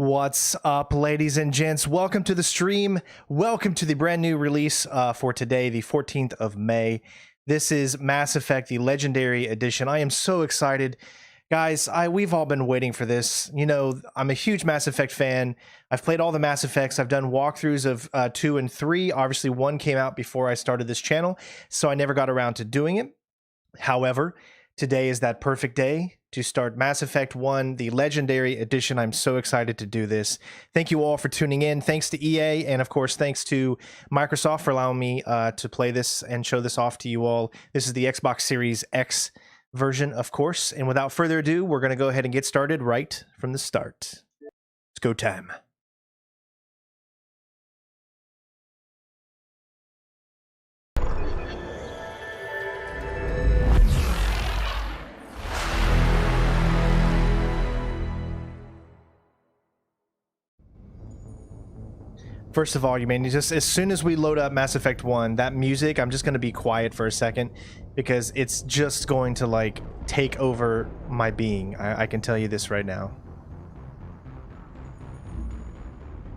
What's up, ladies and gents? Welcome to the stream. Welcome to the brand new release for today, the 14th of May. This is Mass Effect, the Legendary Edition. I am so excited. Guys, we've all been waiting for this. You know, I'm a huge Mass Effect fan. I've played all the Mass Effects. I've done walkthroughs of 2 and 3. Obviously, 1 came out before I started this channel, so I never got around to doing it. However, today is that perfect day to start Mass Effect 1, the Legendary Edition. I'm so excited to do this. Thank you all for tuning in. Thanks to EA, and of course, thanks to Microsoft for allowing me to play this and show this off to you all. This is the Xbox Series X version, of course. And without further ado, we're going to go ahead and get started right from the start. It's go time. First of all, you mean just as soon as we load up Mass Effect 1, that music, I'm just going to be quiet for a second because it's just going to like take over my being. I can tell you this right now.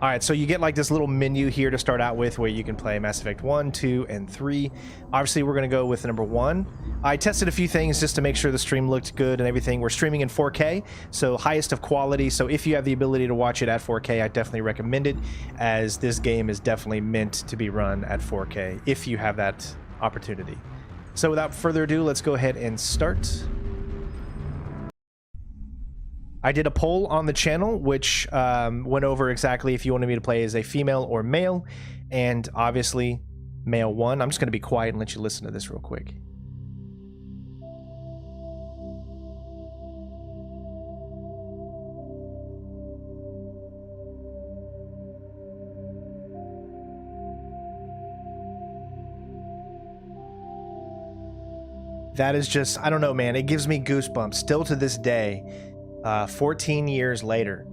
All right, so you get like this little menu here to start out with where you can play Mass Effect 1, 2, and 3. Obviously, we're going to go with number 1. I tested a few things just to make sure the stream looked good and everything. We're streaming in 4K, so highest of quality. So if you have the ability to watch it at 4K, I definitely recommend it, as this game is definitely meant to be run at 4K if you have that opportunity. So without further ado, let's go ahead and start. I did a poll on the channel, which went over exactly if you wanted me to play as a female or male, and obviously male won. I'm just going to be quiet and let you listen to this real quick. That is just, I don't know, man. It gives me goosebumps still to this day. 14 years later,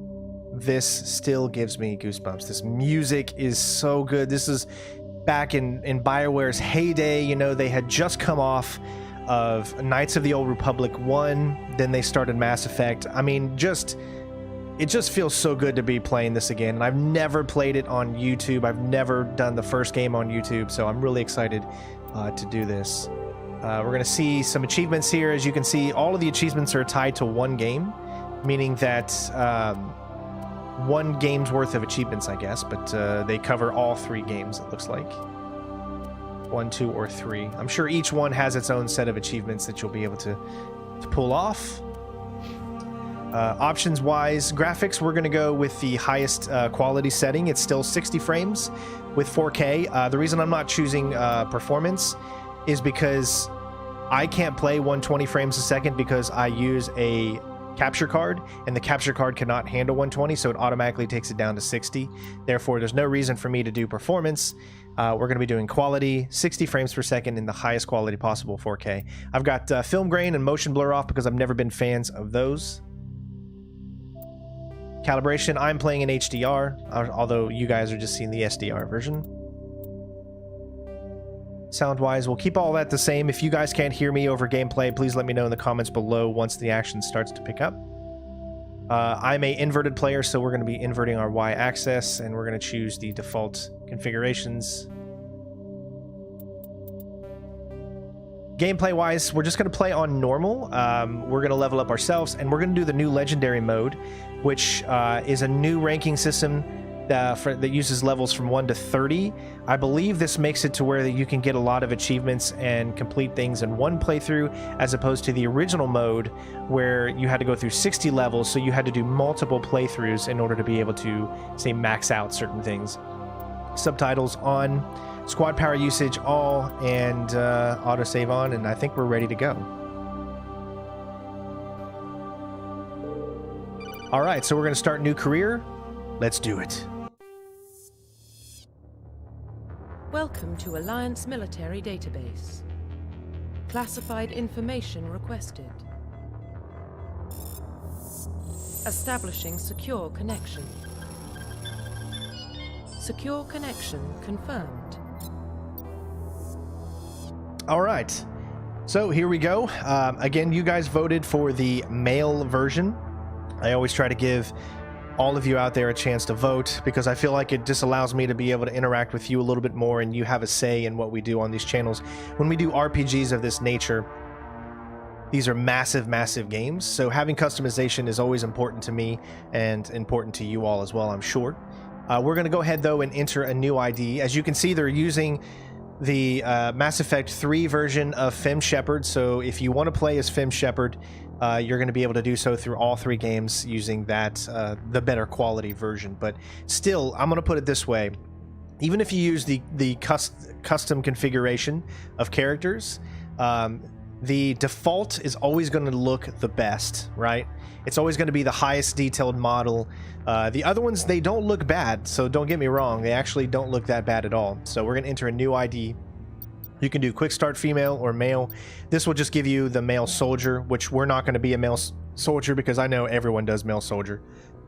this still gives me goosebumps. This music is so good. This is back in BioWare's heyday. You know, they had just come off of Knights of the Old Republic 1, then they started Mass Effect. I mean, it just feels so good to be playing this again. And I've never played it on YouTube. I've never done the first game on YouTube, so I'm really excited to do this. We're going to see some achievements here. As you can see, all of the achievements are tied to one game, meaning that one game's worth of achievements, I guess, but they cover all 3 games, it looks like. 1, 2, or 3. I'm sure each one has its own set of achievements that you'll be able to pull off. Options-wise, graphics, we're going to go with the highest quality setting. It's still 60 frames with 4K. The reason I'm not choosing performance is because I can't play 120 frames a second because I use a capture card, and the capture card cannot handle 120, so it automatically takes it down to 60. Therefore, there's no reason for me to do performance. We're going to be doing quality, 60 frames per second in the highest quality possible, 4K. I've got film grain and motion blur off because I've never been fans of those. Calibration, I'm playing in HDR, although you guys are just seeing the SDR version. Sound-wise, we'll keep all that the same. If you guys can't hear me over gameplay, please let me know in the comments below once the action starts to pick up. I'm a inverted player, so we're going to be inverting our Y-axis, and we're going to choose the default configurations. Gameplay-wise, we're just going to play on normal. We're going to level up ourselves, and we're going to do the new Legendary mode, which is a new ranking system that uses levels from 1 to 30. I believe this makes it to where you can get a lot of achievements and complete things in one playthrough, as opposed to the original mode where you had to go through 60 levels, so you had to do multiple playthroughs in order to be able to, say, max out certain things. Subtitles on, squad power usage all, and autosave on, and I think we're ready to go. All right, so we're going to start new career. Let's do it. Welcome to Alliance Military Database. Classified information requested. Establishing secure connection. Secure connection confirmed. All right. So here we go. Again, you guys voted for the male version. I always try to give all of you out there a chance to vote, because I feel like it just allows me to be able to interact with you a little bit more, and you have a say in what we do on these channels. When we do RPGs of this nature, these are massive, massive games, so having customization is always important to me and important to you all as well, I'm sure. We're going to go ahead, though, and enter a new ID. As you can see, they're using the Mass Effect 3 version of Fem Shepard, so if you want to play as Fem Shepard, you're going to be able to do so through all 3 games using that, the better quality version. But still, I'm going to put it this way. Even if you use the custom configuration of characters, the default is always going to look the best, right? It's always going to be the highest detailed model. The other ones, they don't look bad, so don't get me wrong. They actually don't look that bad at all. So we're going to enter a new ID. You can do quick start female or male. This will just give you the male soldier, which we're not going to be a male soldier because I know everyone does male soldier.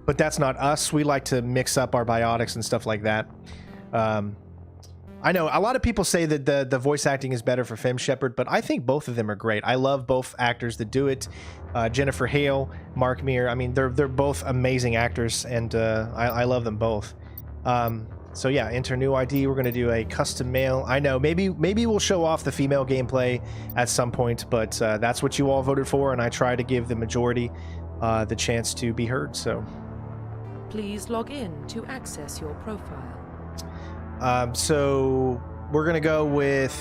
But that's not us. We like to mix up our biotics and stuff like that. I know a lot of people say that the voice acting is better for Fem Shepard, but I think both of them are great. I love both actors that do it. Jennifer Hale, Mark Meer. I mean, they're both amazing actors, and I love them both. So yeah, enter new ID. We're going to do a custom male. I know, maybe we'll show off the female gameplay at some point, but that's what you all voted for, and I try to give the majority the chance to be heard. So Please log in to access your profile. So we're going to go with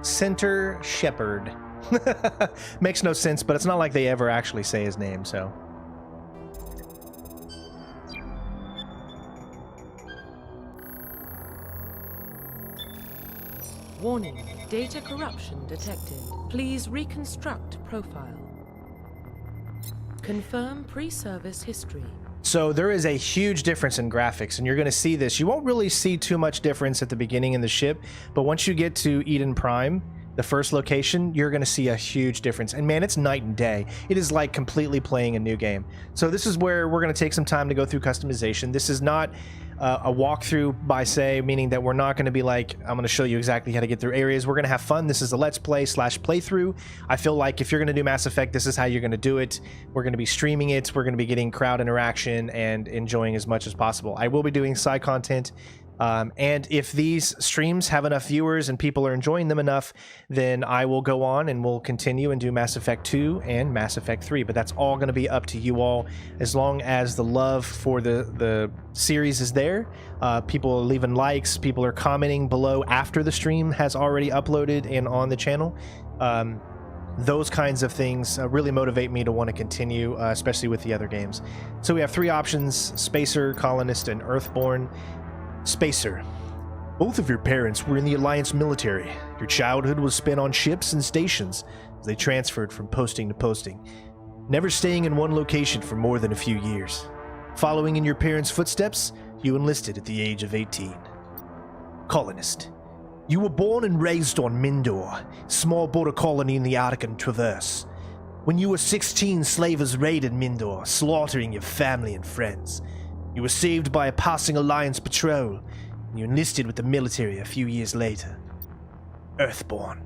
Center Shepard. Makes no sense, but it's not like they ever actually say his name, so. Warning, data corruption detected. Please reconstruct profile. Confirm pre-service history. So there is a huge difference in graphics, and you're going to see this. You won't really see too much difference at the beginning in the ship, but once you get to Eden Prime, the first location, you're going to see a huge difference. And man, it's night and day. It is like completely playing a new game. So this is where we're going to take some time to go through customization. This is not a walkthrough by say, meaning that we're not going to be like, I'm going to show you exactly how to get through areas. We're going to have fun. This is a let's play / playthrough. I feel like if you're going to do Mass Effect, this is how you're going to do it. We're going to be streaming it. We're going to be getting crowd interaction and enjoying as much as possible. I will be doing side content. And if these streams have enough viewers and people are enjoying them enough, then I will go on and we'll continue and do Mass Effect 2 and Mass Effect 3. But that's all going to be up to you all. As long as the love for the series is there, people are leaving likes, people are commenting below after the stream has already uploaded and on the channel. Those kinds of things really motivate me to want to continue, especially with the other games. So we have 3 options: Spacer, Colonist, and Earthborn. Spacer. Both of your parents were in the Alliance military. Your childhood was spent on ships and stations as they transferred from posting to posting, never staying in one location for more than a few years. Following in your parents' footsteps, you enlisted at the age of 18. Colonist. You were born and raised on Mindor, small border colony in the Arctic Traverse. When you were 16, slavers raided Mindor, slaughtering your family and friends. You were saved by a passing Alliance patrol, and you enlisted with the military a few years later. Earthborn.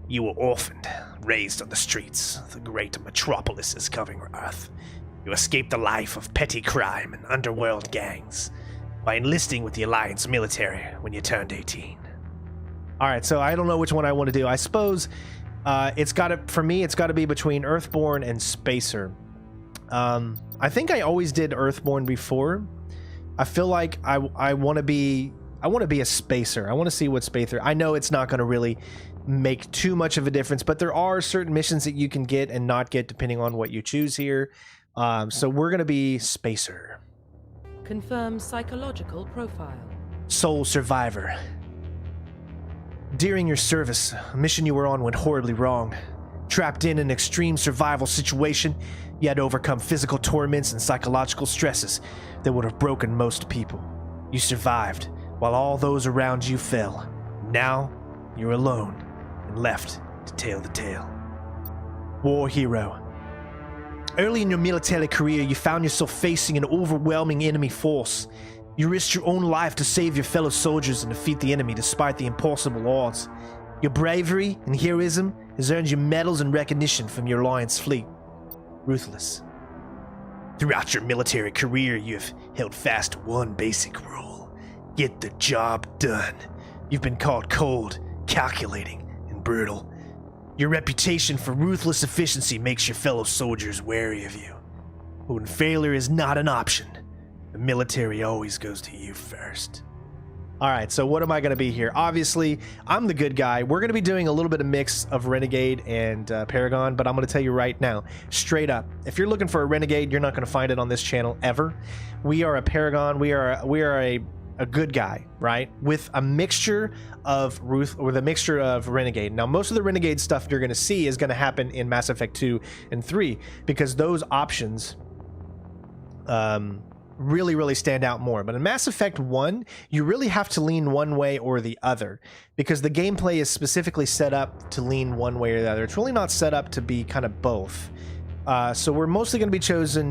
You were orphaned, raised on the streets of the great metropolises covering Earth. You escaped the life of petty crime and underworld gangs by enlisting with the Alliance military when you turned 18. Alright, so I don't know which one I want to do. I suppose for me, it's got to be between Earthborn and Spacer. I think I always did Earthborn before. I feel like I want to be a Spacer. I want to see what Spacer. I know it's not going to really make too much of a difference, but there are certain missions that you can get and not get depending on what you choose here. So we're going to be Spacer. Confirm psychological profile. Sole survivor. During your service, a mission you were on went horribly wrong. Trapped in an extreme survival situation, you had to overcome physical torments and psychological stresses that would have broken most people. You survived, while all those around you fell. Now, you're alone and left to tell the tale. War hero. Early in your military career, you found yourself facing an overwhelming enemy force. You risked your own life to save your fellow soldiers and defeat the enemy despite the impossible odds. Your bravery and heroism has earned you medals and recognition from your alliance fleet. Ruthless. Throughout your military career, you have held fast to one basic rule. Get the job done. You've been called cold, calculating, and brutal. Your reputation for ruthless efficiency makes your fellow soldiers wary of you. But when failure is not an option, the military always goes to you first. All right, so what am I going to be here? Obviously, I'm the good guy. We're going to be doing a little bit of mix of Renegade and Paragon, but I'm going to tell you right now, straight up, if you're looking for a Renegade, you're not going to find it on this channel ever. We are a Paragon. We are a good guy, right? With a mixture of Renegade. Now, most of the Renegade stuff you're going to see is going to happen in Mass Effect 2 and 3 because those options really stand out more. But in Mass Effect 1, you really have to lean one way or the other because the gameplay is specifically set up to lean one way or the other. It's really not set up to be kind of both. So we're mostly going to be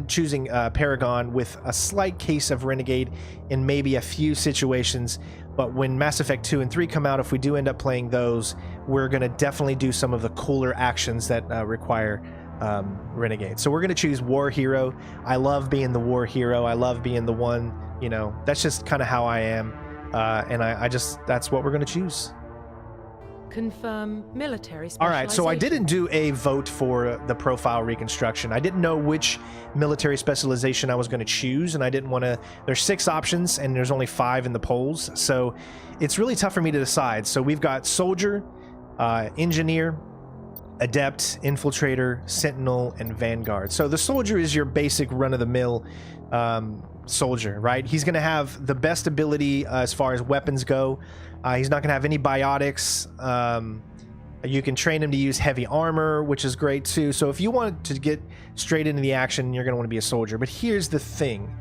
choosing Paragon with a slight case of Renegade in maybe a few situations. But when Mass Effect 2 and 3 come out, if we do end up playing those, we're going to definitely do some of the cooler actions that require Renegade. So we're going to choose War Hero. I love being the War Hero. I love being the one, you know, that's just kind of how I am. And that's what we're going to choose. Confirm military specialization. All right, so I didn't do a vote for the profile reconstruction. I didn't know which military specialization I was going to choose, and I didn't want to... There's 6 options, and there's only 5 in the polls, so it's really tough for me to decide. So we've got Soldier, Engineer, Adept, Infiltrator, Sentinel, and Vanguard. So the Soldier is your basic run-of-the-mill soldier, right? He's going to have the best ability as far as weapons go. He's not going to have any biotics. You can train him to use heavy armor, which is great too. So if you want to get straight into the action, you're going to want to be a soldier. But here's the thing.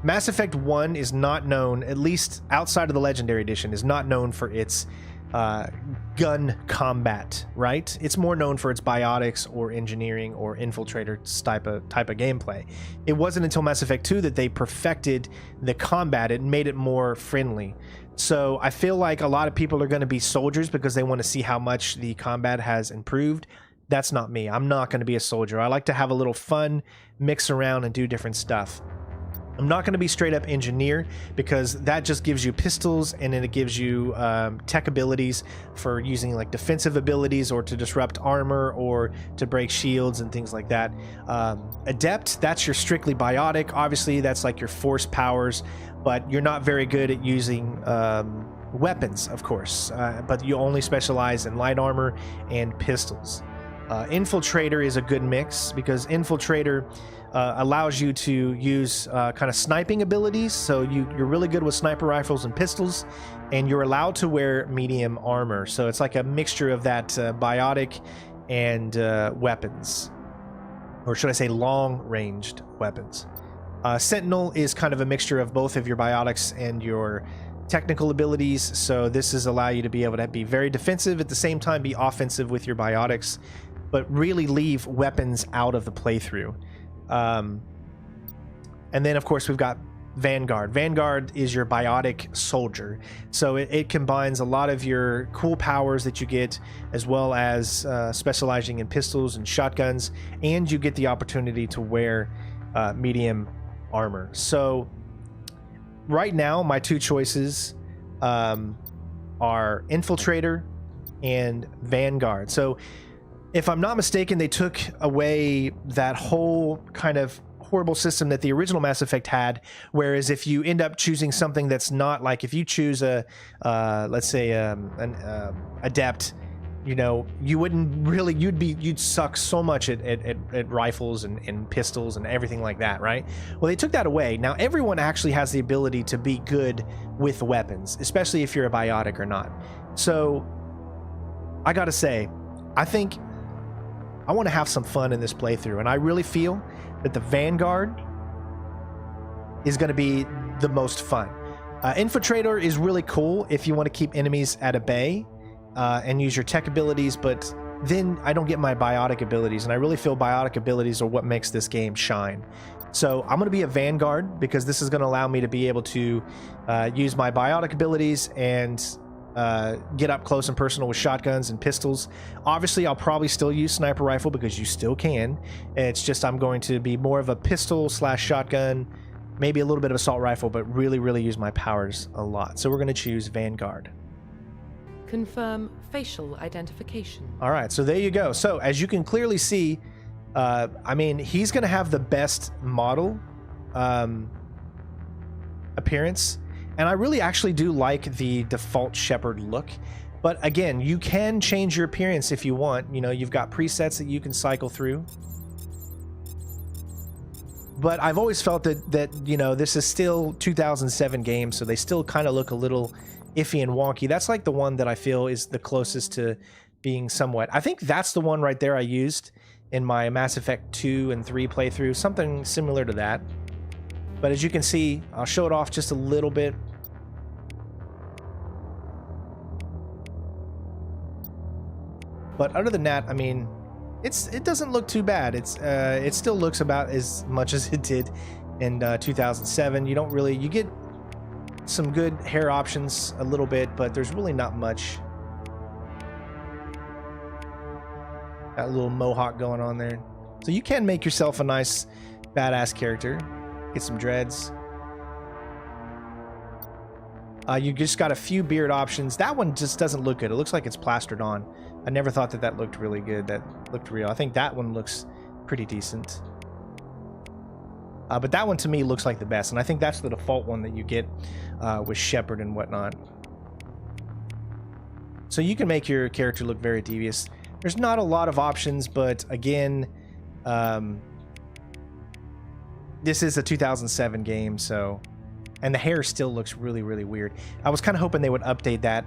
Mass Effect 1 is not known, at least outside of the Legendary Edition, is not known for its gun combat, right? It's more known for its biotics or engineering or infiltrator type of gameplay. It wasn't until Mass Effect 2 that they perfected the combat and made it more friendly. So I feel like a lot of people are going to be soldiers because they want to see how much the combat has improved. That's not me. I'm not going to be a soldier. I like to have a little fun, mix around, and do different stuff. I'm not going to be straight up engineer because that just gives you pistols and then it gives you tech abilities for using like defensive abilities or to disrupt armor or to break shields and things like that. Adept, that's your strictly biotic. Obviously, that's like your force powers, but you're not very good at using weapons, of course, but you only specialize in light armor and pistols. Infiltrator is a good mix because Infiltrator allows you to use kind of sniping abilities. So you're really good with sniper rifles and pistols, and you're allowed to wear medium armor. So it's like a mixture of that biotic and weapons, or should I say long-ranged weapons. Sentinel is kind of a mixture of both of your biotics and your technical abilities. So this is allow you to be able to be very defensive at the same time, be offensive with your biotics, but really leave weapons out of the playthrough. And then of course we've got Vanguard. Vanguard is your biotic soldier. So it combines a lot of your cool powers that you get, as well as specializing in pistols and shotguns, and you get the opportunity to wear medium armor. So right now my 2 choices are Infiltrator and Vanguard. So if I'm not mistaken, they took away that whole kind of horrible system that the original Mass Effect had, whereas if you end up choosing something that's not, like if you choose a let's say an Adept, you know, you wouldn't really, you'd suck so much at rifles and pistols and everything like that, right? Well, they took that away. Now everyone actually has the ability to be good with weapons, especially if you're a biotic or not. So I gotta say, I think I want to have some fun in this playthrough, and I really feel that the Vanguard is going to be the most fun. Infiltrator is really cool if you want to keep enemies at a bay and use your tech abilities, but then I don't get my biotic abilities, and I really feel biotic abilities are what makes this game shine. So I'm going to be a Vanguard because this is going to allow me to be able to use my biotic abilities and get up close and personal with shotguns and pistols. Obviously, I'll probably still use sniper rifle because you still can. It's just I'm going to be more of a pistol / shotgun, maybe a little bit of assault rifle, but really, really use my powers a lot. So we're going to choose Vanguard. Confirm facial identification. All right, so there you go. So as you can clearly see, I mean, he's going to have the best model appearance. And I really actually do like the default Shepherd look. But again, you can change your appearance if you want. You know, you've got presets that you can cycle through. But I've always felt that you know, this is still 2007 game, so they still kind of look a little iffy and wonky. That's like the one that I feel is the closest to being somewhat. I think that's the one right there I used in my Mass Effect 2 and 3 playthrough, something similar to that. But as you can see, I'll show it off just a little bit. But other than that, I mean, it doesn't look too bad. It still looks about as much as it did in 2007. You don't really, you get some good hair options a little bit, but there's really not much. Got a little mohawk going on there. So you can make yourself a nice badass character. Get some dreads. You just got a few beard options. That one just doesn't look good. It looks like it's plastered on. I never thought that looked really good. That looked real. I think that one looks pretty decent. But that one to me looks like the best. And I think that's the default one that you get with Shepherd and whatnot. So you can make your character look very devious. There's not a lot of options, but again, this is a 2007 game, so... And the hair still looks really, really weird. I was kind of hoping they would update that,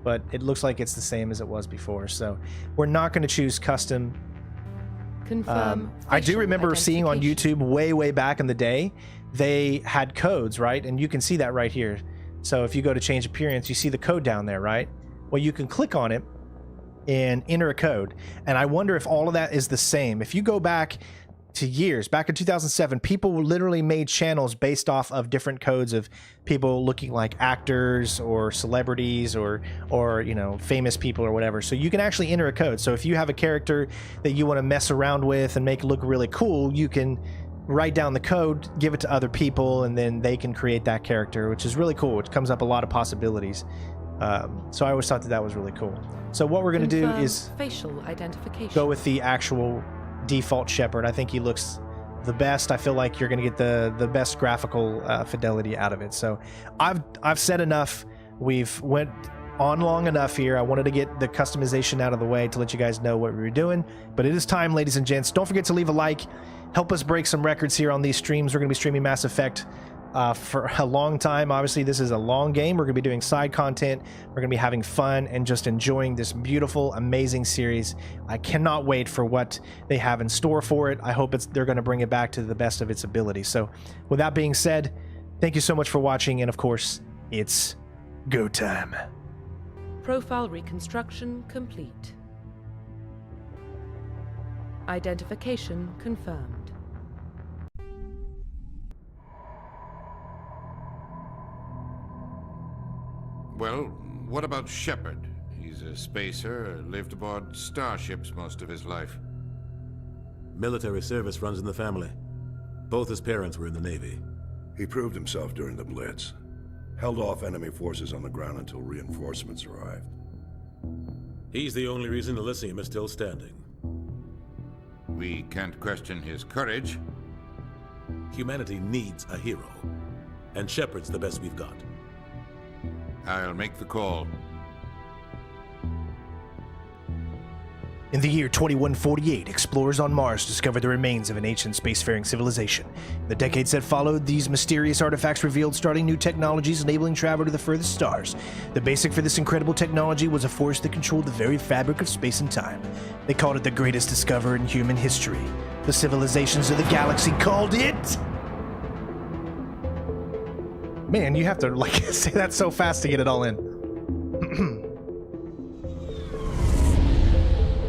but it looks like it's the same as it was before. So we're not going to choose custom. Confirm. I do remember seeing on YouTube way back in the day, they had codes, right? And you can see that right here. So if you go to change appearance, you see the code down there, right? Well, you can click on it and enter a code. And I wonder if all of that is the same. If you go back to years, back in 2007, people literally made channels based off of different codes of people looking like actors or celebrities or you know, famous people or whatever. So you can actually enter a code. So if you have a character that you want to mess around with and make it look really cool, you can write down the code, give it to other people, and then they can create that character, which is really cool. It comes up a lot of possibilities. So I always thought that was really cool. So what we're going to do is facial identification. Go with the actual default Shepherd. I think he looks the best. I feel like you're going to get the best graphical fidelity out of it. So I've said enough. We've went on long enough here. I wanted to get the customization out of the way to let you guys know what we were doing. But it is time, ladies and gents. Don't forget to leave a like. Help us break some records here on these streams. We're going to be streaming Mass Effect for a long time. Obviously, this is a long game. We're going to be doing side content. We're going to be having fun and just enjoying this beautiful, amazing series. I cannot wait for what they have in store for it. I hope they're going to bring it back to the best of its ability. So with that being said, thank you so much for watching. And of course, it's go time. Profile reconstruction complete. Identification confirmed. Well, what about Shepherd? He's a spacer, lived aboard starships most of his life. Military service runs in the family. Both his parents were in the Navy. He proved himself during the Blitz. Held off enemy forces on the ground until reinforcements arrived. He's the only reason Elysium is still standing. We can't question his courage. Humanity needs a hero. And Shepherd's the best we've got. I'll make the call. In the year 2148, explorers on Mars discovered the remains of an ancient spacefaring civilization. In the decades that followed, these mysterious artifacts revealed startling new technologies enabling travel to the furthest stars. The basic for this incredible technology was a force that controlled the very fabric of space and time. They called it the greatest discovery in human history. The civilizations of the galaxy called it... Man, you have to like say that so fast to get it all in.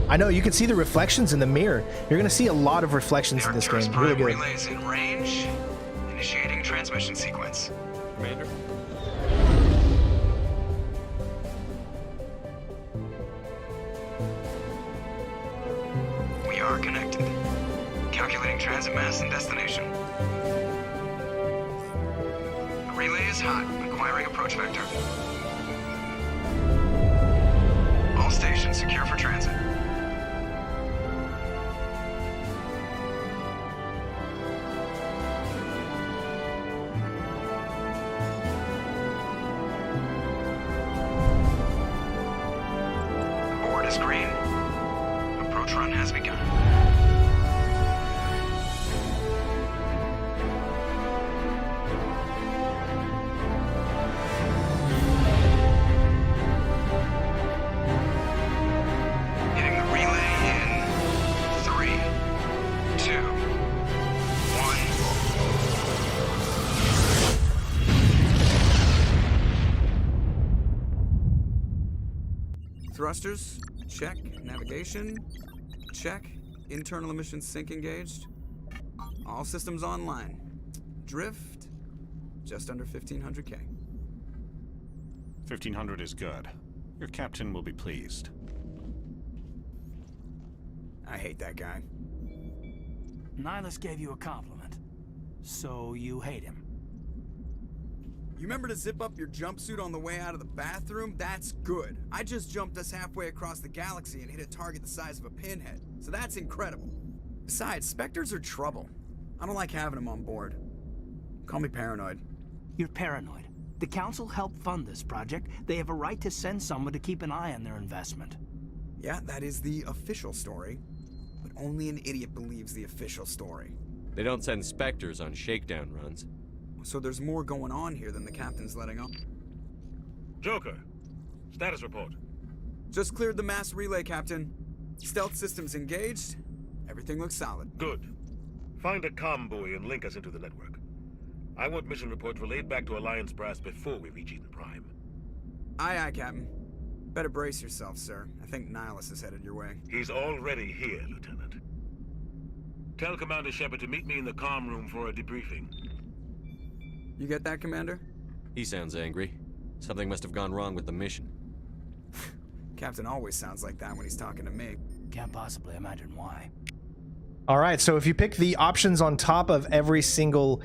I know, you can see the reflections in the mirror. You're going to see a lot of reflections in this game. Really good. Relays in range. Initiating transmission sequence. Commander? transit mass and destination. The relay is hot, acquiring approach vector. All stations secure for transit. The board is green. Approach run has begun. Hitting the relay in 3, 2, 1. Thrusters, check. Navigation, check. Internal emissions sync engaged. All systems online. Drift, just under 1500K. 1500 is good. Your captain will be pleased. I hate that guy. Nihlus gave you a compliment. So you hate him. You remember to zip up your jumpsuit on the way out of the bathroom? That's good. I just jumped us halfway across the galaxy and hit a target the size of a pinhead. So that's incredible. Besides, Spectres are trouble. I don't like having them on board. Call me paranoid. You're paranoid. The Council helped fund this project. They have a right to send someone to keep an eye on their investment. Yeah, that is the official story. But only an idiot believes the official story. They don't send Spectres on shakedown runs. So there's more going on here than the captain's letting on. Joker, status report. Just cleared the mass relay, Captain. Stealth systems engaged. Everything looks solid. Good. Find a comm buoy and link us into the network. I want mission reports relayed back to Alliance brass before we reach Eden Prime. Aye, aye, Captain. Better brace yourself, sir. I think Nihlus is headed your way. He's already here, Lieutenant. Tell Commander Shepard to meet me in the comm room for a debriefing. You get that, Commander? He sounds angry. Something must have gone wrong with the mission. Captain always sounds like that when he's talking to me. Can't possibly imagine why. All right, so if you pick the options on top of every single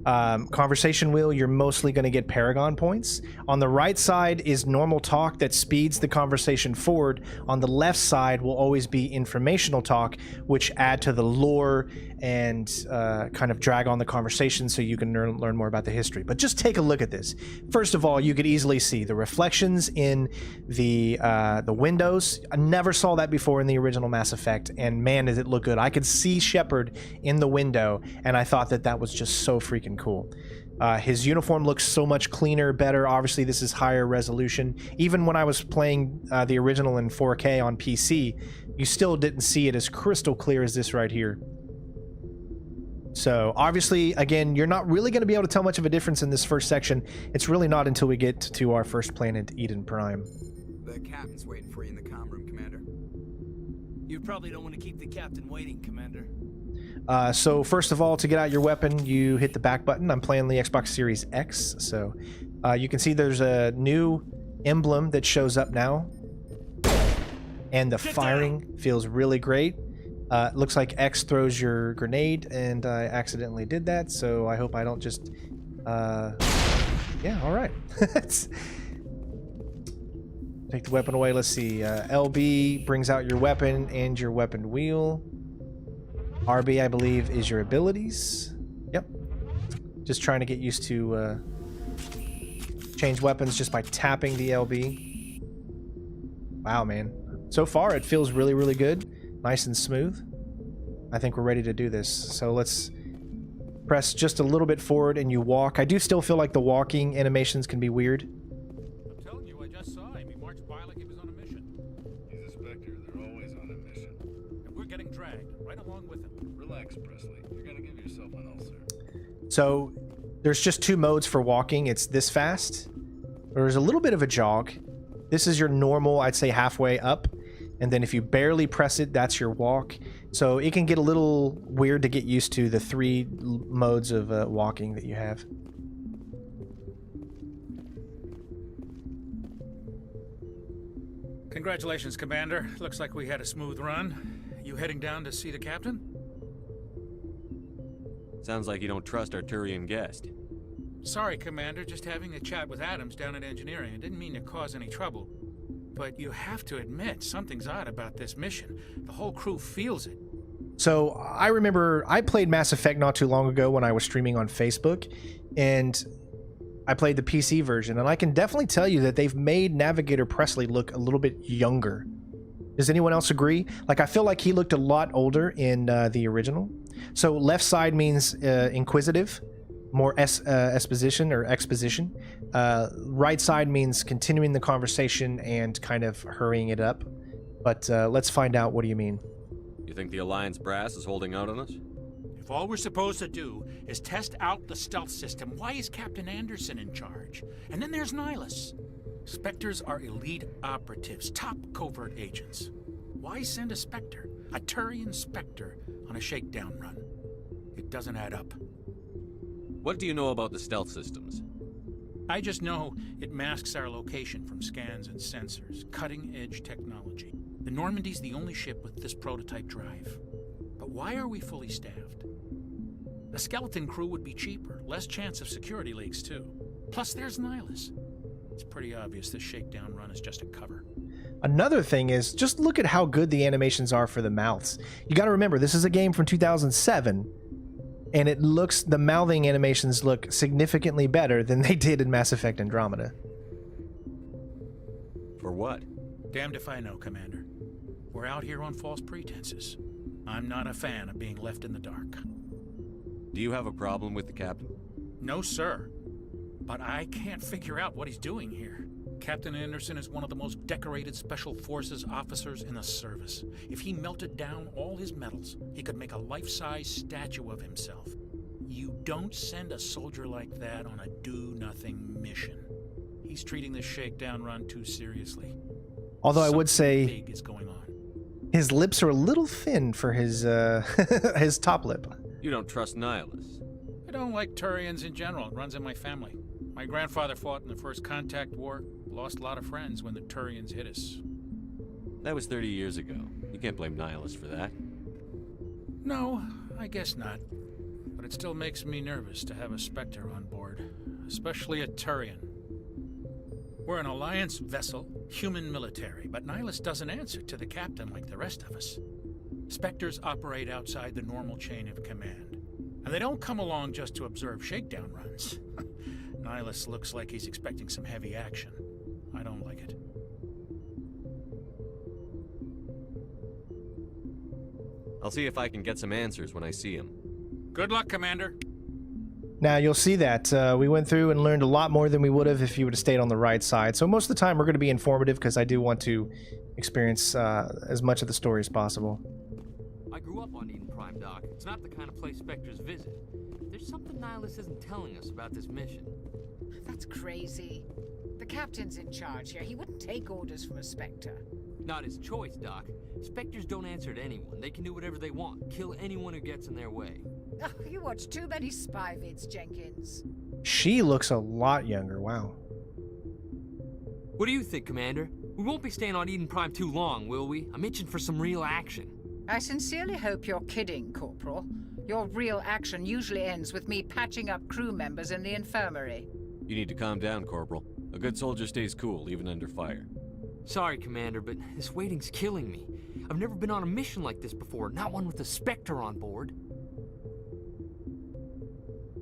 conversation wheel, you're mostly going to get Paragon points. On the right side is normal talk that speeds the conversation forward. On the left side will always be informational talk, which add to the lore and kind of drag on the conversation so you can learn more about the history. But just take a look at this. First of all, you could easily see the reflections in the windows. I never saw that before in the original Mass Effect, and man, does it look good. I could see Shepard in the window, and I thought that was just so freaking cool. His uniform looks so much cleaner, better. Obviously, this is higher resolution. Even when I was playing the original in 4K on PC, you still didn't see it as crystal clear as this right here. So, obviously, again, you're not really going to be able to tell much of a difference in this first section. It's really not until we get to our first planet, Eden Prime. The captain's waiting for you in the comm room, Commander. You probably don't want to keep the captain waiting, Commander. So first of all, to get out your weapon, you hit the back button. I'm playing the Xbox Series X, so you can see there's a new emblem that shows up now, and the firing feels really great. Looks like X throws your grenade, and I accidentally did that, so I hope I don't just... yeah, all right. Take the weapon away. Let's see. LB brings out your weapon and your weapon wheel. RB, I believe, is your abilities. Yep. Just trying to get used to change weapons just by tapping the LB. Wow, man. So far, it feels really, really good. Nice and smooth. I think we're ready to do this. So let's press just a little bit forward and you walk. I do still feel like the walking animations can be weird. I'm telling you, I just saw him. He marched by like he was on a mission. He's a Spectre. They're always on a mission. And we're getting dragged right along with him. Relax, Presley. You're gonna give yourself an ulcer. So there's just two modes for walking. It's this fast. There's a little bit of a jog. This is your normal, I'd say halfway up. And then if you barely press it, that's your walk. So it can get a little weird to get used to the three modes of walking that you have. Congratulations, Commander. Looks like we had a smooth run. You heading down to see the captain? Sounds like you don't trust our Turian guest. Sorry, Commander, just having a chat with Adams down at engineering. I didn't mean to cause any trouble. But you have to admit, something's odd about this mission. The whole crew feels it. So I remember I played Mass Effect not too long ago when I was streaming on Facebook, and I played the PC version, and I can definitely tell you that they've made Navigator Presley look a little bit younger. Does anyone else agree? Like, I feel like he looked a lot older in the original. So left side means inquisitive, more exposition. Right side means continuing the conversation and kind of hurrying it up. But let's find out. What do you mean? You think the Alliance brass is holding out on us? If all we're supposed to do is test out the stealth system, why is Captain Anderson in charge? And then there's Nihlus. Spectres are elite operatives, top covert agents. Why send a Spectre, a Turian Spectre, on a shakedown run? It doesn't add up. What do you know about the stealth systems? I just know it masks our location from scans and sensors. Cutting-edge technology. The Normandy's the only ship with this prototype drive. But why are we fully staffed? A skeleton crew would be cheaper, less chance of security leaks too. Plus there's Nihlus. It's pretty obvious this shakedown run is just a cover. Another thing is, just look at how good the animations are for the mouths. You got to remember, this is a game from 2007, and the mouthing animations look significantly better than they did in Mass Effect Andromeda. For what? Damned if I know, Commander. We're out here on false pretenses. I'm not a fan of being left in the dark. Do you have a problem with the captain? No, sir. But I can't figure out what he's doing here. Captain Anderson is one of the most decorated Special Forces officers in the service. If he melted down all his medals, he could make a life-size statue of himself. You don't send a soldier like that on a do-nothing mission. He's treating this shakedown run too seriously. Although I would say big is going on. His lips are a little thin for his his top lip. You don't trust Nihlus. I don't like Turians in general. It runs in my family. My grandfather fought in the First Contact War. Lost a lot of friends when the Turians hit us. That was 30 years ago. You can't blame Nihlus for that. No, I guess not. But it still makes me nervous to have a Spectre on board. Especially a Turian. We're an Alliance vessel, human military, but Nihlus doesn't answer to the captain like the rest of us. Spectres operate outside the normal chain of command. And they don't come along just to observe shakedown runs. Nihlus looks like he's expecting some heavy action. I don't like it. I'll see if I can get some answers when I see him. Good luck, Commander. Now, you'll see that we went through and learned a lot more than we would have if you would have stayed on the right side. So most of the time, we're going to be informative because I do want to experience as much of the story as possible. I grew up on Eden Prime, Doc. It's not the kind of place Spectres visit. There's something Nihlus isn't telling us about this mission. That's crazy. The captain's in charge here. He wouldn't take orders from a Spectre. Not his choice, Doc. Spectres don't answer to anyone. They can do whatever they want. Kill anyone who gets in their way. Oh, you watch too many spy vids, Jenkins. She looks a lot younger. Wow. What do you think, Commander? We won't be staying on Eden Prime too long, will we? I'm itching for some real action. I sincerely hope you're kidding, Corporal. Your real action usually ends with me patching up crew members in the infirmary. You need to calm down, Corporal. A good soldier stays cool, even under fire. Sorry, Commander, but this waiting's killing me. I've never been on a mission like this before, not one with a Spectre on board.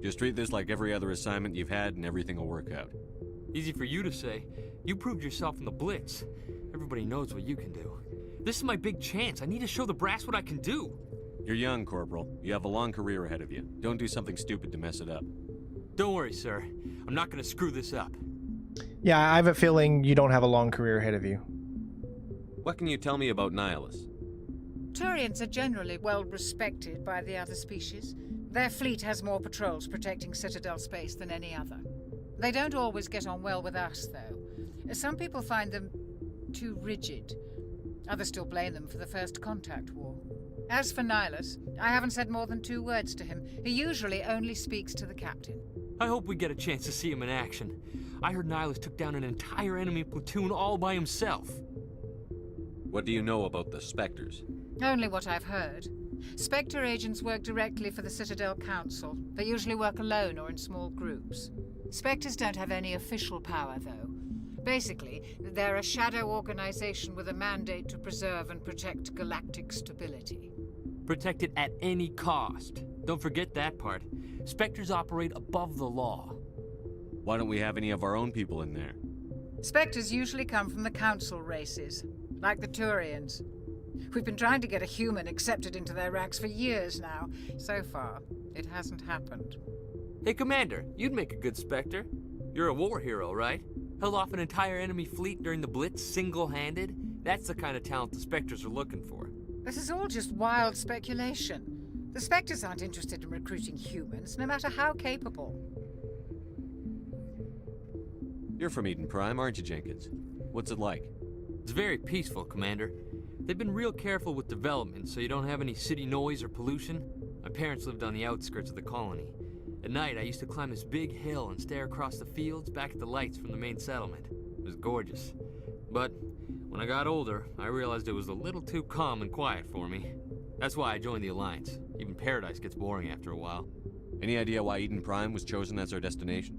Just treat this like every other assignment you've had and everything will work out. Easy for you to say. You proved yourself in the Blitz. Everybody knows what you can do. This is my big chance. I need to show the brass what I can do. You're young, Corporal. You have a long career ahead of you. Don't do something stupid to mess it up. Don't worry, sir. I'm not going to screw this up. Yeah, I have a feeling you don't have a long career ahead of you. What can you tell me about Nihlus? Turians are generally well respected by the other species. Their fleet has more patrols protecting Citadel space than any other. They don't always get on well with us, though. Some people find them too rigid. Others still blame them for the First Contact War. As for Nihlus, I haven't said more than 2 words to him. He usually only speaks to the captain. I hope we get a chance to see him in action. I heard Nihlus took down an entire enemy platoon all by himself. What do you know about the Spectres? Only what I've heard. Spectre agents work directly for the Citadel Council. They usually work alone or in small groups. Spectres don't have any official power, though. Basically, they're a shadow organization with a mandate to preserve and protect galactic stability. Protect it at any cost. Don't forget that part. Spectres operate above the law. Why don't we have any of our own people in there? Spectres usually come from the Council races, like the Turians. We've been trying to get a human accepted into their ranks for years now. So far, it hasn't happened. Hey, Commander, you'd make a good Spectre. You're a war hero, right? Held off an entire enemy fleet during the Blitz single-handed? That's the kind of talent the Spectres are looking for. This is all just wild speculation. The Spectres aren't interested in recruiting humans, no matter how capable. You're from Eden Prime, aren't you, Jenkins? What's it like? It's very peaceful, Commander. They've been real careful with development, so you don't have any city noise or pollution. My parents lived on the outskirts of the colony. At night, I used to climb this big hill and stare across the fields back at the lights from the main settlement. It was gorgeous. But when I got older, I realized it was a little too calm and quiet for me. That's why I joined the Alliance. Even Paradise gets boring after a while. Any idea why Eden Prime was chosen as our destination?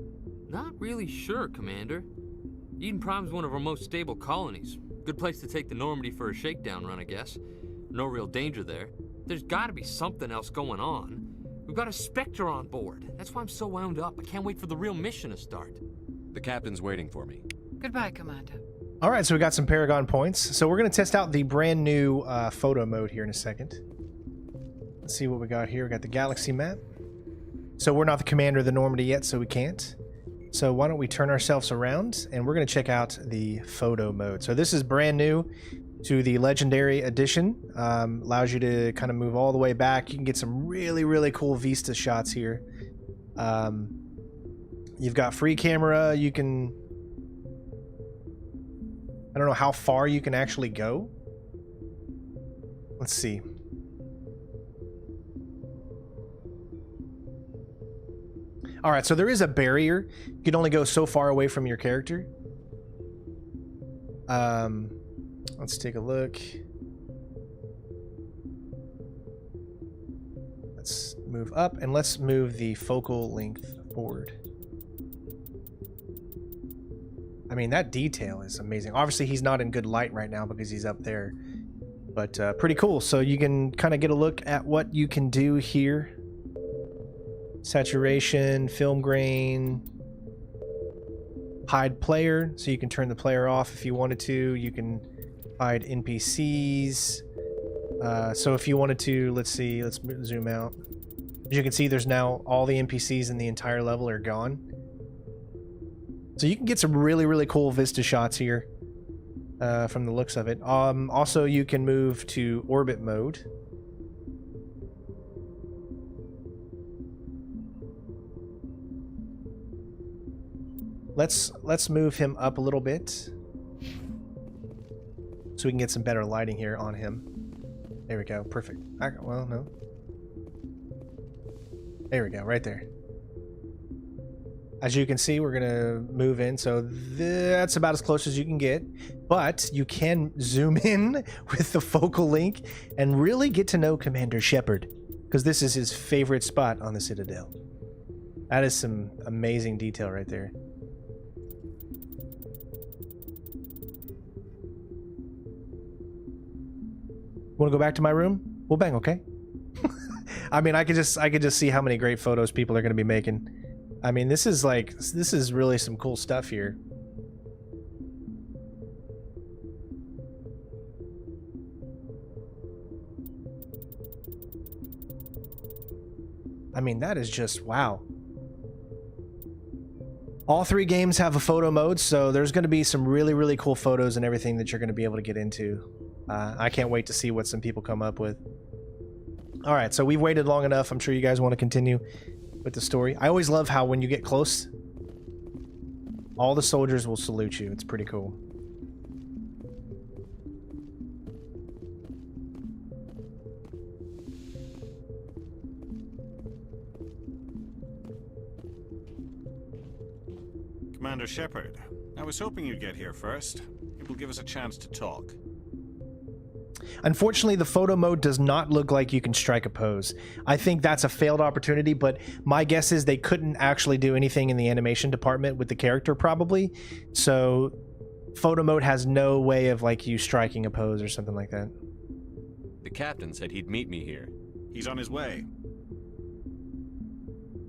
Not really sure, Commander. Eden Prime's one of our most stable colonies. Good place to take the Normandy for a shakedown run, I guess. No real danger there. There's gotta be something else going on. We've got a Spectre on board. That's why I'm so wound up. I can't wait for the real mission to start. The captain's waiting for me. Goodbye, Commander. All right, so we got some Paragon points. So we're going to test out the brand new photo mode here in a second. Let's see what we got here. We got the galaxy map. So we're not the commander of the Normandy yet, so we can't. So why don't we turn ourselves around, and we're going to check out the photo mode. So this is brand new to the Legendary Edition. Allows you to kind of move all the way back. You can get some really, really cool Vista shots here. You've got free camera. You can... I don't know how far you can actually go. Let's see. All right, so there is a barrier. You can only go so far away from your character. Let's take a look. Let's move up, and let's move the focal length forward. I mean, that detail is amazing. Obviously, he's not in good light right now because he's up there. But pretty cool. So you can kind of get a look at what you can do here. Saturation, film grain, hide player. So you can turn the player off if you wanted to. You can hide NPCs. So if you wanted to, let's see, let's zoom out. As you can see, there's now all the NPCs in the entire level are gone. So you can get some really, really cool Vista shots here from the looks of it. Also, you can move to orbit mode. Let's move him up a little bit so we can get some better lighting here on him. There we go. Perfect. Well, no. There we go. Right there. As you can see, we're going to move in, so that's about as close as you can get. But you can zoom in with the focal length and really get to know Commander Shepard, because this is his favorite spot on the Citadel. That is some amazing detail right there. Want to go back to my room? Well, bang, okay. I mean, I could just see how many great photos people are going to be making. I mean, this is really some cool stuff here. I mean, that is just wow. All three games have a photo mode, so there's going to be some really, really cool photos and everything that you're going to be able to get into. I can't wait to see what some people come up with. All right, so we've waited long enough. I'm sure you guys want to continue with the story. I always love how when you get close, all the soldiers will salute you. It's pretty cool. Commander Shepard, I was hoping you'd get here first. It will give us a chance to talk. Unfortunately, the photo mode does not look like you can strike a pose. I think that's a failed opportunity, but my guess is they couldn't actually do anything in the animation department with the character, probably. So photo mode has no way of like you striking a pose or something like that. The captain said he'd meet me here. He's on his way.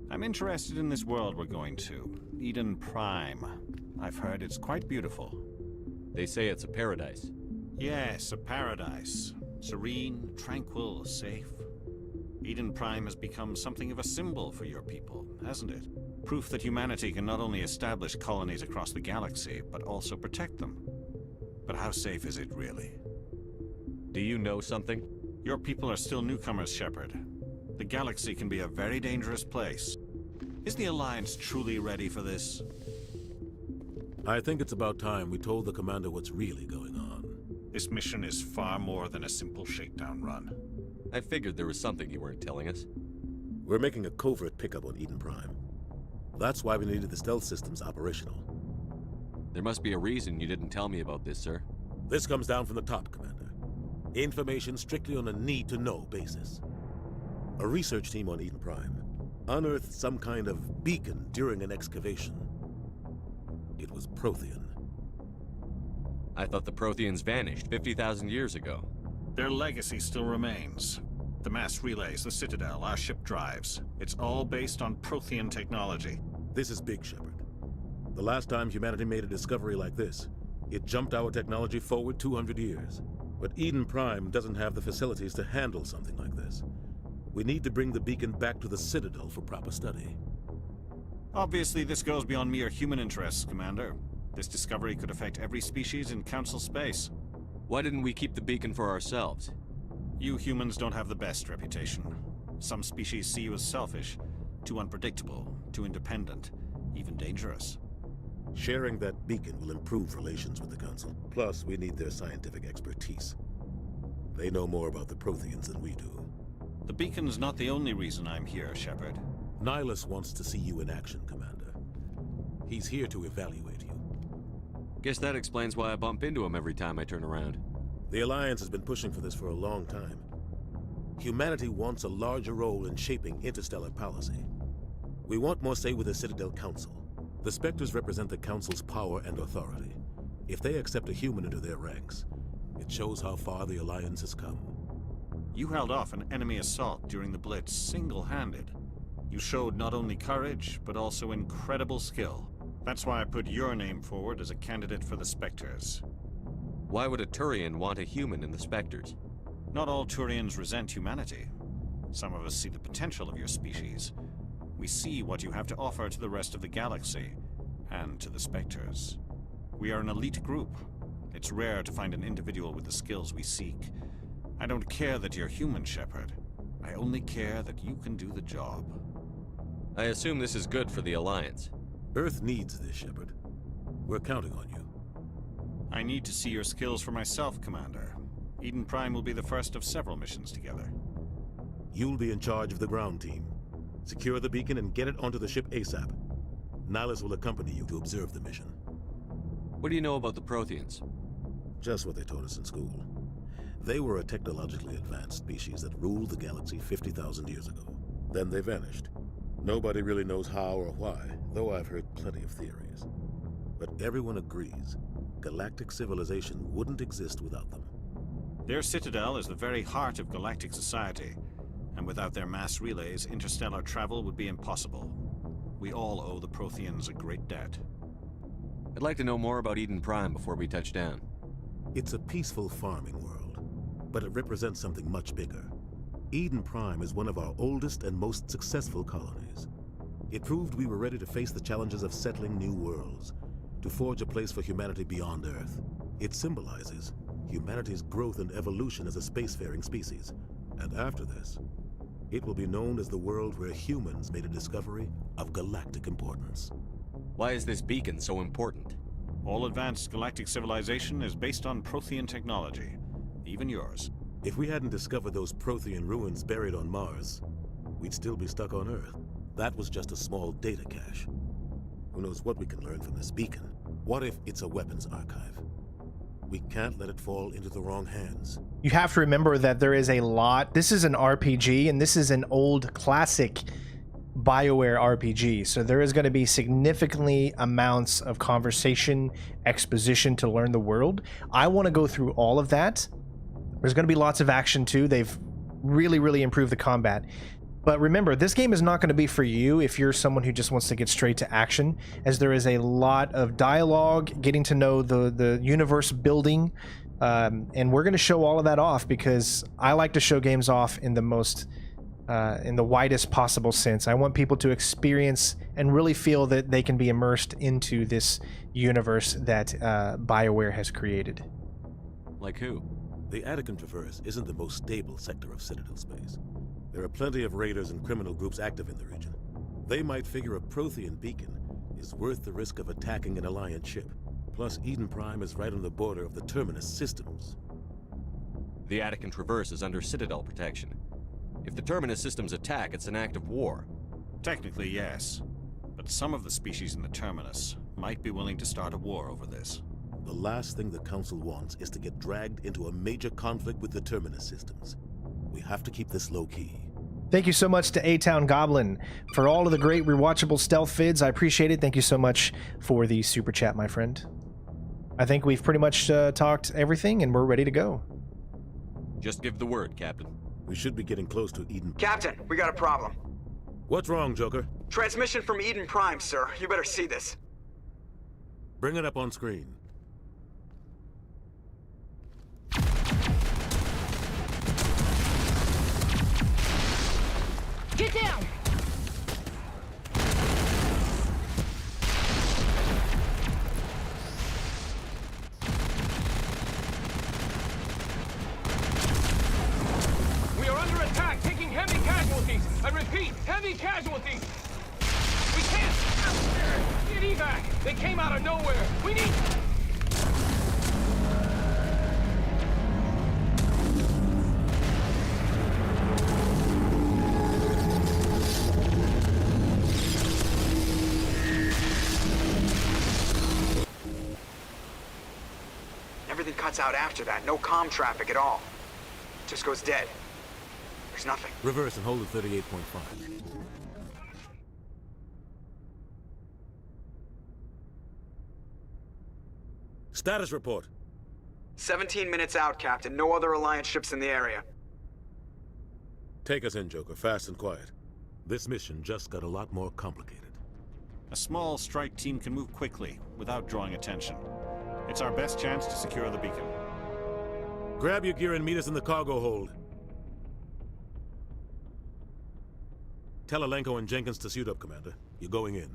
I'm interested in this world we're going to. Eden Prime. I've heard it's quite beautiful. They say it's a paradise. Yes, a paradise. Serene, tranquil, safe. Eden Prime has become something of a symbol for your people, hasn't it? Proof that humanity can not only establish colonies across the galaxy, but also protect them. But how safe is it really? Do you know something? Your people are still newcomers, Shepard. The galaxy can be a very dangerous place. Is the Alliance truly ready for this? I think it's about time we told the commander what's really going on. This mission is far more than a simple shakedown run. I figured there was something you weren't telling us. We're making a covert pickup on Eden Prime. That's why we needed the stealth systems operational. There must be a reason you didn't tell me about this, sir. This comes down from the top, Commander. Information strictly on a need-to-know basis. A research team on Eden Prime unearthed some kind of beacon during an excavation. It was Prothean. I thought the Protheans vanished 50,000 years ago. Their legacy still remains. The mass relays, the Citadel, our ship drives. It's all based on Prothean technology. This is big, Shepard. The last time humanity made a discovery like this, it jumped our technology forward 200 years. But Eden Prime doesn't have the facilities to handle something like this. We need to bring the beacon back to the Citadel for proper study. Obviously, this goes beyond mere human interests, Commander. This discovery could affect every species in Council space. Why didn't we keep the beacon for ourselves? You humans don't have the best reputation. Some species see you as selfish, too unpredictable, too independent, even dangerous. Sharing that beacon will improve relations with the Council. Plus, we need their scientific expertise. They know more about the Protheans than we do. The beacon's not the only reason I'm here, Shepard. Nihlus wants to see you in action, Commander. He's here to evaluate you. Guess that explains why I bump into him every time I turn around. The Alliance has been pushing for this for a long time. Humanity wants a larger role in shaping interstellar policy. We want more say with the Citadel Council. The Spectres represent the Council's power and authority. If they accept a human into their ranks, it shows how far the Alliance has come. You held off an enemy assault during the Blitz single-handed. You showed not only courage, but also incredible skill. That's why I put your name forward as a candidate for the Spectres. Why would a Turian want a human in the Spectres? Not all Turians resent humanity. Some of us see the potential of your species. We see what you have to offer to the rest of the galaxy, and to the Spectres. We are an elite group. It's rare to find an individual with the skills we seek. I don't care that you're human, Shepard. I only care that you can do the job. I assume this is good for the Alliance. Earth needs this, Shepard. We're counting on you. I need to see your skills for myself, Commander. Eden Prime will be the first of several missions together. You'll be in charge of the ground team. Secure the beacon and get it onto the ship ASAP. Nihlus will accompany you to observe the mission. What do you know about the Protheans? Just what they taught us in school. They were a technologically advanced species that ruled the galaxy 50,000 years ago. Then they vanished. Nobody really knows how or why, though I've heard plenty of theories. But everyone agrees, galactic civilization wouldn't exist without them. Their Citadel is the very heart of galactic society, and without their mass relays, interstellar travel would be impossible. We all owe the Protheans a great debt. I'd like to know more about Eden Prime before we touch down. It's a peaceful farming world, but it represents something much bigger. Eden Prime is one of our oldest and most successful colonies. It proved we were ready to face the challenges of settling new worlds, to forge a place for humanity beyond Earth. It symbolizes humanity's growth and evolution as a spacefaring species. And after this, it will be known as the world where humans made a discovery of galactic importance. Why is this beacon so important? All advanced galactic civilization is based on Prothean technology, even yours. If we hadn't discovered those Prothean ruins buried on Mars, we'd still be stuck on Earth. That was just a small data cache. Who knows what we can learn from this beacon? What if it's a weapons archive? We can't let it fall into the wrong hands. You have to remember that there is a lot. This is an RPG, and this is an old classic BioWare RPG. So there is going to be significantly amounts of conversation, exposition to learn the world. I want to go through all of that. There's going to be lots of action too. They've really improved the combat. But remember, this game is not going to be for you if you're someone who just wants to get straight to action, as there is a lot of dialogue, getting to know the universe building, and we're going to show all of that off because I like to show games off in the most, in the widest possible sense. I want people to experience and really feel that they can be immersed into this universe that BioWare has created. Like who? The Attican Traverse isn't the most stable sector of Citadel space. There are plenty of raiders and criminal groups active in the region. They might figure a Prothean beacon is worth the risk of attacking an Alliance ship. Plus, Eden Prime is right on the border of the Terminus systems. The Attican Traverse is under Citadel protection. If the Terminus systems attack, it's an act of war. Technically, yes. But some of the species in the Terminus might be willing to start a war over this. The last thing the Council wants is to get dragged into a major conflict with the Terminus systems. We have to keep this low-key. Thank you so much to A-Town Goblin for all of the great rewatchable stealth vids. I appreciate it. Thank you so much for the super chat, my friend. I think we've pretty much talked everything, and we're ready to go. Just give the word, Captain. We should be getting close to Eden. Captain, we got a problem. What's wrong, Joker? Transmission from Eden Prime, sir. You better see this. Bring it up on screen. Get down! We are under attack, taking heavy casualties. I repeat, heavy casualties. We can't get evac. They came out of nowhere. We need... Everything cuts out after that. No comm traffic at all. Just goes dead. There's nothing. Reverse and hold at 38.5. Status report. 17 minutes out, Captain. No other Alliance ships in the area. Take us in, Joker, fast and quiet. This mission just got a lot more complicated. A small strike team can move quickly without drawing attention. It's our best chance to secure the beacon. Grab your gear and meet us in the cargo hold. Tell Alenko and Jenkins to suit up, Commander. You're going in.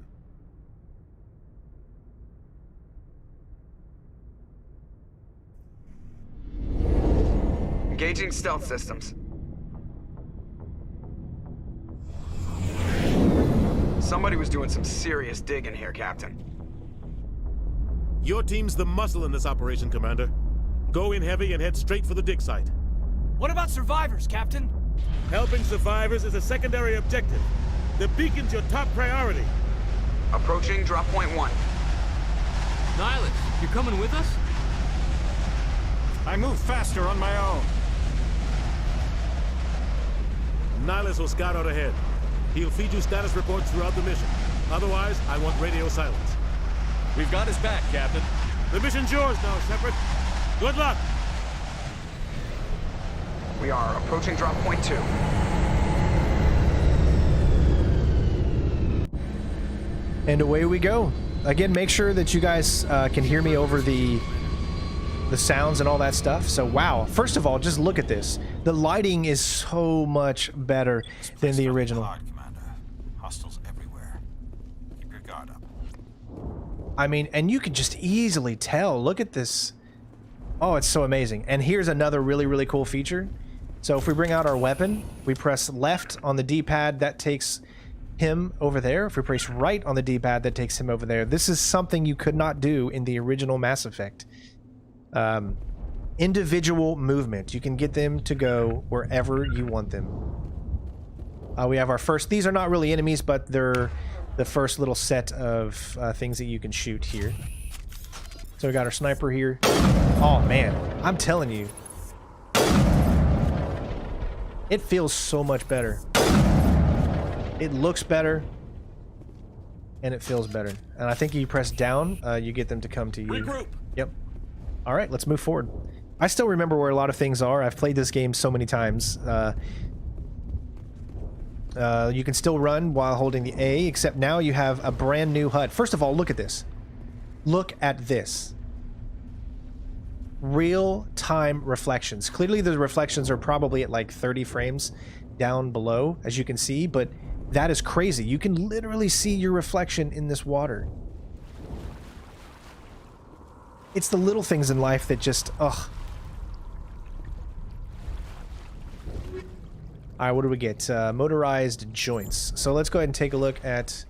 Engaging stealth systems. Somebody was doing some serious digging here, Captain. Your team's the muscle in this operation, Commander. Go in heavy and head straight for the dig site. What about survivors, Captain? Helping survivors is a secondary objective. The beacon's your top priority. Approaching drop point 1. Nihlus, you coming with us? I move faster on my own. Nihlus will scout out ahead. He'll feed you status reports throughout the mission. Otherwise, I want radio silence. We've got his back, Captain. The mission's yours now, Shepard. Good luck! We are approaching drop point 2. And away we go. Again, make sure that you guys can hear me over the sounds and all that stuff. So, wow. First of all, just look at this. The lighting is so much better than the original. Hard, Commander. Hostiles everywhere. Keep your guard up. I mean, and you can just easily tell. Look at this. Oh, it's so amazing. And here's another really cool feature. So if we bring out our weapon, we press left on the D-pad, that takes him over there. If we press right on the D-pad, that takes him over there. This is something you could not do in the original Mass Effect. Individual movement. You can get them to go wherever you want them. We have our first... These are not really enemies, but they're the first little set of things that you can shoot here. So we got our sniper here. Oh man, I'm telling you. It feels so much better. It looks better. And it feels better. And I think you press down, you get them to come to you. Regroup. Yep. All right, let's move forward. I still remember where a lot of things are. I've played this game so many times. You can still run while holding the A, except now you have a brand new HUD. First of all, look at this. Look at this. Real-time reflections. Clearly the reflections are probably at like 30 frames down below, as you can see, but that is crazy. You can literally see your reflection in this water. It's the little things in life that just, ugh. Alright, what do we get? Motorized joints. So let's go ahead and take a look at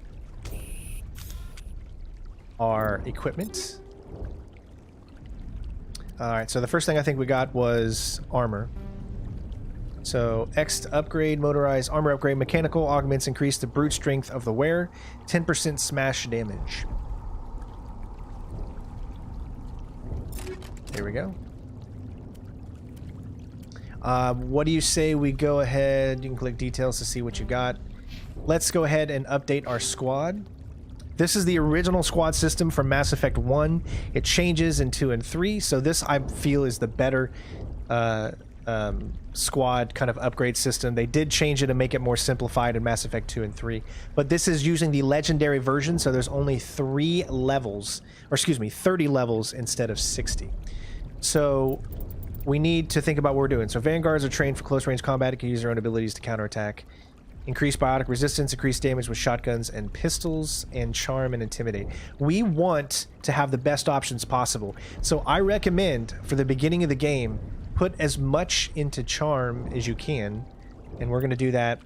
our equipment. Alright, so the first thing I think we got was armor. So X to upgrade, motorized armor upgrade, mechanical augments increase the brute strength of the wearer, 10% smash damage. There we go. What do you say we go ahead? You can click details to see what you got. Let's go ahead and update our squad. This is the original squad system from Mass Effect 1. It changes in 2 and 3, so this I feel is the better squad kind of upgrade system. They did change it and make it more simplified in Mass Effect 2 and 3, but this is using the legendary version, so there's only 3 levels, or excuse me, 30 levels instead of 60. So we need to think about what we're doing. So vanguards are trained for close range combat and can use their own abilities to counterattack. Increase biotic resistance, increase damage with shotguns and pistols, and charm and intimidate. We want to have the best options possible. So I recommend for the beginning of the game, put as much into charm as you can. And we're going to do that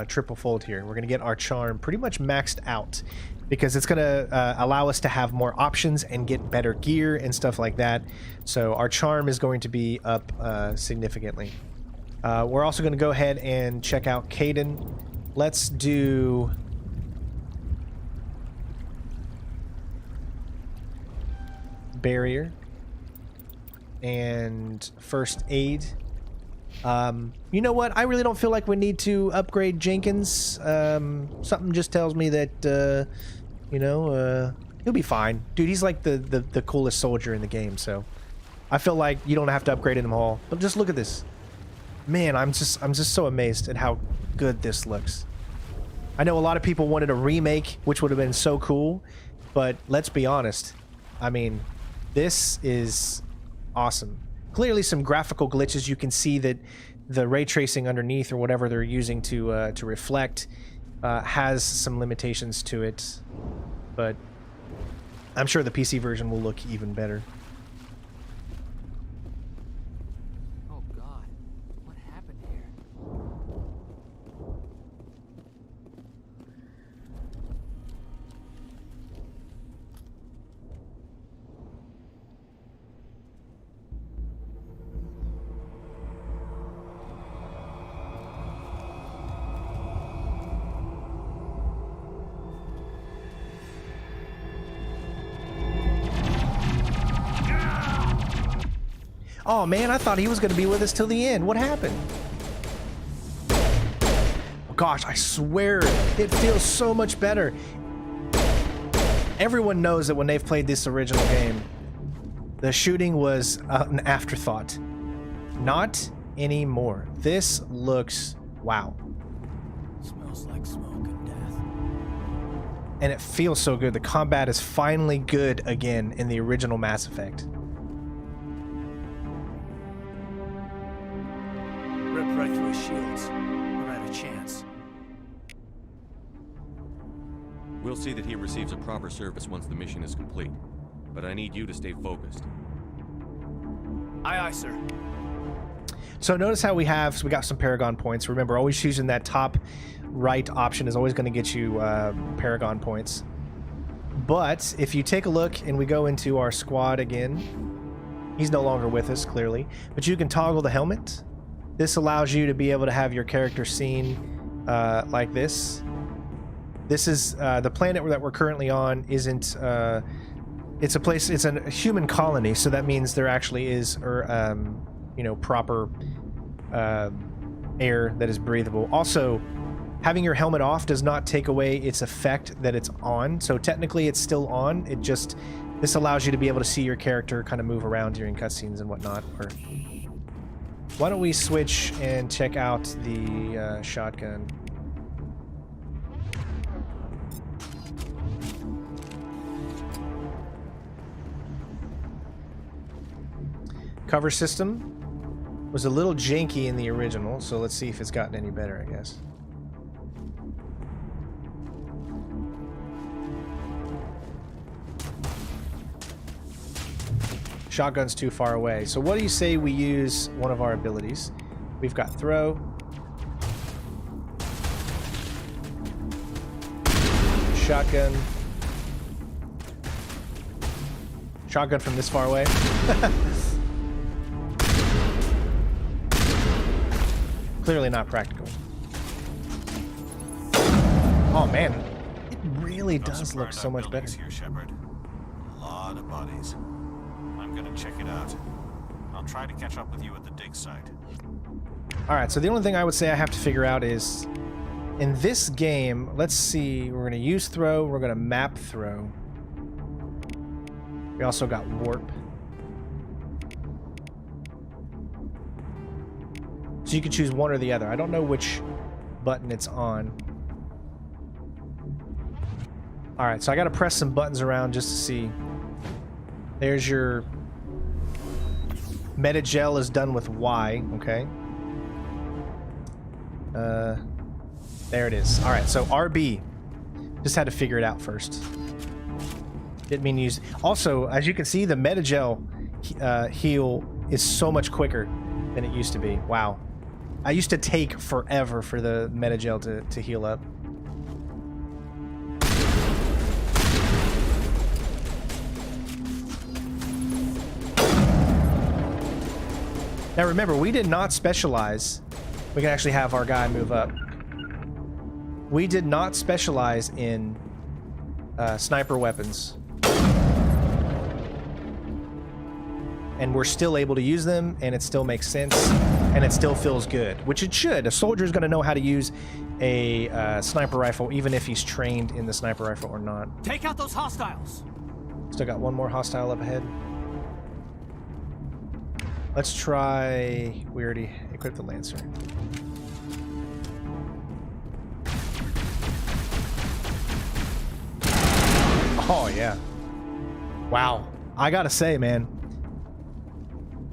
triple fold here. We're going to get our charm pretty much maxed out, because it's going to allow us to have more options and get better gear and stuff like that. So our charm is going to be up significantly. We're also going to go ahead and check out Caden. Let's do barrier and first aid. You know what? I really don't feel like we need to upgrade Jenkins. Something just tells me that, you know, he'll be fine. Dude, he's like the coolest soldier in the game, so I feel like you don't have to upgrade them all. But just look at this. Man, I'm just so amazed at how good this looks. I know a lot of people wanted a remake, which would have been so cool, but let's be honest. I mean, this is awesome. Clearly some graphical glitches. You can see that the ray tracing underneath, or whatever they're using to reflect, has some limitations to it, but I'm sure the PC version will look even better. Oh God, what happened here? Oh man, I thought he was going to be with us till the end. What happened? Gosh, I swear it feels so much better. Everyone knows that when they've played this original game, the shooting was an afterthought. Not anymore. This looks wow. Smells like smoke and death. And it feels so good. The combat is finally good again in the original Mass Effect. Ripped right through his shields. We're at a chance. We'll see that he receives a proper service once the mission is complete. But I need you to stay focused. Aye, aye, sir. So notice how we got some Paragon points. Remember, always choosing that top right option is always going to get you Paragon points. But if you take a look and we go into our squad again, he's no longer with us, clearly. But you can toggle the helmet. This allows you to be able to have your character seen like this. This is the planet that we're currently on isn't it's a place, it's a human colony, so that means there actually is, you know, proper air that is breathable. Also, having your helmet off does not take away its effect that it's on, so technically it's still on. It just, this allows you to be able to see your character kind of move around during cutscenes and whatnot. Or why don't we switch and check out the shotgun? Cover system was a little janky in the original, so let's see if it's gotten any better, I guess. Shotgun's too far away. So what do you say we use one of our abilities? We've got throw. Shotgun. Shotgun from this far away. Clearly not practical. Oh man, it really does look so much better. Here, Shepard. A lot of bodies. I'm gonna check it out. I'll try to catch up with you at the dig site. Alright, so the only thing I would say I have to figure out is, in this game, let's see, we're gonna use throw, we're gonna map throw. We also got warp. So you can choose one or the other. I don't know which button it's on. Alright, so I gotta press some buttons around just to see. There's your Metagel is done with Y, okay. There it is. Alright, so RB. Just had to figure it out first. Didn't mean to use. Also, as you can see, the Metagel heal is so much quicker than it used to be. Wow. I used to take forever for the Metagel to heal up. Now remember, we did not specialize. We can actually have our guy move up. We did not specialize in sniper weapons. And we're still able to use them, and it still makes sense, and it still feels good, which it should. A soldier's going to know how to use a sniper rifle, even if he's trained in the sniper rifle or not. Take out those hostiles! Still got one more hostile up ahead. Let's try... We already equipped the Lancer. Oh, yeah. Wow. I gotta say, man.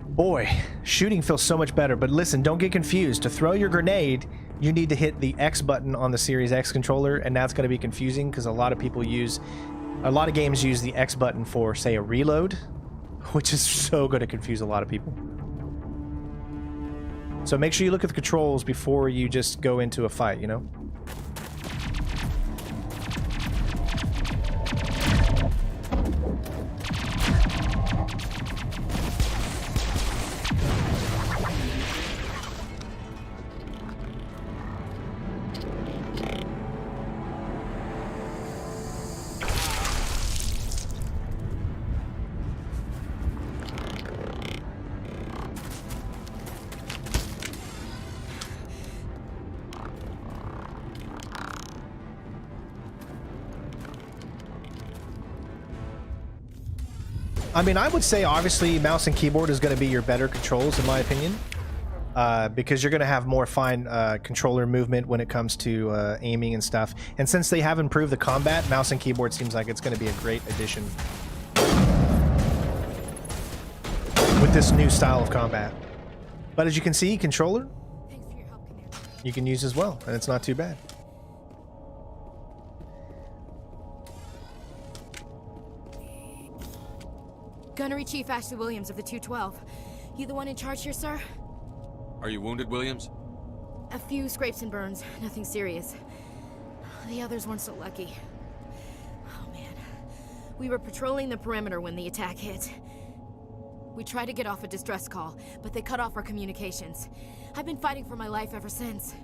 Boy, shooting feels so much better, but listen, don't get confused. To throw your grenade, you need to hit the X button on the Series X controller, and that's going to be confusing because a lot of games use the X button for, say, a reload, which is so going to confuse a lot of people. So make sure you look at the controls before you just go into a fight, you know? I mean, I would say obviously mouse and keyboard is going to be your better controls in my opinion, because you're going to have more fine controller movement when it comes to aiming and stuff. And since they have improved the combat, mouse and keyboard seems like it's going to be a great addition with this new style of combat. But as you can see, controller you can use as well, and it's not too bad. Gunnery Chief Ashley Williams of the 212. You the one in charge here, sir? Are you wounded, Williams? A few scrapes and burns, nothing serious. The others weren't so lucky. Oh man. We were patrolling the perimeter when the attack hit. We tried to get off a distress call, but they cut off our communications. I've been fighting for my life ever since.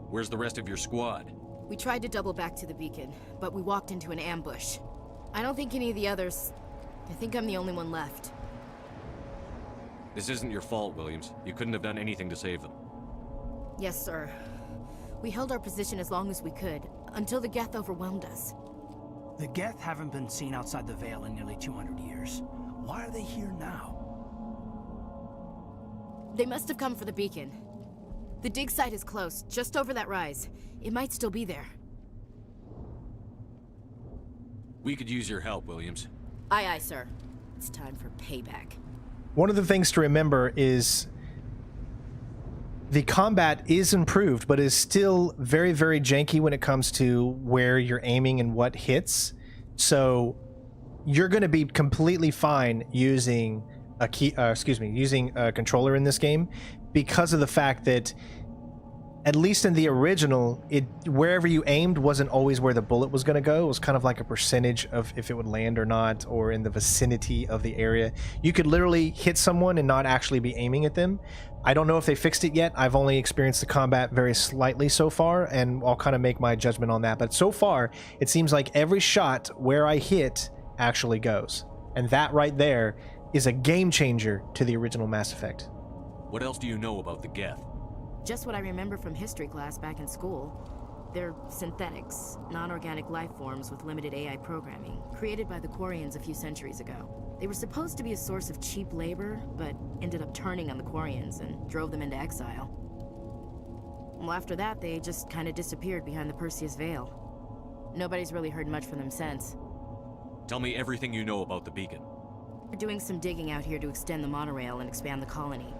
Where's the rest of your squad? We tried to double back to the beacon, but we walked into an ambush. I don't think any of the others... I think I'm the only one left. This isn't your fault, Williams. You couldn't have done anything to save them. Yes, sir. We held our position as long as we could, until the Geth overwhelmed us. The Geth haven't been seen outside the Veil in nearly 200 years. Why are they here now? They must have come for the beacon. The dig site is close, just over that rise. It might still be there. We could use your help, Williams. Aye, aye, sir. It's time for payback. One of the things to remember is the combat is improved, but is still very, very janky when it comes to where you're aiming and what hits. So you're going to be completely fine using using a controller in this game, because of the fact that, at least in the original, wherever you aimed wasn't always where the bullet was going to go. It was kind of like a percentage of if it would land or not, or in the vicinity of the area. You could literally hit someone and not actually be aiming at them. I don't know if they fixed it yet. I've only experienced the combat very slightly so far, and I'll kind of make my judgment on that. But so far, it seems like every shot where I hit actually goes. And that right there is a game changer to the original Mass Effect. What else do you know about the Geth? Just what I remember from history class back in school. They're synthetics, non-organic life forms with limited AI programming, created by the Quarians a few centuries ago. They were supposed to be a source of cheap labor, but ended up turning on the Quarians and drove them into exile. Well, after that, they just kind of disappeared behind the Perseus Veil. Nobody's really heard much from them since. Tell me everything you know about the beacon. We're doing some digging out here to extend the monorail and expand the colony.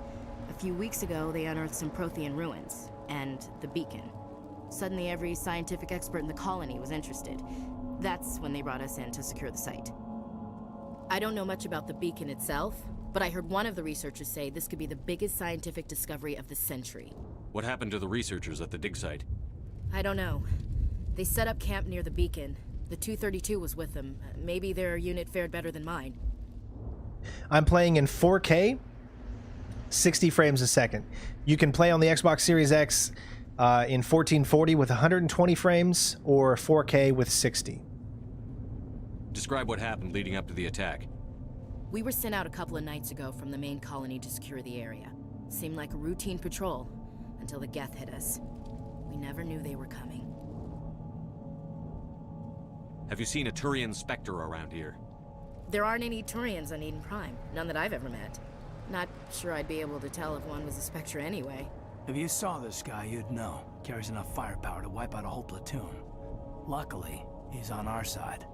A few weeks ago, they unearthed some Prothean ruins, and the beacon. Suddenly, every scientific expert in the colony was interested. That's when they brought us in to secure the site. I don't know much about the beacon itself, but I heard one of the researchers say this could be the biggest scientific discovery of the century. What happened to the researchers at the dig site? I don't know. They set up camp near the beacon. The 232 was with them. Maybe their unit fared better than mine. I'm playing in 4K, 60 frames a second. You can play on the Xbox Series X in 1440 with 120 frames, or 4K with 60. Describe what happened leading up to the attack. We were sent out a couple of nights ago from the main colony to secure the area. Seemed like a routine patrol, until the Geth hit us. We never knew they were coming. Have you seen a Turian Spectre around here? There aren't any Turians on Eden Prime. None that I've ever met. Not sure I'd be able to tell if one was a Spectre anyway. If you saw this guy, you'd know. Carries enough firepower to wipe out a whole platoon. Luckily, he's on our side.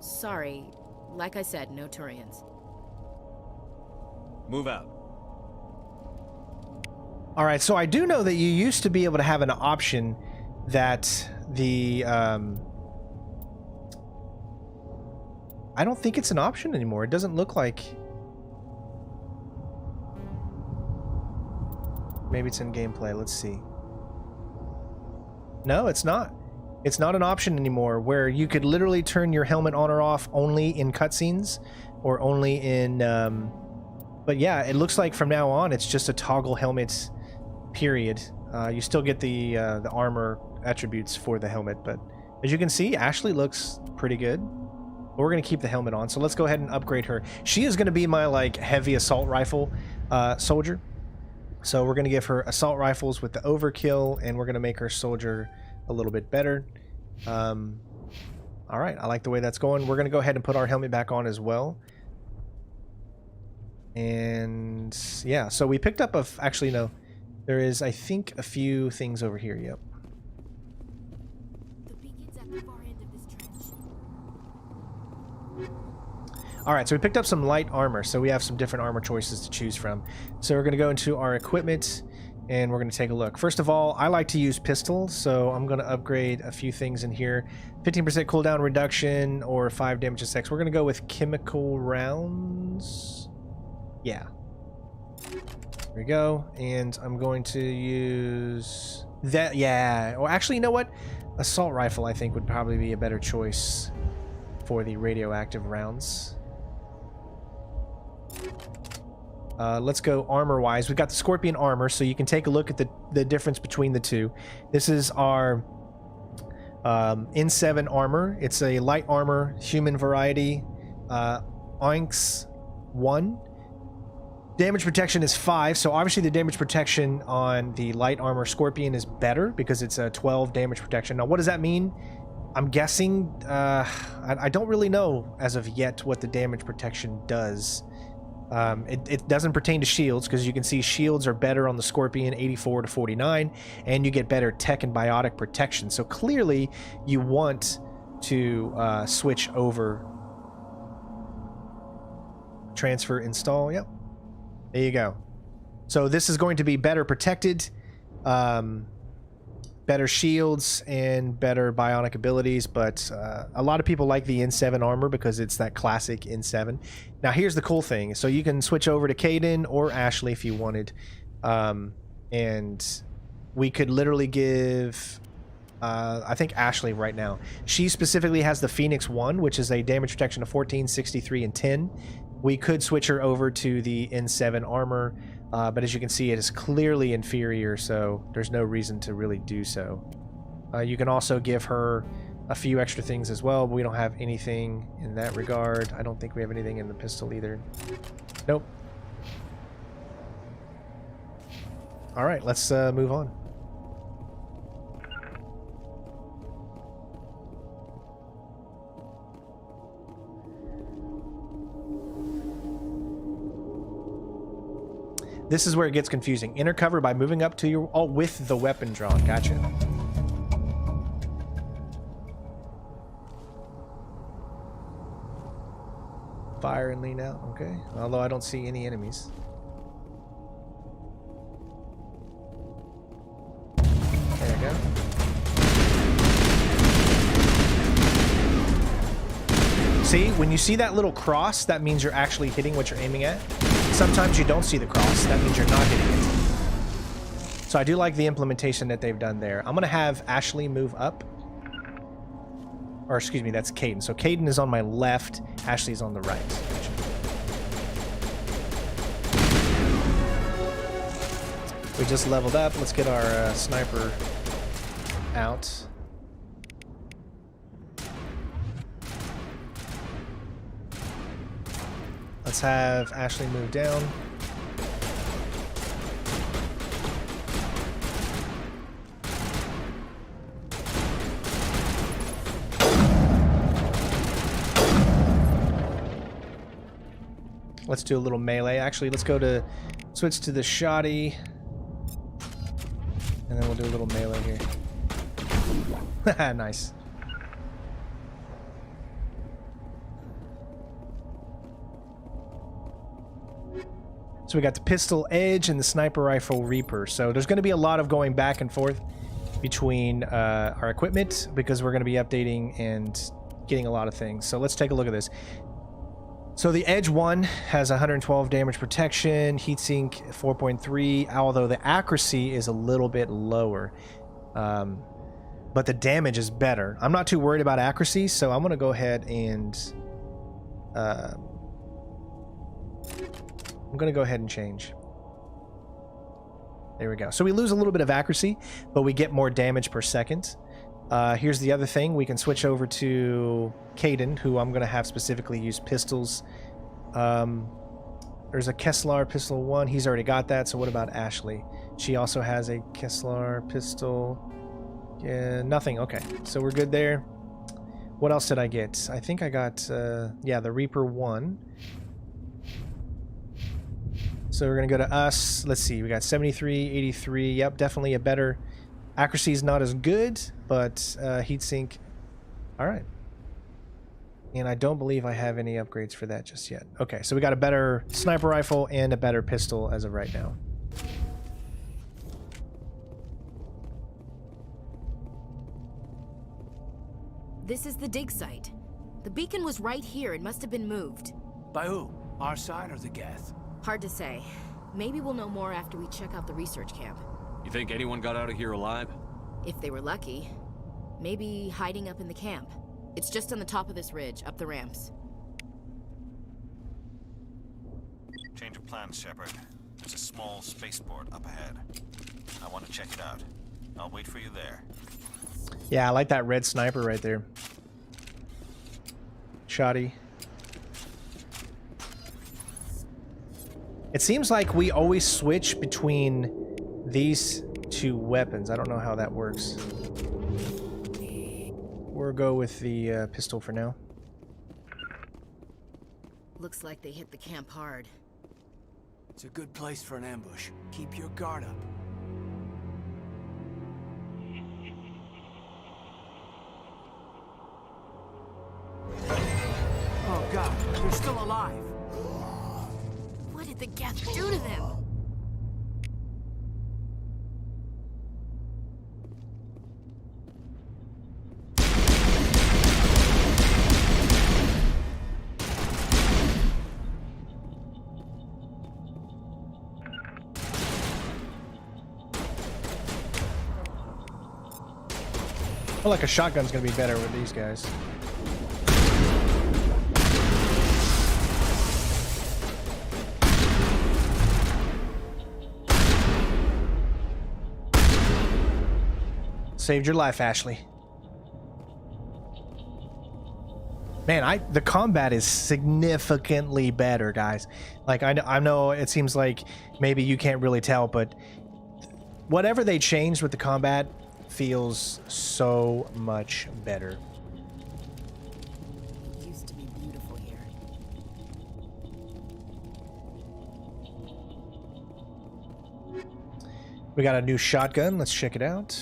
Sorry. Like I said, no Turians. Move out. All right, so I do know that you used to be able to have an option that the... I don't think it's an option anymore. It doesn't look like... Maybe it's in gameplay. Let's see. No, it's not. It's not an option anymore where you could literally turn your helmet on or off only in cutscenes or only in... But yeah, it looks like from now on it's just a toggle helmet, period. You still get the armor attributes for the helmet, but as you can see, Ashley looks pretty good. But we're going to keep the helmet on, so let's go ahead and upgrade her. She is going to be my like heavy assault rifle soldier. So we're going to give her assault rifles with the overkill, and we're going to make her soldier a little bit better. All right, I like the way that's going. We're going to go ahead and put our helmet back on as well. And yeah, so we picked up actually no, there is I think a few things over here. Yep. The beacon's at the far end of this trench. All right, so we picked up some light armor, so we have some different armor choices to choose from. So we're going to go into our equipment and we're going to take a look. First of all, I like to use pistol, so I'm going to upgrade a few things in here. 15% cooldown reduction or 5 damage to sex. We're going to go with chemical rounds. Yeah. There we go. And I'm going to use that. Yeah. Or actually, you know what? Assault rifle, I think, would probably be a better choice for the radioactive rounds. Let's go armor-wise. We've got the Scorpion armor, so you can take a look at the difference between the two. This is our N7 armor. It's a light armor, human variety. Oinks 1. Damage protection is 5, so obviously the damage protection on the light armor Scorpion is better because it's a 12 damage protection. Now, what does that mean? I'm guessing, I don't really know as of yet what the damage protection does. It doesn't pertain to shields, because you can see shields are better on the Scorpion, 84 to 49, and you get better tech and biotic protection. So clearly you want to switch over. Transfer, install, yep. There you go. So this is going to be better protected, better shields, and better bionic abilities, but a lot of people like the N7 armor because it's that classic N7. Now here's the cool thing. So you can switch over to Kaidan or Ashley if you wanted, and we could literally give... I think Ashley right now. She specifically has the Phoenix 1, which is a damage protection of 14, 63, and 10. We could switch her over to the N7 armor, but as you can see, it is clearly inferior, so there's no reason to really do so. You can also give her a few extra things as well, but we don't have anything in that regard. I don't think we have anything in the pistol either. Nope. All right, let's move on. This is where it gets confusing. Enter cover by moving up to your... Oh, with the weapon drawn. Gotcha. Fire and lean out. Okay. Although I don't see any enemies. There we go. See, when you see that little cross, that means you're actually hitting what you're aiming at. Sometimes you don't see the cross. That means you're not hitting it. So I do like the implementation that they've done there. I'm going to have Ashley move up. Or excuse me, that's Kaidan. So Kaidan is on my left. Ashley's on the right. We just leveled up. Let's get our sniper out. Let's have Ashley move down. Let's do a little melee. Actually, let's switch to the shoddy. And then we'll do a little melee here. Nice. So we got the pistol edge and the sniper rifle reaper. So there's going to be a lot of going back and forth between our equipment because we're going to be updating and getting a lot of things. So let's take a look at this. So the edge 1 has 112 damage protection, heatsink 4.3, although the accuracy is a little bit lower. But the damage is better. I'm not too worried about accuracy, so I'm going to go ahead and... I'm going to go ahead and change. There we go. So we lose a little bit of accuracy, but we get more damage per second. Here's the other thing. We can switch over to Kaidan, who I'm going to have specifically use pistols. There's a Kevlar pistol 1. He's already got that. So what about Ashley? She also has a Kevlar pistol. Yeah, nothing. Okay. So we're good there. What else did I get? I think I got, yeah, the Reaper 1. So we're going to go to us. Let's see. We got 73, 83. Yep, definitely a better... Accuracy is not as good, but heatsink... Alright. And I don't believe I have any upgrades for that just yet. Okay, so we got a better sniper rifle and a better pistol as of right now. This is the dig site. The beacon was right here. It must have been moved. By who? Our side or the Geth? Hard to say. Maybe we'll know more after we check out the research camp. You think anyone got out of here alive? If they were lucky. Maybe hiding up in the camp. It's just on the top of this ridge, up the ramps. Change of plans, Shepard. There's a small spaceport up ahead. I want to check it out. I'll wait for you there. Yeah, I like that red sniper right there. Shoddy. It seems like we always switch between these two weapons. I don't know how that works. We'll go with the pistol for now. Looks like they hit the camp hard. It's a good place for an ambush. Keep your guard up. Oh god, they're still alive. What did the Geth do to them? I feel like a shotgun's gonna be better with these guys. Saved your life, Ashley. Man, the combat is significantly better, guys. Like, I know it seems like maybe you can't really tell, but whatever they changed with the combat feels so much better. It used to be beautiful here. We got a new shotgun. Let's check it out.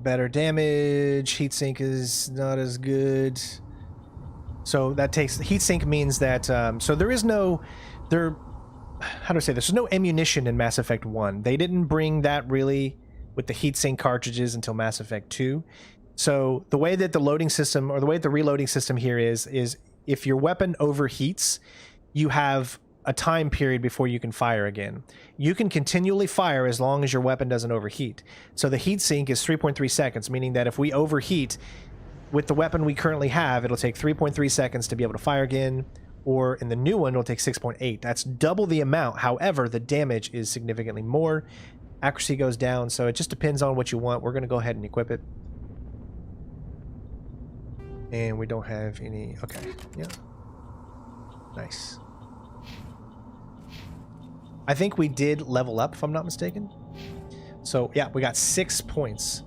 Better damage. Heatsink is not as good. So that takes heatsink means that so there is no how do I say this? There's no ammunition in Mass Effect 1. They didn't bring that really with the heatsink cartridges until Mass Effect 2. So the way that the loading system, or the way that the reloading system here is if your weapon overheats, you have a time period before you can fire again. You can continually fire as long as your weapon doesn't overheat. So the heatsink is 3.3 seconds, meaning that if we overheat with the weapon we currently have, it'll take 3.3 seconds to be able to fire again, or in the new one, it'll take 6.8. That's double the amount. However, the damage is significantly more. Accuracy goes down, so it just depends on what you want. We're going to go ahead and equip it. And we don't have any... Okay, yeah. Nice. I think we did level up, if I'm not mistaken. So, yeah, we got 6 points.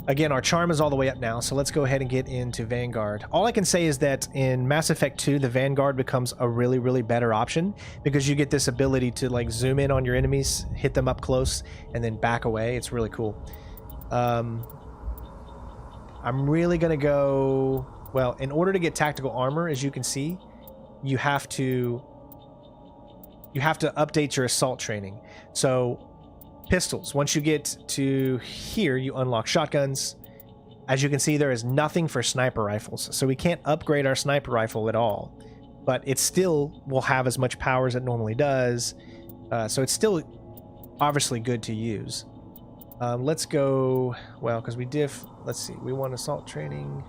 Again, our charm is all the way up now, so let's go ahead and get into Vanguard. All I can say is that in Mass Effect 2, the Vanguard becomes a really, really better option because you get this ability to like zoom in on your enemies, hit them up close, and then back away. It's really cool. I'm really going to go... Well, in order to get tactical armor, as you can see, you have to update your assault training. So... Pistols. Once you get to here, you unlock shotguns. As you can see, there is nothing for sniper rifles, so we can't upgrade our sniper rifle at all. But it still will have as much power as it normally does, so it's still obviously good to use. Let's go, well, because we let's see, we want assault training.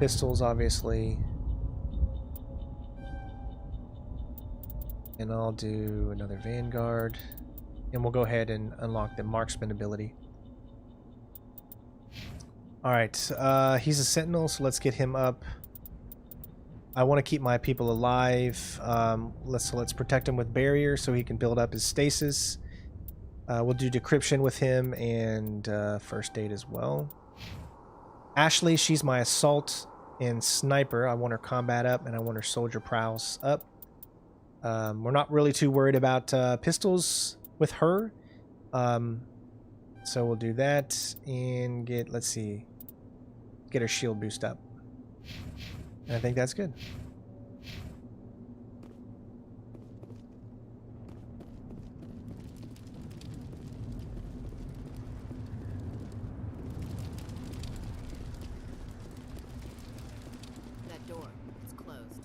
Pistols, obviously. And I'll do another Vanguard. And we'll go ahead and unlock the marksman ability. Alright, he's a sentinel, so let's get him up. I want to keep my people alive. Let's protect him with barrier so he can build up his stasis. We'll do decryption with him and first aid as well. Ashley, she's my assault and sniper. I want her combat up and I want her soldier prowess up. We're not really too worried about pistols with her. So we'll do that and get, let's see, get her shield boost up. And I think that's good. That door, it's closed.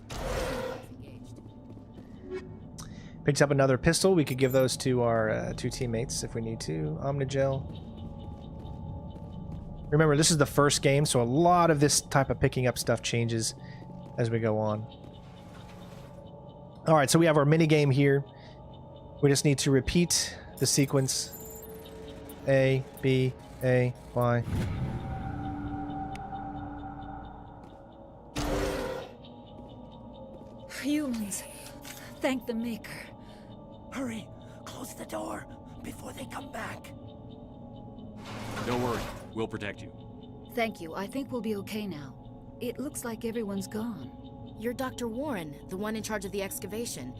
Picked up another pistol. We could give those to our 2 teammates if we need to. Omnigel. Remember, this is the first game, so a lot of this type of picking up stuff changes as we go on. All right, so we have our mini game here. We just need to repeat the sequence. A, B, A, Y. Humans, thank the Maker. Hurry, close the door before they come back. Don't worry, we'll protect you. Thank you. I think we'll be okay now. It looks like everyone's gone. You're Dr. Warren, the one in charge of the excavation.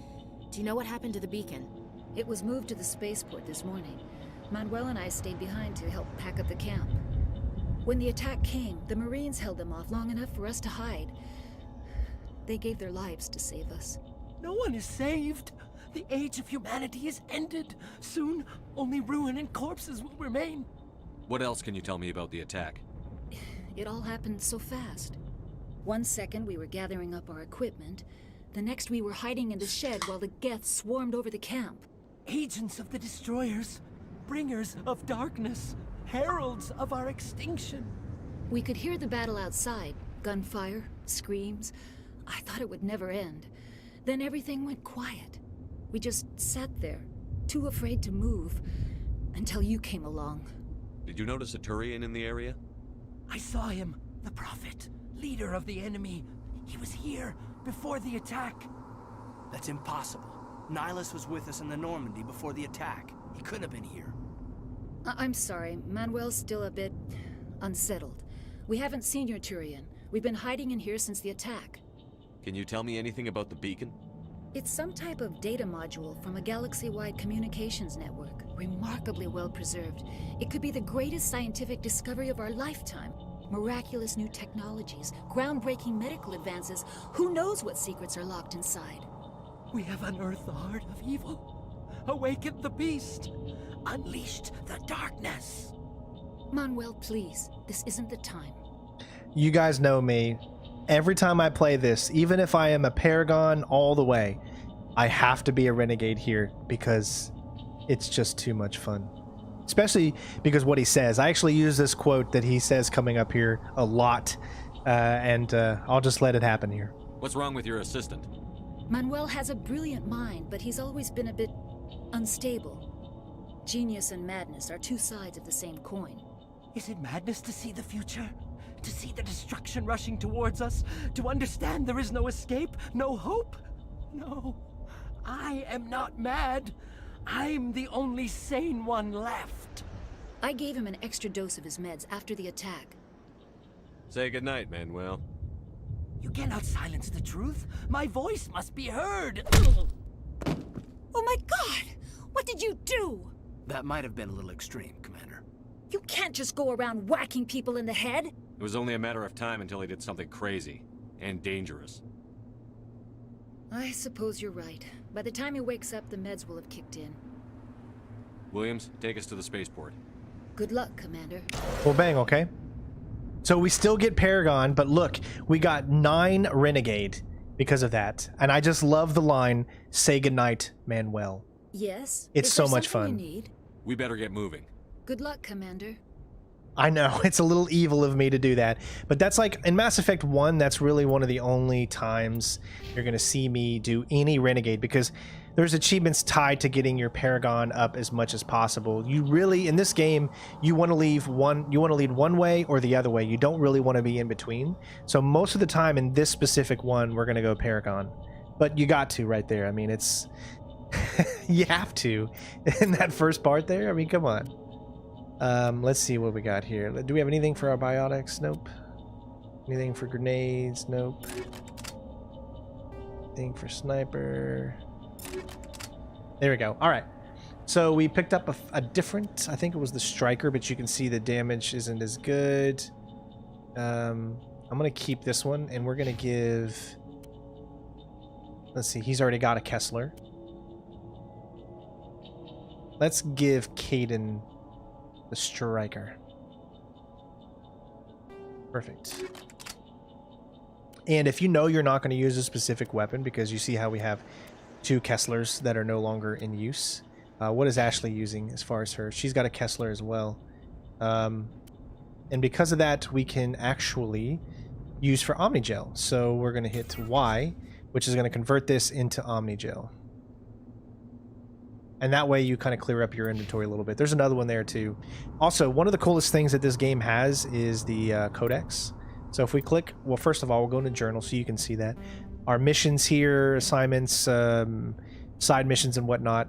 Do you know what happened to the beacon? It was moved to the spaceport this morning. Manuel and I stayed behind to help pack up the camp. When the attack came, the Marines held them off long enough for us to hide. They gave their lives to save us. No one is saved. The age of humanity is ended. Soon, only ruin and corpses will remain. What else can you tell me about the attack? It all happened so fast. 1 second we were gathering up our equipment. The next we were hiding in the shed while the Geth swarmed over the camp. Agents of the destroyers, bringers of darkness, heralds of our extinction. We could hear the battle outside. Gunfire, screams. I thought it would never end. Then everything went quiet. We just sat there, too afraid to move, until you came along. Did you notice a Turian in the area? I saw him, the Prophet, leader of the enemy. He was here before the attack. That's impossible. Nihlus was with us in the Normandy before the attack. He couldn't have been here. I'm sorry. Manuel's still a bit unsettled. We haven't seen your Turian. We've been hiding in here since the attack. Can you tell me anything about the beacon? It's some type of data module from a galaxy-wide communications network. Remarkably well preserved. It could be the greatest scientific discovery of our lifetime. Miraculous new technologies, groundbreaking medical advances. Who knows what secrets are locked inside? We have unearthed the heart of evil, awakened the beast, unleashed the darkness. Manuel, please. This isn't the time. You guys know me. Every time I play this, even if I am a Paragon all the way, I have to be a Renegade here because it's just too much fun. Especially because what he says. I actually use this quote that he says coming up here a lot, and I'll just let it happen here. What's wrong with your assistant? Manuel has a brilliant mind, but he's always been a bit unstable. Genius and madness are two sides of the same coin. Is it madness to see the future? To see the destruction rushing towards us? To understand there is no escape? No hope? No. I am not mad. I'm the only sane one left. I gave him an extra dose of his meds after the attack. Say goodnight, Manuel. You cannot silence the truth. My voice must be heard. Oh my God! What did you do? That might have been a little extreme, Commander. You can't just go around whacking people in the head. It was only a matter of time until he did something crazy and dangerous. I suppose you're right. By the time he wakes up, the meds will have kicked in. Williams, take us to the spaceport. Good luck, Commander. Well, bang, okay. So we still get Paragon, but look, we got 9 Renegade because of that. And I just love the line, "Say goodnight, Manuel." Yes? It's so much fun. We better get moving. Good luck, Commander. I know, it's a little evil of me to do that, but that's like, in Mass Effect 1, that's really one of the only times you're going to see me do any Renegade, because there's achievements tied to getting your Paragon up as much as possible. You really, in this game, you want to lead one way or the other way. You don't really want to be in between. So most of the time in this specific one, we're going to go Paragon. But you got to right there. I mean, it's... you have to. In that first part there, I mean, come on. Let's see what we got here. Do we have anything for our biotics? Nope. Anything for grenades? Nope. Anything for sniper? There we go. All right. So we picked up a different, I think it was the striker, but you can see the damage isn't as good. I'm going to keep this one, and we're going to give... Let's see. He's already got a Kessler. Let's give Caden the striker. Perfect. And if you know you're not going to use a specific weapon, because you see how we have 2 Kesslers that are no longer in use. What is Ashley using as far as her? She's got a Kessler as well. And because of that, we can actually use for Omnigel. So we're going to hit Y, which is going to convert this into Omnigel. And that way you kind of clear up your inventory a little bit. There's another one there too. Also, one of the coolest things that this game has is the codex. So if we click, well, first of all, we'll go into journal so you can see that. Our missions here, assignments, side missions and whatnot.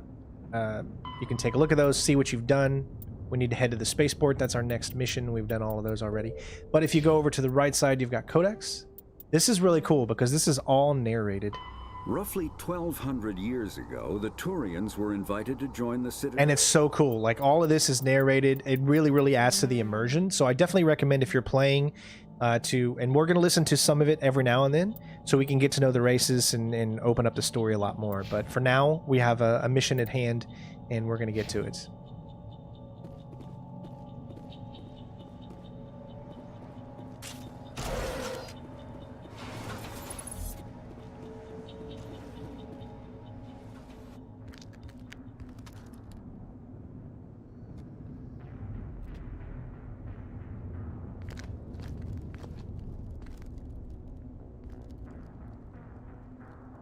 You can take a look at those, see what you've done. We need to head to the spaceport. That's our next mission. We've done all of those already. But if you go over to the right side, you've got codex. This is really cool because this is all narrated. Roughly 1,200 years ago, the Turians were invited to join the Citadel. And it's so cool. Like, all of this is narrated. It really, really adds to the immersion. So I definitely recommend if you're playing and we're going to listen to some of it every now and then so we can get to know the races and open up the story a lot more. But for now, we have a mission at hand, and we're going to get to it.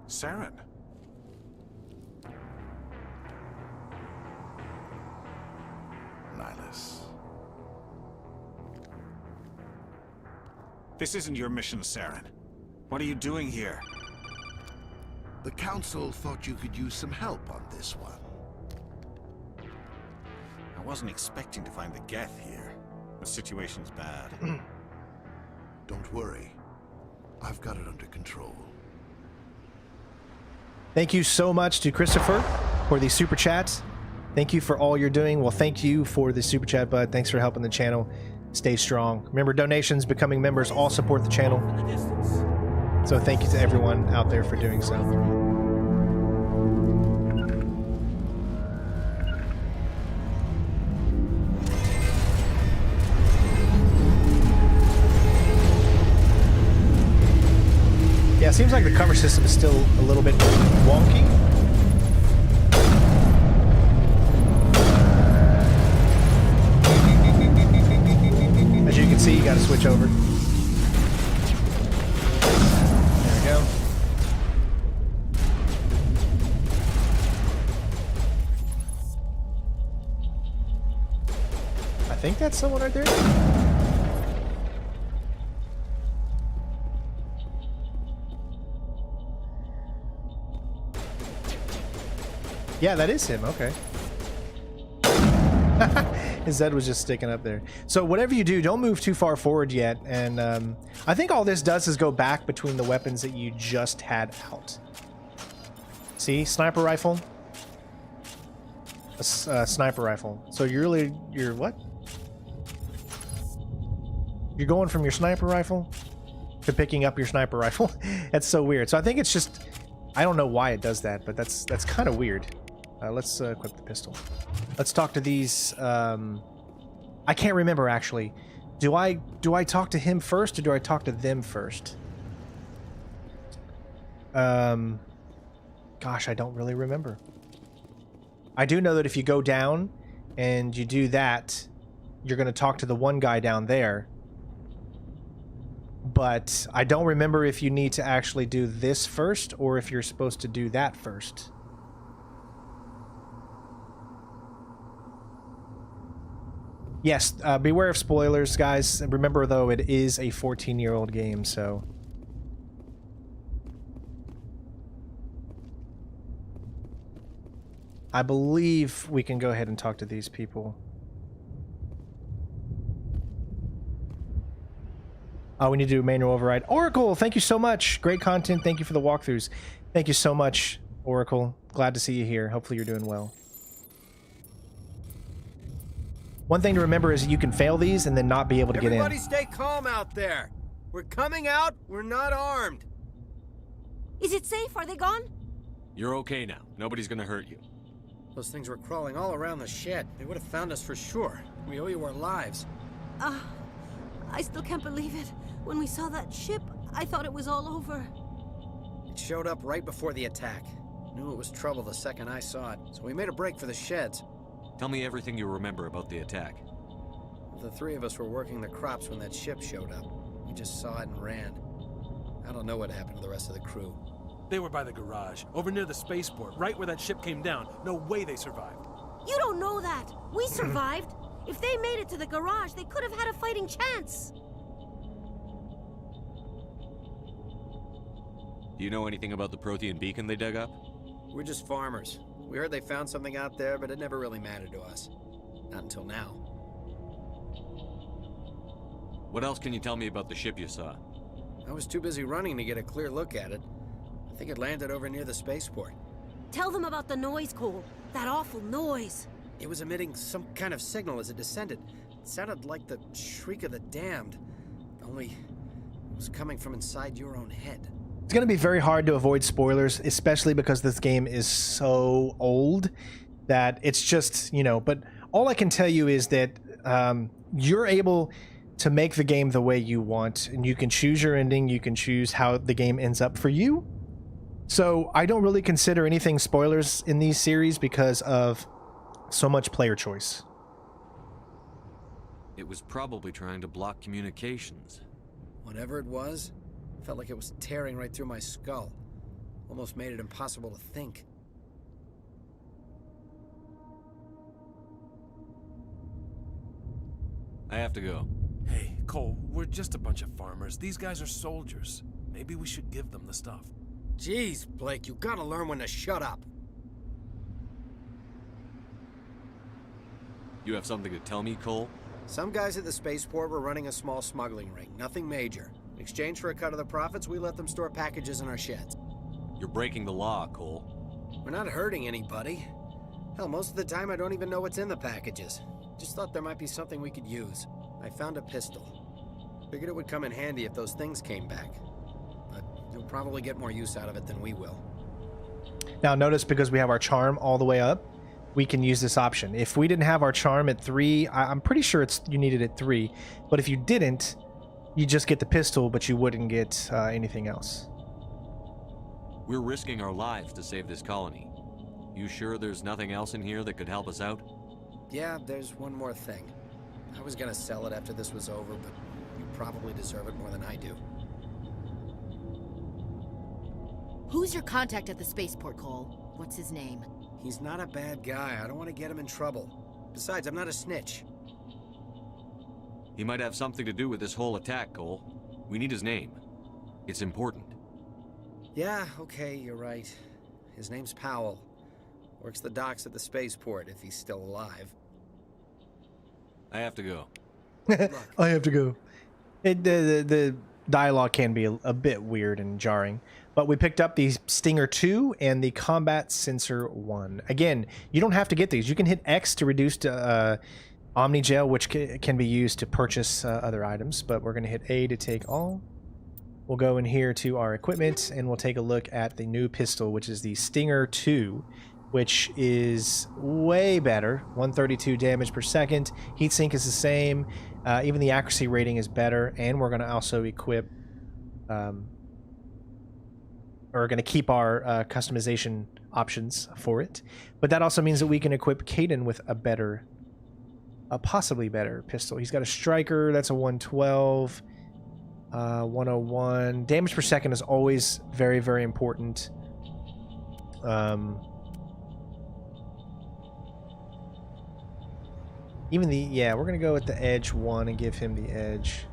Saren. Nihlus. This isn't your mission, Saren. What are you doing here? The Council thought you could use some help on this one. I wasn't expecting to find the Geth here. The situation's bad. Don't worry. I've got it under control. Thank you so much to Christopher for the super chat. Thank you for all you're doing. Well, thank you for the super chat, bud. Thanks for helping the channel stay strong. Remember, donations, becoming members, all support the channel. So thank you to everyone out there for doing so. Yeah, it seems like the cover system is still a little bit wonky. As you can see, you gotta switch over. There we go. I think that's someone right there. Yeah, that is him. Okay. His head was just sticking up there. So whatever you do, don't move too far forward yet. And I think all this does is go back between the weapons that you just had out. See? Sniper rifle. A sniper rifle. So you're what? You're going from your sniper rifle to picking up your sniper rifle. That's so weird. So I think it's just... I don't know why it does that, but that's kind of weird. Let's equip the pistol. Let's talk to these. I can't remember actually. Do I talk to him first or do I talk to them first? Gosh, I don't really remember. I do know that if you go down and you do that, you're going to talk to the one guy down there. But I don't remember if you need to actually do this first or if you're supposed to do that first. Yes, beware of spoilers, guys. Remember, though, it is a 14-year-old game, so... I believe we can go ahead and talk to these people. Oh, we need to do a manual override. Oracle, thank you so much. Great content. Thank you for the walkthroughs. Thank you so much, Oracle. Glad to see you here. Hopefully you're doing well. One thing to remember is that you can fail these and then not be able to get in. Everybody stay calm out there. We're coming out. We're not armed. Is it safe? Are they gone? You're okay now. Nobody's gonna hurt you. Those things were crawling all around the shed. They would have found us for sure. We owe you our lives. I still can't believe it. When we saw that ship, I thought it was all over. It showed up right before the attack. Knew it was trouble the second I saw it, so we made a break for the sheds. Tell me everything you remember about the attack. The three of us were working the crops when that ship showed up. We just saw it and ran. I don't know what happened to the rest of the crew. They were by the garage, over near the spaceport, right where that ship came down. No way they survived. You don't know that. We survived. If they made it to the garage, they could have had a fighting chance. Do you know anything about the Prothean beacon they dug up? We're just farmers. We heard they found something out there, but it never really mattered to us. Not until now. What else can you tell me about the ship you saw? I was too busy running to get a clear look at it. I think it landed over near the spaceport. Tell them about the noise, Cole. That awful noise. It was emitting some kind of signal as it descended. It sounded like the shriek of the damned. Only it was coming from inside your own head. It's going to be very hard to avoid spoilers, especially because this game is so old that it's just, you know, but all I can tell you is that you're able to make the game the way you want, and you can choose your ending, you can choose how the game ends up for you. So I don't really consider anything spoilers in these series because of so much player choice. It was probably trying to block communications. Whatever it was, felt like it was tearing right through my skull. Almost made it impossible to think. I have to go. Hey, Cole, we're just a bunch of farmers. These guys are soldiers. Maybe we should give them the stuff. Jeez, Blake, you gotta learn when to shut up. You have something to tell me, Cole? Some guys at the spaceport were running a small smuggling ring. Nothing major. In exchange for a cut of the profits, we let them store packages in our sheds. You're breaking the law, Cole. We're not hurting anybody. Hell, most of the time I don't even know what's in the packages. Just thought there might be something we could use. I found a pistol. Figured it would come in handy if those things came back. But you'll probably get more use out of it than we will. Now notice, because we have our charm all the way up, we can use this option. If we didn't have our charm at 3, I'm pretty sure you needed it 3, but if you didn't, you just get the pistol, but you wouldn't get anything else. We're risking our lives to save this colony. You sure there's nothing else in here that could help us out? Yeah, there's one more thing. I was gonna sell it after this was over, but you probably deserve it more than I do. Who's your contact at the spaceport, Cole? What's his name? He's not a bad guy. I don't want to get him in trouble. Besides, I'm not a snitch. He might have something to do with this whole attack, Cole. We need his name. It's important. Yeah, okay, you're right. His name's Powell. Works the docks at the spaceport, if he's still alive. I have to go. I have to go. The dialogue can be a bit weird and jarring, but we picked up the Stinger 2 and the Combat Sensor 1. Again, you don't have to get these. You can hit X to reduce to Omni Gel, which can be used to purchase other items, but we're going to hit A to take all. We'll go in here to our equipment, and we'll take a look at the new pistol, which is the Stinger 2, which is way better. 132 damage per second. Heatsink is the same. Even the accuracy rating is better, and we're going to also equip... we're going to keep our customization options for it. But that also means that we can equip Caden with a possibly better pistol. He's got a striker, that's a 112, 101. Damage per second is always very, very important. Even we're going to go with the Edge 1 and give him the Edge.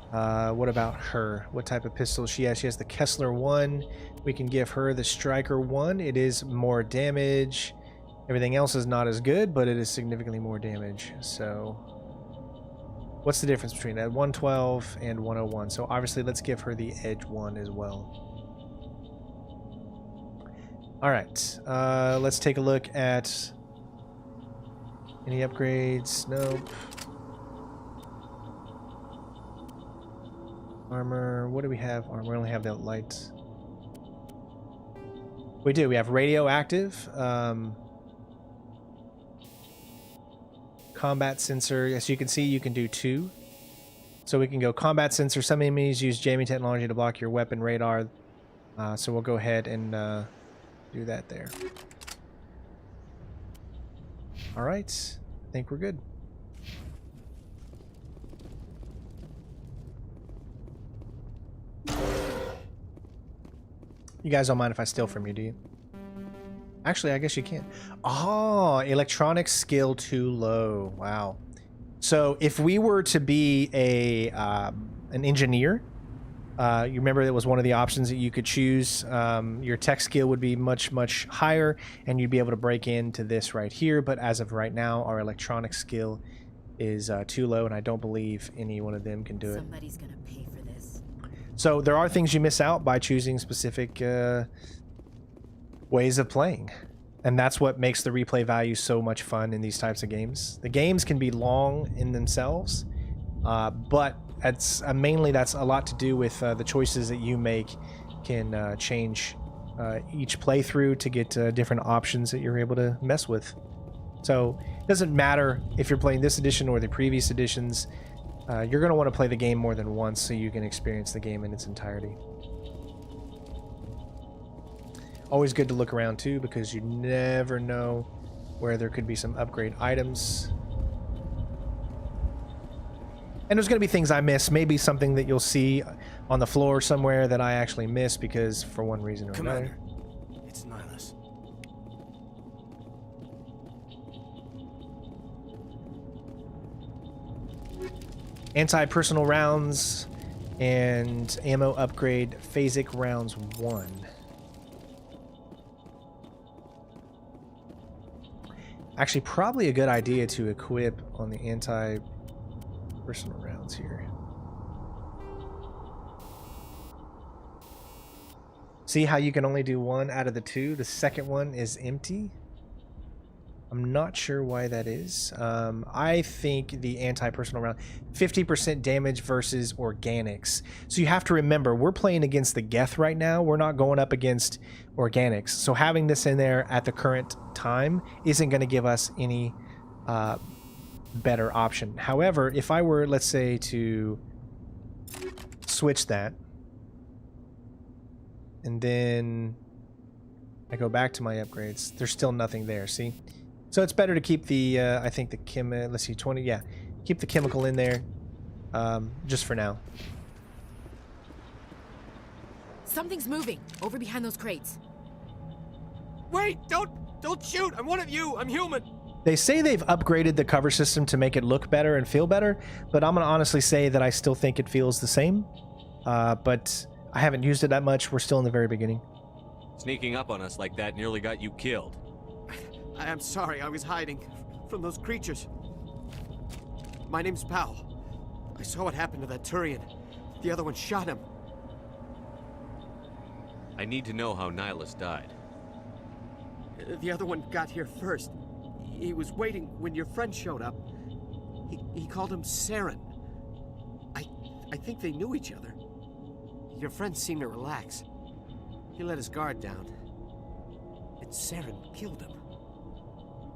What about her? What type of pistol she has? She has the Kessler 1. We can give her the Striker 1. It is more damage. Everything else is not as good, but it is significantly more damage. So what's the difference between that? 112 and 101. So obviously let's give her the Edge 1 as well. All right. Let's take a look at any upgrades. Nope. Armor, what do we have? Armor, we only have the lights. We do, we have radioactive. Combat sensor, as you can see, you can do 2. So we can go combat sensor. Some enemies use jamming technology to block your weapon radar. So we'll go ahead and do that there. All right, I think we're good. You guys don't mind if I steal from you, do you? Actually, I guess you can. Oh, electronic skill too low. Wow. So if we were to be an engineer, you remember that was one of the options that you could choose. Your tech skill would be much, much higher, and you'd be able to break into this right here. But as of right now, our electronic skill is too low, and I don't believe any one of them can do it. Somebody's gonna pay for this. So there are things you miss out by choosing specific ways of playing. And that's what makes the replay value so much fun in these types of games. The games can be long in themselves, but that's mainly that's a lot to do with the choices that you make can change each playthrough to get different options that you're able to mess with. So it doesn't matter if you're playing this edition or the previous editions. You're going to want to play the game more than once so you can experience the game in its entirety. Always good to look around too, because you never know where there could be some upgrade items. And there's going to be things I miss, maybe something that you'll see on the floor somewhere that I actually miss because for one reason or another. It's Nihlus. Anti-personal rounds and ammo upgrade phasic rounds 1. Actually, probably a good idea to equip on the anti-personal rounds here. See how you can only do one out of the two? The second one is empty. I'm not sure why that is. I think the anti-personal round, 50% damage versus organics. So you have to remember, we're playing against the Geth right now. We're not going up against organics. So having this in there at the current time isn't going to give us any better option. However, if I were, let's say, to switch that, and then I go back to my upgrades, there's still nothing there, see? So it's better to keep the, I think the let's see, 20, yeah. Keep the chemical in there, just for now. Something's moving, over behind those crates. Wait, don't shoot! I'm one of you, I'm human! They say they've upgraded the cover system to make it look better and feel better, but I'm gonna honestly say that I still think it feels the same. But I haven't used it that much, we're still in the very beginning. Sneaking up on us like that nearly got you killed. I am sorry, I was hiding from those creatures. My name's Powell. I saw what happened to that Turian. The other one shot him. I need to know how Nihlus died. The other one got here first. He was waiting when your friend showed up. He called him Saren. I think they knew each other. Your friend seemed to relax. He let his guard down. And Saren killed him.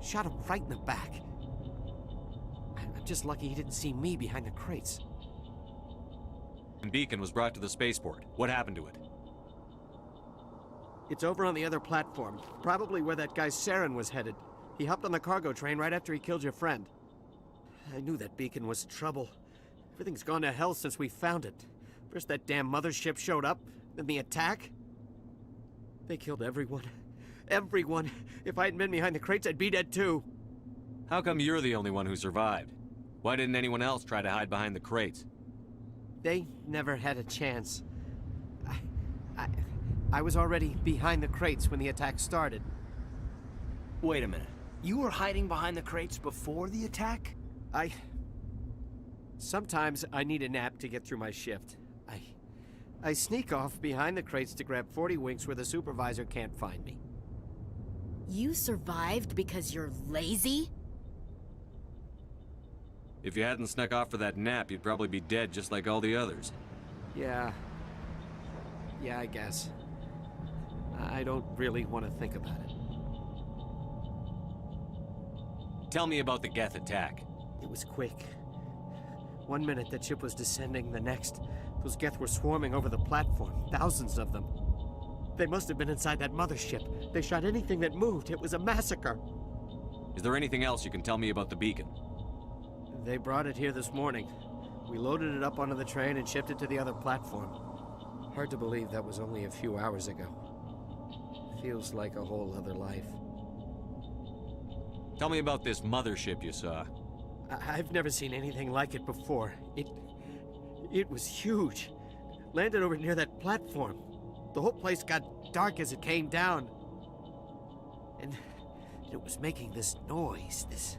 Shot him right in the back. I'm just lucky he didn't see me behind the crates. And Beacon was brought to the spaceport. What happened to it? It's over on the other platform. Probably where that guy Saren was headed. He hopped on the cargo train right after he killed your friend. I knew that Beacon was trouble. Everything's gone to hell since we found it. First that damn mothership showed up, then the attack. They killed everyone. Everyone. If I hadn't been behind the crates, I'd be dead too. How come you're the only one who survived? Why didn't anyone else try to hide behind the crates? They never had a chance. I was already behind the crates when the attack started. Wait a minute. You were hiding behind the crates before the attack? Sometimes I need a nap to get through my shift. I sneak off behind the crates to grab 40 winks where the supervisor can't find me. You survived because you're lazy? If you hadn't snuck off for that nap, you'd probably be dead just like all the others. Yeah, I guess. I don't really want to think about it. Tell me about the Geth attack. It was quick. 1 minute that ship was descending, the next, those Geth were swarming over the platform, thousands of them. They must have been inside that mothership. They shot anything that moved. It was a massacre. Is there anything else you can tell me about the beacon? They brought it here this morning. We loaded it up onto the train and shipped it to the other platform. Hard to believe that was only a few hours ago. Feels like a whole other life. Tell me about this mothership you saw. I've never seen anything like it before. It was huge. Landed over near that platform. The whole place got dark as it came down. And it was making this noise, this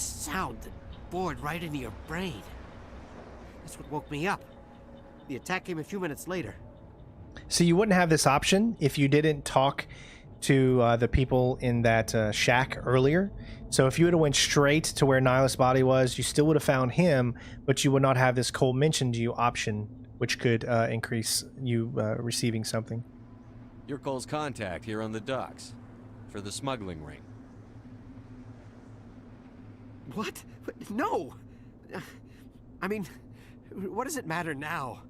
sound that bored right into your brain. That's what woke me up. The attack came a few minutes later. So you wouldn't have this option if you didn't talk to the people in that shack earlier. So if you would have went straight to where Nihlus' body was, you still would have found him, but you would not have this Cole mentioned you option, which could increase you receiving something. You're Cole's contact here on the docks for the smuggling ring. What? No! I mean, what does it matter now?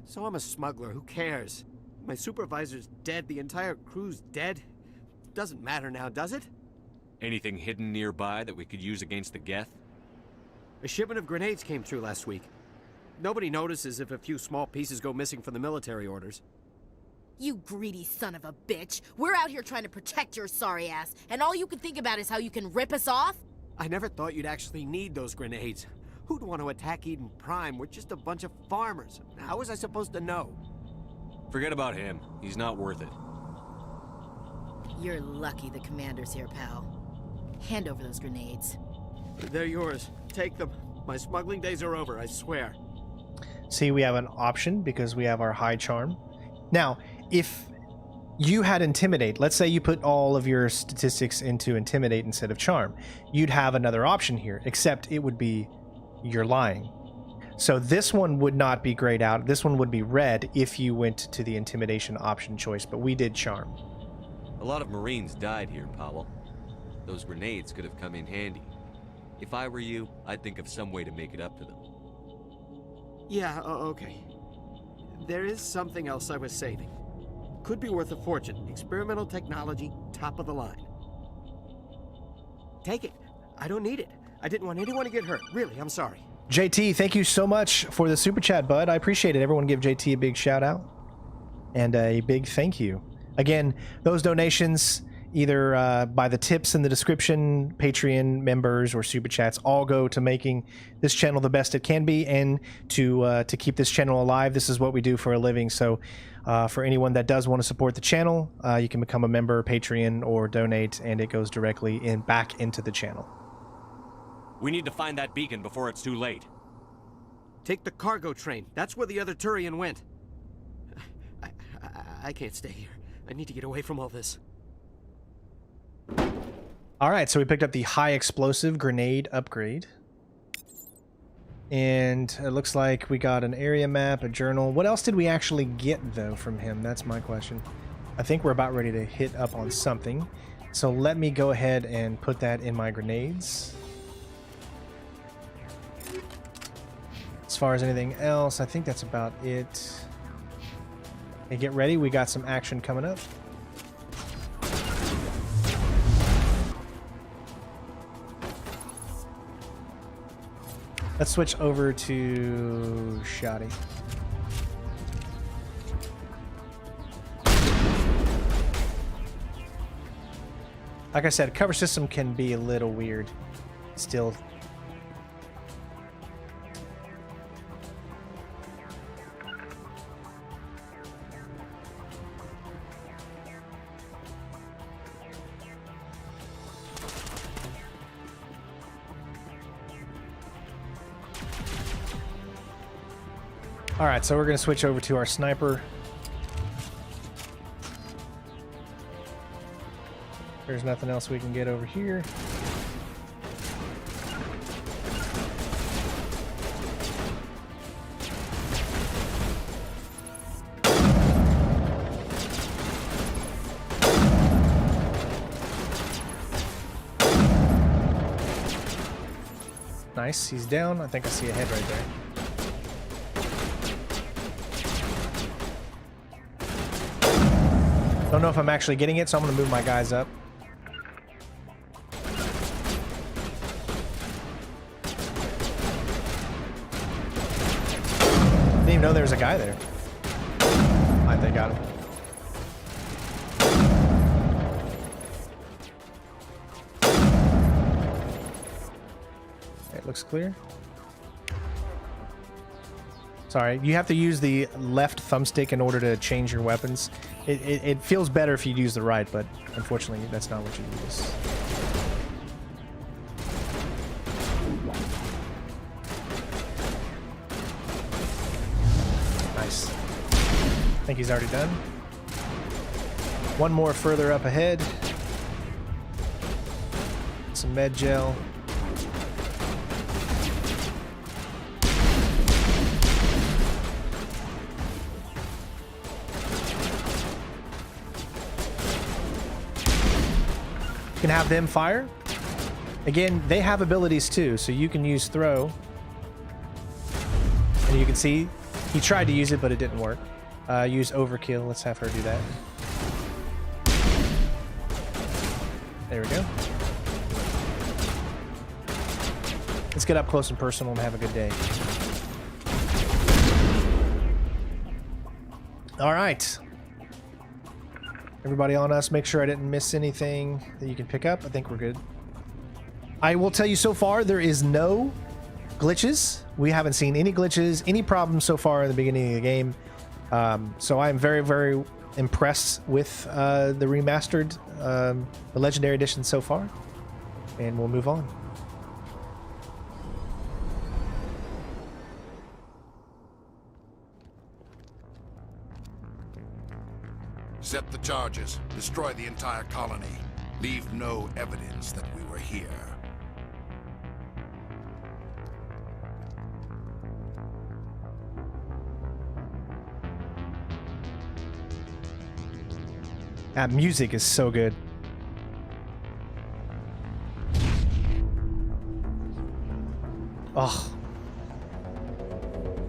So I'm a smuggler, who cares? My supervisor's dead, the entire crew's dead. Doesn't matter now, does it? Anything hidden nearby that we could use against the Geth? A shipment of grenades came through last week. Nobody notices if a few small pieces go missing from the military orders. You greedy son of a bitch. We're out here trying to protect your sorry ass, and all you can think about is how you can rip us off? I never thought you'd actually need those grenades. Who'd want to attack Eden Prime? We're just a bunch of farmers. How was I supposed to know? Forget about him. He's not worth it. You're lucky the commander's here, pal. Hand over those grenades. They're yours. Take them. My smuggling days are over, I swear. See, we have an option because we have our high charm. Now, if you had Intimidate, let's say you put all of your statistics into Intimidate instead of Charm, you'd have another option here, except it would be you're lying. So this one would not be grayed out. This one would be red if you went to the Intimidation option choice, but we did Charm. A lot of Marines died here, Powell. Those grenades could have come in handy. If I were you, I'd think of some way to make it up to them. Yeah, okay. There is something else I was saving. Could be worth a fortune. Experimental technology, top of the line. Take it. I don't need it. I didn't want anyone to get hurt. Really, I'm sorry. JT, thank you so much for the super chat, bud. I appreciate it. Everyone give JT a big shout out and a big thank you. Again, those donations, either by the tips in the description, Patreon members, or super chats, all go to making this channel the best it can be and to keep this channel alive. This is what we do for a living. So for anyone that does want to support the channel, you can become a member, Patreon, or donate, and it goes directly back into the channel. We need to find that beacon before it's too late. Take the cargo train. That's where the other Turian went. I can't stay here. I need to get away from all this. All right, so we picked up the high explosive grenade upgrade. And it looks like we got an area map, a journal. What else did we actually get, though, from him? That's my question. I think we're about ready to hit up on something. So let me go ahead and put that in my grenades. As far as anything else, I think that's about it. Hey, get ready. We got some action coming up. Let's switch over to Shoddy. Like I said, cover system can be a little weird still. Alright, so we're going to switch over to our sniper. There's nothing else we can get over here. Nice, he's down. I think I see a head right there. Don't know if I'm actually getting it, so I'm going to move my guys up. Didn't even know there was a guy there. Alright, they got him. looks clear. Sorry, you have to use the left thumbstick in order to change your weapons. It feels better if you use the right, but unfortunately that's not what you use. Nice. I think he's already done. One more further up ahead. Some med gel. You can have them fire. Again, they have abilities too, so you can use throw. And you can see he tried to use it, but it didn't work. Use overkill. Let's have her do that. There we go. Let's get up close and personal and have a good day. All right. Everybody on us, make sure I didn't miss anything that you can pick up. I think we're good. I will tell you so far, there is no glitches. We haven't seen any glitches, any problems so far in the beginning of the game. So I am very, very impressed with the remastered, the Legendary Edition so far. And we'll move on. Set the charges. Destroy the entire colony. Leave no evidence that we were here. That music is so good. Oh.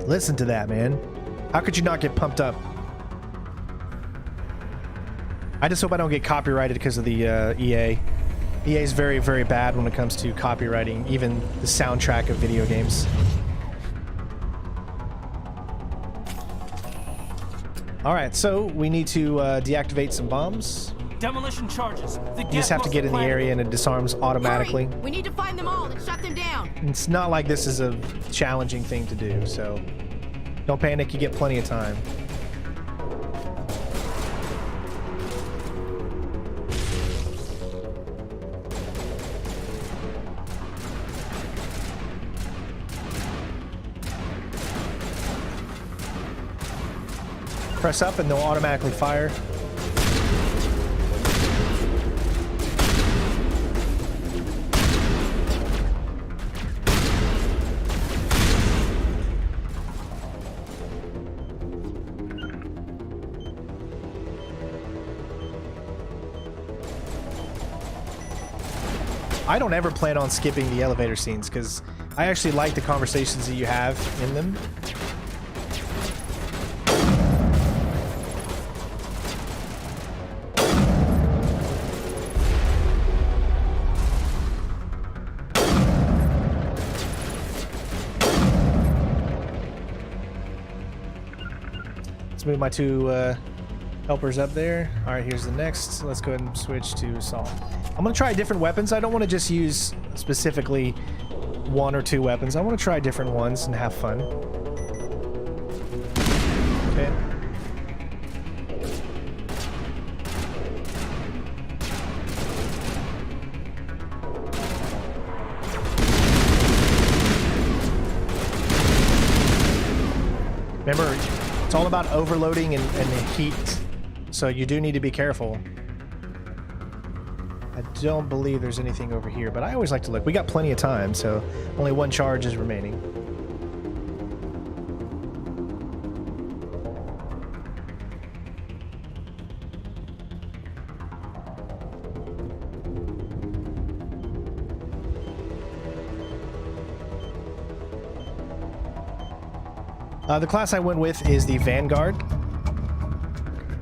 Listen to that, man. How could you not get pumped up? I just hope I don't get copyrighted because of the EA. EA is very, very bad when it comes to copywriting, even the soundtrack of video games. All right, so we need to deactivate some bombs. Demolition charges. You just have to get in the area and it disarms automatically. Hurry! We need to find them all and shut them down. It's not like this is a challenging thing to do, so don't panic, you get plenty of time. Press up and they'll automatically fire. I don't ever plan on skipping the elevator scenes because I actually like the conversations that you have in them. Let's move my two helpers up there. All right, here's the next. Let's go ahead and switch to assault. I'm gonna try different weapons. I don't want to just use specifically one or two weapons. I want to try different ones and have fun. Okay. Remember, it's all about overloading and the heat, so you do need to be careful. I don't believe there's anything over here, but I always like to look. We got plenty of time, so only one charge is remaining. The class I went with is the Vanguard.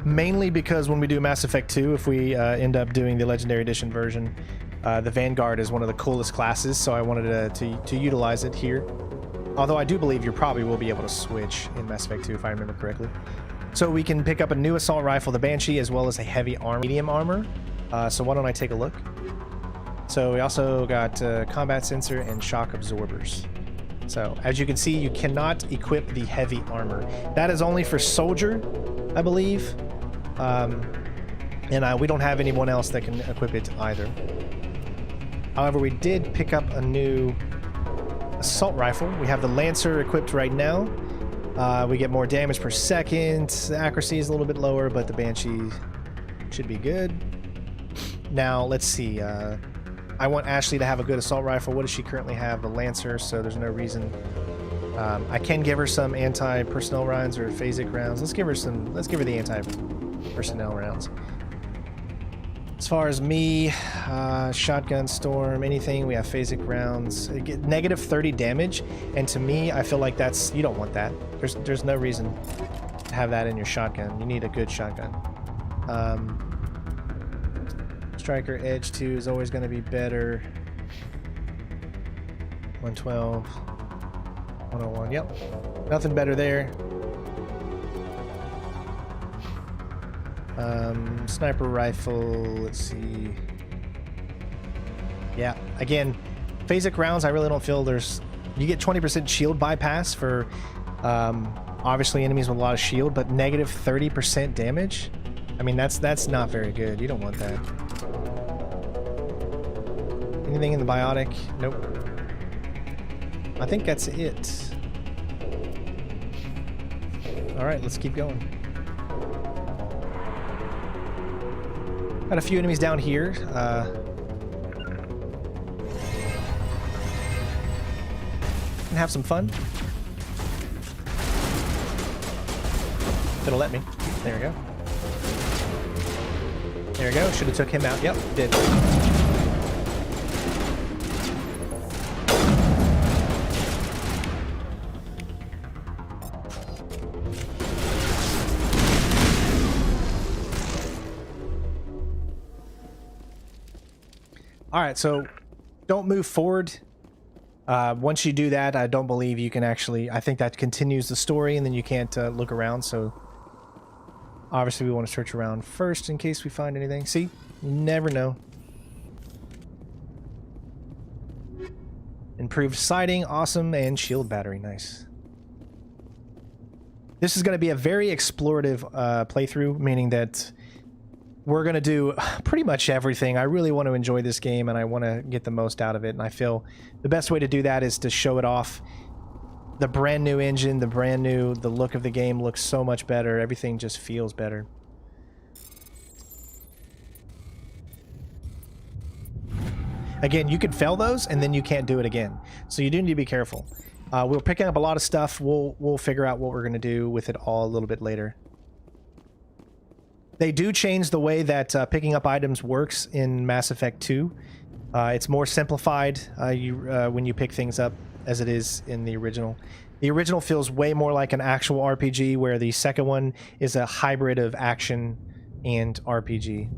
Mainly because when we do Mass Effect 2, if we end up doing the Legendary Edition version, the Vanguard is one of the coolest classes, so I wanted to utilize it here. Although I do believe you probably will be able to switch in Mass Effect 2, if I remember correctly. So we can pick up a new assault rifle, the Banshee, as well as a heavy armor, medium armor. So why don't I take a look? So we also got combat sensor and shock absorbers. So as you can see, you cannot equip the heavy armor. That is only for soldier, I believe. And we don't have anyone else that can equip it either. However, we did pick up a new assault rifle. We have the Lancer equipped right now. We get more damage per second. The accuracy is a little bit lower, but the Banshee should be good. Now, let's see. I want Ashley to have a good assault rifle. What does she currently have? The Lancer, so there's no reason. I can give her some anti-personnel rounds or phasic rounds. Let's give her the anti-personnel rounds. As far as me, shotgun, storm, anything, we have phasic rounds. Get negative 30 damage, and to me, I feel like you don't want that. There's no reason to have that in your shotgun. You need a good shotgun. Striker Edge 2 is always going to be better. 112, 101, yep. Nothing better there. Sniper rifle, let's see. Yeah, again, phasic rounds, I really don't feel you get 20% shield bypass for obviously enemies with a lot of shield, but negative 30% damage? I mean, that's not very good. You don't want that. Anything in the biotic? Nope. I think that's it. Alright, let's keep going. Got a few enemies down here. Can have some fun. It'll let me. There we go. There we go. Should have took him out. Yep, did. All right, so don't move forward. Once you do that, I don't believe you can actually... I think that continues the story, and then you can't look around, so... Obviously, we want to search around first in case we find anything. See? You never know. Improved sighting, awesome, and shield battery, nice. This is going to be a very explorative playthrough, meaning that... we're going to do pretty much everything. I really want to enjoy this game, and I want to get the most out of it, and I feel the best way to do that is to show it off. The brand new engine, the look of the game looks so much better. Everything just feels better. Again, you could fail those, and then you can't do it again. So you do need to be careful. We're picking up a lot of stuff. We'll figure out what we're going to do with it all a little bit later. They do change the way that picking up items works in Mass Effect 2. It's more simplified when you pick things up as it is in the original. The original feels way more like an actual RPG, where the second one is a hybrid of action and RPG.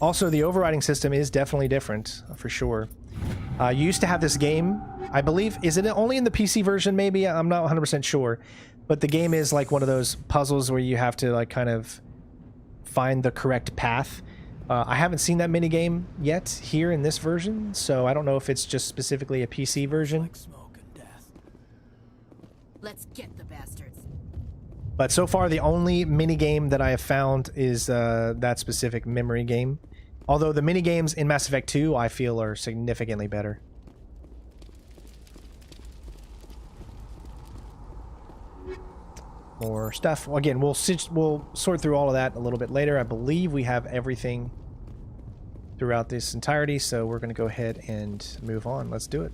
Also, the overriding system is definitely different, for sure. You used to have this game, I believe, is it only in the PC version maybe? I'm not 100% sure. But the game is like one of those puzzles where you have to like kind of find the correct path. I haven't seen that minigame yet here in this version, so I don't know if it's just specifically a PC version. Like smoke and death. Let's get the bastards. But so far, the only minigame that I have found is that specific memory game. Although the minigames in Mass Effect 2, I feel, are significantly better. More stuff. Again, we'll sort through all of that a little bit later. I believe we have everything throughout this entirety, so we're going to go ahead and move on. Let's do it.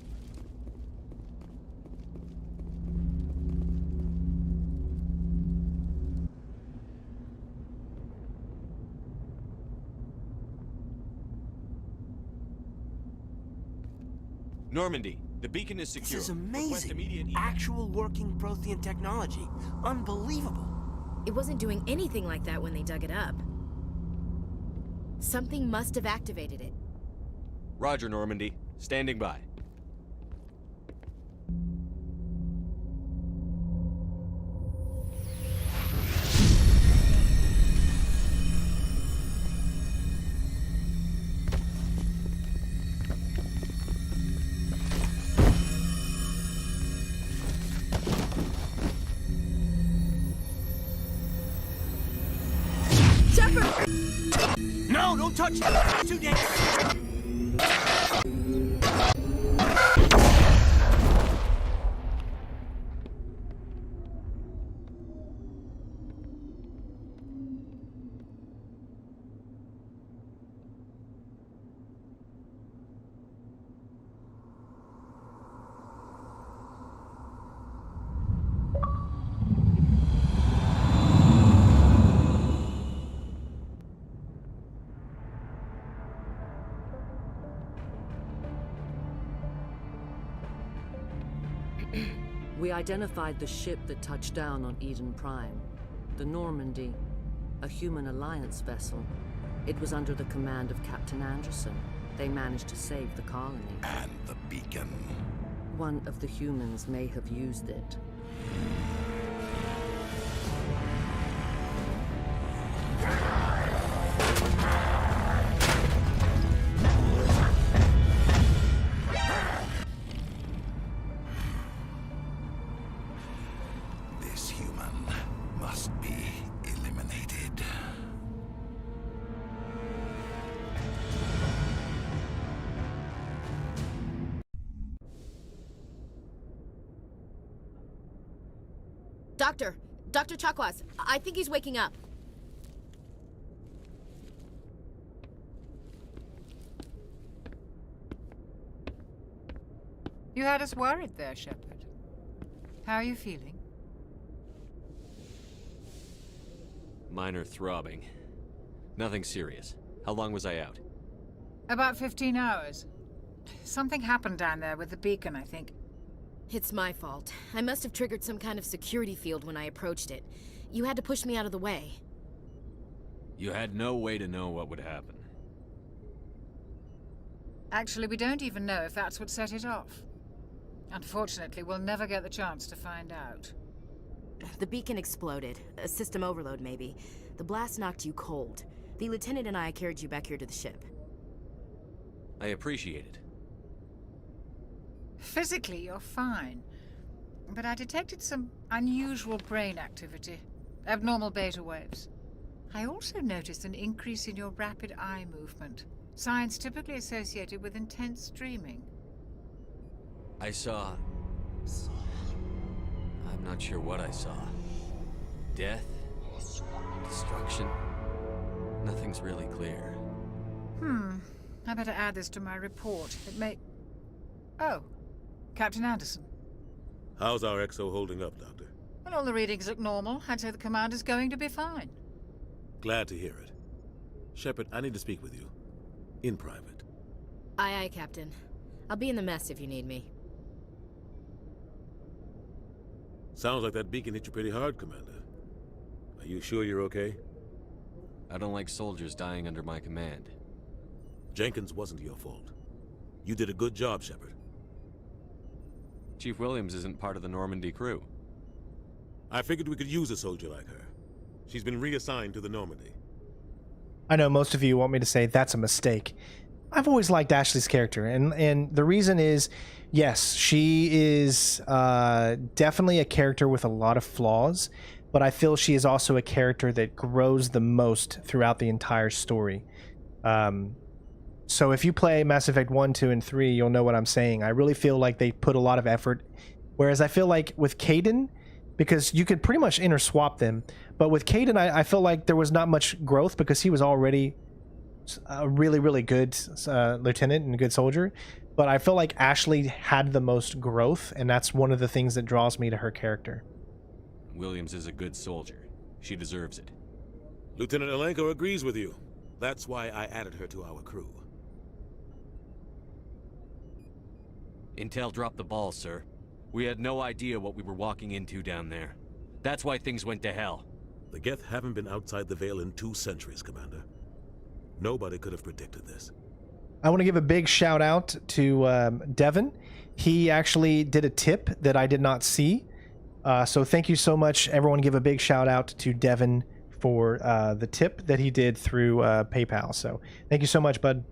Normandy, the beacon is secure. This is amazing. Actual working Prothean technology. Unbelievable. It wasn't doing anything like that when they dug it up. Something must have activated it. Roger, Normandy. Standing by. touch it! Too dangerous! We identified the ship that touched down on Eden Prime. The Normandy, a human alliance vessel. It was under the command of Captain Anderson. They managed to save the colony. And the beacon. One of the humans may have used it. This human must be eliminated. Dr. Chakwas, I think he's waking up. You had us worried there, Shepard. How are you feeling? Minor throbbing. Nothing serious. How long was I out? About 15 hours. Something happened down there with the beacon, I think. It's my fault. I must have triggered some kind of security field when I approached it. You had to push me out of the way. You had no way to know what would happen. Actually, we don't even know if that's what set it off. Unfortunately, we'll never get the chance to find out. The beacon exploded. A system overload, maybe. The blast knocked you cold. The lieutenant and I carried you back here to the ship. I appreciate it. Physically, you're fine. But I detected some unusual brain activity. Abnormal beta waves. I also noticed an increase in your rapid eye movement. Signs typically associated with intense dreaming. I saw... I'm not sure what I saw. Death? Destruction? Nothing's really clear. I better add this to my report. It may... Oh. Captain Anderson. How's our XO holding up, Doctor? Well, all the readings look normal. I'd say the commander's going to be fine. Glad to hear it. Shepard, I need to speak with you. In private. Aye, aye, Captain. I'll be in the mess if you need me. Sounds like that beacon hit you pretty hard, Commander. Are you sure you're okay? I don't like soldiers dying under my command. Jenkins wasn't your fault. You did a good job, Shepard. Chief Williams isn't part of the Normandy crew. I figured we could use a soldier like her. She's been reassigned to the Normandy. I know most of you want me to say that's a mistake. I've always liked Ashley's character, and the reason is, yes, she is definitely a character with a lot of flaws, but I feel she is also a character that grows the most throughout the entire story. So if you play Mass Effect 1, 2, and 3, you'll know what I'm saying. I really feel like they put a lot of effort, whereas I feel like with Kaidan, because you could pretty much interswap them, but with Kaidan, I feel like there was not much growth because he was already a really, really good lieutenant and a good soldier. But I feel like Ashley had the most growth, and that's one of the things that draws me to her character. Williams is a good soldier. She deserves it. Lieutenant Alenko agrees with you. That's why I added her to our crew. Intel dropped the ball, sir. We had no idea what we were walking into down there. That's why things went to hell. The Geth haven't been outside the Veil in 2 centuries, Commander. Nobody could have predicted this. I want to give a big shout out to Devin. He actually did a tip that I did not see. So thank you so much. Everyone give a big shout out to Devin for the tip that he did through PayPal. So thank you so much, bud.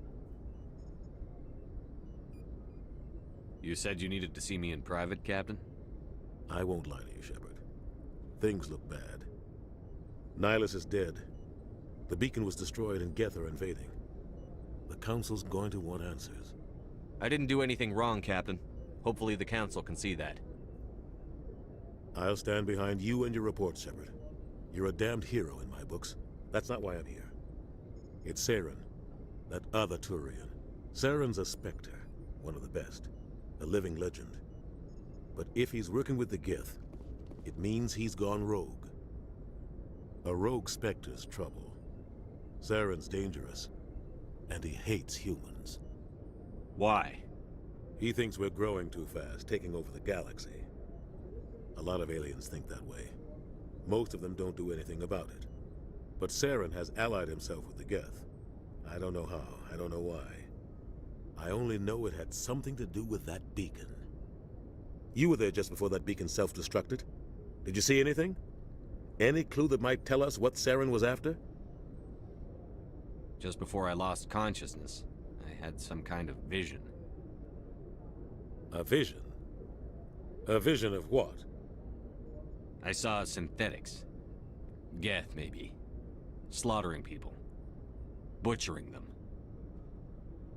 You said you needed to see me in private, Captain? I won't lie to you, Shepard. Things look bad. Nihlus is dead. The beacon was destroyed and Geth are invading. The Council's going to want answers. I didn't do anything wrong, Captain. Hopefully the Council can see that. I'll stand behind you and your report, Shepard. You're a damned hero in my books. That's not why I'm here. It's Saren, that other Turian. Saren's a Spectre, one of the best, a living legend. But if he's working with the Gith, it means he's gone rogue. A rogue Spectre's trouble. Saren's dangerous, and he hates humans. Why? He thinks we're growing too fast, taking over the galaxy. A lot of aliens think that way. Most of them don't do anything about it. But Saren has allied himself with the Geth. I don't know how, I don't know why. I only know it had something to do with that beacon. You were there just before that beacon self-destructed. Did you see anything? Any clue that might tell us what Saren was after? Just before I lost consciousness, I had some kind of vision. A vision? A vision of what? I saw synthetics. Geth, maybe. Slaughtering people. Butchering them.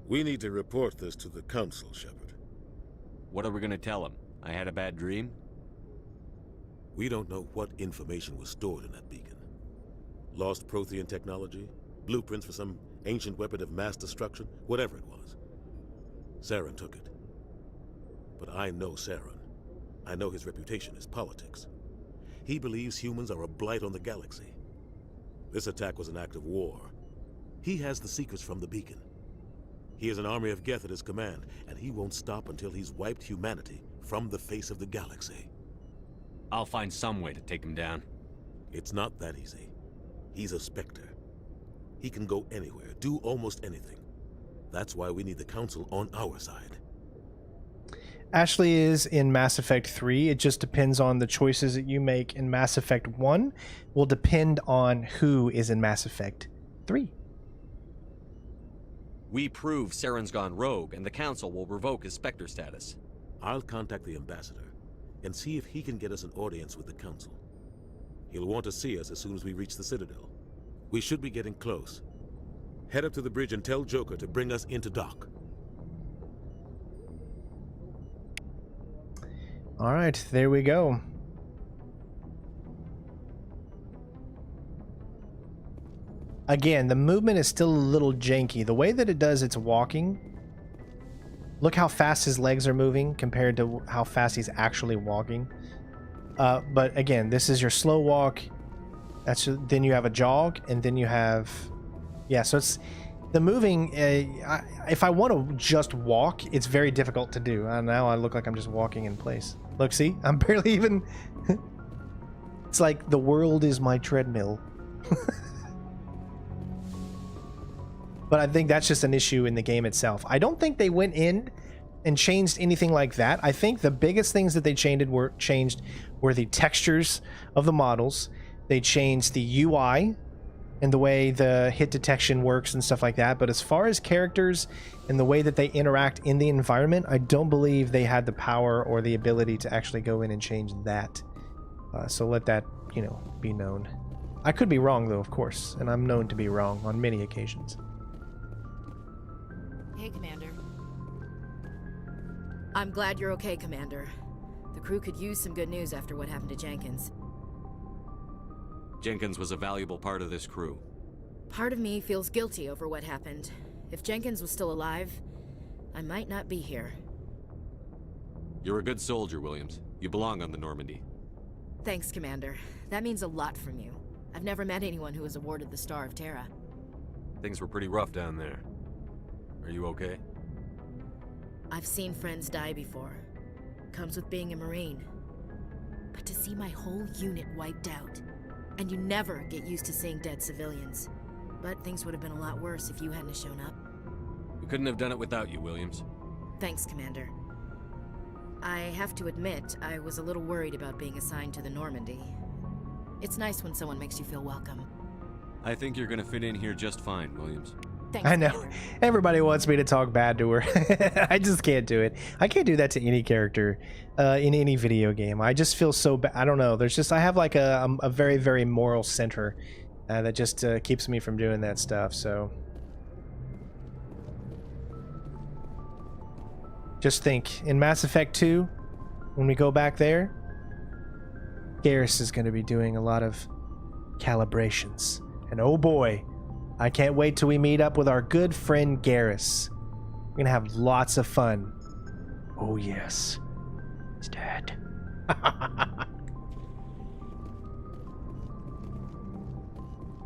We need to report this to the Council, Shepard. What are we gonna tell them? I had a bad dream? We don't know what information was stored in that beacon. Lost Prothean technology? Blueprints for some ancient weapon of mass destruction? Whatever it was. Saren took it. But I know Saren. I know his reputation is politics. He believes humans are a blight on the galaxy. This attack was an act of war. He has the secrets from the beacon. He has an army of Geth at his command, and he won't stop until he's wiped humanity from the face of the galaxy. I'll find some way to take him down. It's not that easy. He's a Spectre. He can go anywhere, do almost anything. That's why we need the Council on our side. Ashley is in Mass Effect 3. It just depends on the choices that you make in Mass Effect 1 will depend on who is in Mass Effect 3. We prove Saren's gone rogue, and the Council will revoke his Spectre status. I'll contact the Ambassador and see if he can get us an audience with the Council. He'll want to see us as soon as we reach the Citadel. We should be getting close. Head up to the bridge and tell Joker to bring us into dock. All right, there we go. Again, the movement is still a little janky. The way that it does its walking, look how fast his legs are moving compared to how fast he's actually walking. But again, this is your slow walk. Then you have a jog, and then you have, yeah. So it's the moving. If I want to just walk, it's very difficult to do. Now I look like I'm just walking in place. Look, see, I'm barely even. It's like the world is my treadmill. But I think that's just an issue in the game itself. I don't think they went in and changed anything like that. I think the biggest things that they changed were the textures of the models. They changed the UI and the way the hit detection works and stuff like that. But as far as characters and the way that they interact in the environment, I don't believe they had the power or the ability to actually go in and change that. So let that, be known. I could be wrong, though, of course, and I'm known to be wrong on many occasions. Hey, Commander. I'm glad you're okay, Commander. The crew could use some good news after what happened to Jenkins. Jenkins was a valuable part of this crew. Part of me feels guilty over what happened. If Jenkins was still alive, I might not be here. You're a good soldier, Williams. You belong on the Normandy. Thanks, Commander. That means a lot from you. I've never met anyone who was awarded the Star of Terra. Things were pretty rough down there. Are you okay? I've seen friends die before. Comes with being a Marine. But to see my whole unit wiped out, and you never get used to seeing dead civilians. But things would have been a lot worse if you hadn't shown up. We couldn't have done it without you, Williams. Thanks, Commander. I have to admit, I was a little worried about being assigned to the Normandy. It's nice when someone makes you feel welcome. I think you're gonna fit in here just fine, Williams. Thanks, I know. Commander. Everybody wants me to talk bad to her. I just can't do it. I can't do that to any character in any video game. I just feel so bad. I don't know. I have like a very, very moral center that just keeps me from doing that stuff. So Just think, in Mass Effect 2, when we go back there, Garrus is going to be doing a lot of calibrations. And oh boy, I can't wait till we meet up with our good friend Garrus. We're going to have lots of fun. Oh yes, he's dead.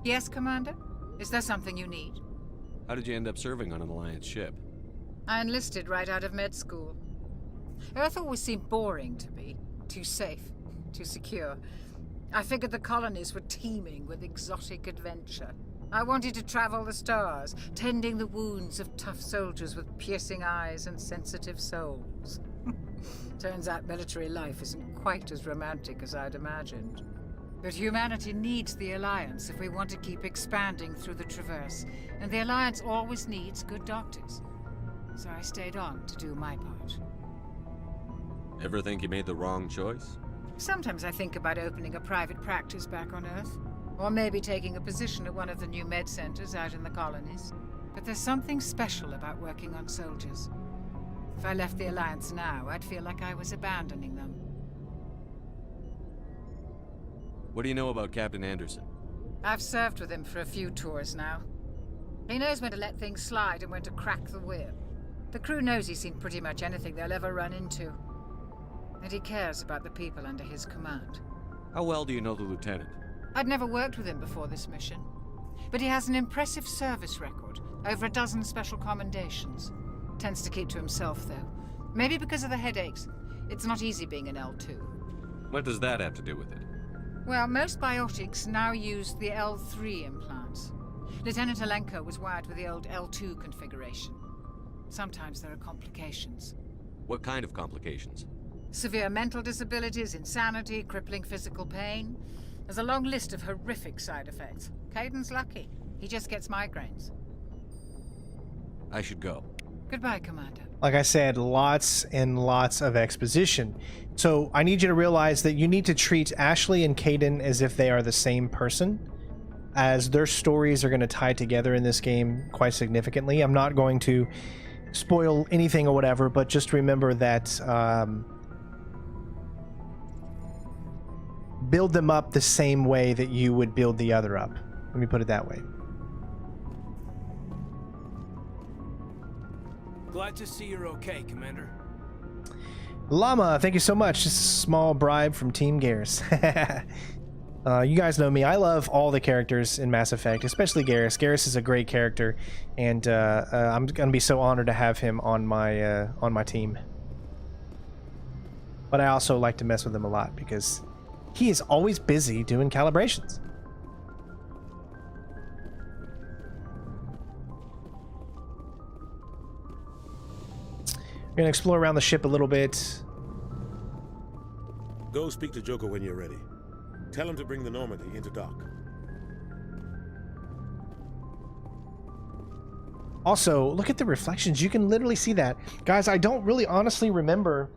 Yes, Commander? Is there something you need? How did you end up serving on an Alliance ship? I enlisted right out of med school. Earth always seemed boring to me. Too safe, too secure. I figured the colonies were teeming with exotic adventure. I wanted to travel the stars, tending the wounds of tough soldiers with piercing eyes and sensitive souls. Turns out military life isn't quite as romantic as I'd imagined. But humanity needs the Alliance if we want to keep expanding through the Traverse, and the Alliance always needs good doctors. So I stayed on to do my part. Ever think you made the wrong choice? Sometimes I think about opening a private practice back on Earth, or maybe taking a position at one of the new med centers out in the colonies. But there's something special about working on soldiers. If I left the Alliance now, I'd feel like I was abandoning them. What do you know about Captain Anderson? I've served with him for a few tours now. He knows when to let things slide and when to crack the whip. The crew knows he's seen pretty much anything they'll ever run into. And he cares about the people under his command. How well do you know the Lieutenant? I'd never worked with him before this mission. But he has an impressive service record, over a dozen special commendations. Tends to keep to himself, though. Maybe because of the headaches. It's not easy being an L2. What does that have to do with it? Well, most biotics now use the L3 implants. Lieutenant Alenko was wired with the old L2 configuration. Sometimes there are complications. What kind of complications? Severe mental disabilities, insanity, crippling physical pain. There's a long list of horrific side effects. Caden's lucky. He just gets migraines. I should go. Goodbye, Commander. Like I said, lots and lots of exposition. So I need you to realize that you need to treat Ashley and Caden as if they are the same person, as their stories are going to tie together in this game quite significantly. I'm not going to spoil anything or whatever, but just remember that build them up the same way that you would build the other up. Let me put it that way. Glad to see you're okay, Commander. Llama, thank you so much. Just a small bribe from Team Garrus. You guys know me. I love all the characters in Mass Effect, especially Garrus. Garrus is a great character, and I'm gonna be so honored to have him on my team. But I also like to mess with him a lot because he is always busy doing calibrations. We're gonna explore around the ship a little bit. Go speak to Joker when you're ready. Tell him to bring the Normandy into dock. Also, look at the reflections. You can literally see that. Guys, I don't really honestly remember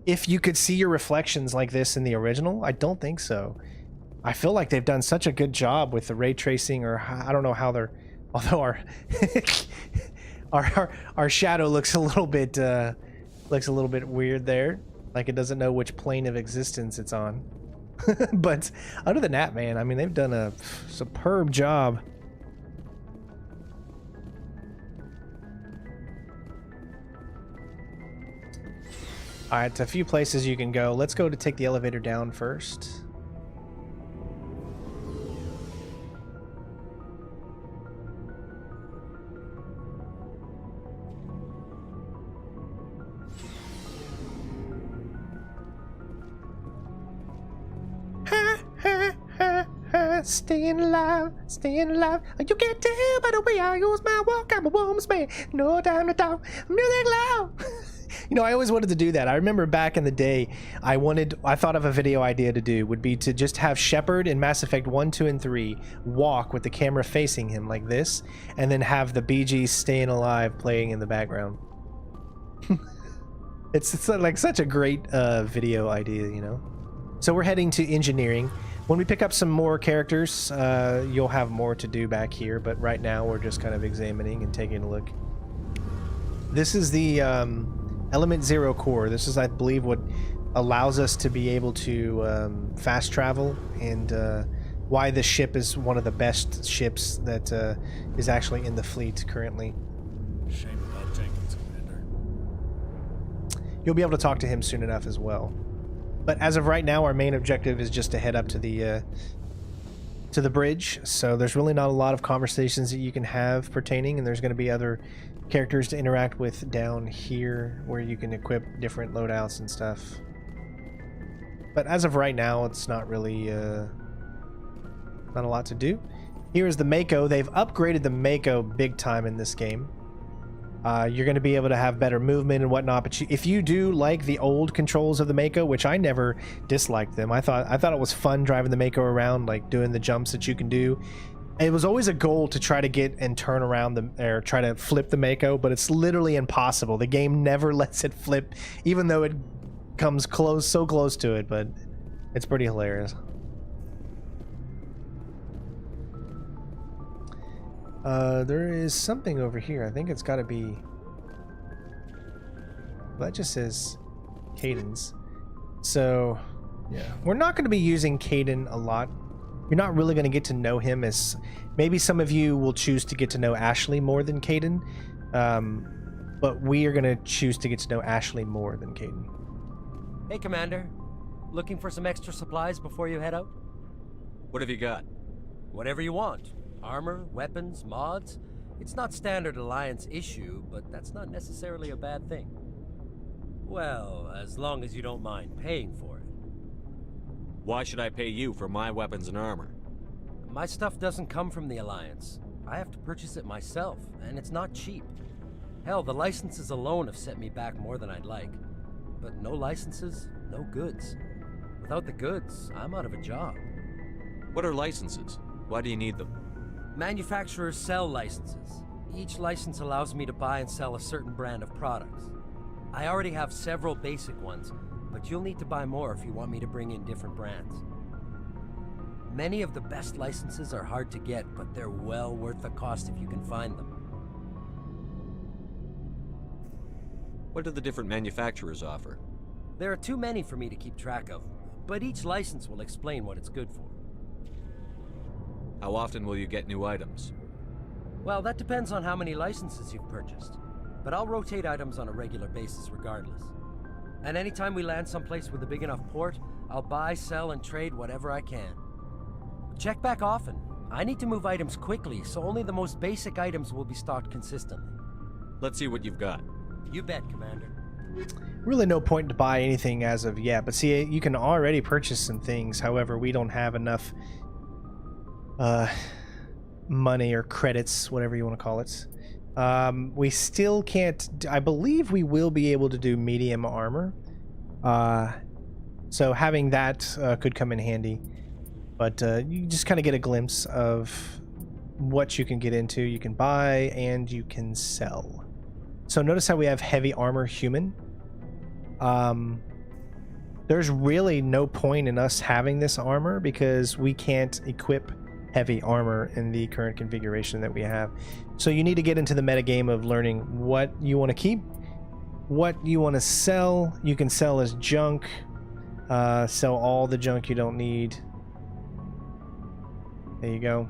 if you could see your reflections like this in the original. I don't think so. I feel like they've done such a good job with the ray tracing, or I don't know how they're... Although our shadow looks a little bit weird there. Like it doesn't know which plane of existence it's on. But other than that, man, I mean, they've done a superb job. All right, a few places you can go. Let's go to take the elevator down first. Staying alive, staying alive. You can't tell by the way I use my walk. I'm a woman's man. No time to talk. Music loud. You know, I always wanted to do that. I remember back in the day, I thought of a video idea to do would be to just have Shepard in Mass Effect 1, 2, and 3 walk with the camera facing him like this, and then have the Bee Gees Staying Alive playing in the background. It's like such a great video idea, you know? So we're heading to engineering. When we pick up some more characters, you'll have more to do back here, but right now we're just kind of examining and taking a look. This is the Element 0 core. This is, I believe, what allows us to be able to fast travel, and why the ship is one of the best ships that is actually in the fleet currently. Shame about Jenkins, Commander. You'll be able to talk to him soon enough as well. But as of right now, our main objective is just to head up to the bridge. So there's really not a lot of conversations that you can have pertaining, and there's going to be other characters to interact with down here where you can equip different loadouts and stuff. But as of right now, it's not really not a lot to do. Here is the Mako. They've upgraded the Mako big time in this game. You're going to be able to have better movement and whatnot, but if you do like the old controls of the Mako, which I never disliked them, I thought it was fun driving the Mako around, like doing the jumps that you can do. It was always a goal to try to get and turn around or try to flip the Mako, but it's literally impossible. The game never lets it flip, even though it comes so close to it, but it's pretty hilarious. There is something over here. I think it's got to be... Well, that just says Cadence. So, yeah. We're not going to be using Caden a lot. You're not really going to get to know him as... Maybe some of you will choose to get to know Ashley more than Caden. But we are going to choose to get to know Ashley more than Caden. Hey, Commander. Looking for some extra supplies before you head out? What have you got? Whatever you want. Armor, weapons, mods. It's not standard Alliance issue, but that's not necessarily a bad thing. Well, as long as you don't mind paying for it. Why should I pay you for my weapons and armor? My stuff doesn't come from the Alliance. I have to purchase it myself, and it's not cheap. Hell, the licenses alone have set me back more than I'd like. But no licenses, no goods. Without the goods, I'm out of a job. What are licenses? Why do you need them? Manufacturers sell licenses. Each license allows me to buy and sell a certain brand of products. I already have several basic ones, but you'll need to buy more if you want me to bring in different brands. Many of the best licenses are hard to get, but they're well worth the cost if you can find them. What do the different manufacturers offer? There are too many for me to keep track of, but each license will explain what it's good for. How often will you get new items? Well, that depends on how many licenses you've purchased. But I'll rotate items on a regular basis regardless. And anytime we land someplace with a big enough port, I'll buy, sell, and trade whatever I can. Check back often. I need to move items quickly, so only the most basic items will be stocked consistently. Let's see what you've got. You bet, Commander. Really no point to buy anything as of yet, but see, you can already purchase some things. However, we don't have enough money or credits, whatever you want to call it. We still can't... I believe we will be able to do medium armor. So having that could come in handy. But you just kind of get a glimpse of what you can get into. You can buy and you can sell. So notice how we have heavy armor human. There's really no point in us having this armor because we can't equip heavy armor in the current configuration that we have. So you need to get into the metagame of learning what you want to keep, what you want to sell. You can sell as junk, sell all the junk you don't need. There you go.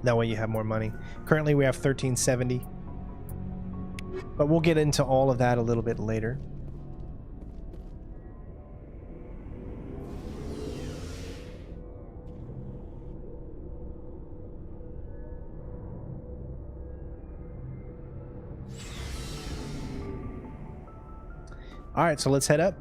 That way you have more money. Currently we have 1370, but we'll get into all of that a little bit later. All right, so let's head up.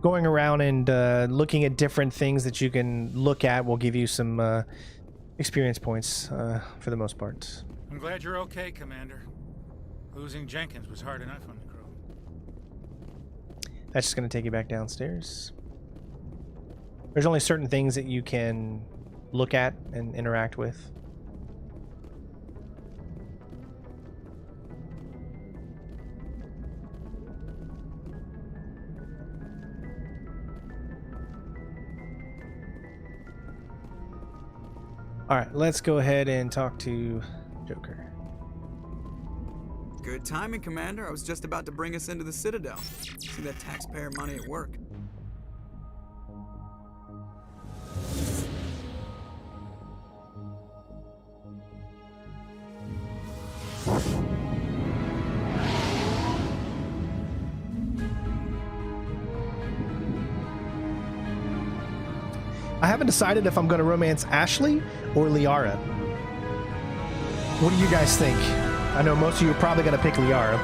Going around and looking at different things that you can look at will give you some experience points for the most part. I'm glad you're okay, Commander. Losing Jenkins was hard enough on the crew. That's just going to take you back downstairs. There's only certain things that you can look at and interact with. All right, let's go ahead and talk to Joker. Good timing, Commander. I was just about to bring us into the Citadel. See that taxpayer money at work. I haven't decided if I'm going to romance Ashley or Liara. What do you guys think? I know most of you are probably going to pick Liara.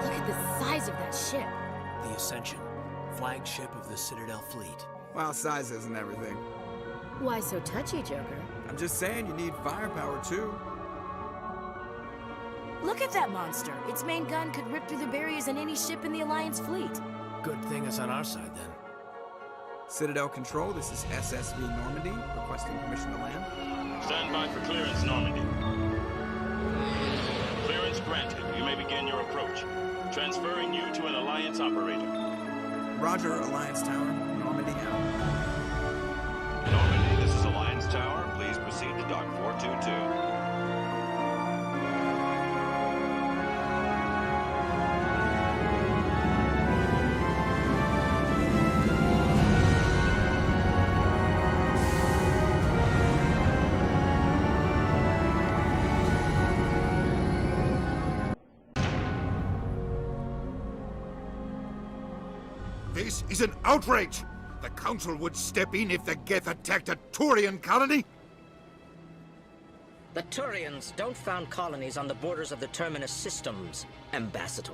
Look at the size of that ship. The Ascension, flagship of the Citadel fleet. Well, size isn't everything. Why so touchy, Joker? I'm just saying you need firepower, too. Look at that monster. Its main gun could rip through the barriers in any ship in the Alliance fleet. Good thing it's on our side, then. Citadel Control, this is SSV Normandy, requesting permission to land. Stand by for clearance, Normandy. Clearance granted. You may begin your approach. Transferring you to an Alliance operator. Roger, Alliance Tower. Normandy out. Normandy, this is Alliance Tower. Please proceed to Dock 422. This is an outrage! The Council would step in if the Geth attacked a Turian colony? The Turians don't found colonies on the borders of the Terminus systems, Ambassador.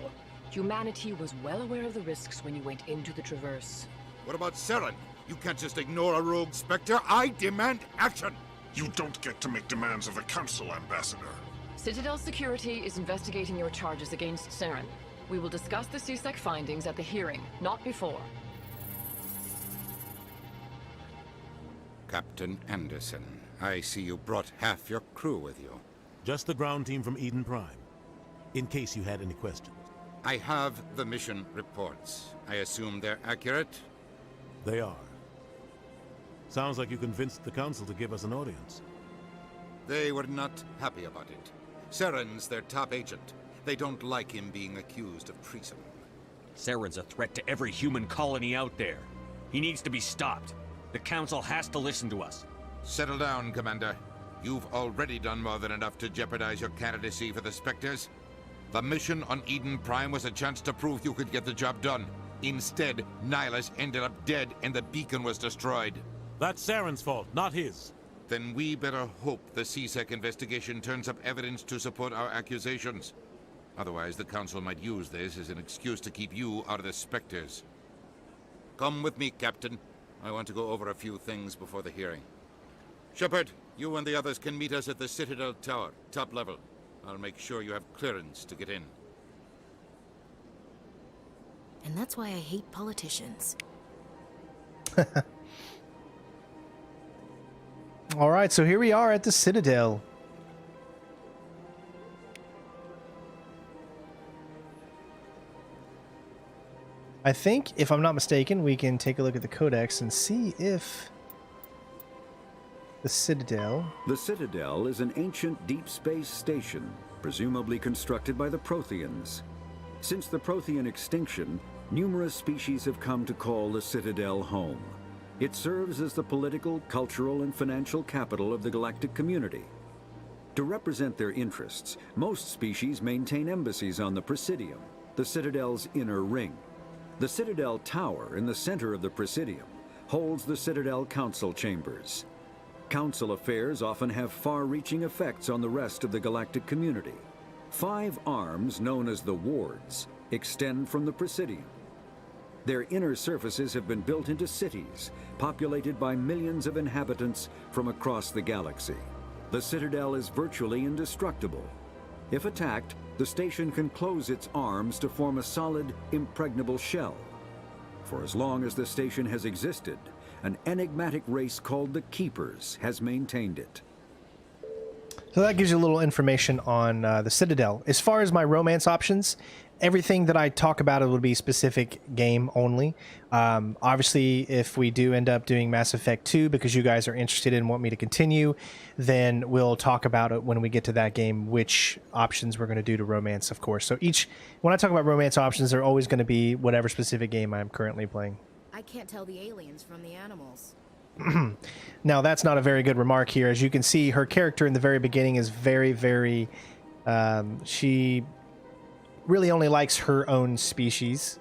Humanity was well aware of the risks when you went into the Traverse. What about Saren? You can't just ignore a rogue Spectre. I demand action! You don't get to make demands of the Council, Ambassador. Citadel Security is investigating your charges against Saren. We will discuss the CSEC findings at the hearing, not before. Captain Anderson, I see you brought half your crew with you. Just the ground team from Eden Prime, in case you had any questions. I have the mission reports. I assume they're accurate? They are. Sounds like you convinced the Council to give us an audience. They were not happy about it. Saren's their top agent. They don't like him being accused of treason. Saren's a threat to every human colony out there. He needs to be stopped. The Council has to listen to us. Settle down, Commander. You've already done more than enough to jeopardize your candidacy for the Spectres. The mission on Eden Prime was a chance to prove you could get the job done. Instead, Nihlus ended up dead and the beacon was destroyed. That's Saren's fault, not his. Then we better hope the CSEC investigation turns up evidence to support our accusations. Otherwise, the Council might use this as an excuse to keep you out of the Spectres. Come with me, Captain. I want to go over a few things before the hearing. Shepard, you and the others can meet us at the Citadel Tower, top level. I'll make sure you have clearance to get in. And that's why I hate politicians. All right, so here we are at the Citadel. I think, if I'm not mistaken, we can take a look at the Codex and see if the Citadel... The Citadel is an ancient deep space station, presumably constructed by the Protheans. Since the Prothean extinction, numerous species have come to call the Citadel home. It serves as the political, cultural, and financial capital of the galactic community. To represent their interests, most species maintain embassies on the Presidium, the Citadel's inner ring. The Citadel Tower, in the center of the Presidium, holds the Citadel Council chambers. Council affairs often have far-reaching effects on the rest of the galactic community. 5 arms, known as the Wards, extend from the Presidium. Their inner surfaces have been built into cities, populated by millions of inhabitants from across the galaxy. The Citadel is virtually indestructible. If attacked, the station can close its arms to form a solid, impregnable shell. For as long as the station has existed, an enigmatic race called the Keepers has maintained it. So that gives you a little information on the Citadel. As far as my romance options, everything that I talk about it would be specific game only. Obviously, if we do end up doing Mass Effect 2 because you guys are interested and want me to continue, then we'll talk about it when we get to that game, which options we're going to do to romance, of course. So when I talk about romance options, they're always going to be whatever specific game I'm currently playing. I can't tell the aliens from the animals. Now, that's not a very good remark here. As you can see, her character in the very beginning is very, very... she really only likes her own species.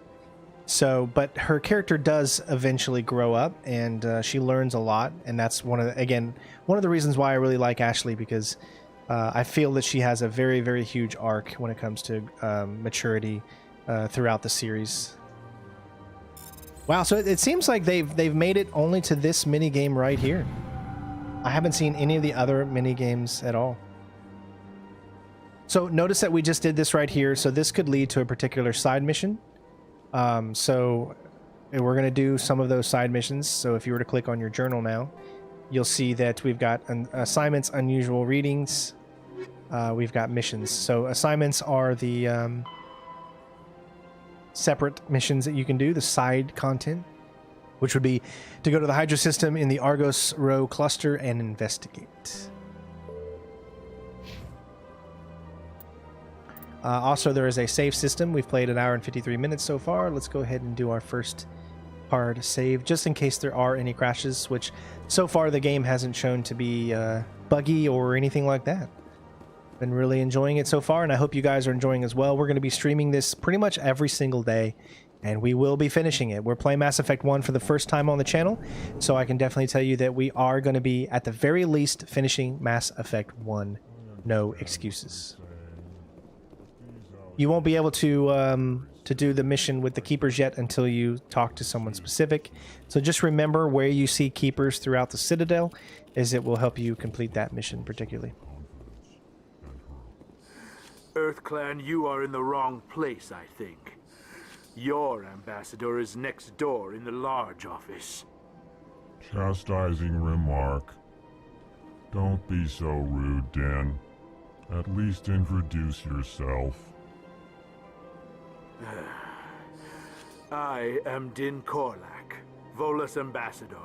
So, but her character does eventually grow up, and she learns a lot. And that's one of the reasons why I really like Ashley, because I feel that she has a very, very huge arc when it comes to maturity throughout the series. Wow, so it seems like they've made it only to this mini game right here. I haven't seen any of the other mini games at all. So notice that we just did this right here. So this could lead to a particular side mission. So we're going to do some of those side missions. So if you were to click on your journal now, you'll see that we've got assignments, unusual readings. We've got missions. So assignments are the separate missions that you can do, the side content, which would be to go to the Hydra system in the Argos Row cluster and investigate. Also, there is a save system. We've played 1 hour and 53 minutes so far. Let's go ahead and do our first hard save, just in case there are any crashes, which so far the game hasn't shown to be buggy or anything like that. Been really enjoying it so far, and I hope you guys are enjoying as well. We're going to be streaming this pretty much every single day, and we will be finishing it. We're playing Mass Effect 1 for the first time on the channel, so I can definitely tell you that we are going to be, at the very least, finishing Mass Effect 1. No excuses. You won't be able to do the mission with the Keepers yet until you talk to someone specific. So just remember where you see Keepers throughout the Citadel, as it will help you complete that mission particularly. EarthClan, you are in the wrong place, I think. Your ambassador is next door in the large office. Chastising remark. Don't be so rude, Dan. At least introduce yourself. I am Din Korlak, Volus ambassador.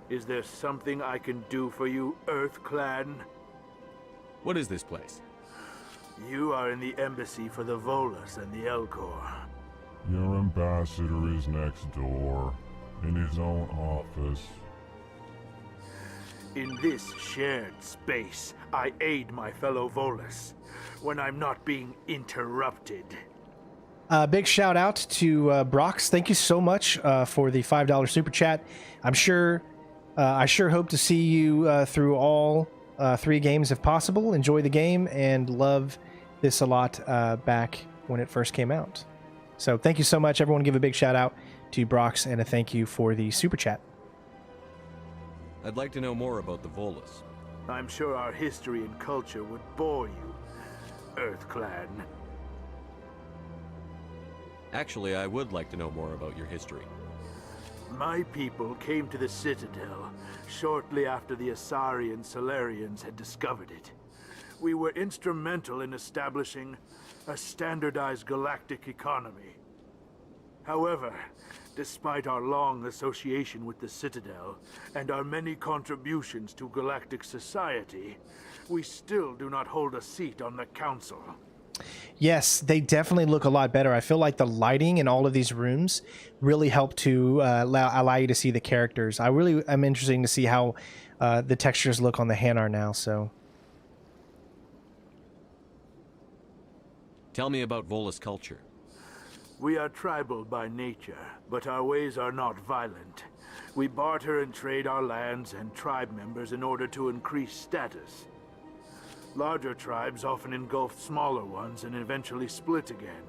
Is there something I can do for you, EarthClan? What is this place? You are in the embassy for the Volus and the Elcor. Your ambassador is next door, in his own office. In this shared space, I aid my fellow Volus when I'm not being interrupted. Big shout out to Brox. Thank you so much for the $5 super chat. I sure hope to see you through all 3 games if possible. Enjoy the game and love this a lot back when it first came out. So thank you so much. Everyone give a big shout out to Brox and a thank you for the super chat. I'd like to know more about the Volus. I'm sure our history and culture would bore you, EarthClan. Actually, I would like to know more about your history. My people came to the Citadel shortly after the Asari Salarians had discovered it. We were instrumental in establishing a standardized galactic economy. However, despite our long association with the Citadel and our many contributions to galactic society, we still do not hold a seat on the Council. Yes, they definitely look a lot better. I feel like the lighting in all of these rooms really help to allow you to see the characters. I really am interested to see how the textures look on the Hanar now. So, tell me about Volus culture. We are tribal by nature, but our ways are not violent. We barter and trade our lands and tribe members in order to increase status. Larger tribes often engulf smaller ones and eventually split again.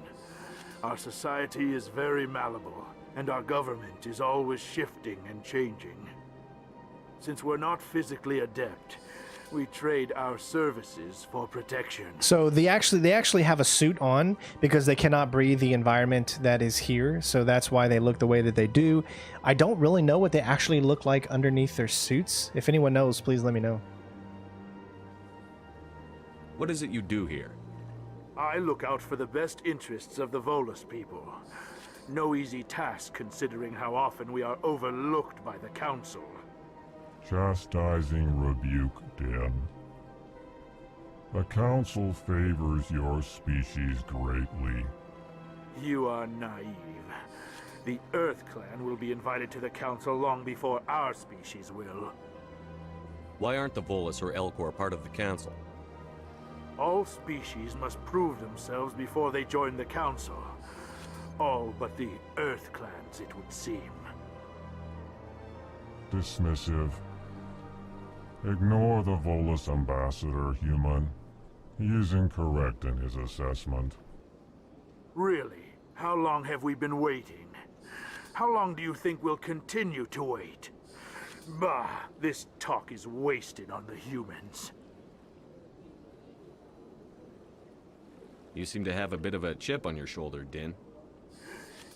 Our society is very malleable, and our government is always shifting and changing. Since we're not physically adept, we trade our services for protection. So they actually have a suit on because they cannot breathe the environment that is here. So that's why they look the way that they do. I don't really know what they actually look like underneath their suits. If anyone knows, please let me know. What is it you do here? I look out for the best interests of the Volus people. No easy task considering how often we are overlooked by the Council. Chastising rebuke, Den. The Council favors your species greatly. You are naive. The Earth Clan will be invited to the Council long before our species will. Why aren't the Volus or Elcor part of the Council? All species must prove themselves before they join the Council. All but the Earth Clans, it would seem. Dismissive. Ignore the Volus ambassador, human. He is incorrect in his assessment. Really? How long have we been waiting? How long do you think we'll continue to wait? Bah, this talk is wasted on the humans. You seem to have a bit of a chip on your shoulder, Din.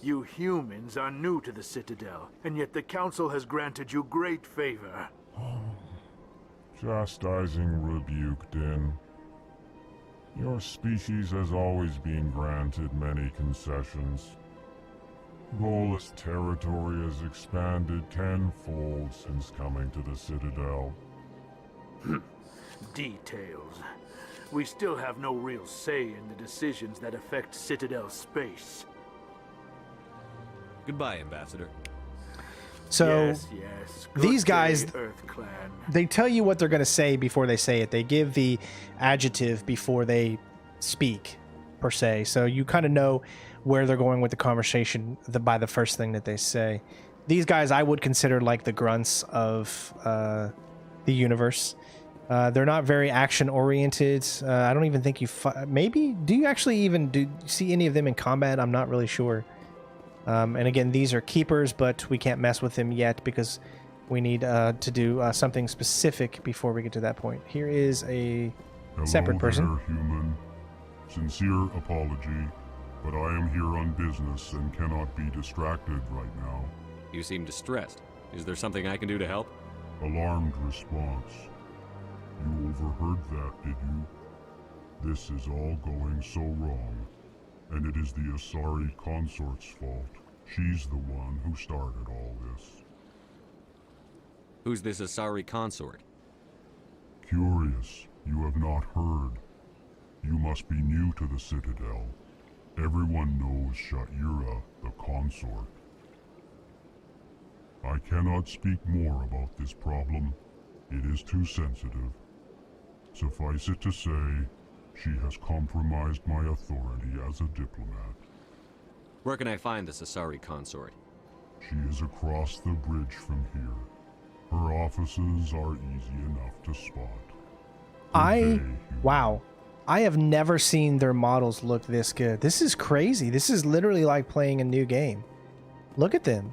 You humans are new to the Citadel, and yet the Council has granted you great favor. Chastising rebuke, Din. Your species has always been granted many concessions. Volus territory has expanded tenfold since coming to the Citadel. Details. We still have no real say in the decisions that affect Citadel space. Goodbye, Ambassador. So yes. These guys, Earth Clan. They tell you what they're going to say before they say it. They give the adjective before they speak, per se. So you kind of know where they're going with the conversation by the first thing that they say. These guys I would consider like the grunts of the universe. They're not very action oriented. I don't even think you maybe do you actually even see any of them in combat? I'm not really sure. And again, these are keepers, but we can't mess with them yet because we need to do something specific before we get to that point. Here is a separate person. Hello there, human. Sincere apology, but I am here on business and cannot be distracted right now. You seem distressed. Is there something I can do to help? Alarmed response. You overheard that, did you? This is all going so wrong. And it is the Asari Consort's fault. She's the one who started all this. Who's this Asari Consort? Curious, you have not heard. You must be new to the Citadel. Everyone knows Sha'ira, the Consort. I cannot speak more about this problem. It is too sensitive. Suffice it to say, she has compromised my authority as a diplomat. Where can I find this Asari Consort? She is across the bridge from here. Her offices are easy enough to spot. Wow. I have never seen their models look this good. This is crazy. This is literally like playing a new game. Look at them.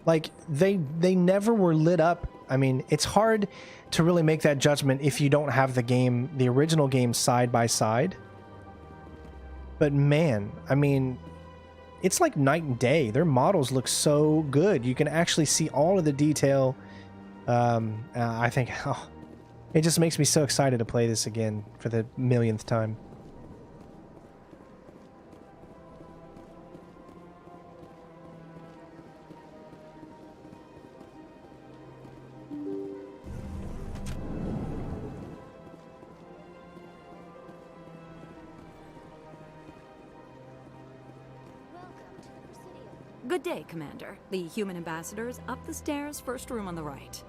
Like, they never were lit up. I mean, it's hard to really make that judgment if you don't have the original game side by side. But man, I mean, it's like night and day. Their models look so good. You can actually see all of the detail. I think it just makes me so excited to play this again for the millionth time. Good day, Commander. The human ambassador is up the stairs, first room on the right.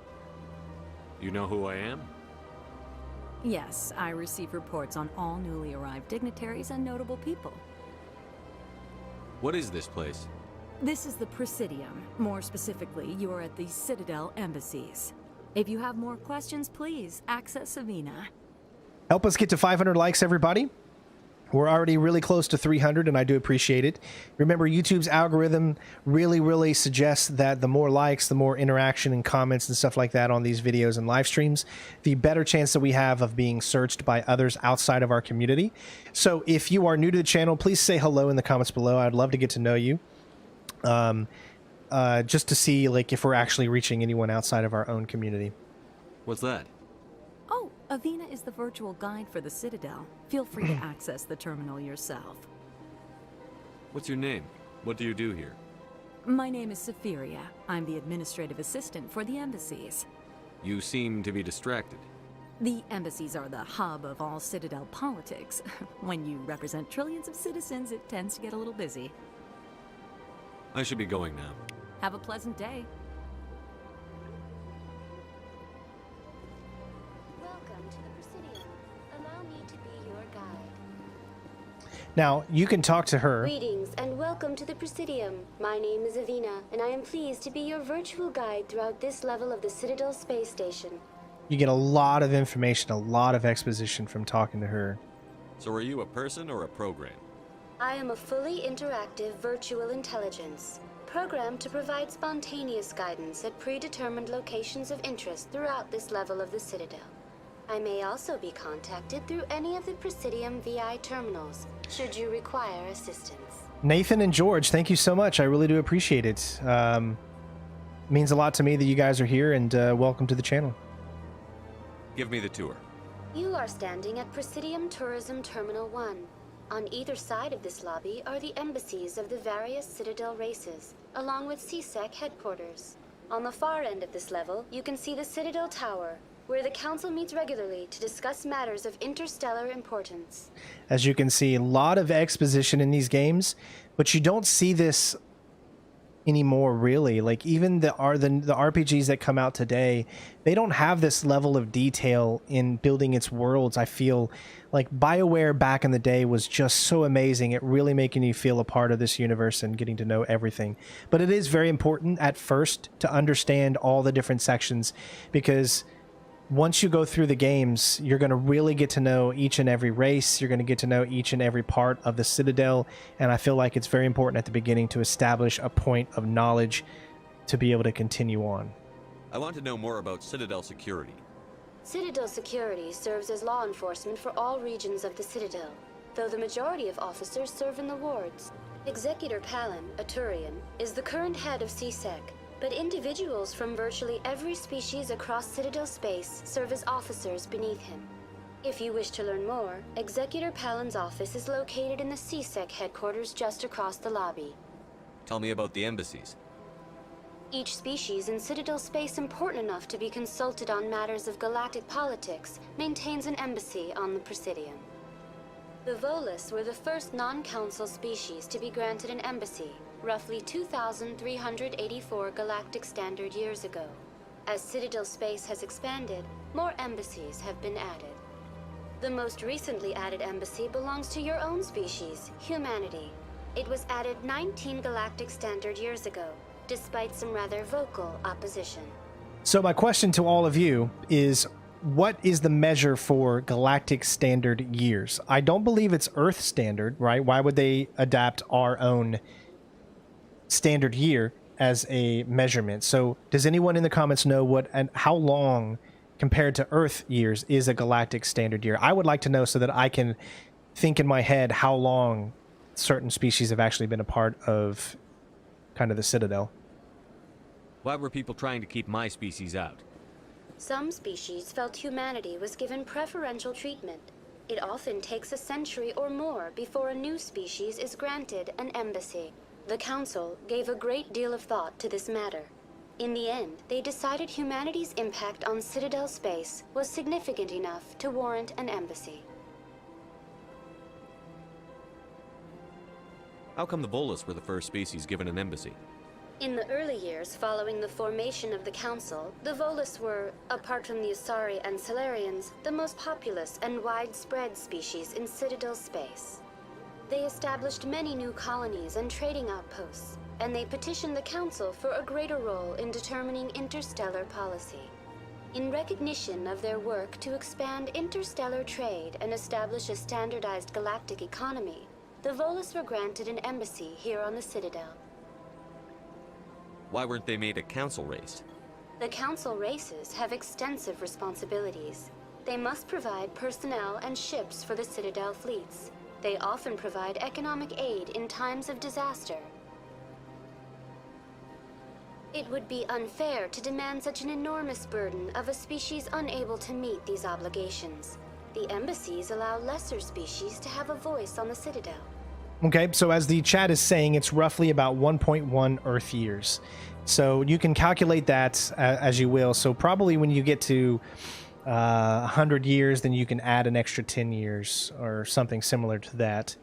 You know who I am? Yes, I receive reports on all newly arrived dignitaries and notable people. What is this place? This is the Presidium. More specifically, you are at the Citadel embassies. If you have more questions, please access Savina. Help us get to 500 likes, everybody. We're already really close to 300, and I do appreciate it. Remember, YouTube's algorithm really suggests that the more likes, the more interaction and comments and stuff like that on these videos and live streams, the better chance that we have of being searched by others outside of our community. So if you are new to the channel, please say hello in the comments below. I'd love to get to know you. Just to see like if we're actually reaching anyone outside of our own community. What's that? Oh, Avina is the virtual guide for the Citadel. Feel free to access the terminal yourself. What's your name? What do you do here? My name is Safiria. I'm the administrative assistant for the embassies. You seem to be distracted. The embassies are the hub of all Citadel politics. When you represent trillions of citizens, it tends to get a little busy. I should be going now. Have a pleasant day. Welcome to the Presidium. Allow me to be your guide. Now, you can talk to her. Greetings and welcome to the Presidium. My name is Avina, and I am pleased to be your virtual guide throughout this level of the Citadel space station. You get a lot of information, a lot of exposition from talking to her. So are you a person or a program? I am a fully interactive virtual intelligence, programmed to provide spontaneous guidance at predetermined locations of interest throughout this level of the Citadel. I may also be contacted through any of the Presidium VI terminals, should you require assistance. Nathan and George, thank you so much. I really do appreciate it. Means a lot to me that you guys are here, and welcome to the channel. Give me the tour. You are standing at Presidium Tourism Terminal 1. On either side of this lobby are the embassies of the various Citadel races, along with CSEC headquarters. On the far end of this level, you can see the Citadel Tower, where the Council meets regularly to discuss matters of interstellar importance. As you can see, a lot of exposition in these games, but you don't see this anymore, really. Like, even the RPGs that come out today, they don't have this level of detail in building its worlds. I feel like BioWare back in the day was just so amazing at really making you feel a part of this universe and getting to know everything. But it is very important at first to understand all the different sections, because once you go through the games, you're going to really get to know each and every race. You're going to get to know each and every part of the Citadel. And I feel like it's very important at the beginning to establish a point of knowledge to be able to continue on. I want to know more about Citadel security. Citadel security serves as law enforcement for all regions of the Citadel, though the majority of officers serve in the wards. Executor Palin, a Turian, is the current head of CSEC. But individuals from virtually every species across Citadel space serve as officers beneath him. If you wish to learn more, Executor Palin's office is located in the CSEC headquarters just across the lobby. Tell me about the embassies. Each species in Citadel space important enough to be consulted on matters of galactic politics maintains an embassy on the Presidium. The Volus were the first non-council species to be granted an embassy, roughly 2,384 galactic standard years ago. As Citadel space has expanded, more embassies have been added. The most recently added embassy belongs to your own species, humanity. It was added 19 galactic standard years ago, despite some rather vocal opposition. So my question to all of you is, what is the measure for galactic standard years? I don't believe it's Earth standard, right? Why would they adapt our own standard year as a measurement? So does anyone in the comments know what and how long compared to Earth years is a galactic standard year? I would like to know so that I can think in my head how long certain species have actually been a part of kind of the Citadel. Why were people trying to keep my species out? Some species felt humanity was given preferential treatment. It often takes a century or more before a new species is granted an embassy. The Council gave a great deal of thought to this matter. In the end, they decided humanity's impact on Citadel space was significant enough to warrant an embassy. How come the Volus were the first species given an embassy? In the early years following the formation of the Council, the Volus were, apart from the Asari and Salarians, the most populous and widespread species in Citadel space. They established many new colonies and trading outposts, and they petitioned the Council for a greater role in determining interstellar policy. In recognition of their work to expand interstellar trade and establish a standardized galactic economy, the Volus were granted an embassy here on the Citadel. Why weren't they made a council race? The Council races have extensive responsibilities. They must provide personnel and ships for the Citadel fleets. They often provide economic aid in times of disaster. It would be unfair to demand such an enormous burden of a species unable to meet these obligations. The embassies allow lesser species to have a voice on the Citadel. Okay, so as the chat is saying, it's roughly about 1.1 Earth years. So you can calculate that as you will. So probably when you get to 100 years, then you can add an extra 10 years or something similar to that.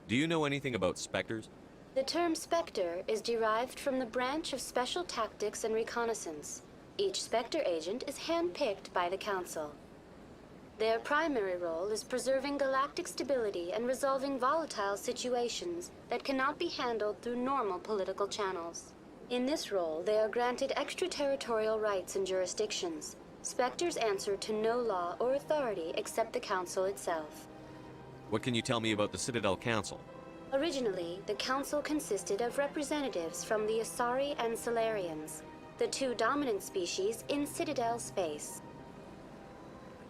Do you know anything about Spectres? The term Spectre is derived from the branch of Special Tactics and Reconnaissance. Each Spectre agent is handpicked by the Council. Their primary role is preserving galactic stability and resolving volatile situations that cannot be handled through normal political channels. In this role, they are granted extraterritorial rights and jurisdictions. Spectres answer to no law or authority except the Council itself. What can you tell me about the Citadel Council? Originally, the Council consisted of representatives from the Asari and Salarians, the two dominant species in Citadel space.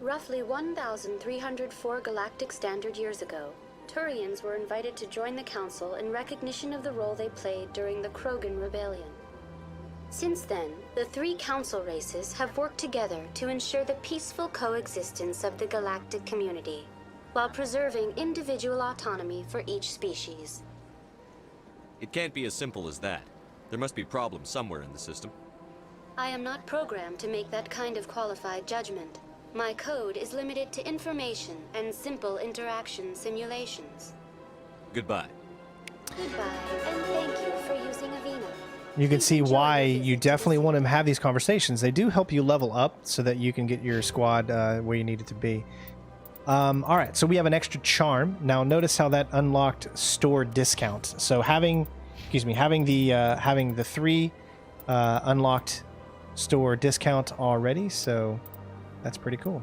Roughly 1,304 galactic standard years ago, Turians were invited to join the Council in recognition of the role they played during the Krogan Rebellion. Since then, the three Council races have worked together to ensure the peaceful coexistence of the galactic community, while preserving individual autonomy for each species. It can't be as simple as that. There must be problems somewhere in the system. I am not programmed to make that kind of qualified judgment. My code is limited to information and simple interaction simulations. Goodbye. Goodbye, and thank you for using Avina. You can see why you definitely want to have these conversations. They do help you level up so that you can get your squad where you need it to be. All right, so we have an extra charm. Now notice how that unlocked store discount. So having the 3 unlocked store discount already, so that's pretty cool.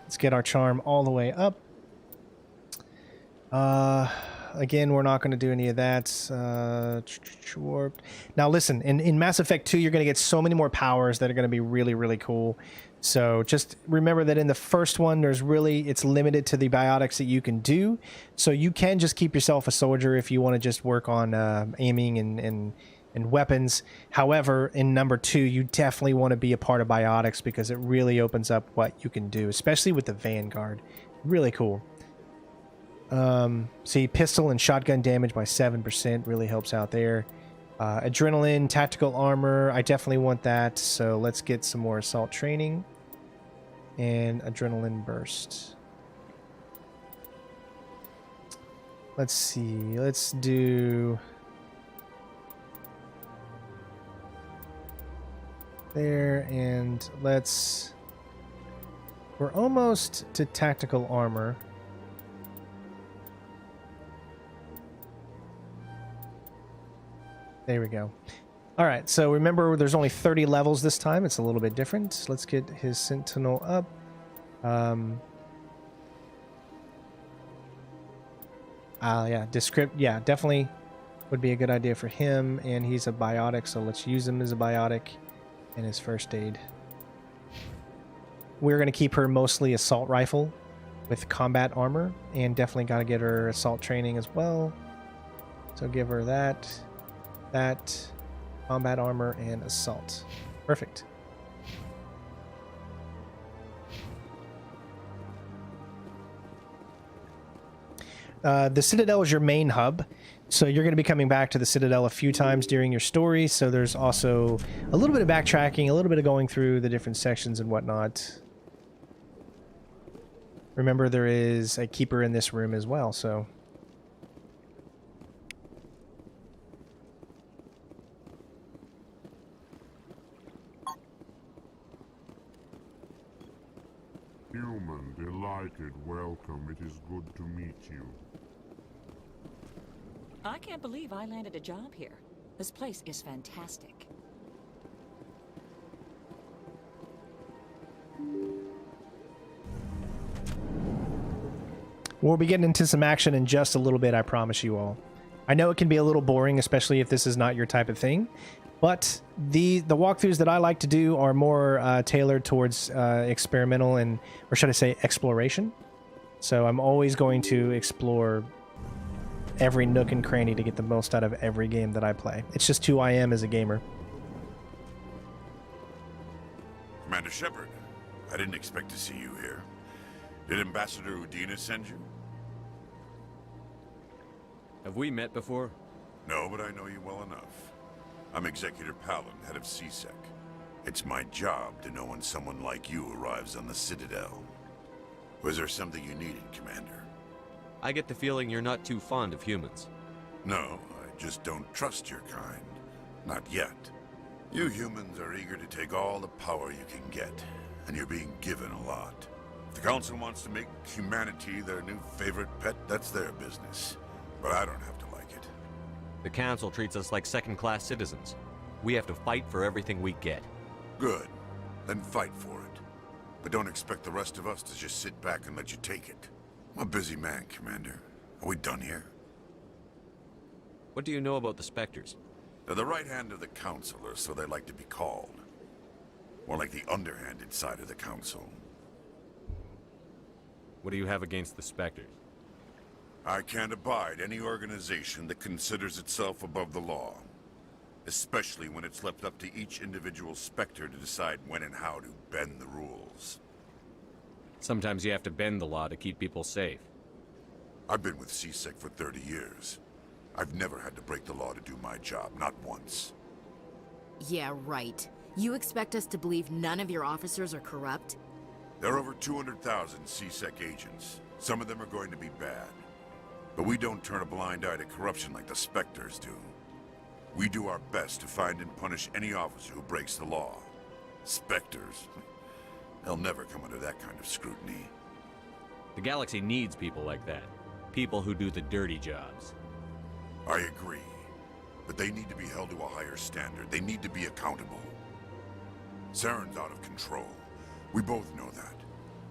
Let's get our charm all the way up. Again, we're not going to do any of that. Warped. Now listen, in Mass Effect 2, you're going to get so many more powers that are going to be really, really cool. So just remember that in the first one, it's limited to the biotics that you can do. So you can just keep yourself a soldier if you want to just work on aiming and weapons. However, in number 2, you definitely want to be a part of biotics because it really opens up what you can do, especially with the Vanguard. Really cool. See, pistol and shotgun damage by 7% really helps out there. Adrenaline, tactical armor, I definitely want that. So let's get some more assault training and adrenaline burst. Let's see, let's do there, and we're almost to tactical armor. There we go. All right, so remember there's only 30 levels this time. It's a little bit different. Let's get his Sentinel up. Yeah, definitely would be a good idea for him, and he's a biotic, so let's use him as a biotic in his first aid. We're going to keep her mostly assault rifle with combat armor, and definitely got to get her assault training as well. So give her that, combat armor, and assault. Perfect. The Citadel is your main hub, so you're going to be coming back to the Citadel a few times during your story, so there's also a little bit of backtracking, a little bit of going through the different sections and whatnot. Remember, there is a keeper in this room as well, so... Human, delighted, welcome. It is good to meet you. I can't believe I landed a job here. This place is fantastic. We'll be getting into some action in just a little bit, I promise you all. I know it can be a little boring, especially if this is not your type of thing, but the walkthroughs that I like to do are more tailored towards experimental and, or should I say, exploration. So I'm always going to explore every nook and cranny to get the most out of every game that I play. It's just who I am as a gamer. Commander Shepard, I didn't expect to see you here. Did Ambassador Udina send you? Have we met before? No, but I know you well enough. I'm Executor Palin, head of CSEC. It's my job to know when someone like you arrives on the Citadel. Was there something you needed, Commander? I get the feeling you're not too fond of humans. No, I just don't trust your kind. Not yet. You humans are eager to take all the power you can get, and you're being given a lot. If the Council wants to make humanity their new favorite pet, that's their business. But I don't have to like it. The Council treats us like second-class citizens. We have to fight for everything we get. Good. Then fight for it. But don't expect the rest of us to just sit back and let you take it. I'm a busy man, Commander. Are we done here? What do you know about the Spectres? They're the right hand of the Council, or so they like to be called. More like the underhanded side of the Council. What do you have against the Spectres? I can't abide any organization that considers itself above the law. Especially when it's left up to each individual Spectre to decide when and how to bend the rules. Sometimes you have to bend the law to keep people safe. I've been with CSEC for 30 years. I've never had to break the law to do my job, not once. Yeah, right. You expect us to believe none of your officers are corrupt? There are over 200,000 CSEC agents. Some of them are going to be bad. But we don't turn a blind eye to corruption like the Spectres do. We do our best to find and punish any officer who breaks the law. Spectres, they'll never come under that kind of scrutiny. The galaxy needs people like that. People who do the dirty jobs. I agree. But they need to be held to a higher standard. They need to be accountable. Saren's out of control. We both know that.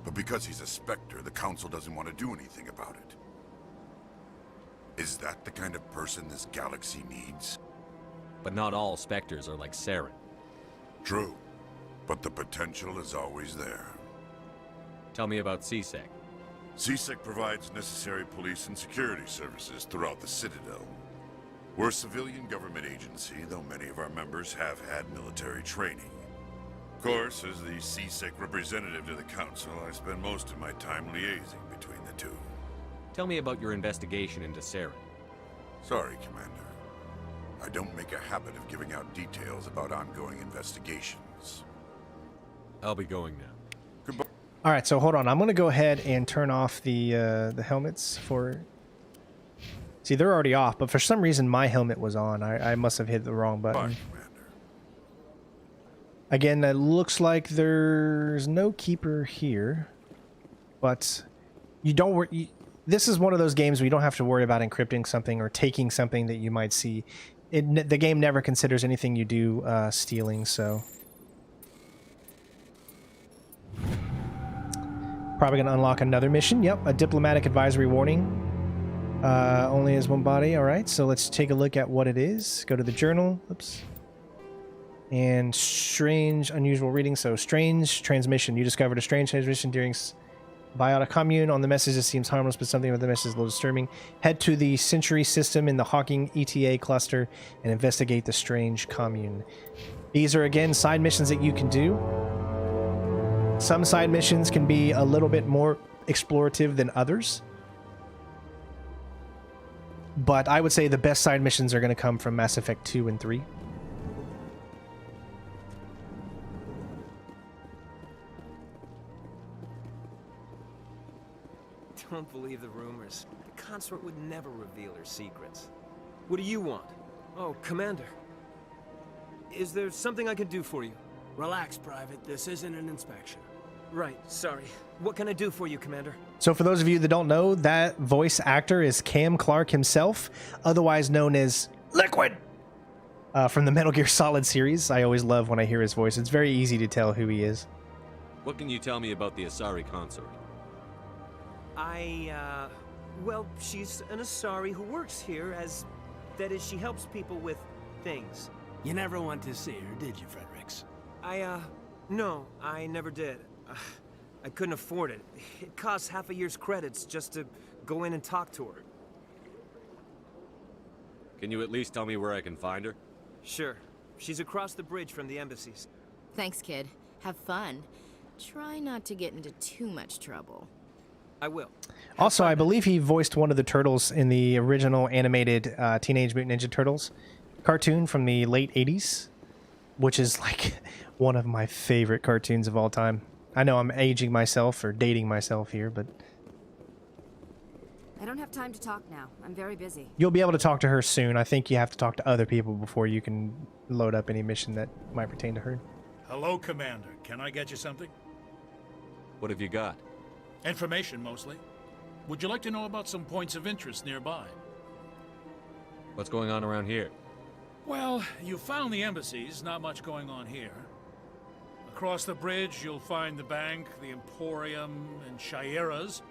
But because he's a Spectre, the Council doesn't want to do anything about it. Is that the kind of person this galaxy needs? But not all Spectres are like Saren. True. But the potential is always there. Tell me about CSEC. CSEC provides necessary police and security services throughout the Citadel. We're a civilian government agency, though many of our members have had military training. Of course, as the CSEC representative to the Council, I spend most of my time liaising between the two. Tell me about your investigation into Saren. Sorry, Commander. I don't make a habit of giving out details about ongoing investigations. I'll be going now. Goodbye. All right, so hold on. I'm going to go ahead and turn off the helmets for... See, they're already off, but for some reason my helmet was on. I must have hit the wrong button. Bye, Commander. Again, it looks like there's no keeper here, but you don't worry. This is one of those games where you don't have to worry about encrypting something or taking something that you might see. The game never considers anything you do stealing, so... Probably going to unlock another mission. Yep, a diplomatic advisory warning. Only as one body. All right, so let's take a look at what it is. Go to the journal. Oops. And strange, unusual reading. So strange transmission. You discovered a strange transmission during biotic commune. On the message, it seems harmless, but something about the message is a little disturbing. Head to the Century system in the Hawking ETA cluster and investigate the strange commune. These are, again, side missions that you can do. Some side missions can be a little bit more explorative than others. But I would say the best side missions are going to come from Mass Effect 2 and 3. Don't believe the rumors. Consort would never reveal her secrets. What do you want? Oh, Commander. Is there something I can do for you? Relax, Private. This isn't an inspection. Right, sorry. What can I do for you, Commander? So for those of you that don't know, that voice actor is Cam Clark himself, otherwise known as Liquid, from the Metal Gear Solid series. I always love when I hear his voice. It's very easy to tell who he is. What can you tell me about the Asari Consort? Well, she's an Asari who works here as That is, she helps people with things. You never went to see her, did you, Fredericks? No, I never did. I couldn't afford it. It costs half a year's credits just to go in and talk to her. Can you at least tell me where I can find her? Sure. She's across the bridge from the embassies. Thanks, kid. Have fun. Try not to get into too much trouble. I will. Also, I believe he voiced one of the turtles in the original animated Teenage Mutant Ninja Turtles cartoon from the late 80s, which is like one of my favorite cartoons of all time. I know I'm aging myself or dating myself here, but I don't have time to talk now. I'm very busy. you'll be able to talk to her soon. I think you have to talk to other people before you can load up any mission that might pertain to her. Hello, Commander. Can I get you something? What have you got? Information, mostly. Would you like to know about some points of interest nearby? What's going on around here? Well, you found the embassies. Not much going on here. Across the bridge, you'll find the bank, the Emporium, and Shaira's.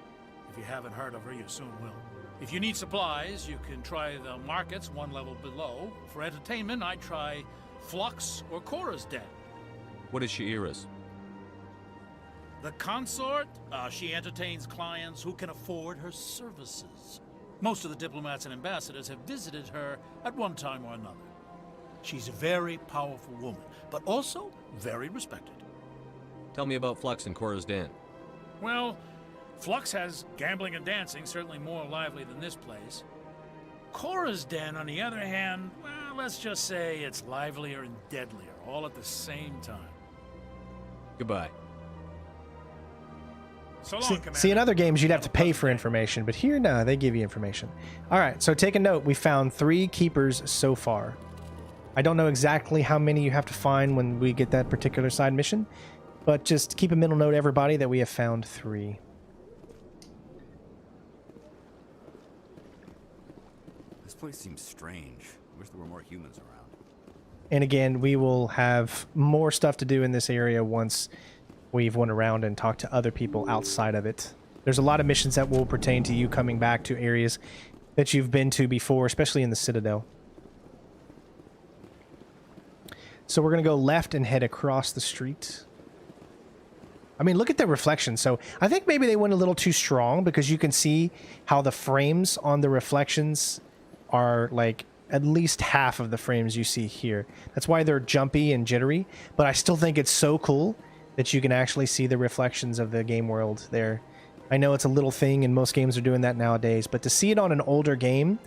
If you haven't heard of her, you soon will. If you need supplies, you can try the markets one level below. For entertainment, I'd try Flux or Cora's Den. What is Shaira's? The Consort? She entertains clients who can afford her services. Most of the diplomats and ambassadors have visited her at one time or another. She's a very powerful woman, but also very respected. Tell me about Flux and Cora's Den. Well, Flux has gambling and dancing, certainly more lively than this place. Cora's Den, on the other hand, well, let's just say it's livelier and deadlier, all at the same time. Goodbye. So long, Commander. See, in other games, you'd have to pay for information, but here, no, they give you information. All right, so take a note. We found 3 keepers so far. I don't know exactly how many you have to find when we get that particular side mission, but just keep a mental note, everybody, that we have found 3. This place seems strange. I wish there were more humans around. And again, we will have more stuff to do in this area once we've went around and talked to other people outside of it. There's a lot of missions that will pertain to you coming back to areas that you've been to before, especially in the Citadel. So we're going to go left and head across the street. I mean, look at the reflection. So I think maybe they went a little too strong because you can see how the frames on the reflections are like at least half of the frames you see here. That's why they're jumpy and jittery, but I still think it's so cool that you can actually see the reflections of the game world there. I know it's a little thing and most games are doing that nowadays, but to see it on an older game,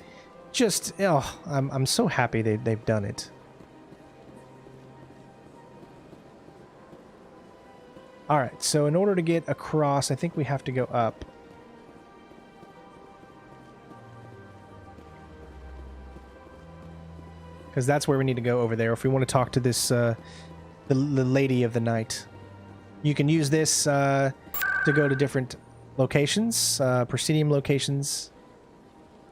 just, oh, I'm so happy they've done it. All right, so in order to get across, I think we have to go up. Because that's where we need to go over there if we want to talk to this, the Lady of the Night. You can use this to go to different locations, Presidium locations,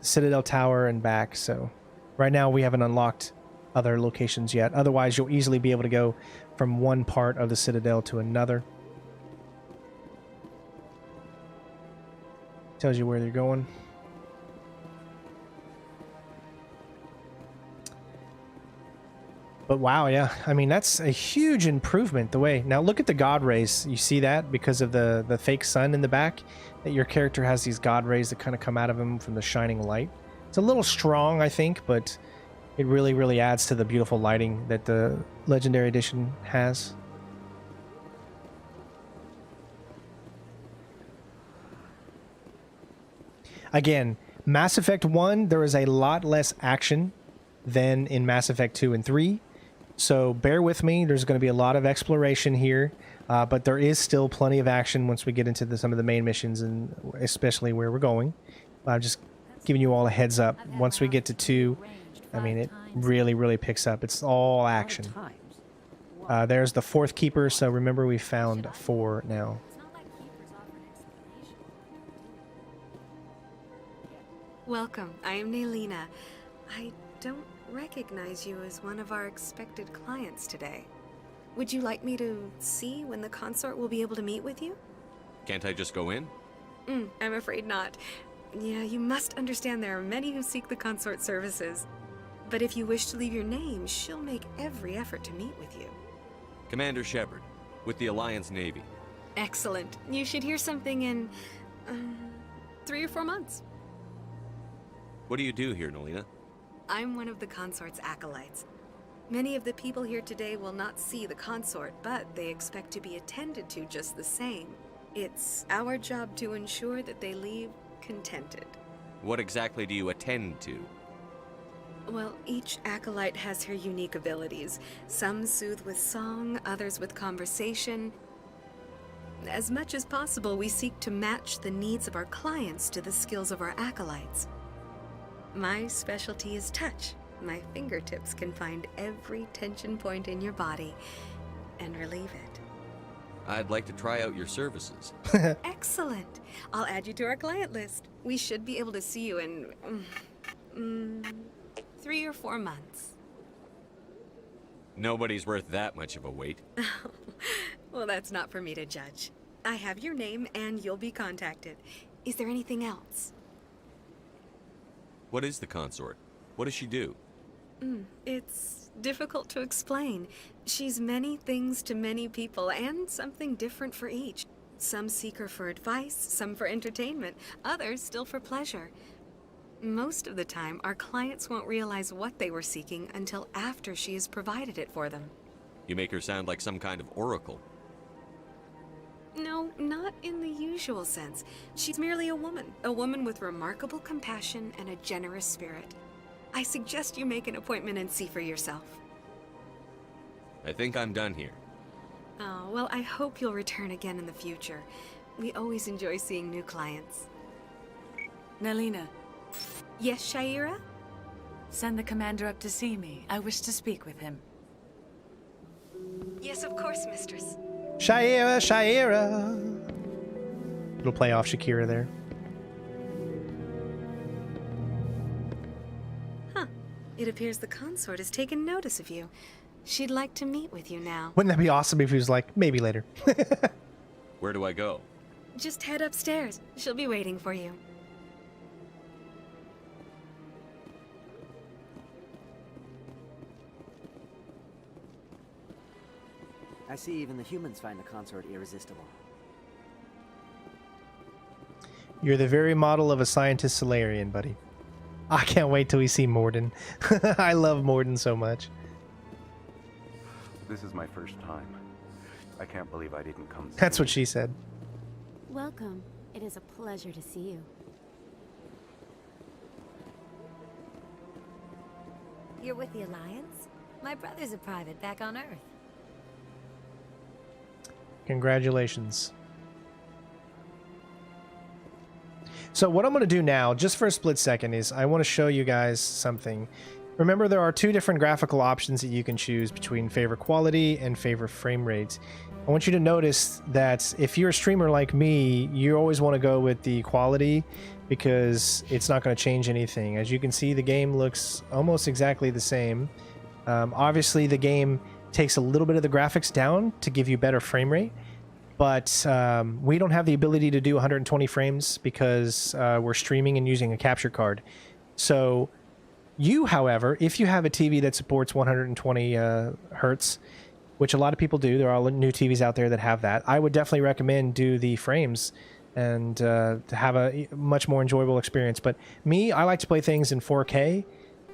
Citadel Tower, and back. So right now we haven't unlocked other locations yet. Otherwise, you'll easily be able to go from one part of the Citadel to another. Tells you where they're going. But wow, yeah. I mean, that's a huge improvement the way. Now look at the god rays. You see that because of the fake sun in the back? That your character has these god rays that kind of come out of him from the shining light. It's a little strong, I think, but it really, really adds to the beautiful lighting that the Legendary Edition has. Again, Mass Effect 1, there is a lot less action than in Mass Effect 2 and 3. So bear with me. There's going to be a lot of exploration here, but there is still plenty of action once we get into some of the main missions, and especially where we're going. I'm just giving you all a heads up. Once we get to 2, I mean, it really, really picks up. It's all action. There's the 4th Keeper, so remember we found 4 now. Welcome. I am Naylina. I don't recognize you as one of our expected clients today. Would you like me to see when the Consort will be able to meet with you? Can't I just go in? I'm afraid not. Yeah, you must understand there are many who seek the Consort services. But if you wish to leave your name, she'll make every effort to meet with you. Commander Shepard, with the Alliance Navy. Excellent. You should hear something in 3 or 4 months. What do you do here, Nihlus? I'm one of the Consort's acolytes. Many of the people here today will not see the Consort, but they expect to be attended to just the same. It's our job to ensure that they leave contented. What exactly do you attend to? Well, each acolyte has her unique abilities. Some soothe with song, others with conversation. As much as possible, we seek to match the needs of our clients to the skills of our acolytes. My specialty is touch. My fingertips can find every tension point in your body and relieve it. I'd like to try out your services. Excellent. I'll add you to our client list. We should be able to see you in 3 or 4 months. Nobody's worth that much of a wait. Well, that's not for me to judge. I have your name and you'll be contacted. Is there anything else? What is the Consort? What does she do? It's difficult to explain. She's many things to many people, and something different for each. Some seek her for advice, some for entertainment, others still for pleasure. Most of the time, our clients won't realize what they were seeking until after she has provided it for them. You make her sound like some kind of oracle. No, not in the usual sense. She's merely a woman with remarkable compassion and a generous spirit. I suggest you make an appointment and see for yourself. I think I'm done here. Oh, well, I hope you'll return again in the future. We always enjoy seeing new clients. Nihlus. Yes, Shaira? Send the commander up to see me. I wish to speak with him. Yes, of course, mistress. Shaira, Shaira. Little play off Shakira there. Huh. It appears the Consort has taken notice of you. She'd like to meet with you now. Wouldn't that be awesome if he was like, maybe later? Where do I go? Just head upstairs. She'll be waiting for you. I see even the humans find the Consort irresistible. You're the very model of a scientist Solarian, buddy. I can't wait till we see Morden. I love Morden so much. This is my first time. I can't believe I didn't come. That's what she said. Welcome. It is a pleasure to see you. You're with the Alliance? My brother's a private back on Earth. Congratulations. So what I'm going to do now, just for a split second, is I want to show you guys something. Remember, there are 2 different graphical options that you can choose between favorite quality and favorite frame rates. I want you to notice that if you're a streamer like me, you always want to go with the quality because it's not going to change anything. As you can see, the game looks almost exactly the same. Obviously, the game takes a little bit of the graphics down to give you better frame rate, but we don't have the ability to do 120 frames because we're streaming and using a capture card. So you, however, if you have a TV that supports 120 hertz, which a lot of people do, there are new TVs out there that have that, I would definitely recommend do the frames and to have a much more enjoyable experience. But me, I like to play things in 4K,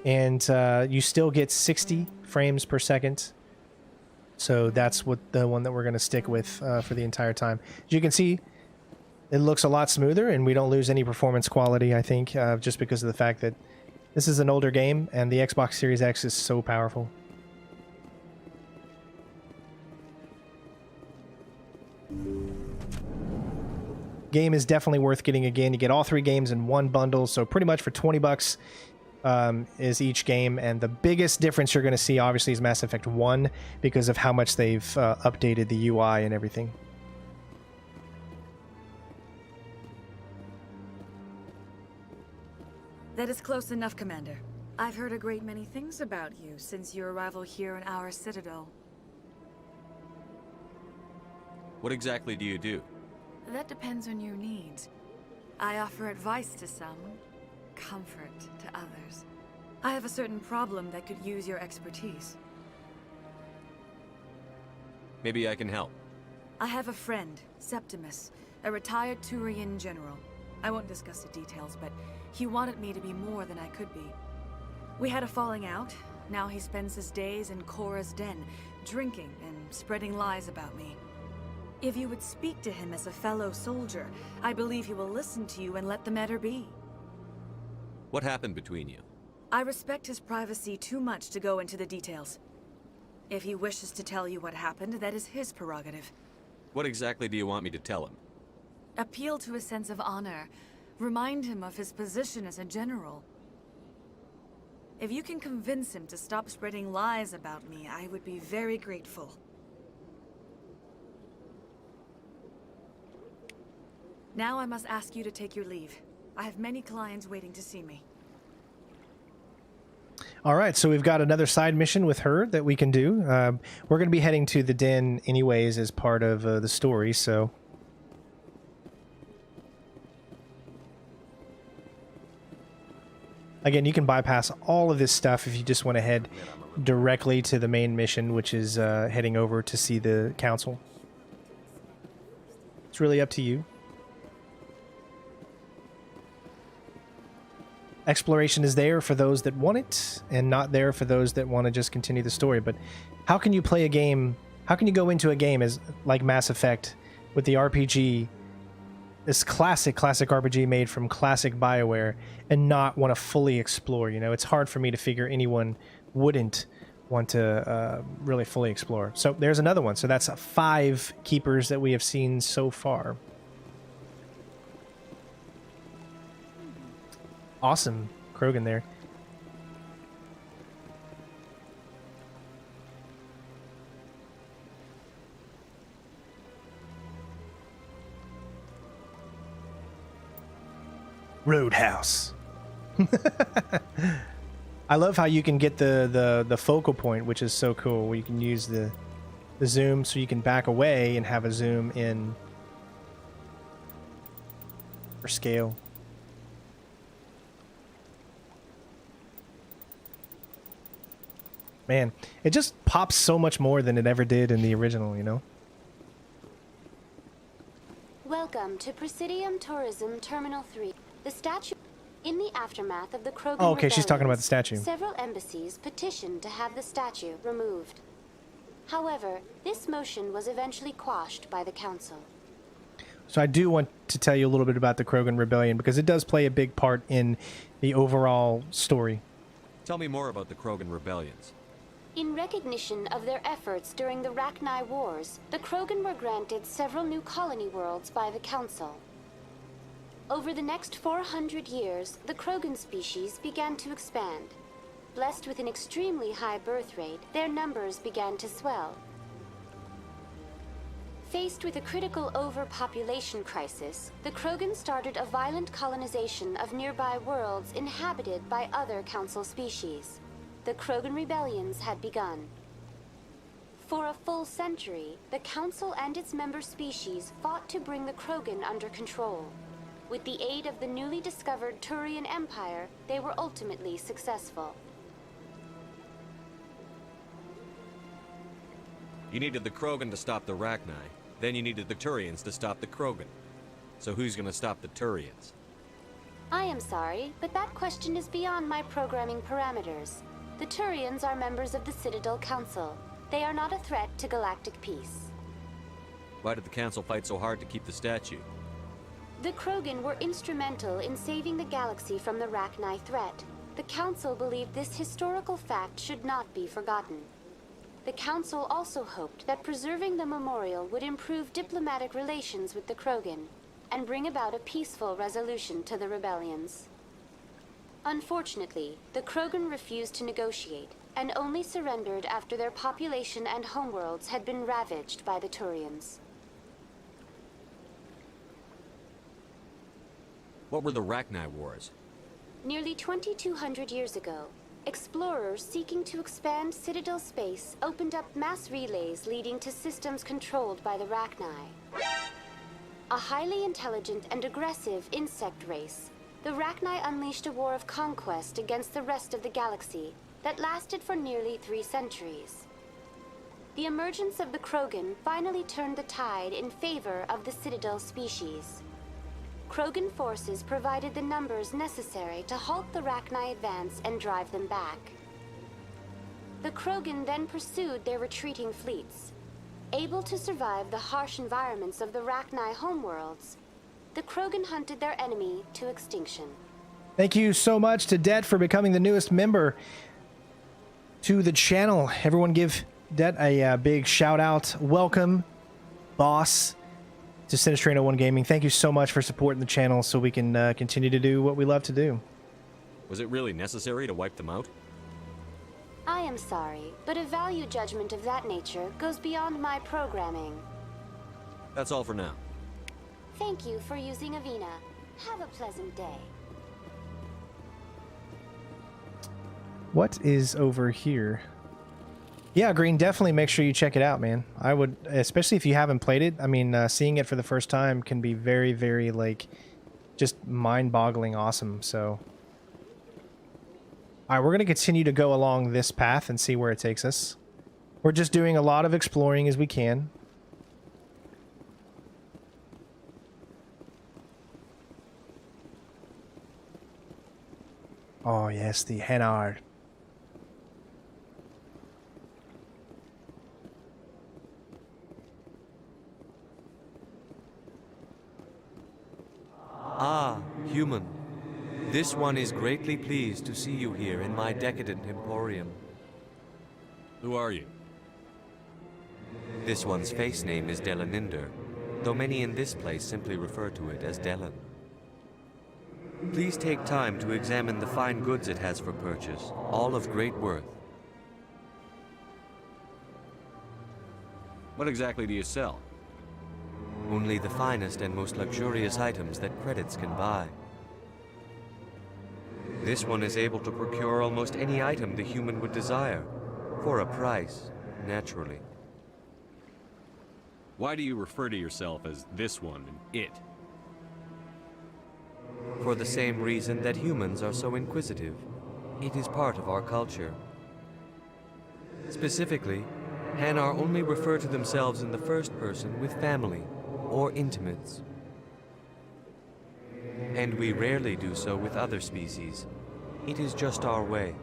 and you still get 60 frames per second. So that's what the one that we're going to stick with for the entire time. As you can see, it looks a lot smoother, and we don't lose any performance quality, I think, just because of the fact that this is an older game, and the Xbox Series X is so powerful. Game is definitely worth getting again. You get all 3 games in one bundle, so pretty much for 20 bucks is each game. And the biggest difference you're going to see, obviously, is Mass Effect 1 because of how much they've updated the UI and everything. That is close enough, Commander. I've heard a great many things about you since your arrival here in our Citadel. What exactly do you do? That depends on your needs. I offer advice to some, comfort to others. I have a certain problem that could use your expertise. Maybe I can help. I have a friend, Septimus, a retired Turian general. I won't discuss the details, but he wanted me to be more than I could be. We had a falling out. Now he spends his days in Korra's den, drinking and spreading lies about me. If you would speak to him as a fellow soldier, I believe he will listen to you and let the matter be. What happened between you? I respect his privacy too much to go into the details. If he wishes to tell you what happened, that is his prerogative. What exactly do you want me to tell him? Appeal to his sense of honor. Remind him of his position as a general. If you can convince him to stop spreading lies about me, I would be very grateful. Now I must ask you to take your leave. I have many clients waiting to see me. All right, so we've got another side mission with her that we can do. We're going to be heading to the den anyways as part of the story, so... Again, you can bypass all of this stuff if you just want to head directly to the main mission, which is heading over to see the council. It's really up to you. Exploration is there for those that want it, and not there for those that want to just continue the story. But how can you play a game, how can you go into a game as like Mass Effect with the RPG, this classic RPG made from classic BioWare, and not want to fully explore? You know, it's hard for me to figure anyone wouldn't want to really fully explore. So there's another one. So that's 5 keepers that we have seen so far. Awesome Krogan there. Roadhouse. I love how you can get the focal point, which is so cool, where you can use the zoom so you can back away and have a zoom in for scale. Man, it just pops so much more than it ever did in the original, you know? Welcome to Presidium Tourism Terminal 3. The statue... In the aftermath of the Krogan Oh, okay, she's talking about the rebellions, statue. Several embassies petitioned to have the statue removed. However, this motion was eventually quashed by the Council. So I do want to tell you a little bit about the Krogan Rebellion, because it does play a big part in the overall story. Tell me more about the Krogan rebellions. In recognition of their efforts during the Rachni Wars, the Krogan were granted several new colony worlds by the Council. Over the next 400 years, the Krogan species began to expand. Blessed with an extremely high birth rate, their numbers began to swell. Faced with a critical overpopulation crisis, the Krogan started a violent colonization of nearby worlds inhabited by other Council species. The Krogan rebellions had begun. For a full century, the Council and its member species fought to bring the Krogan under control. With the aid of the newly discovered Turian Empire, they were ultimately successful. You needed the Krogan to stop the Rachni, then you needed the Turians to stop the Krogan. So who's gonna stop the Turians? I am sorry, but that question is beyond my programming parameters. The Turians are members of the Citadel Council. They are not a threat to galactic peace. Why did the Council fight so hard to keep the statue? The Krogan were instrumental in saving the galaxy from the Rachni threat. The Council believed this historical fact should not be forgotten. The Council also hoped that preserving the memorial would improve diplomatic relations with the Krogan and bring about a peaceful resolution to the rebellions. Unfortunately, the Krogan refused to negotiate and only surrendered after their population and homeworlds had been ravaged by the Turians. What were the Rachni Wars? Nearly 2,200 years ago, explorers seeking to expand Citadel space opened up mass relays leading to systems controlled by the Rachni. A highly intelligent and aggressive insect race, the Rachni unleashed a war of conquest against the rest of the galaxy that lasted for nearly 3 centuries. The emergence of the Krogan finally turned the tide in favor of the Citadel species. Krogan forces provided the numbers necessary to halt the Rachni advance and drive them back. The Krogan then pursued their retreating fleets. Able to survive the harsh environments of the Rachni homeworlds, the Krogan hunted their enemy to extinction. Thank you so much to Det for becoming the newest member to the channel. Everyone give Det a big shout out. Welcome, boss, to Sinister 01 Gaming. Thank you so much for supporting the channel so we can continue to do what we love to do. Was it really necessary to wipe them out? I am sorry, but a value judgment of that nature goes beyond my programming. That's all for now. Thank you for using Avina. Have a pleasant day. What is over here? Yeah, Green, definitely make sure you check it out, man. I would, especially if you haven't played it. I mean, seeing it for the first time can be very, very, like, just mind-boggling awesome, so. Alright, we're going to continue to go along this path and see where it takes us. We're just doing a lot of exploring as we can. Oh, yes, the Henard. Ah, human. This one is greatly pleased to see you here in my decadent emporium. Who are you? This one's face name is Delaninder, though many in this place simply refer to it as Delan. Please take time to examine the fine goods it has for purchase, all of great worth. What exactly do you sell? Only the finest and most luxurious items that credits can buy. This one is able to procure almost any item the human would desire, for a price, naturally. Why do you refer to yourself as this one and it? For the same reason that humans are so inquisitive. It is part of our culture. Specifically, Hanar only refer to themselves in the first person with family or intimates. And we rarely do so with other species. It is just our way.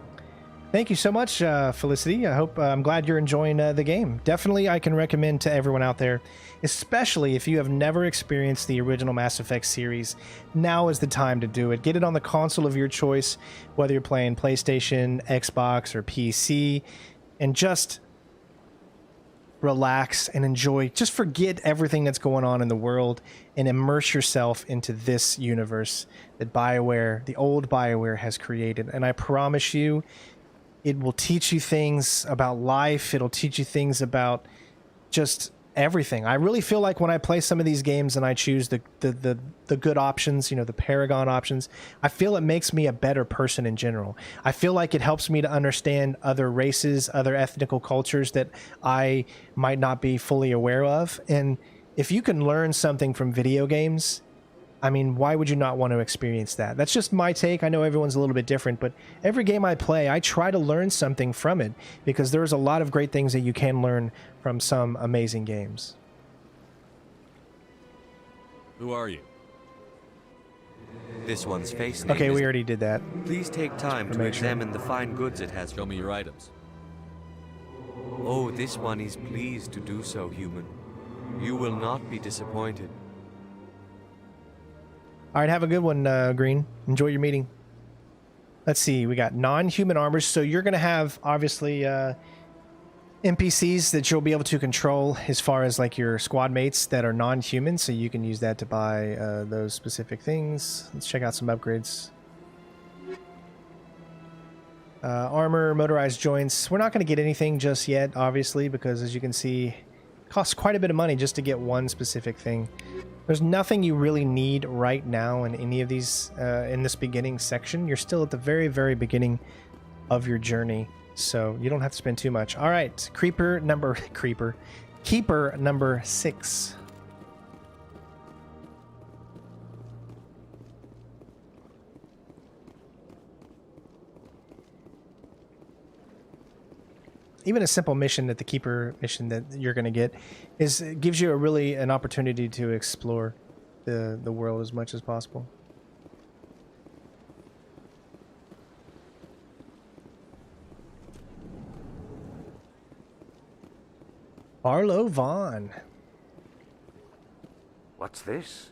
Thank you so much, Felicity. I'm glad you're enjoying the game. Definitely, I can recommend to everyone out there, especially if you have never experienced the original Mass Effect series, now is the time to do it. Get it on the console of your choice, whether you're playing PlayStation, Xbox, or PC, and just relax and enjoy. Just forget everything that's going on in the world and immerse yourself into this universe that BioWare, the old BioWare, has created. And I promise you, it will teach you things about life. It'll teach you things about just everything. I really feel like when I play some of these games and I choose the good options, you know, the Paragon options, I feel it makes me a better person in general. I feel like it helps me to understand other races, other ethnical cultures that I might not be fully aware of. And if you can learn something from video games, I mean, why would you not want to experience that? That's just my take. I know everyone's a little bit different, but every game I play, I try to learn something from it because there's a lot of great things that you can learn from some amazing games. Who are you? This one's face name Okay, is... we already did that. Please take time to examine the fine goods it has. Show me your items. Oh, this one is pleased to do so, human. You will not be disappointed. All right, have a good one, Green. Enjoy your meeting. Let's see, we got non-human armors. So you're going to have, obviously, NPCs that you'll be able to control as far as, like, your squad mates that are non-human. So you can use that to buy those specific things. Let's check out some upgrades. Armor, motorized joints. We're not going to get anything just yet, obviously, because as you can see, it costs quite a bit of money just to get one specific thing. There's nothing you really need right now in any of these, in this beginning section. You're still at the very, very beginning of your journey, so you don't have to spend too much. All right, Keeper number 6. even a simple mission that the Keeper mission that you're going to get is gives you an opportunity to explore the world as much as possible. Arlo Vaughn. What's this?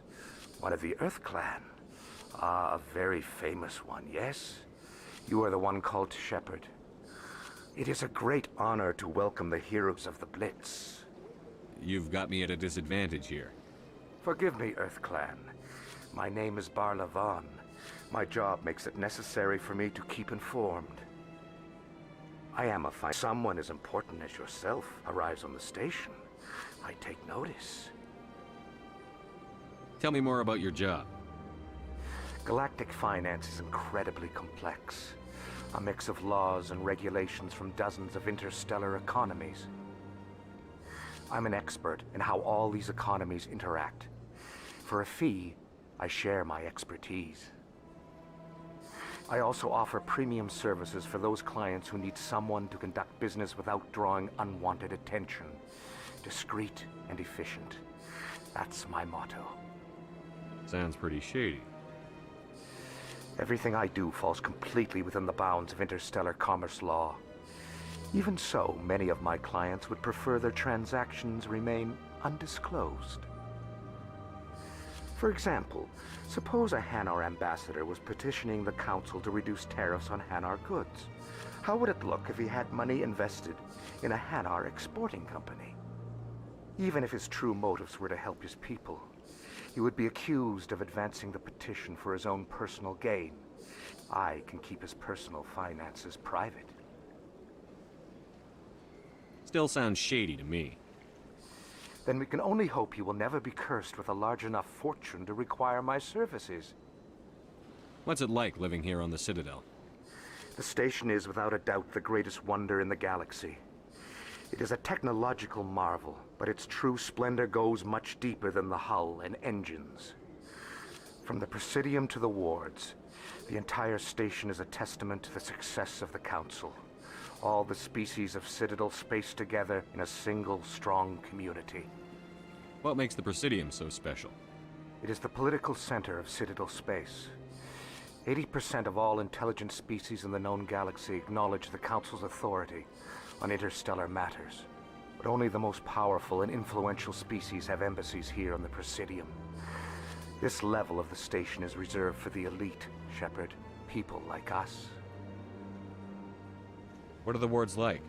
One of the Earth Clan. Ah, a very famous one, yes? You are the one called Shepherd. It is a great honor to welcome the heroes of the Blitz. You've got me at a disadvantage here. Forgive me, Earth Clan. My name is Barla Vaughn. My job makes it necessary for me to keep informed. I am a fine... Someone as important as yourself arrives on the station. I take notice. Tell me more about your job. Galactic finance is incredibly complex. A mix of laws and regulations from dozens of interstellar economies. I'm an expert in how all these economies interact. For a fee, I share my expertise. I also offer premium services for those clients who need someone to conduct business without drawing unwanted attention. Discreet and efficient. That's my motto. Sounds pretty shady. Everything I do falls completely within the bounds of interstellar commerce law. Even so, many of my clients would prefer their transactions remain undisclosed. For example, suppose a Hanar ambassador was petitioning the council to reduce tariffs on Hanar goods. How would it look if he had money invested in a Hanar exporting company? Even if his true motives were to help his people, he would be accused of advancing the petition for his own personal gain. I can keep his personal finances private. Still sounds shady to me. Then we can only hope you will never be cursed with a large enough fortune to require my services. What's it like living here on the Citadel? The station is without a doubt the greatest wonder in the galaxy. It is a technological marvel, but its true splendor goes much deeper than the hull and engines. From the Presidium to the wards, the entire station is a testament to the success of the Council. All the species of Citadel spaced together in a single, strong community. What makes the Presidium so special? It is the political center of Citadel space. 80% of all intelligent species in the known galaxy acknowledge the Council's authority on interstellar matters. But only the most powerful and influential species have embassies here on the Presidium. This level of the station is reserved for the elite, Shepard. People like us. What are the wards like?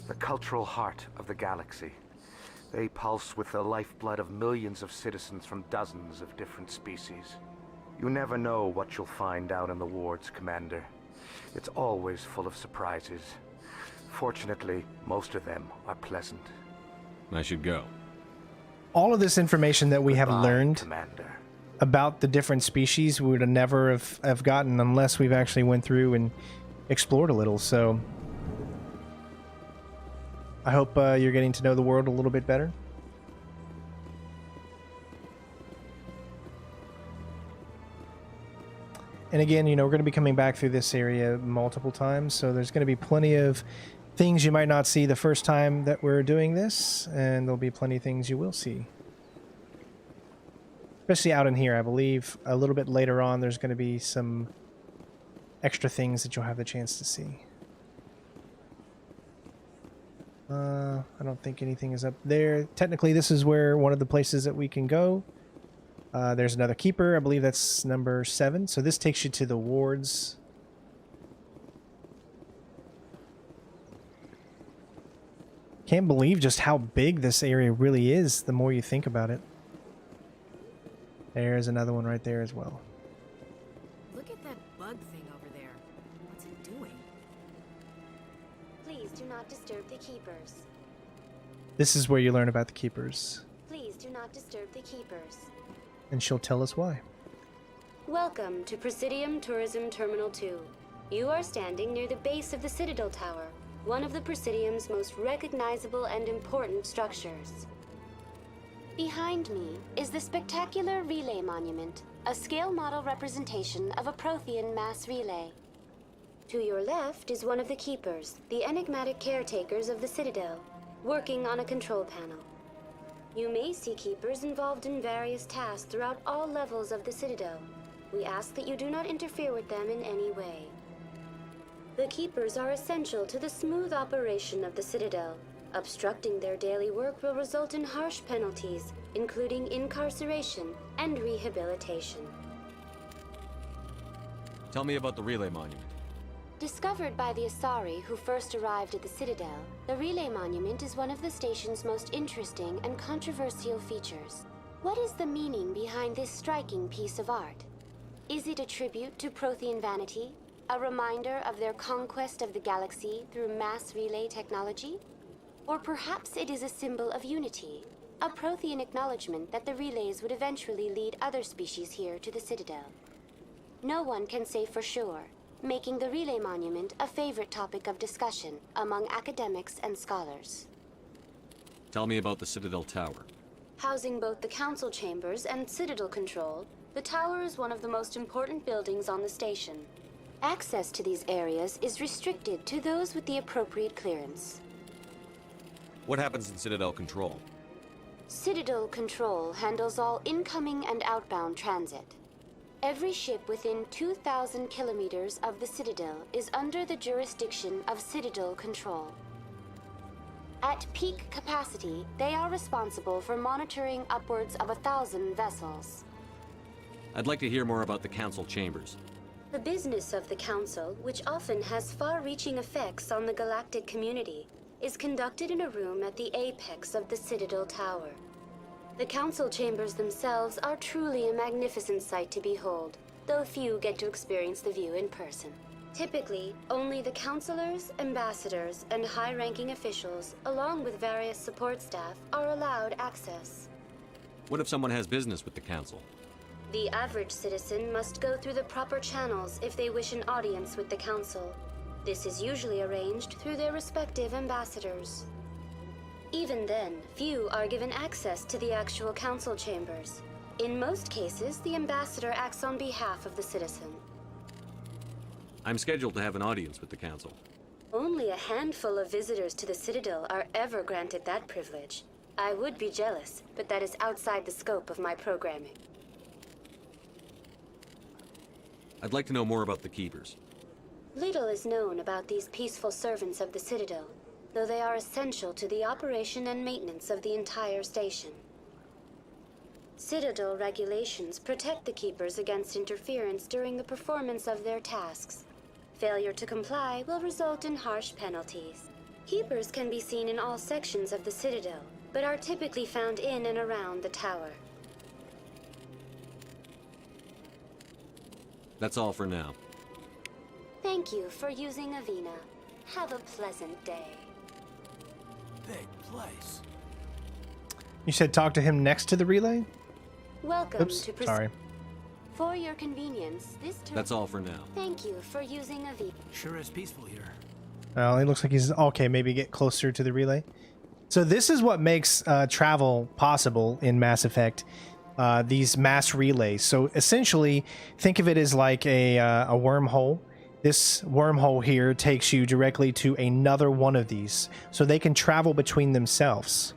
The cultural heart of the galaxy. They pulse with the lifeblood of millions of citizens from dozens of different species. You never know what you'll find out in the wards, Commander. It's always full of surprises. Fortunately, most of them are pleasant. I should go. All of this information that we have learned Commander. About the different species we would have never have gotten unless we've actually went through and explored a little. So I hope you're getting to know the world a little bit better. And again, you know, we're going to be coming back through this area multiple times, so there's going to be plenty of things you might not see the first time that we're doing this, and there'll be plenty of things you will see. Especially out in here, I believe a little bit later on there's going to be some extra things that you'll have the chance to see. I don't think anything is up there. Technically, this is where one of the places that we can go. There's another keeper. I believe that's number 7. So this takes you to the wards. Can't believe just how big this area really is the more you think about it. There's another one right there as well. Look at that bug thing over there. What's it doing? Please do not disturb the keepers. This is where you learn about the keepers. Please do not disturb the keepers. And she'll tell us why. Welcome to Presidium Tourism Terminal 2. You are standing near the base of the Citadel Tower, one of the Presidium's most recognizable and important structures. Behind me is the spectacular relay monument, a scale model representation of a Prothean mass relay. To your left is one of the Keepers, the enigmatic caretakers of the Citadel, working on a control panel. You may see Keepers involved in various tasks throughout all levels of the Citadel. We ask that you do not interfere with them in any way. The Keepers are essential to the smooth operation of the Citadel. Obstructing their daily work will result in harsh penalties, including incarceration and rehabilitation. Tell me about the relay monument. Discovered by the Asari who first arrived at the Citadel, the Relay Monument is one of the station's most interesting and controversial features. What is the meaning behind this striking piece of art? Is it a tribute to Prothean vanity? A reminder of their conquest of the galaxy through mass relay technology? Or perhaps it is a symbol of unity, a Prothean acknowledgement that the relays would eventually lead other species here to the Citadel. No one can say for sure, making the Relay Monument a favorite topic of discussion among academics and scholars. Tell me about the Citadel Tower. Housing both the Council Chambers and Citadel Control, the tower is one of the most important buildings on the station. Access to these areas is restricted to those with the appropriate clearance. What happens in Citadel Control? Citadel Control handles all incoming and outbound transit. Every ship within 2,000 kilometers of the Citadel is under the jurisdiction of Citadel Control. At peak capacity, they are responsible for monitoring upwards of 1,000 vessels. I'd like to hear more about the Council Chambers. The business of the Council, which often has far-reaching effects on the galactic community, is conducted in a room at the apex of the Citadel Tower. The Council Chambers themselves are truly a magnificent sight to behold, though few get to experience the view in person. Typically, only the councilors, ambassadors, and high-ranking officials, along with various support staff, are allowed access. What if someone has business with the Council? The average citizen must go through the proper channels if they wish an audience with the Council. This is usually arranged through their respective ambassadors. Even then, few are given access to the actual Council Chambers. In most cases, the ambassador acts on behalf of the citizen. I'm scheduled to have an audience with the Council. Only a handful of visitors to the Citadel are ever granted that privilege. I would be jealous, but that is outside the scope of my programming. I'd like to know more about the Keepers. Little is known about these peaceful servants of the Citadel, though they are essential to the operation and maintenance of the entire station. Citadel regulations protect the Keepers against interference during the performance of their tasks. Failure to comply will result in harsh penalties. Keepers can be seen in all sections of the Citadel, but are typically found in and around the tower. That's all for now. Thank you for using Avina. Have a pleasant day. Big place. You said talk to him next to the relay? Welcome Oops, to sorry. For your convenience, this turn. That's all for now. Thank you for using Avina. Sure is peaceful here. Well, it looks like he's okay. Maybe get closer to the relay. So this is what makes travel possible in Mass Effect. These mass relays. So essentially, think of it as like a wormhole. This wormhole here takes you directly to another one of these, so they can travel between themselves.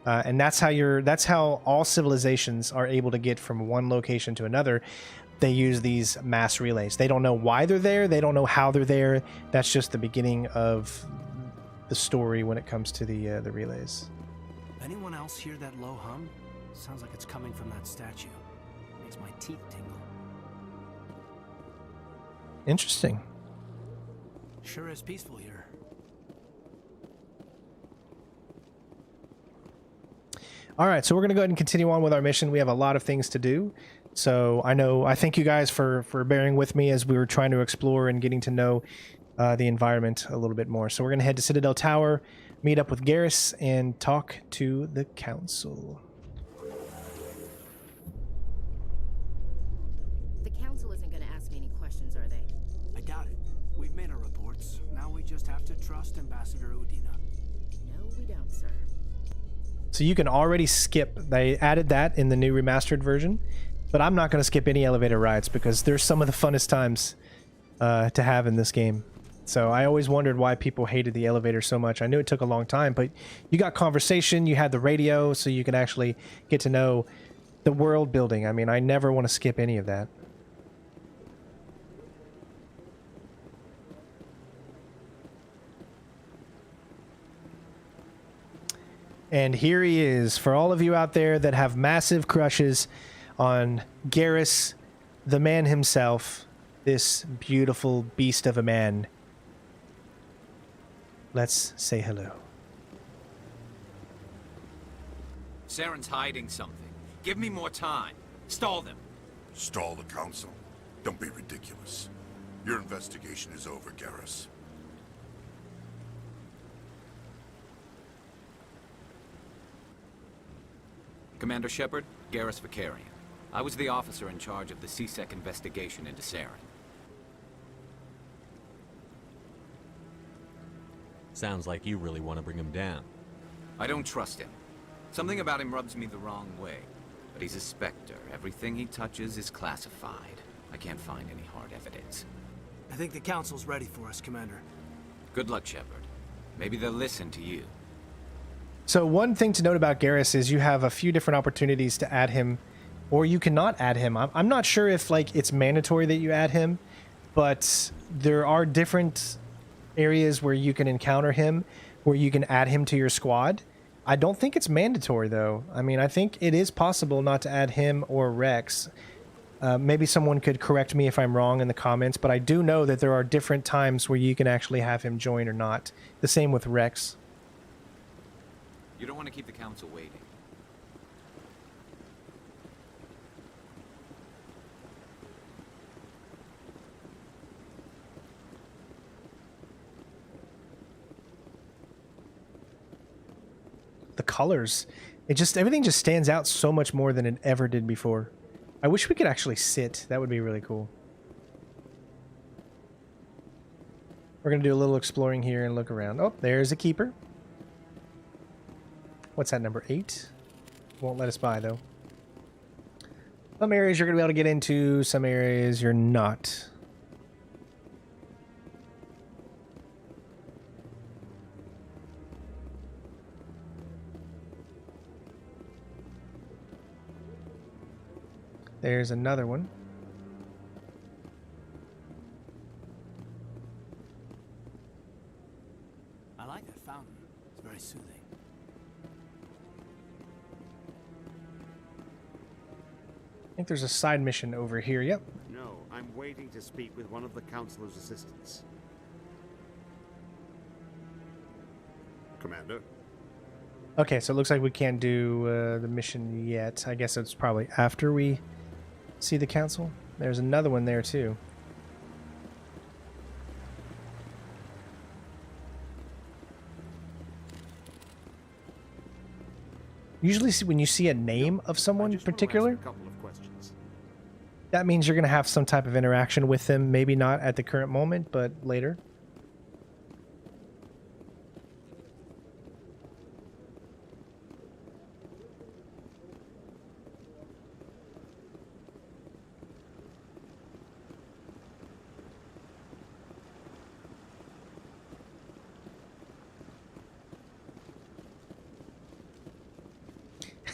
And that's how all civilizations are able to get from one location to another. They use these mass relays. They don't know why they're there. They don't know how they're there. That's just the beginning of the story when it comes to the relays. Anyone else hear that low hum? Sounds like it's coming from that statue. Makes my teeth tingle. Interesting. Sure is peaceful here. All right, so we're going to go ahead and continue on with our mission. We have a lot of things to do. So I thank you guys for bearing with me as we were trying to explore and getting to know the environment a little bit more. So we're going to head to Citadel Tower, meet up with Garrus, and talk to the Council. The Council isn't going to ask me any questions, are they? I doubt it. We've made our reports. Now we just have to trust Ambassador Udina. No, we don't, sir. So you can already skip. They added that in the new remastered version, but I'm not going to skip any elevator rides because they're some of the funnest times to have in this game. So I always wondered why people hated the elevator so much. I knew it took a long time, but you got conversation, you had the radio, so you could actually get to know the world building. I mean, I never want to skip any of that. And here he is, for all of you out there that have massive crushes on Garrus, the man himself, this beautiful beast of a man. Let's say hello. Saren's hiding something. Give me more time. Stall them. Stall the council? Don't be ridiculous. Your investigation is over, Garrus. Commander Shepard, Garrus Vicarian. I was the officer in charge of the CSEC investigation into Saren. Sounds like you really want to bring him down. I don't trust him. Something about him rubs me the wrong way. But he's a Spectre. Everything he touches is classified. I can't find any hard evidence. I think the council's ready for us, Commander. Good luck, Shepard. Maybe they'll listen to you. So one thing to note about Garrus is you have a few different opportunities to add him, or you cannot add him. I'm not sure if like it's mandatory that you add him, but there are different areas where you can encounter him, where you can add him to your squad. I don't think it's mandatory though. I mean, I think it is possible not to add him or Wrex. Maybe someone could correct me if I'm wrong in the comments, but I do know that there are different times where you can actually have him join or not. The same with Wrex. You don't want to keep the council waiting. The colors, everything just stands out so much more than it ever did before. I wish we could actually sit. That would be really cool. We're gonna do a little exploring here and look around. Oh, there's a keeper. What's that, number 8? Won't let us by though. Some areas you're gonna be able to get into, some areas you're not. There's another one. I like that fountain. It's very soothing. I think there's a side mission over here. Yep. No, I'm waiting to speak with one of the Councilor's assistants. Commander? Okay, so it looks like we can't do the mission yet. I guess it's probably after we see the council. There's another one there too. Usually when you see a name of someone in particular, that means you're going to have some type of interaction with them. Maybe not at the current moment, but later.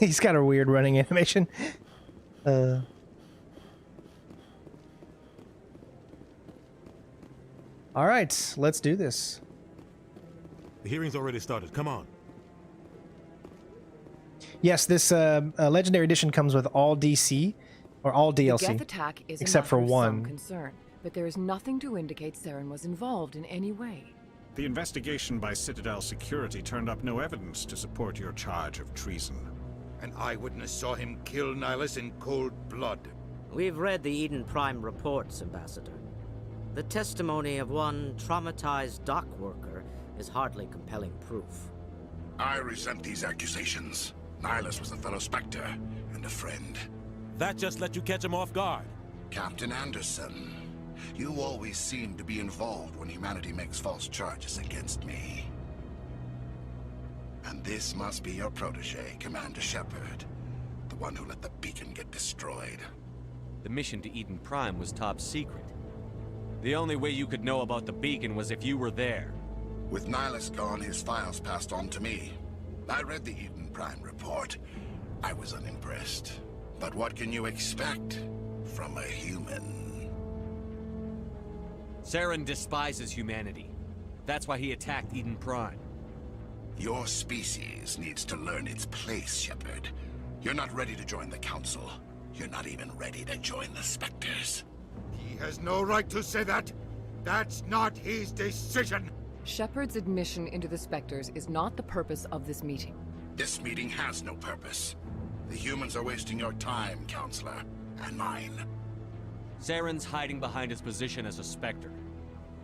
He's got a weird running animation. All right, let's do this. The hearing's already started. Come on. Yes, this Legendary Edition comes with all DC, or all DLC, the Geth attack is except for some one. concern, but there is nothing to indicate Saren was involved in any way. The investigation by Citadel security turned up no evidence to support your charge of treason. An eyewitness saw him kill Nihlus in cold blood. We've read the Eden Prime reports, Ambassador. The testimony of one traumatized dock worker is hardly compelling proof. I resent these accusations. Nihlus was a fellow Spectre and a friend. That just let you catch him off guard. Captain Anderson, you always seem to be involved when humanity makes false charges against me. And this must be your protege, Commander Shepard. The one who let the beacon get destroyed. The mission to Eden Prime was top secret. The only way you could know about the beacon was if you were there. With Nihlus gone, his files passed on to me. I read the Eden Prime report. I was unimpressed. But what can you expect from a human? Saren despises humanity. That's why he attacked Eden Prime. Your species needs to learn its place, Shepard. You're not ready to join the Council. You're not even ready to join the Spectres. He has no right to say that. That's not his decision. Shepard's admission into the Spectres is not the purpose of this meeting. This meeting has no purpose. The humans are wasting your time, Counselor, and mine. Saren's hiding behind his position as a Spectre.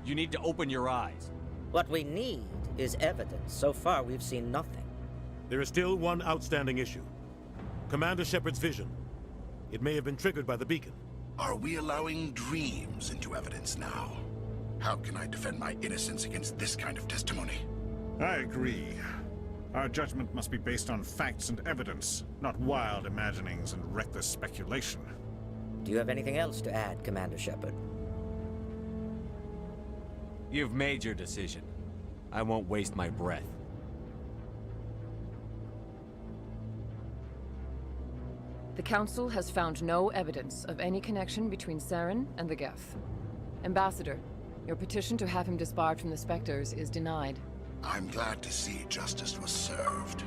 You need to open your eyes. What we need is evidence. So far, we've seen nothing. There is still one outstanding issue. Commander Shepard's vision. It may have been triggered by the beacon. Are we allowing dreams into evidence now? How can I defend my innocence against this kind of testimony? I agree. Our judgment must be based on facts and evidence, not wild imaginings and reckless speculation. Do you have anything else to add, Commander Shepard? You've made your decision. I won't waste my breath. The Council has found no evidence of any connection between Saren and the Geth. Ambassador, your petition to have him disbarred from the Spectres is denied. I'm glad to see justice was served.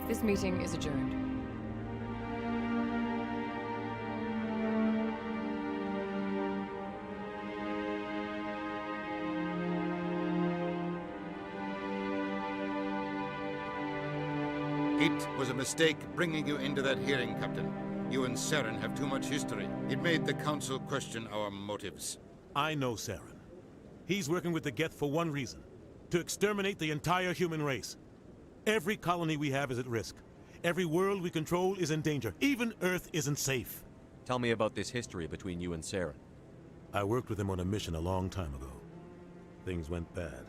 This meeting is adjourned. It was a mistake bringing you into that hearing, Captain. You and Saren have too much history. It made the Council question our motives. I know Saren. He's working with the Geth for one reason. To exterminate the entire human race. Every colony we have is at risk. Every world we control is in danger. Even Earth isn't safe. Tell me about this history between you and Saren. I worked with him on a mission a long time ago. Things went bad.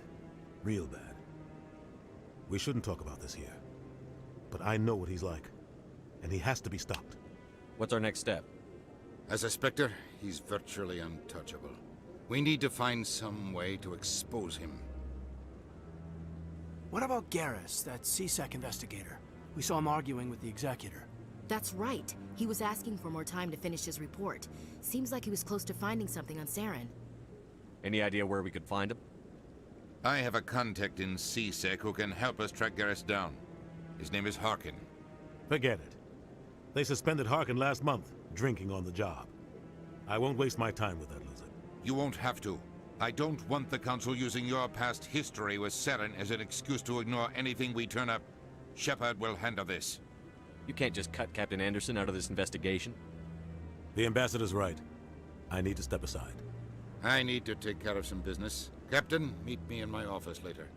Real bad. We shouldn't talk about this here. But I know what he's like. And he has to be stopped. What's our next step? As a Spectre, he's virtually untouchable. We need to find some way to expose him. What about Garrus, that CSEC investigator? We saw him arguing with the Executor. That's right. He was asking for more time to finish his report. Seems like he was close to finding something on Saren. Any idea where we could find him? I have a contact in CSEC who can help us track Garrus down. His name is Harkin. Forget it. They suspended Harkin last month, drinking on the job. I won't waste my time with that loser. You won't have to. I don't want the Council using your past history with Saren as an excuse to ignore anything we turn up. Shepard will handle this. You can't just cut Captain Anderson out of this investigation. The Ambassador's right. I need to step aside. I need to take care of some business. Captain, meet me in my office later.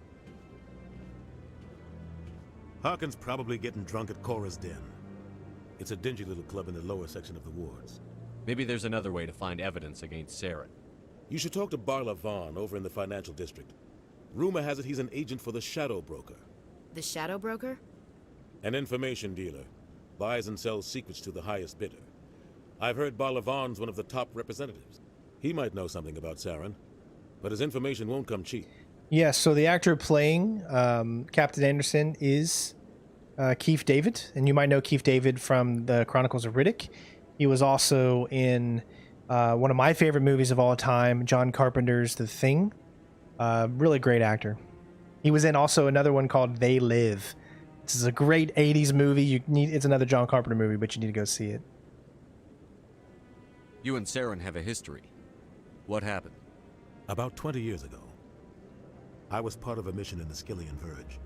Harkin's probably getting drunk at Cora's Den. It's a dingy little club in the lower section of the wards. Maybe there's another way to find evidence against Saren. You should talk to Barla Vaughn over in the financial district. Rumor has it he's an agent for the Shadow Broker. The Shadow Broker? An information dealer. Buys and sells secrets to the highest bidder. I've heard Barla Vaughn's one of the top representatives. He might know something about Saren, but his information won't come cheap. Yes, so the actor playing Captain Anderson is Keith David, and you might know Keith David from the Chronicles of Riddick. He was also in one of my favorite movies of all time, John Carpenter's The Thing. Really great actor. He was in also another one called They Live. This is a great 80s movie. It's another John Carpenter movie, but you need to go see it. You and Saren have a history. What happened? About 20 years ago, I was part of a mission in the Skillian Verge.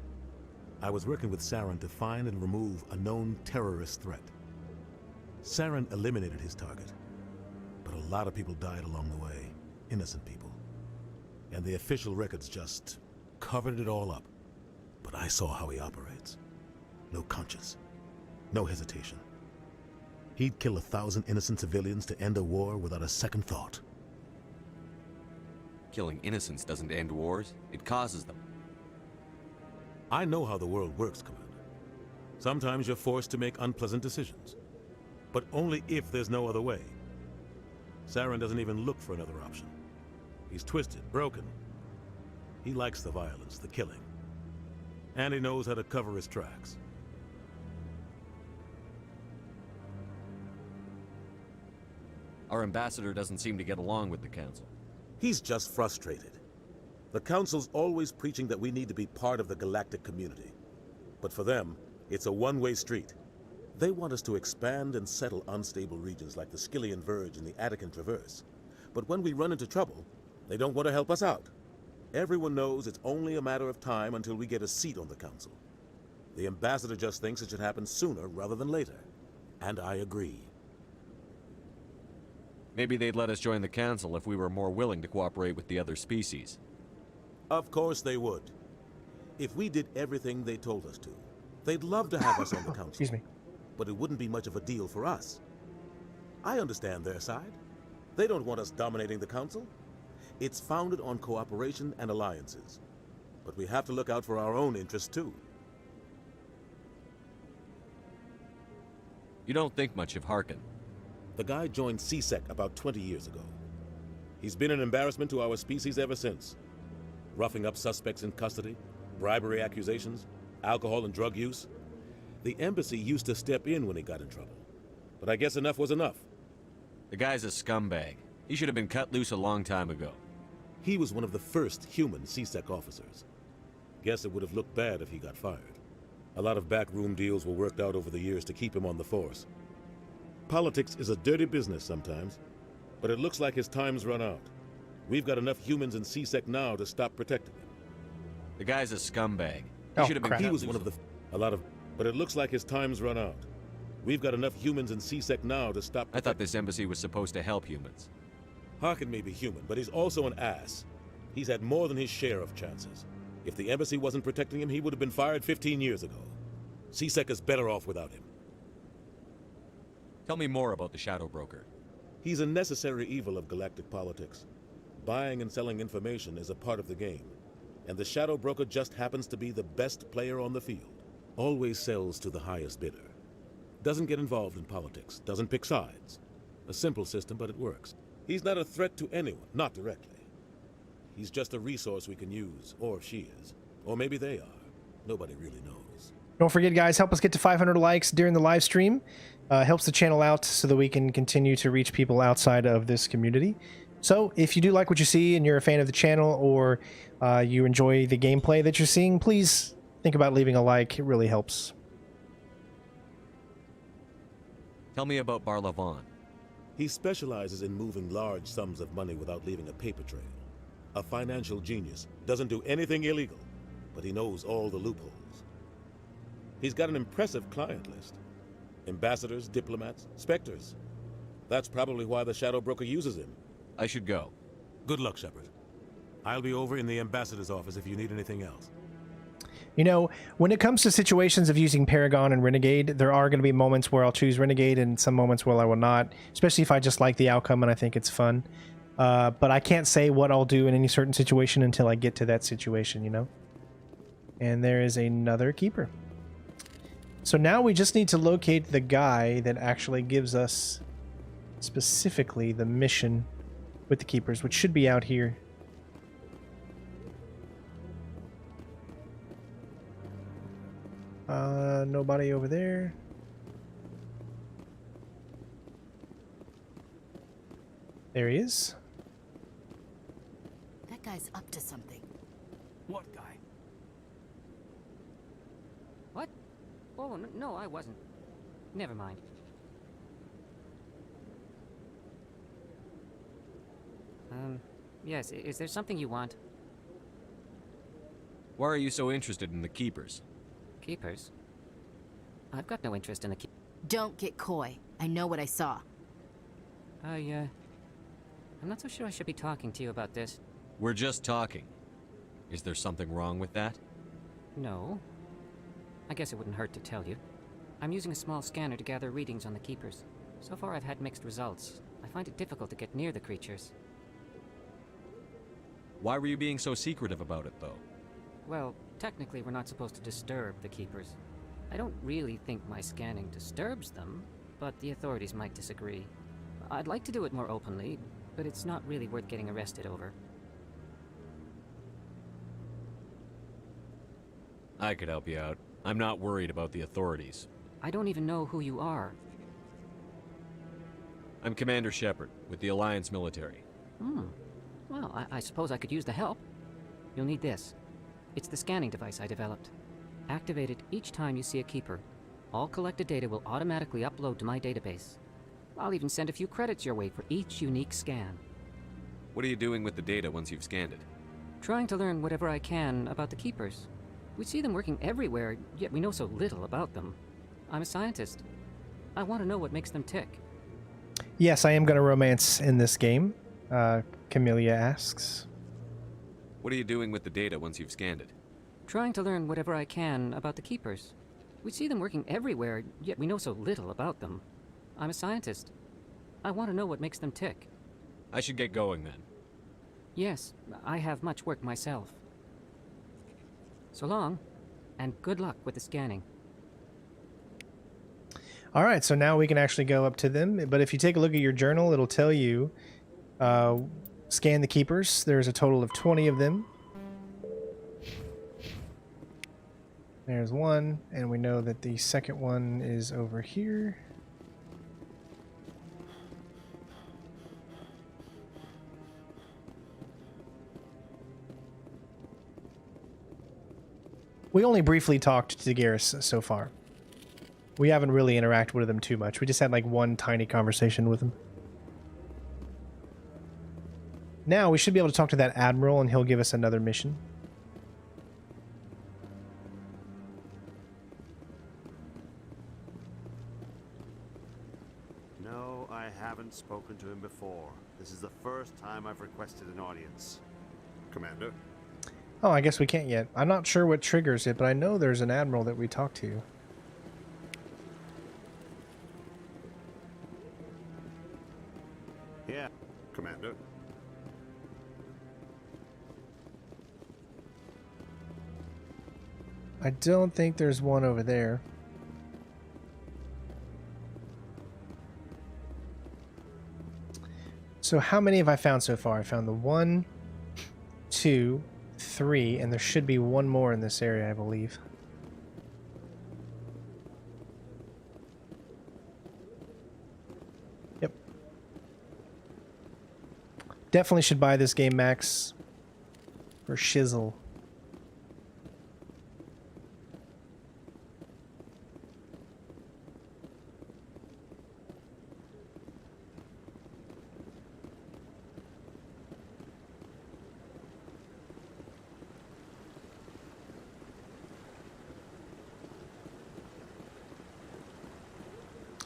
I was working with Saren to find and remove a known terrorist threat. Saren eliminated his target, but a lot of people died along the way, innocent people. And the official records just covered it all up. But I saw how he operates. No conscience, no hesitation. He'd kill 1,000 innocent civilians to end a war without a second thought. Killing innocents doesn't end wars, it causes them. I know how the world works, Commander. Sometimes you're forced to make unpleasant decisions, but only if there's no other way. Saren doesn't even look for another option. He's twisted, broken. He likes the violence, the killing. And he knows how to cover his tracks. Our ambassador doesn't seem to get along with the Council. He's just frustrated. The Council's always preaching that we need to be part of the galactic community. But for them, it's a one-way street. They want us to expand and settle unstable regions like the Skillian Verge and the Attican Traverse. But when we run into trouble, they don't want to help us out. Everyone knows it's only a matter of time until we get a seat on the Council. The ambassador just thinks it should happen sooner rather than later. And I agree. Maybe they'd let us join the Council if we were more willing to cooperate with the other species. Of course they would. If we did everything they told us to, they'd love to have us on the Council. Excuse me. But it wouldn't be much of a deal for us. I understand their side. They don't want us dominating the Council. It's founded on cooperation and alliances. But we have to look out for our own interests too. You don't think much of Harkin. The guy joined CSEC about 20 years ago. He's been an embarrassment to our species ever since. Roughing up suspects in custody, bribery accusations, alcohol and drug use. The embassy used to step in when he got in trouble. But I guess enough was enough. The guy's a scumbag. He should have been cut loose a long time ago. He was one of the first human CSEC officers. Guess it would have looked bad if he got fired. A lot of backroom deals were worked out over the years to keep him on the force. Politics is a dirty business sometimes, but it looks like his time's run out. We've got enough humans in CSEC now to stop protecting him. The guy's a scumbag. He should have been cut He was loose. one of the... But it looks like his time's run out. We've got enough humans in CSEC now to stop... I thought this embassy was supposed to help humans. Harkin may be human, but he's also an ass. He's had more than his share of chances. If the embassy wasn't protecting him, he would have been fired 15 years ago. CSEC is better off without him. Tell me more about the Shadow Broker. He's a necessary evil of galactic politics. Buying and selling information is a part of the game. And the Shadow Broker just happens to be the best player on the field. Always sells to the highest bidder. Doesn't get involved in politics. Doesn't pick sides. A simple system, but it works. He's not a threat to anyone, not directly. He's just a resource we can use, or she is. Or maybe they are. Nobody really knows. Don't forget, guys, help us get to 500 likes during the live stream. Helps the channel out so that we can continue to reach people outside of this community. So if you do like what you see and you're a fan of the channel, or you enjoy the gameplay that you're seeing, please think about leaving a like. It really helps. Tell me about Barlavon. He specializes in moving large sums of money without leaving a paper trail. A financial genius. Doesn't do anything illegal, but he knows all the loopholes. He's got an impressive client list. Ambassadors, diplomats, Spectres. That's probably why the Shadow Broker uses him. I should go. Good luck, Shepard. I'll be over in the ambassador's office if you need anything else. You know, when it comes to situations of using Paragon and Renegade, there are going to be moments where I'll choose Renegade and some moments where I will not, especially if I just like the outcome and I think it's fun. But I can't say what I'll do in any certain situation until I get to that situation, you know? And there is another keeper. So now we just need to locate the guy that actually gives us specifically the mission with the keepers, which should be out here. Nobody over there. There he is. That guy's up to something. What guy? What? Oh, no, I wasn't. Never mind. Yes, is there something you want? Why are you so interested in the Keepers? Keepers? I've got no interest in the Don't get coy. I know what I saw. I'm not so sure I should be talking to you about this. We're just talking. Is there something wrong with that? No. I guess it wouldn't hurt to tell you. I'm using a small scanner to gather readings on the Keepers. So far I've had mixed results. I find it difficult to get near the creatures. Why were you being so secretive about it, though? Well, technically we're not supposed to disturb the Keepers. I don't really think my scanning disturbs them, but the authorities might disagree. I'd like to do it more openly, but it's not really worth getting arrested over. I could help you out. I'm not worried about the authorities. I don't even know who you are. I'm Commander Shepard, with the Alliance military. Well, I suppose I could use the help. You'll need this. It's the scanning device I developed. Activate it each time you see a keeper. All collected data will automatically upload to my database. I'll even send a few credits your way for each unique scan. What are you doing with the data once you've scanned it? Trying to learn whatever I can about the keepers. We see them working everywhere, yet we know so little about them. I'm a scientist. I want to know what makes them tick. Yes, I am going to romance in this game, Camellia asks. What are you doing with the data once you've scanned it? Trying to learn whatever I can about the keepers. We see them working everywhere, yet we know so little about them. I'm a scientist. I want to know what makes them tick. I should get going then. Yes, I have much work myself. So long, and good luck with the scanning. All right, so now we can actually go up to them. But if you take a look at your journal, it'll tell you, scan the keepers. There's a total of 20 of them. There's one, and we know that the second one is over here. We only briefly talked to Garrus so far. We haven't really interacted with him too much. We just had like one tiny conversation with him. Now we should be able to talk to that admiral and he'll give us another mission. No, I haven't spoken to him before. This is the first time I've requested an audience. Commander? Oh, I guess we can't yet. I'm not sure what triggers it, but I know there's an admiral that we talked to. Yeah, Commander. I don't think there's one over there. So how many have I found so far? I found the 1, 2, 3, and there should be one more in this area, I believe. Yep. Definitely should buy this game, Max. For shizzle.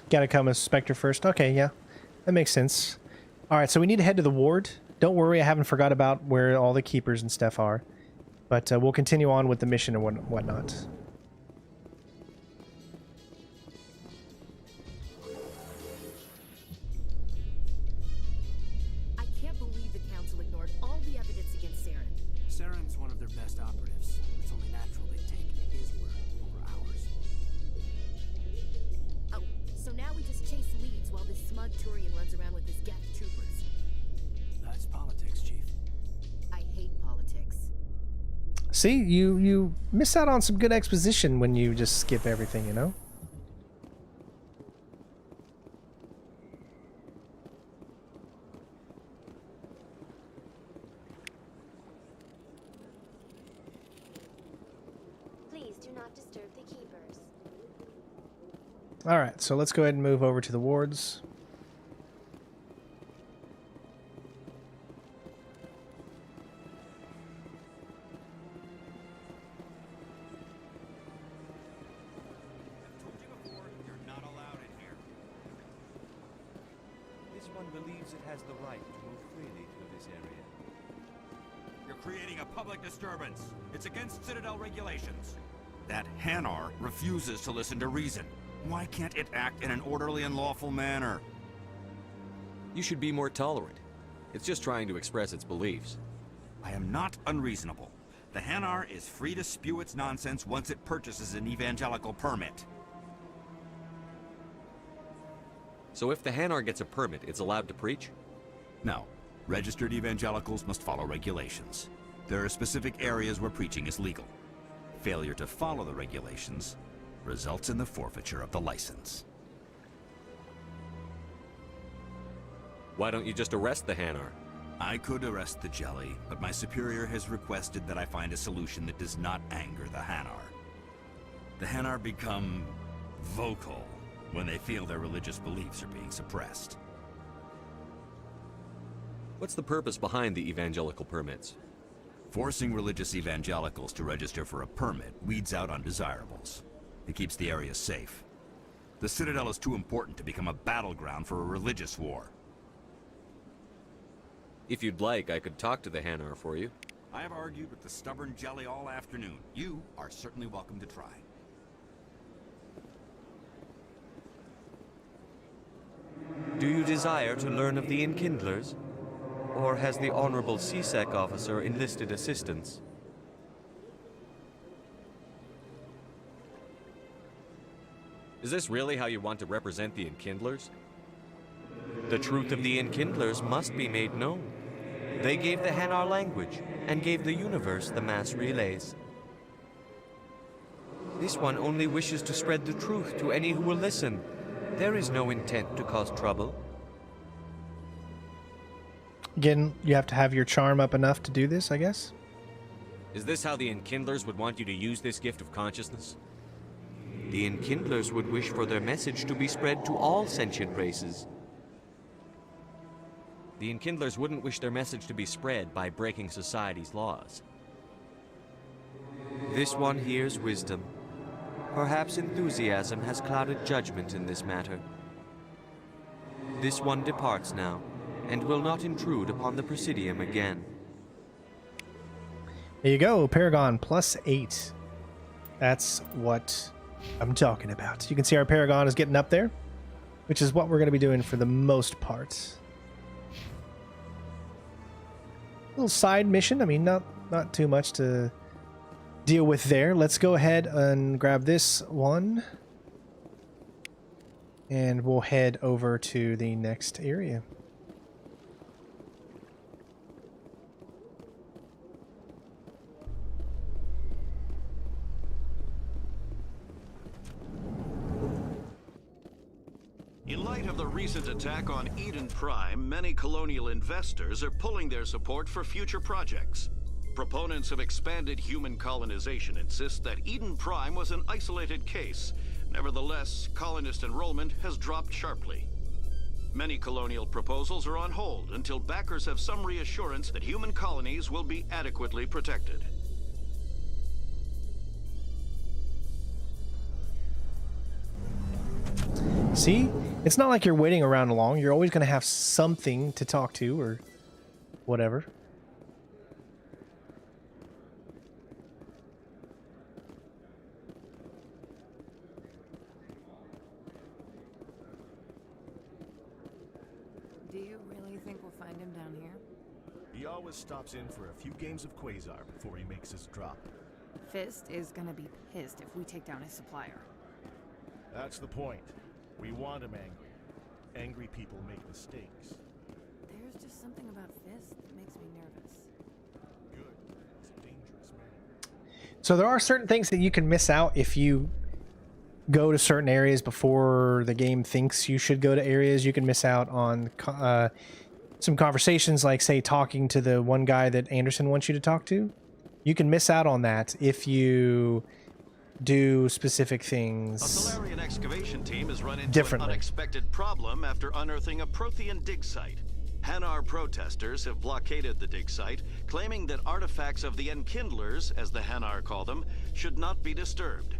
Gotta come as Spectre first. Okay, yeah. That makes sense. Alright, so we need to head to the ward. Don't worry, I haven't forgot about where all the keepers and stuff are. But we'll continue on with the mission and whatnot. I can't believe the Council ignored all the evidence against Saren. Saren's one of their best operatives. It's only natural they take his word over ours. Oh, so now we just chase leads while this smug Turian runs around with his Geth troopers. That's politics, Chief. I hate politics. See, you miss out on some good exposition when you just skip everything, you know? Please do not disturb the keepers. Alright, so let's go ahead and move over to the wards. This one believes it has the right to move freely through this area. You're creating a public disturbance. It's against Citadel regulations. That Hanar refuses to listen to reason. Why can't it act in an orderly and lawful manner? You should be more tolerant. It's just trying to express its beliefs. I am not unreasonable. The Hanar is free to spew its nonsense once it purchases an evangelical permit. So if the Hanar gets a permit, it's allowed to preach? No. Registered evangelicals must follow regulations. There are specific areas where preaching is legal. Failure to follow the regulations results in the forfeiture of the license. Why don't you just arrest the Hanar? I could arrest the Jelly, but my superior has requested that I find a solution that does not anger the Hanar. The Hanar become vocal when they feel their religious beliefs are being suppressed. What's the purpose behind the evangelical permits? Forcing religious evangelicals to register for a permit weeds out undesirables. It keeps the area safe. The Citadel is too important to become a battleground for a religious war. If you'd like, I could talk to the Hanar for you. I have argued with the stubborn Jelly all afternoon. You are certainly welcome to try. Do you desire to learn of the Enkindlers? Or has the Honorable CSEC officer enlisted assistance? Is this really how you want to represent the Enkindlers? The truth of the Enkindlers must be made known. They gave the Hanar language, and gave the universe the mass relays. This one only wishes to spread the truth to any who will listen. There is no intent to cause trouble. Again, you have to have your charm up enough to do this, I guess? Is this how the Enkindlers would want you to use this gift of consciousness? The Enkindlers would wish for their message to be spread to all sentient races. The Enkindlers wouldn't wish their message to be spread by breaking society's laws. This one hears wisdom. Perhaps enthusiasm has clouded judgment in this matter. This one departs now, and will not intrude upon the Presidium again. There you go, Paragon +8. That's what I'm talking about. You can see our Paragon is getting up there, which is what we're going to be doing for the most part. Little side mission. I mean, not too much to deal with there. Let's go ahead and grab this one. And we'll head over to the next area. In light of the recent attack on Eden Prime, many colonial investors are pulling their support for future projects. Proponents of expanded human colonization insist that Eden Prime was an isolated case. Nevertheless, colonist enrollment has dropped sharply. Many colonial proposals are on hold until backers have some reassurance that human colonies will be adequately protected. See? It's not like you're waiting around long. You're always going to have something to talk to or whatever. Do you really think we'll find him down here? He always stops in for a few games of Quasar before he makes his drop. Fist is gonna be pissed if we take down his supplier. That's the point. We want him angry. Angry people make mistakes. There's just something about Fist that makes me nervous. Good. He's a dangerous man. So there are certain things that you can miss out if you go to certain areas before the game thinks you should go to areas. You can miss out on some conversations, like, say, talking to the one guy that Anderson wants you to talk to. You can miss out on that if you do specific things A Solarian excavation team has run into differently. an unexpected problem after unearthing a Prothean dig site. Hanar protesters have blockaded the dig site, claiming that artifacts of the Enkindlers, as the Hanar call them, should not be disturbed.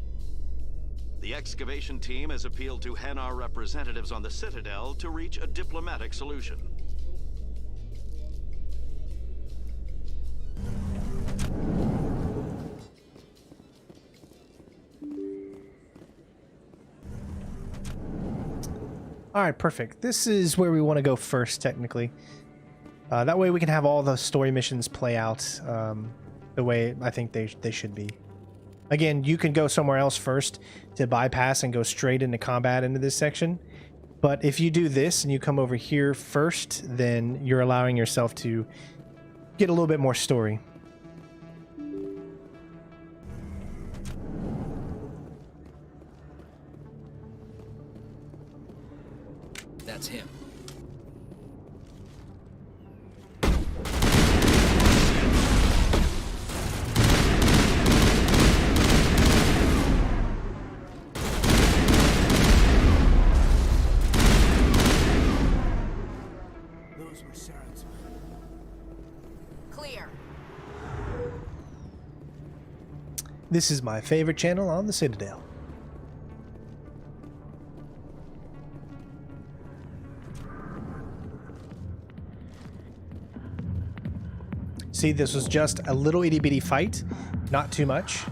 The excavation team has appealed to Hanar representatives on the Citadel to reach a diplomatic solution. All right, perfect. This is where we want to go first, technically. That way we can have all the story missions play out the way I think they should be. Again, you can go somewhere else first to bypass and go straight into combat into this section. But if you do this and you come over here first, then you're allowing yourself to get a little bit more story. That's him. Those were Saren's men. Clear. This is my favorite channel on the Citadel. See, this was just a little itty bitty fight, not too much.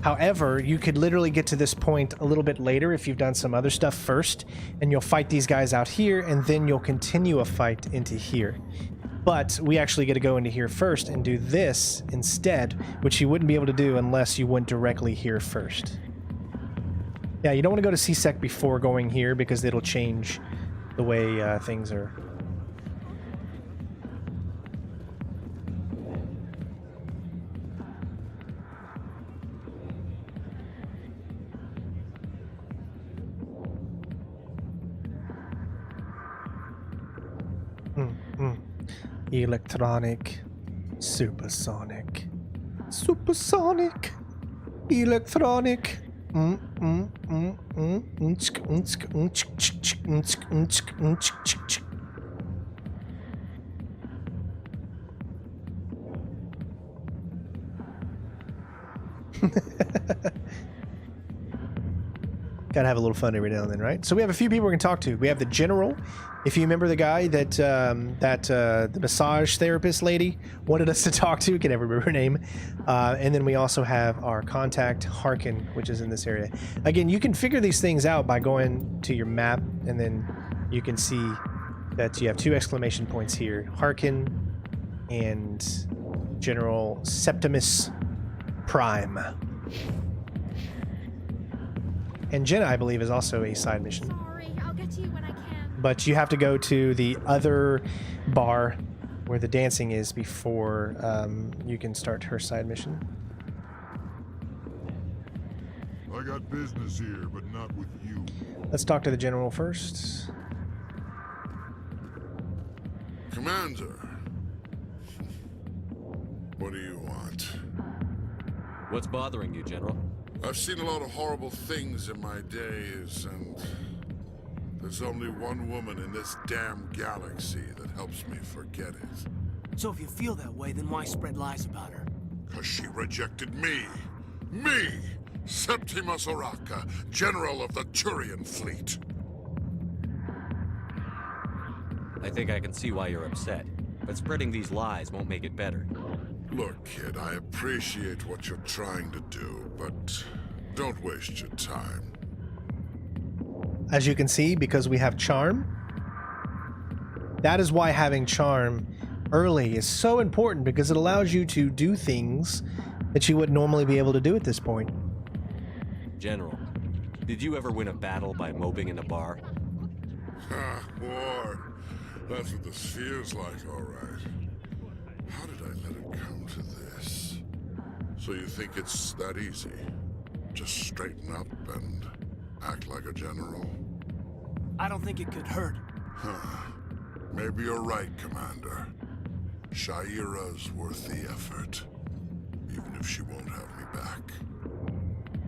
However, you could literally get to this point a little bit later if you've done some other stuff first, and you'll fight these guys out here, and then you'll continue a fight into here. But we actually get to go into here first and do this instead, which you wouldn't be able to do unless you went directly here first. Yeah, you don't want to go to CSEC before going here because it'll change the way things are. Electronic, supersonic, supersonic, electronic. Gotta have a little fun every now and then, right? So we have a few people we can talk to. We have the general. If you remember the guy that the massage therapist lady wanted us to talk to, can never remember her name. And then we also have our contact, Harkin, which is in this area. Again, you can figure these things out by going to your map, and then you can see that you have 2 exclamation points here. Harkin and General Septimus Prime. And Jenna, I believe, is also a side mission. Sorry, I'll get to you when I can. But you have to go to the other bar where the dancing is before you can start her side mission. I got business here, but not with you. Let's talk to the general first. Commander. What do you want? What's bothering you, General? I've seen a lot of horrible things in my days, and there's only one woman in this damn galaxy that helps me forget it. So if you feel that way, then why spread lies about her? 'Cause she rejected me! Me! Septimus Oraka, General of the Turian Fleet! I think I can see why you're upset, but spreading these lies won't make it better. Look, kid, I appreciate what you're trying to do, but don't waste your time. As you can see, because we have charm, that is why having charm early is so important, because it allows you to do things that you wouldn't normally be able to do at this point. General, did you ever win a battle by moping in a bar? Ha, war. That's what this feels like, all right. How did I let it come to this? So you think it's that easy? Just straighten up and act like a general? I don't think it could hurt. Huh. Maybe you're right, Commander. Shaira's worth the effort, even if she won't have me back.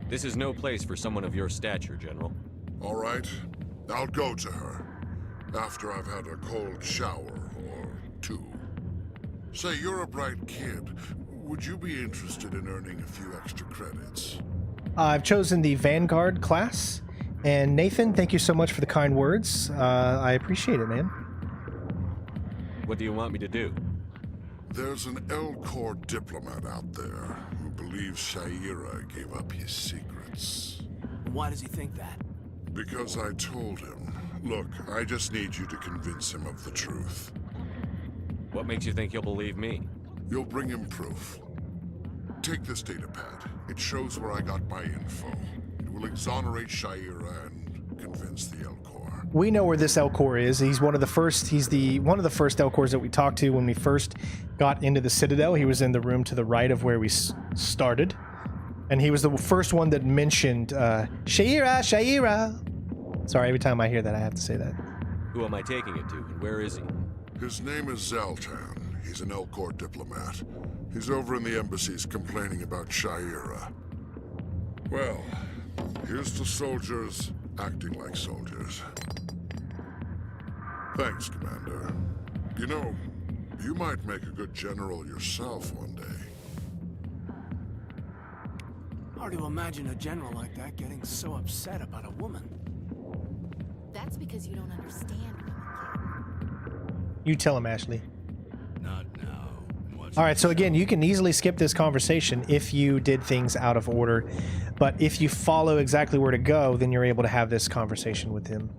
This is no place for someone of your stature, General. All right, I'll go to her. After I've had a cold shower or 2. Say, you're a bright kid. Would you be interested in earning a few extra credits? I've chosen the Vanguard class. And Nathan, thank you so much for the kind words. I appreciate it, man. What do you want me to do? There's an L-Corps diplomat out there who believes Shaira gave up his secrets. Why does he think that? Because I told him. Look, I just need you to convince him of the truth. What makes you think he'll believe me? You'll bring him proof. Take this datapad. It shows where I got my info. It will exonerate Shaira and convince the L-Corps. we know where this Elcor is. He's one of the first. He's one of the first Elcors that we talked to when we first got into the Citadel. He was in the room to the right of where we started, and he was the first one that mentioned Shaira, Shaira. Sorry, every time I hear that, I have to say that. Who am I taking it to, and where is he? His name is Zaltan. He's an Elcor diplomat. He's over in the embassies complaining about Shaira. Well, here's to soldiers acting like soldiers. Thanks, Commander. You know, you might make a good general yourself one day. Hard to imagine a general like that getting so upset about a woman. That's because you don't understand women. You tell him, Ashley. Not now. All right, so again, you can easily skip this conversation if you did things out of order, but if you follow exactly where to go, then you're able to have this conversation with him.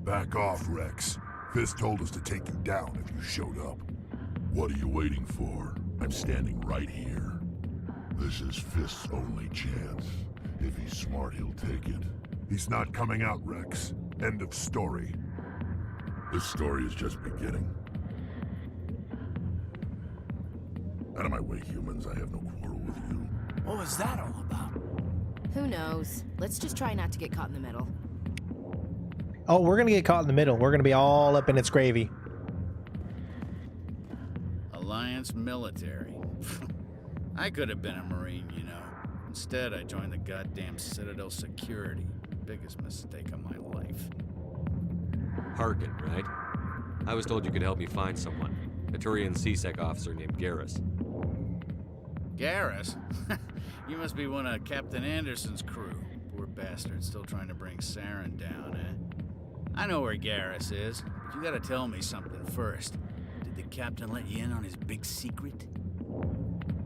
Back off, Wrex. Fist told us to take you down if you showed up. What are you waiting for? I'm standing right here. This is Fist's only chance. If he's smart, he'll take it. He's not coming out, Wrex. End of story. This story is just beginning. Out of my way, humans. I have no quarrel with you. What was that all about? Who knows? Let's just try not to get caught in the middle. Oh, we're gonna get caught in the middle. We're gonna be all up in its gravy. Alliance military. I could have been a Marine, you know. Instead, I joined the goddamn Citadel security. Biggest mistake of my life. Harkin, right? I was told you could help me find someone. A Turian CSEC officer named Garrus. Garrus? You must be one of Captain Anderson's crew. Poor bastard, still trying to bring Saren down, eh? I know where Garrus is, but you gotta tell me something first. Did the captain let you in on his big secret?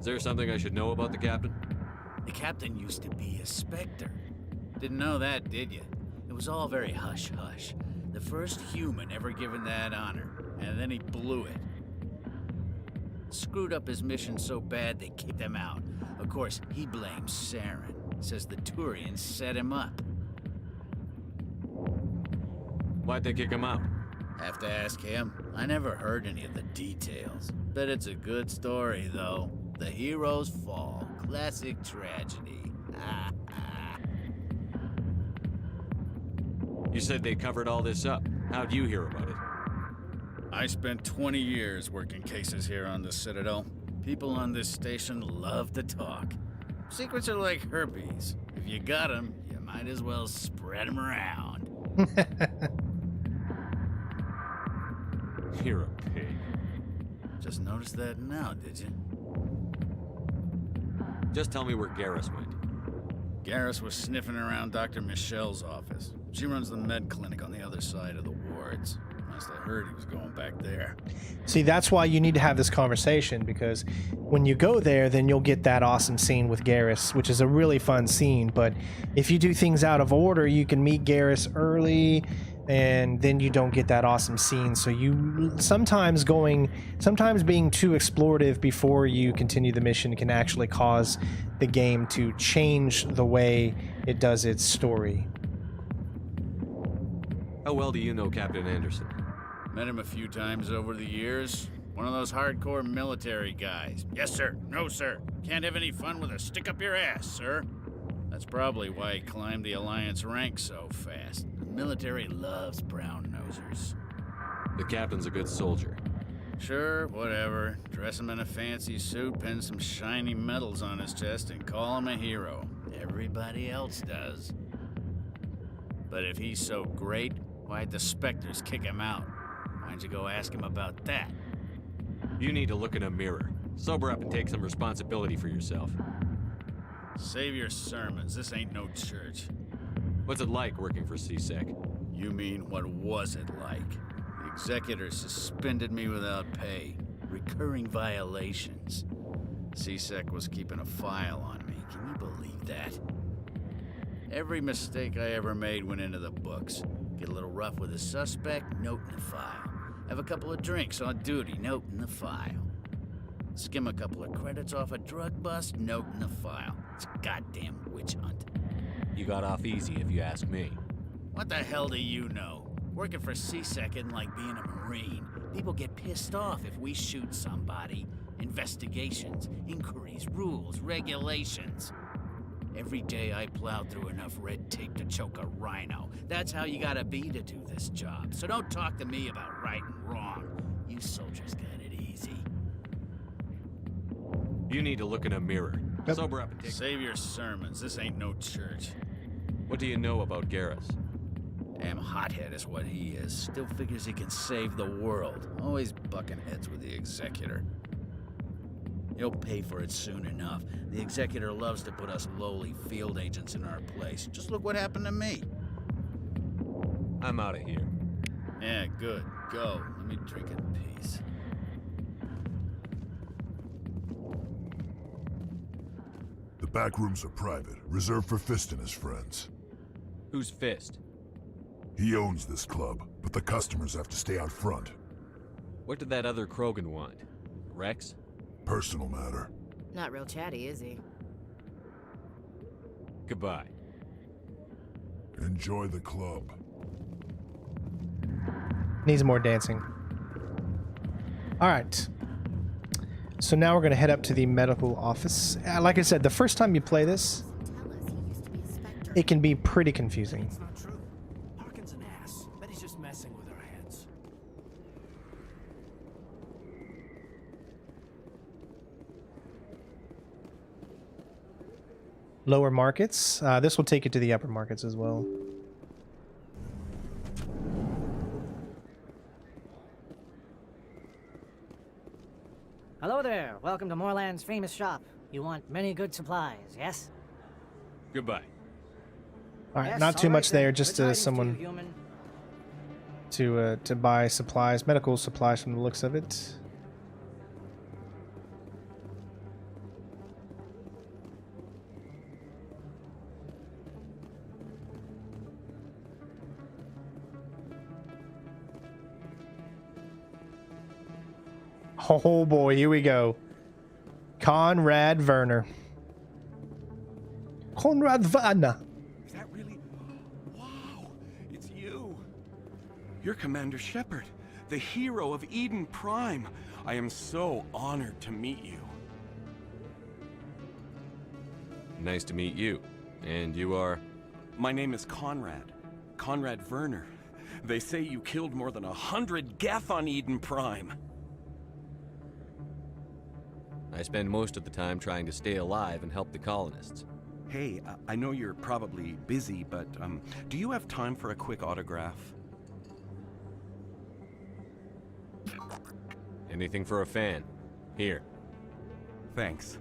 Is there something I should know about the captain? The captain used to be a Spectre. Didn't know that, did you? It was all very hush-hush. The first human ever given that honor, and then he blew it. Screwed up his mission so bad they kicked him out. Of course, he blames Saren. Says the Turians set him up. Why'd they kick him out? Have to ask him. I never heard any of the details. Bet it's a good story, though. The hero's fall. Classic tragedy. You said they covered all this up. How'd you hear about it? I spent 20 years working cases here on the Citadel. People on this station love to talk. Secrets are like herpes. If you got them, you might as well spread them around. You're a pig. Just noticed that now, did you? Just tell me where Garrus went. Garrus was sniffing around Dr. Michelle's office. She runs the med clinic on the other side of the wards. Last I heard, he was going back there. See, that's why you need to have this conversation, because when you go there, then you'll get that awesome scene with Garrus, which is a really fun scene. But if you do things out of order, you can meet Garrus early, and then you don't get that awesome scene. So you sometimes being too explorative before you continue the mission can actually cause the game to change the way it does its story. How well do you know Captain Anderson? Met him a few times over the years. One of those hardcore military guys. Yes, sir. No, sir. Can't have any fun with a stick up your ass, sir. That's probably why he climbed the Alliance ranks so fast. The military loves brown-nosers. The captain's a good soldier. Sure, whatever. Dress him in a fancy suit, pin some shiny medals on his chest, and call him a hero. Everybody else does. But if he's so great, why'd the Spectres kick him out? Why'd you go ask him about that? You need to look in a mirror. Sober up and take some responsibility for yourself. Save your sermons. This ain't no church. What's it like working for CSEC? You mean, what was it like? The executor suspended me without pay. Recurring violations. CSEC was keeping a file on me. Can you believe that? Every mistake I ever made went into the books. Get a little rough with a suspect, note in the file. Have a couple of drinks on duty, note in the file. Skim a couple of credits off a drug bust, note in the file. It's a goddamn witch hunt. You got off easy, if you ask me. What the hell do you know? Working for CSEC isn't like being a Marine. People get pissed off if we shoot somebody. Investigations, inquiries, rules, regulations. Every day I plowed through enough red tape to choke a rhino. That's how you gotta be to do this job. So don't talk to me about right and wrong. You soldiers got it easy. You need to look in a mirror. Sober up and take... Save your sermons. This ain't no church. What do you know about Garrus? Damn hothead is what he is. Still figures he can save the world. Always bucking heads with the Executor. He'll pay for it soon enough. The Executor loves to put us lowly field agents in our place. Just look what happened to me. I'm out of here. Yeah, good. Go. Let me drink in peace. The back rooms are private, reserved for Fist and his friends. Who's Fist? He owns this club, but the customers have to stay out front. What did that other Krogan want? Wrex? Personal matter. Not real chatty, is he? Goodbye. Enjoy the club. Needs more dancing. Alright. So now we're going to head up to the medical office. Like I said, the first time you play this, it can be pretty confusing. It's not true. Harkin's an ass. Bet he's just messing with our heads. Lower markets. This will take you to the upper markets as well. Hello there. Welcome to Moorland's famous shop. You want many good supplies, yes? Goodbye. All right, Yes, not too all right much there, then. just Good tidings to someone you, human. to buy supplies, medical supplies from the looks of it. Oh boy, here we go. Conrad Werner. Conrad Werner. Is that really? Wow, it's you. You're Commander Shepard, the hero of Eden Prime. I am so honored to meet you. Nice to meet you. And you are? My name is Conrad. Conrad Werner. They say you killed more than 100 Geth on Eden Prime. I spend most of the time trying to stay alive and help the colonists. Hey, I know you're probably busy, but do you have time for a quick autograph? Anything for a fan. Here. Thanks.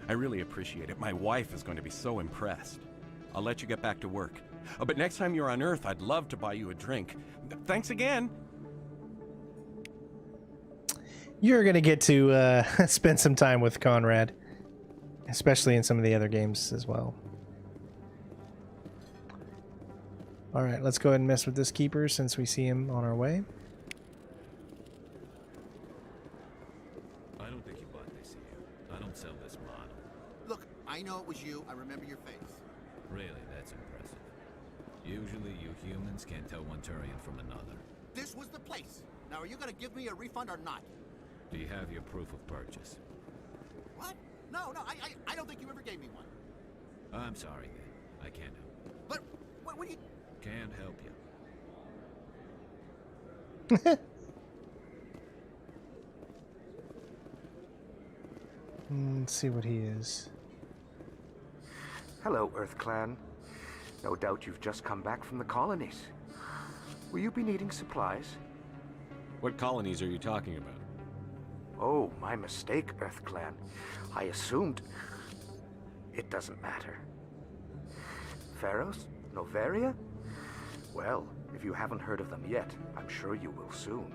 I really appreciate it. My wife is going to be so impressed. I'll let you get back to work. But next time you're on Earth, I'd love to buy you a drink. Thanks again. You're going to get to spend some time with Conrad, especially in some of the other games as well. All right, let's go ahead and mess with this keeper since we see him on our way. I don't think you bought this here. I don't sell this model. Look, I know it was you. I remember your face. Really, that's impressive. Usually you humans can't tell one Turian from another. This was the place. Now, are you going to give me a refund or not? Do you have your proof of purchase? What? No, I don't think you ever gave me one. I'm sorry, then. I can't help you. But, what do you... Can't help you. Let's see what he is. Hello, Earth Clan. No doubt you've just come back from the colonies. Will you be needing supplies? What colonies are you talking about? Oh, my mistake, Earth Clan. I assumed... It doesn't matter. Pharos? Noveria? Well, if you haven't heard of them yet, I'm sure you will soon.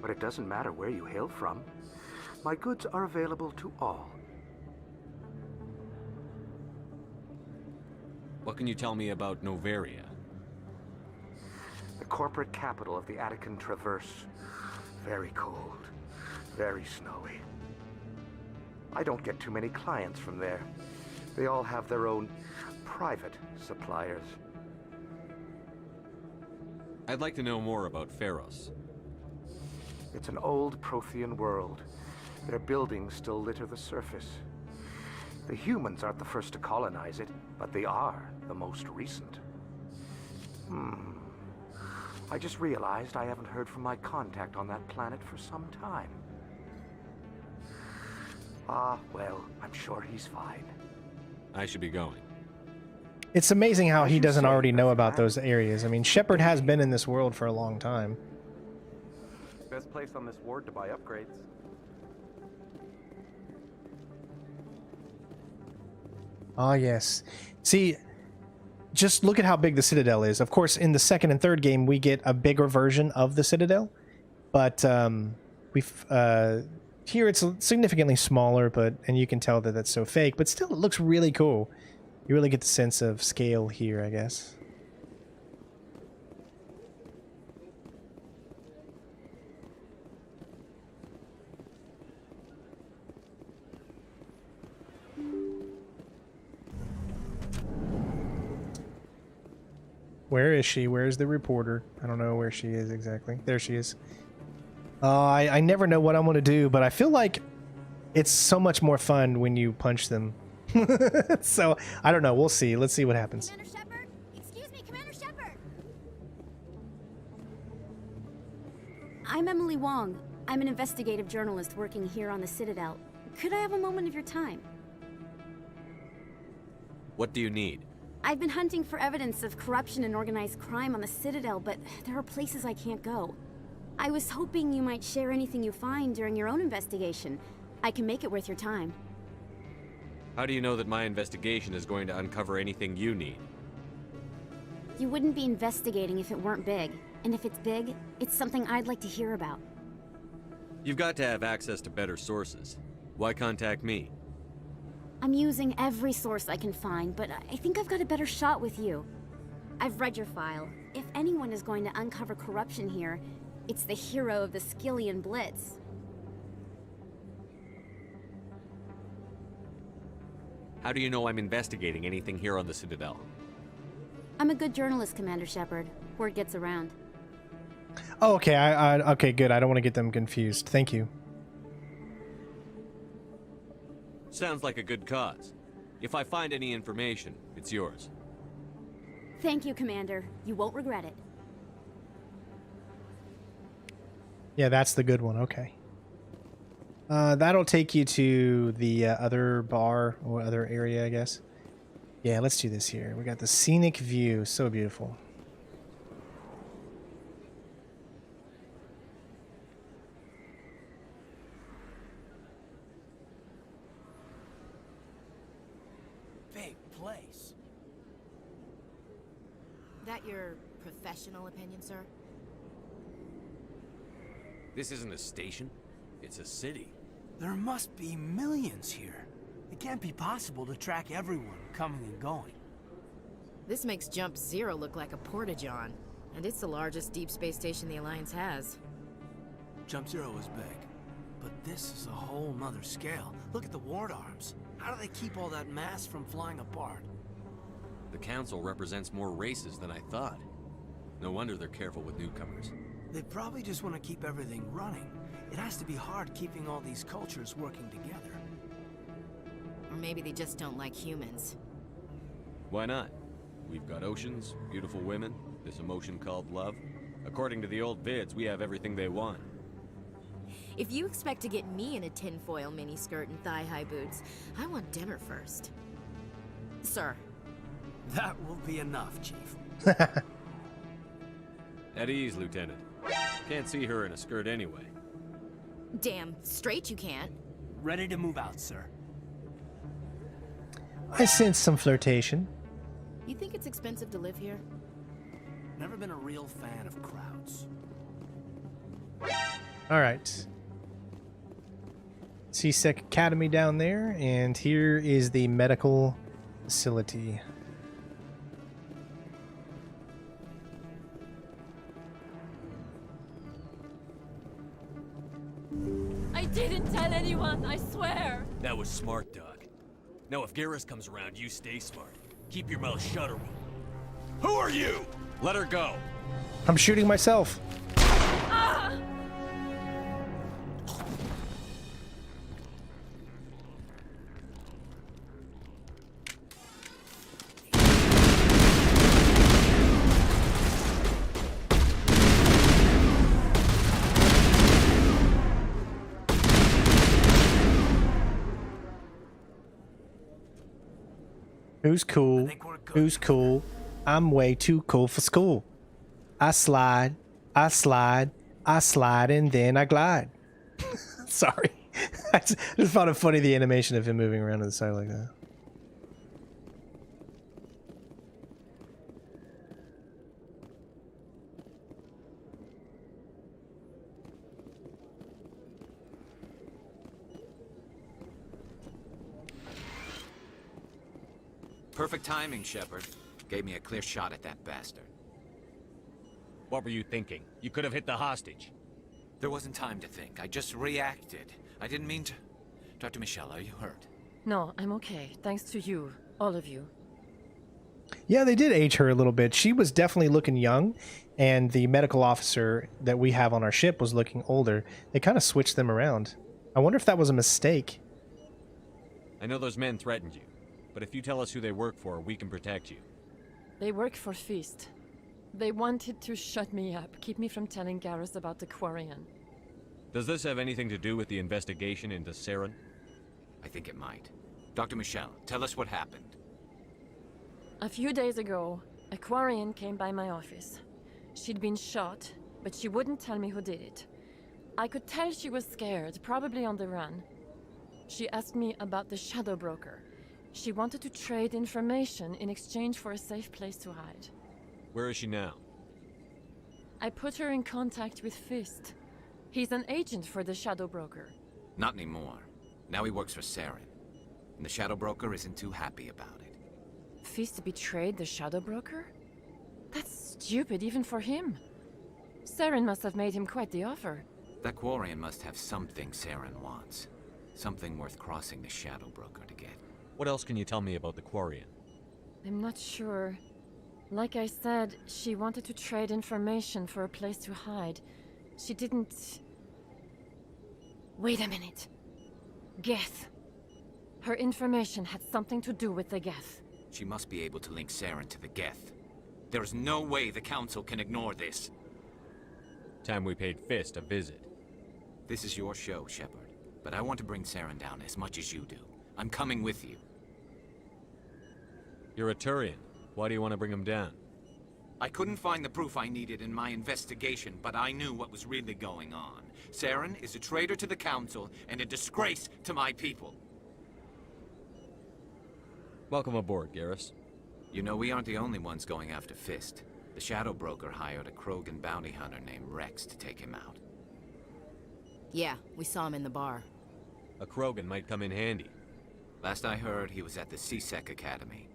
But it doesn't matter where you hail from. My goods are available to all. What can you tell me about Noveria? The corporate capital of the Attican Traverse. Very cold, very snowy. I don't get too many clients from there. They all have their own private suppliers. I'd like to know more about Pharos. It's an old Prothean world. Their buildings still litter the surface. The humans aren't the first to colonize it, but they are the most recent. I just realized I haven't heard from my contact on that planet for some time. Well, I'm sure he's fine. I should be going. It's amazing how he doesn't already know about those areas. I mean, Shepard has been in this world for a long time. Best place on this ward to buy upgrades. Ah, yes. See, just look at how big the Citadel is. Of course, in the second and third game, we get a bigger version of the Citadel, but here it's significantly smaller. And you can tell that that's so fake, but still, it looks really cool. You really get the sense of scale here, I guess. Where is she? Where's the reporter? I don't know where she is exactly. There she is. I never know what I'm going to do, but I feel like it's so much more fun when you punch them. So, I don't know. We'll see. Let's see what happens. Commander Shepard? Excuse me, Commander Shepard! I'm Emily Wong. I'm an investigative journalist working here on the Citadel. Could I have a moment of your time? What do you need? I've been hunting for evidence of corruption and organized crime on the Citadel, but there are places I can't go. I was hoping you might share anything you find during your own investigation. I can make it worth your time. How do you know that my investigation is going to uncover anything you need? You wouldn't be investigating if it weren't big. And if it's big, it's something I'd like to hear about. You've got to have access to better sources. Why contact me? I'm using every source I can find, but I think I've got a better shot with you. I've read your file. If anyone is going to uncover corruption here, it's the hero of the Skillian Blitz. How do you know I'm investigating anything here on the Citadel? I'm a good journalist, Commander Shepard. Word gets around. Oh, okay. Okay, good. I don't want to get them confused. Thank you. Sounds like a good cause. If I find any information, it's yours. Thank you, Commander. You won't regret it. Yeah, that's the good one. Okay. That'll take you to the other bar or other area, I guess. Yeah, let's do this here. We got the scenic view. So beautiful. Big place. That your professional opinion, sir? This isn't a station. It's a city. There must be millions here. It can't be possible to track everyone coming and going. This makes Jump Zero look like a porta-john, and it's the largest deep space station the Alliance has. Jump Zero is big, but this is a whole nother scale. Look at the ward arms. How do they keep all that mass from flying apart? The Council represents more races than I thought. No wonder they're careful with newcomers. They probably just want to keep everything running. It has to be hard keeping all these cultures working together. Or maybe they just don't like humans. Why not? We've got oceans, beautiful women, this emotion called love. According to the old vids, we have everything they want. If you expect to get me in a tinfoil miniskirt and thigh-high boots, I want dinner first. Sir. That will be enough, Chief. At ease, Lieutenant. Can't see her in a skirt anyway. Damn straight you can't. Ready to move out, sir. I sense some flirtation. You think it's expensive to live here? Never been a real fan of crowds. All right. CSEC Academy down there, and here is the medical facility. I didn't tell anyone, I swear. That was smart, Doc. Now if Garrus comes around, you stay smart. Keep your mouth shut or we'll... Who are you? Let her go. I'm shooting myself. Who's cool? Who's cool? I'm way too cool for school. I slide, I slide, I slide, and then I glide. Sorry. I just found it funny, the animation of him moving around to the side like that. Perfect timing, Shepard. Gave me a clear shot at that bastard. What were you thinking? You could have hit the hostage. There wasn't time to think. I just reacted. I didn't mean to... Dr. Michelle, are you hurt? No, I'm okay. Thanks to you. All of you. Yeah, they did age her a little bit. She was definitely looking young, and the medical officer that we have on our ship was looking older. They kind of switched them around. I wonder if that was a mistake. I know those men threatened you, but if you tell us who they work for, we can protect you. They work for Feast. They wanted to shut me up, keep me from telling Garrus about the Quarian. Does this have anything to do with the investigation into Saren? I think it might. Dr. Michelle, tell us what happened. A few days ago, a Quarian came by my office. She'd been shot, but she wouldn't tell me who did it. I could tell she was scared, probably on the run. She asked me about the Shadow Broker. She wanted to trade information in exchange for a safe place to hide. Where is she now? I put her in contact with Fist. He's an agent for the Shadow Broker. Not anymore. Now he works for Saren. And the Shadow Broker isn't too happy about it. Fist betrayed the Shadow Broker? That's stupid even for him. Saren must have made him quite the offer. That Quarian must have something Saren wants. Something worth crossing the Shadow Broker to get. What else can you tell me about the Quarian? I'm not sure. Like I said, she wanted to trade information for a place to hide. She didn't... Wait a minute. Geth. Her information had something to do with the Geth. She must be able to link Saren to the Geth. There's no way the Council can ignore this. Time we paid Fist a visit. This is your show, Shepard. But I want to bring Saren down as much as you do. I'm coming with you. You're a Turian. Why do you want to bring him down? I couldn't find the proof I needed in my investigation, but I knew what was really going on. Saren is a traitor to the Council and a disgrace to my people. Welcome aboard, Garrus. You know, we aren't the only ones going after Fist. The Shadow Broker hired a Krogan bounty hunter named Wrex to take him out. Yeah, we saw him in the bar. A Krogan might come in handy. Last I heard, he was at the CSEC Academy.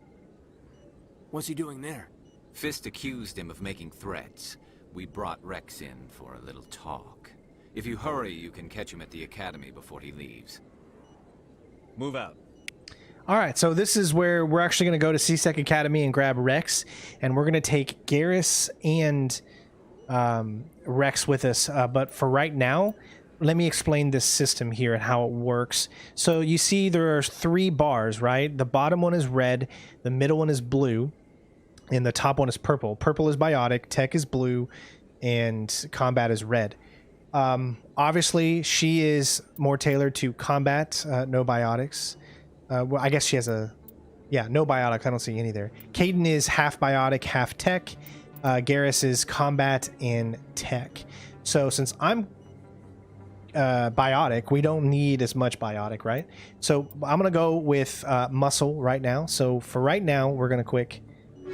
What's he doing there? Fist accused him of making threats. We brought Wrex in for a little talk. If you hurry, you can catch him at the Academy before he leaves. Move out. All right, so this is where we're actually going to go to CSEC Academy and grab Wrex, and we're going to take Garrus and Wrex with us. But for right now, let me explain this system here and how it works. So you see there are 3 bars, right? The bottom one is red, the middle one is blue, and the top one is purple. Purple is biotic, tech is blue, and combat is red. Obviously, she is more tailored to combat, no biotics. Well, I guess she has a... Yeah, no biotics. I don't see any there. Caden is half biotic, half tech. Garrus is combat and tech. So since I'm biotic, we don't need as much biotic, right? So I'm gonna go with muscle right now. So for right now, we're gonna click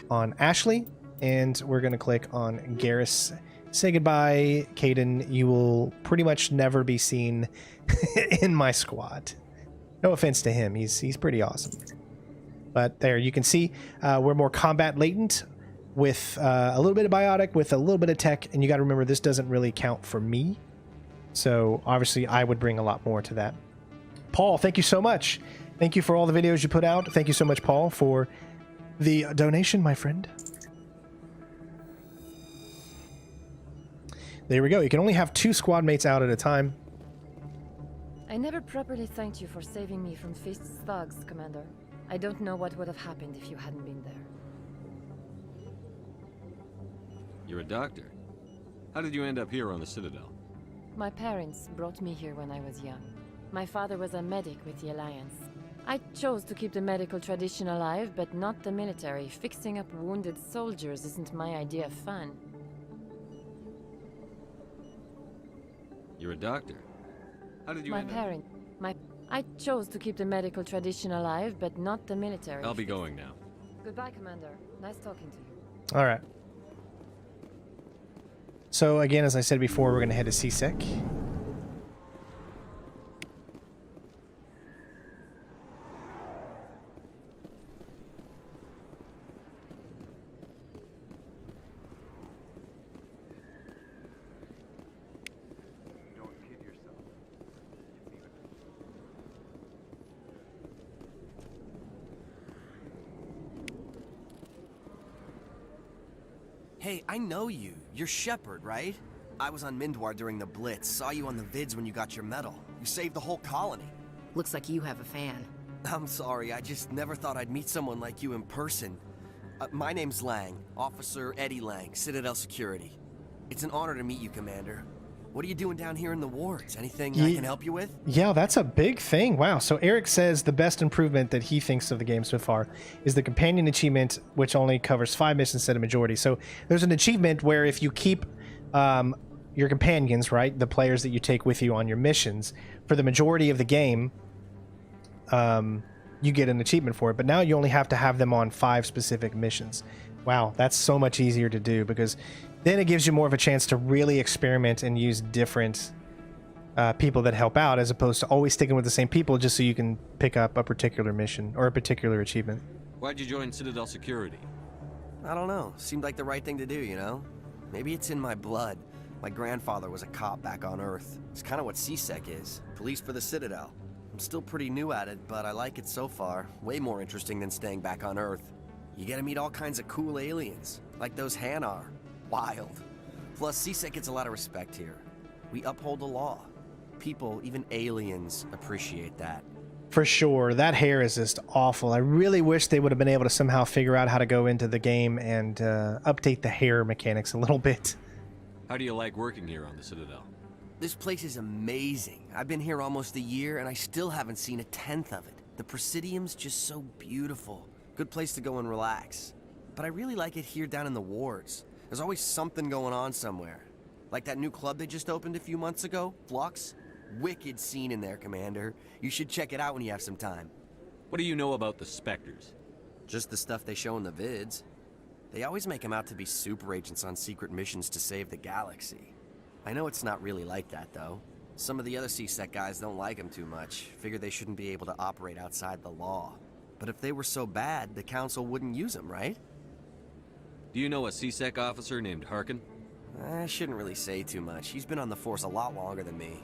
on Ashley and we're gonna click on Garrus. Say goodbye, Caden. You will pretty much never be seen in my squad. No offense to him, he's pretty awesome. But there you can see we're more combat latent with a little bit of biotic, with a little bit of tech, and you got to remember this doesn't really count for me. So obviously I would bring a lot more to that. Paul, thank you so much. Thank you for all the videos you put out. Thank you so much, Paul, for the donation, my friend. there we go. You can only have 2 squad mates out at a time. I never properly thanked you for saving me from Fist's thugs, Commander. I don't know what would have happened if you hadn't been there. You're a doctor. How did you end up here on the Citadel? My parents brought me here when I was young. My father was a medic with the Alliance. I chose to keep the medical tradition alive, but not the military. Fixing up wounded soldiers isn't my idea of fun. You're a doctor. How did you end up? I chose to keep the medical tradition alive, but not the military. I'll be going now. Goodbye, Commander. Nice talking to you. All right. So again, as I said before, we're going to head to CSEC. Hey, I know you. You're Shepard, right? I was on Mindwar during the Blitz. Saw you on the vids when you got your medal. You saved the whole colony. Looks like you have a fan. I'm sorry, I just never thought I'd meet someone like you in person. My name's Lang, Officer Eddie Lang, Citadel Security. It's an honor to meet you, Commander. What are you doing down here in the wards? Anything I can help you with? Yeah, that's a big thing. Wow. So Eric says the best improvement that he thinks of the game so far is the companion achievement, which only covers 5 missions instead of majority. So there's an achievement where if you keep your companions, right, the players that you take with you on your missions, for the majority of the game, you get an achievement for it. But now you only have to have them on 5 specific missions. Wow, that's so much easier to do, because then it gives you more of a chance to really experiment and use different people that help out, as opposed to always sticking with the same people just so you can pick up a particular mission or a particular achievement. Why'd you join Citadel Security? I don't know. Seemed like the right thing to do, you know? Maybe it's in my blood. My grandfather was a cop back on Earth. It's kind of what CSEC is. Police for the Citadel. I'm still pretty new at it, but I like it so far. Way more interesting than staying back on Earth. You get to meet all kinds of cool aliens, like those Hanar. Wild. Plus, CSEC gets a lot of respect here. We uphold the law. People, even aliens, appreciate that. For sure. That hair is just awful. I really wish they would have been able to somehow figure out how to go into the game and update the hair mechanics a little bit. How do you like working here on the Citadel? This place is amazing. I've been here almost a year, and I still haven't seen a tenth of it. The Presidium's just so beautiful. Good place to go and relax. But I really like it here down in the wards. There's always something going on somewhere. Like that new club they just opened a few months ago, Flux. Wicked scene in there, Commander. You should check it out when you have some time. What do you know about the Spectres? Just the stuff they show in the vids. They always make them out to be super agents on secret missions to save the galaxy. I know it's not really like that, though. Some of the other CSEC guys don't like them too much. Figure they shouldn't be able to operate outside the law. But if they were so bad, the Council wouldn't use them, right? Do you know a CSEC officer named Harkin? I shouldn't really say too much. He's been on the force a lot longer than me.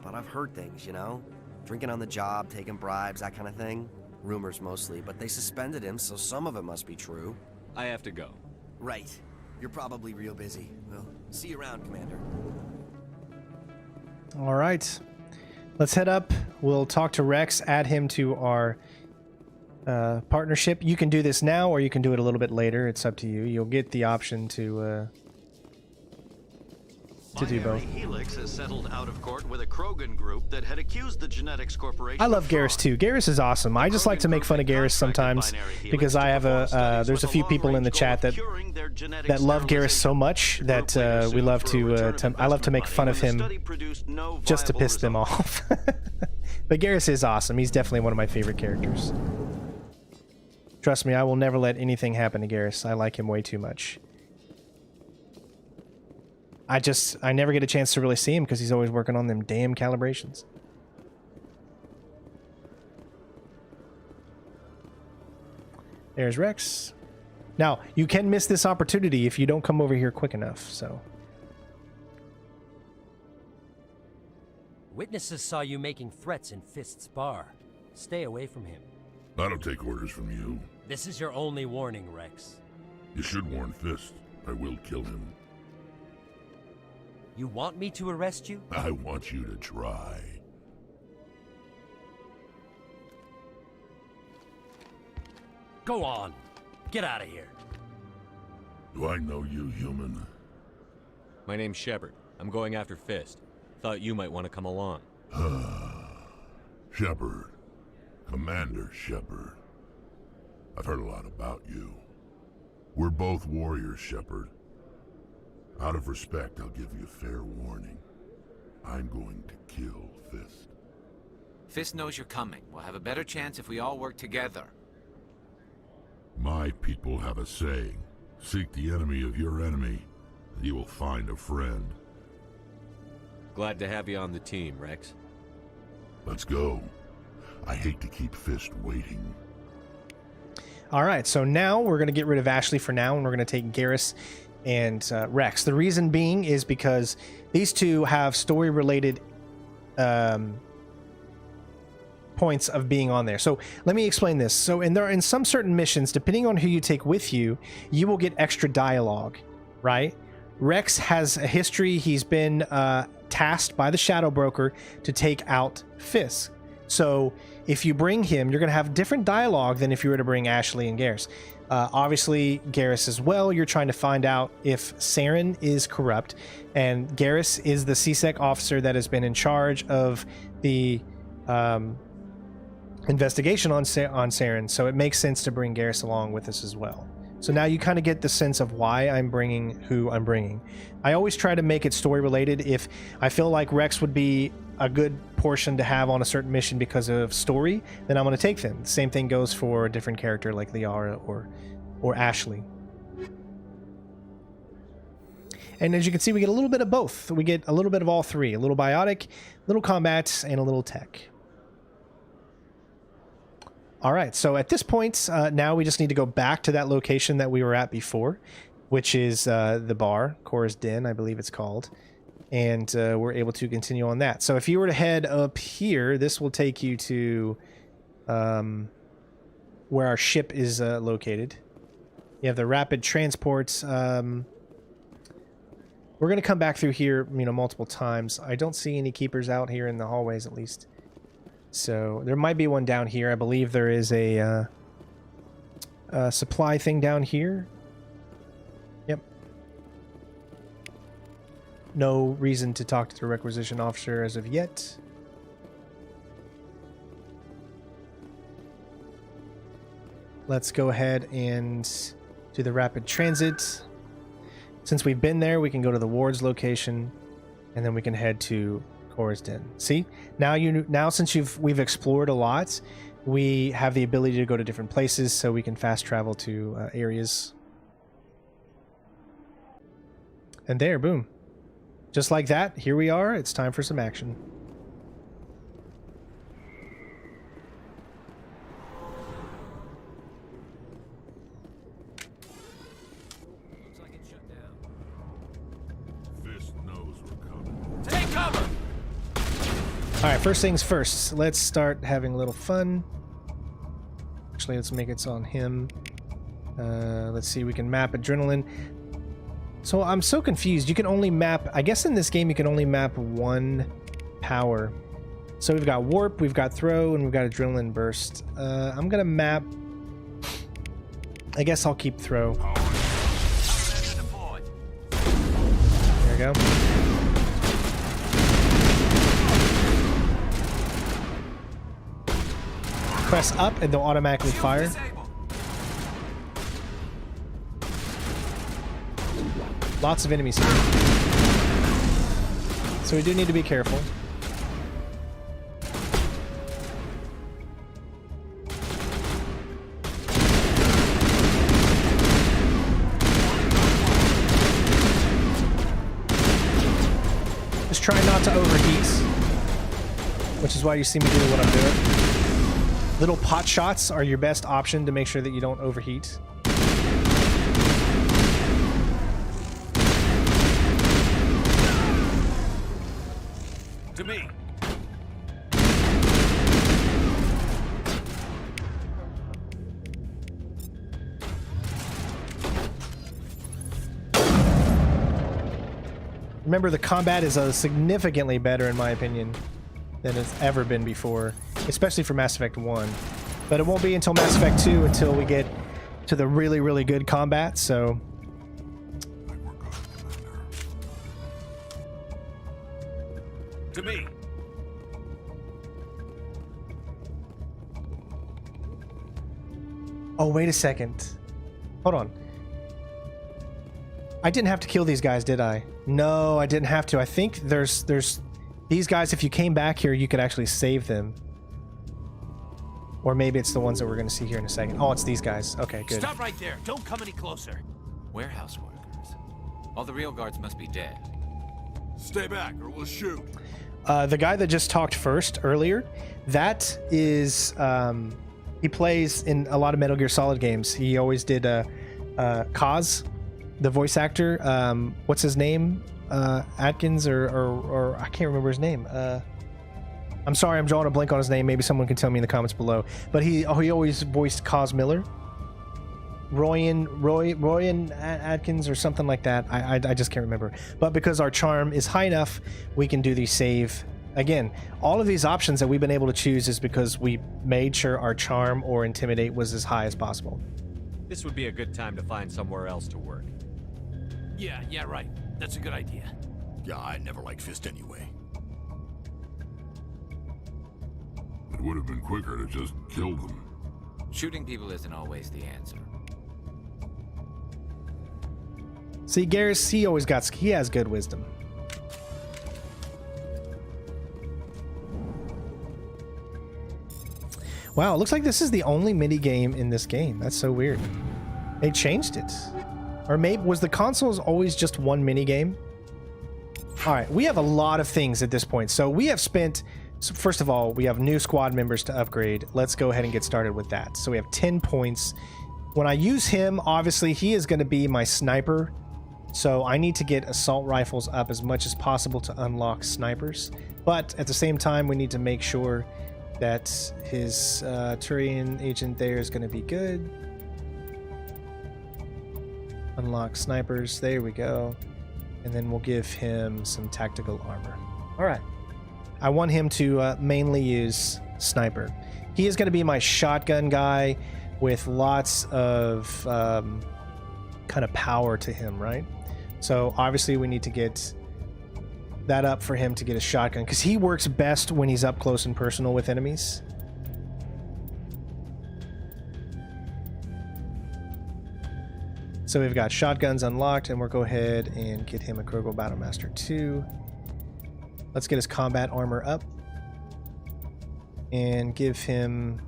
But I've heard things, you know? Drinking on the job, taking bribes, that kind of thing. Rumors mostly, but they suspended him, so some of it must be true. I have to go. Right. You're probably real busy. Well, see you around, Commander. All right. Let's head up. We'll talk to Wrex, add him to our partnership. You can do this now, or you can do it a little bit later. It's up to you. You'll get the option to do both. Helix has settled out of court with a Krogan group that had accused the Genetics Corporation. I love Garrus too. Garrus is awesome. I just like to make fun of Garrus sometimes because I have there's a few people in the chat that love Garrus so much that we love I love to make fun of him just to piss them off. But Garrus is awesome. He's definitely one of my favorite characters. Trust me, I will never let anything happen to Garrus. I like him way too much. I never get a chance to really see him because he's always working on them damn calibrations. There's Wrex. Now, you can miss this opportunity if you don't come over here quick enough, so. Witnesses saw you making threats in Fist's bar. Stay away from him. I don't take orders from you. This is your only warning, Wrex. You should warn Fist. I will kill him. You want me to arrest you? I want you to try. Go on. Get out of here. Do I know you, human? My name's Shepard. I'm going after Fist. Thought you might want to come along. Shepard. Commander Shepard. I've heard a lot about you. We're both warriors, Shepard. Out of respect, I'll give you fair warning. I'm going to kill Fist. Fist knows you're coming. We'll have a better chance if we all work together. My people have a saying. Seek the enemy of your enemy, and you will find a friend. Glad to have you on the team, Wrex. Let's go. I hate to keep Fist waiting. All right, so now we're going to get rid of Ashley for now, and we're going to take Garrus and Wrex. The reason being is because these two have story-related points of being on there. So let me explain this. So in some certain missions, depending on who you take with you, you will get extra dialogue, right? Wrex has a history. He's been tasked by the Shadow Broker to take out Fist. So if you bring him, you're going to have different dialogue than if you were to bring Ashley and Garrus. Obviously, Garrus as well. You're trying to find out if Saren is corrupt, and Garrus is the CSEC officer that has been in charge of the investigation on Saren. So it makes sense to bring Garrus along with us as well. So now you kind of get the sense of why I'm bringing who I'm bringing. I always try to make it story related. If I feel like Wrex would be a good portion to have on a certain mission because of story, then I'm going to take them. The same thing goes for a different character like Liara or Ashley. And as you can see, we get a little bit of both. We get a little bit of all three. A little biotic, a little combat, and a little tech. All right, so at this point, now we just need to go back to that location that we were at before, which is the bar, Cora's Den, I believe it's called. And we're able to continue on that. So if you were to head up here, this will take you to where our ship is located. You have the rapid transports. We're going to come back through here, multiple times. I don't see any keepers out here in the hallways, at least. So there might be one down here. I believe there is a supply thing down here. Yep. No reason to talk to the requisition officer as of yet. Let's go ahead and do the rapid transit. Since we've been there, we can go to the ward's location, and then we can head to Cora's Den. See, now since we've explored a lot, we have the ability to go to different places, so we can fast travel to areas. And there, boom, just like that, here we are. It's time for some action. Looks like it's shut down. Fist knows we're coming. Take cover! All right, first things first, let's start having a little fun. Actually, let's make it on him. Let's see, we can map adrenaline. So I'm so confused. You can only map, I guess in this game you can only map one power. So we've got warp, we've got throw, and we've got adrenaline burst. I'm gonna map, I guess I'll keep throw. There we go. Press up and they'll automatically fire. Lots of enemies here. So we do need to be careful. Just try not to overheat, which is why you see me doing what I'm doing. Little pot shots are your best option to make sure that you don't overheat. To me. Remember, the combat is significantly better, in my opinion, than it's ever been before, especially for Mass Effect 1. But it won't be until Mass Effect 2 until we get to the really, really good combat, so... To me. Oh, wait a second. Hold on. I didn't have to kill these guys, did I? No, I didn't have to. I think there's these guys, if you came back here, you could actually save them. Or maybe it's the ones that we're going to see here in a second. Oh, it's these guys. Okay, good. Stop right there. Don't come any closer. Warehouse workers. All the real guards must be dead. Stay back or we'll shoot. The guy that just talked first earlier, that is, he plays in a lot of Metal Gear Solid games. He always did Kaz, the voice actor. What's his name? Atkins or I can't remember his name. I'm sorry, I'm drawing a blank on his name. Maybe someone can tell me in the comments below. But he always voiced Kaz Miller. Royan Atkins or something like that. I just can't remember. But because our charm is high enough, we can do the save. Again, all of these options that we've been able to choose is because we made sure our charm or intimidate was as high as possible. This would be a good time to find somewhere else to work. Yeah, right. That's a good idea. Yeah, I never liked Fist anyway. It would have been quicker to just kill them. Shooting people isn't always the answer. See, Garrus, he has good wisdom. Wow, it looks like this is the only mini game in this game. That's so weird. They changed it. Or maybe was the consoles always just one mini game? All right, we have a lot of things at this point. So we have spent, so first of all, we have new squad members to upgrade. Let's go ahead and get started with that. So we have 10 points. When I use him, obviously he is going to be my sniper. So I need to get assault rifles up as much as possible to unlock snipers. But at the same time, we need to make sure that his Turian agent there is going to be good. Unlock snipers. There we go. And then we'll give him some tactical armor. All right. I want him to mainly use sniper. He is going to be my shotgun guy with lots of kind of power to him, right? So obviously we need to get that up for him to get a shotgun because he works best when he's up close and personal with enemies. So we've got shotguns unlocked, and we'll go ahead and get him a Krogo Battlemaster 2. Let's get his combat armor up and give him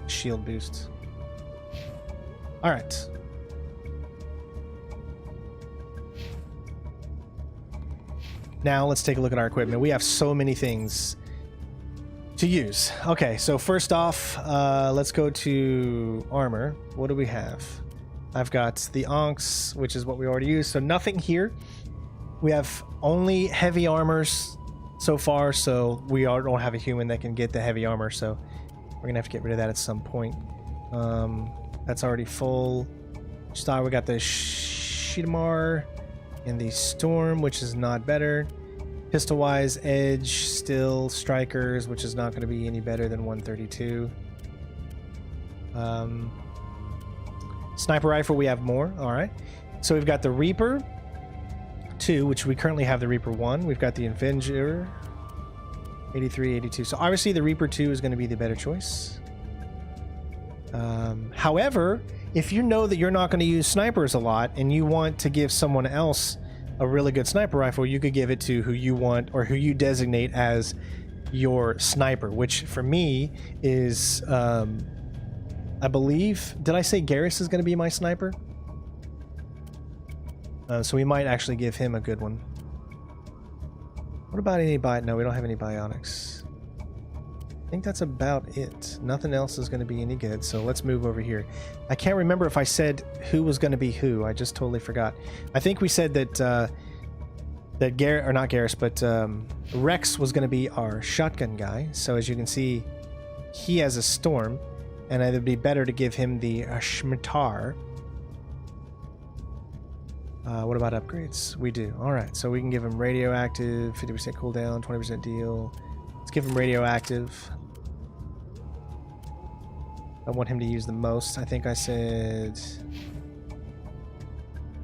shield boost. All right. Now let's take a look at our equipment. We have so many things to use. Okay, so first off, let's go to armor. What do we have? I've got the Onks, which is what we already used, so nothing here. We have only heavy armors so far, so we don't have a human that can get the heavy armor, so we're gonna have to get rid of that at some point. That's already full. Star, we got the Shitamar and the Storm, which is not better. Pistol-wise, Edge, still Strikers, which is not going to be any better than 132. Sniper Rifle, we have more. All right. So we've got the Reaper 2, which we currently have the Reaper 1. We've got the Avenger 83, 82. So obviously the Reaper 2 is going to be the better choice. However, if you know that you're not going to use snipers a lot and you want to give someone else a really good sniper rifle, you could give it to who you want or who you designate as your sniper, which for me is, I believe, did I say Garrus is going to be my sniper? So we might actually give him a good one. What about any no, we don't have any bionics. I think that's about it. Nothing else is going to be any good, so let's move over here. I can't remember if I said who was going to be who. I just totally forgot. I think we said that that Garrus, or not Garrus, but Wrex was going to be our shotgun guy. So as you can see, he has a Storm, And it'd be better to give him the Shmitar. What about upgrades? We do. Alright, so we can give him radioactive, 50% cooldown, 20% deal. Let's give him radioactive. I want him to use the most. I think I said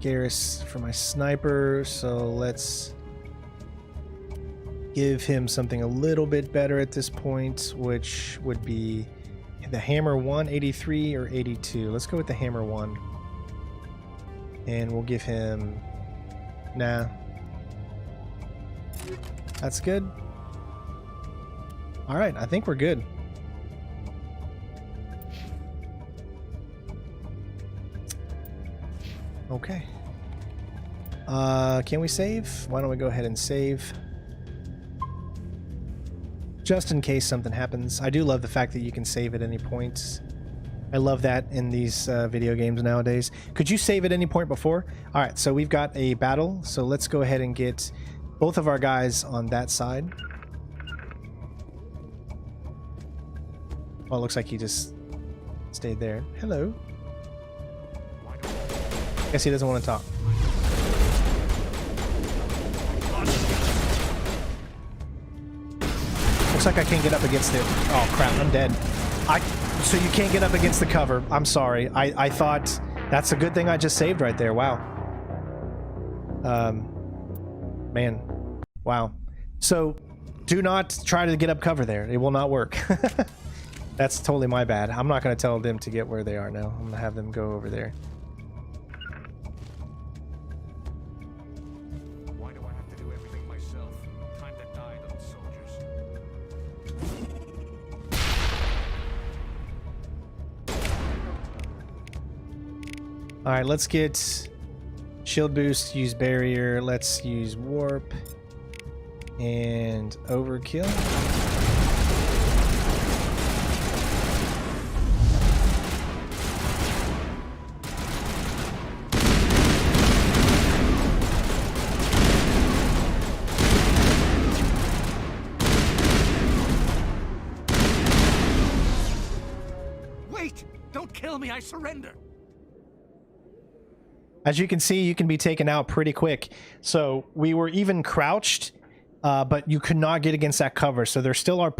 Garrus for my sniper, so let's give him something a little bit better at this point, which would be the hammer 1, 83 or 82. Let's go with the hammer 1. And we'll give him... Nah. That's good. Alright, I think we're good. Okay. Can we save? Why don't we go ahead and save? Just in case something happens. I do love the fact that you can save at any point. I love that in these video games nowadays. Could you save at any point before? Alright, so we've got a battle. So let's go ahead and get both of our guys on that side. Oh, it looks like he just stayed there. Hello. Guess he doesn't want to talk. Looks like I can't get up against it. Oh crap, I'm dead. So you can't get up against the cover. I'm sorry. I thought that's a good thing I just saved right there. Wow. Man. Wow. So do not try to get up cover there. It will not work. That's totally my bad. I'm not going to tell them to get where they are now. I'm going to have them go over there. Why do I have to do everything myself? Time to die, little soldiers. Alright, let's get shield boost, use barrier, let's use warp, and overkill. Wait! Don't kill me, I surrender! As you can see, you can be taken out pretty quick. So we were even crouched, but you could not get against that cover. So there still are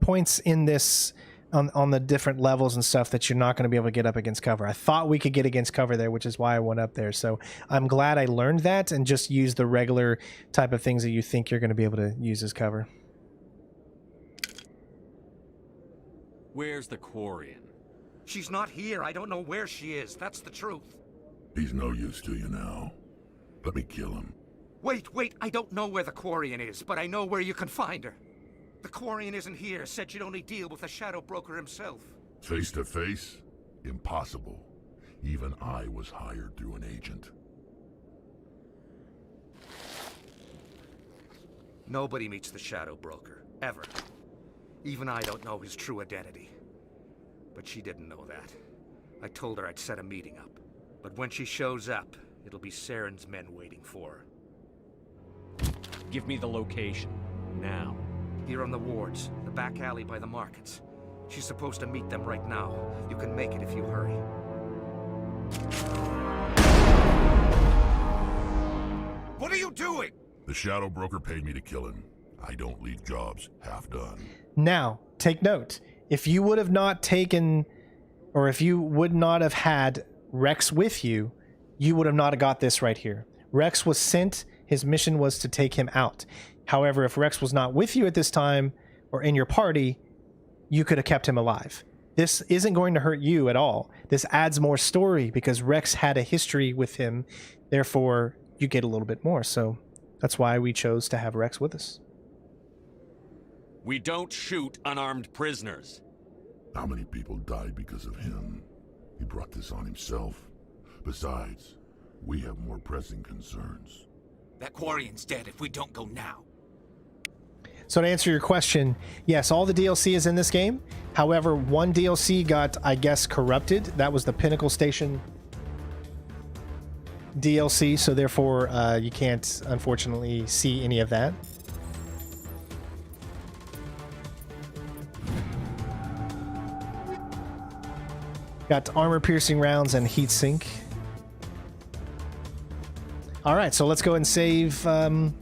points in this on the different levels and stuff that you're not going to be able to get up against cover. I thought we could get against cover there, which is why I went up there. So I'm glad I learned that and just use the regular type of things that you think you're going to be able to use as cover. Where's the Quarian? She's not here. I don't know where she is. That's the truth. He's no use to you now. Let me kill him. Wait. I don't know where the Quarian is, but I know where you can find her. The Quarian isn't here. Said you'd only deal with the Shadow Broker himself. Face to face? Impossible. Even I was hired through an agent. Nobody meets the Shadow Broker. Ever. Even I don't know his true identity. But she didn't know that. I told her I'd set a meeting up. But when she shows up, it'll be Saren's men waiting for her. Give me the location. Now. Here on the wards, the back alley by the markets. She's supposed to meet them right now. You can make it if you hurry. What are you doing? The Shadow Broker paid me to kill him. I don't leave jobs half done. Now, take note. If you would have not taken, or if you would not have had Wrex with you, you would have not got this right here. Wrex was sent. His mission was to take him out. However, if Wrex was not with you at this time, or in your party, you could have kept him alive. This isn't going to hurt you at all. This adds more story because Wrex had a history with him. Therefore, you get a little bit more. So that's why we chose to have Wrex with us. We don't shoot unarmed prisoners. How many people died because of him? He brought this on himself. Besides, we have more pressing concerns. That Quarian's dead if we don't go now. So to answer your question, yes, all the DLC is in this game. However, one DLC got, I guess, corrupted. That was the Pinnacle Station DLC, so therefore you can't, unfortunately, see any of that. Got armor-piercing rounds and heat sink. All right, so let's go and save. Well,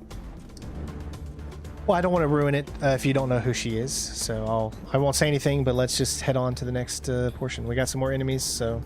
I don't want to ruin it if you don't know who she is, so I won't say anything. But let's just head on to the next portion. We got some more enemies, so.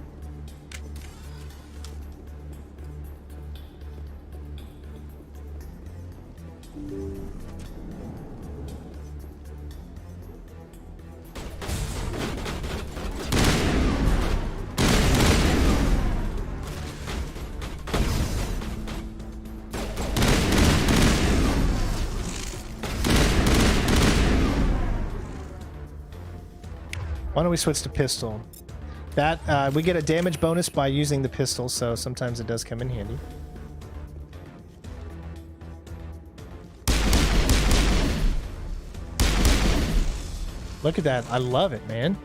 Why don't we switch to pistol? That we get a damage bonus by using the pistol, so sometimes it does come in handy. Look at that. I love it, man.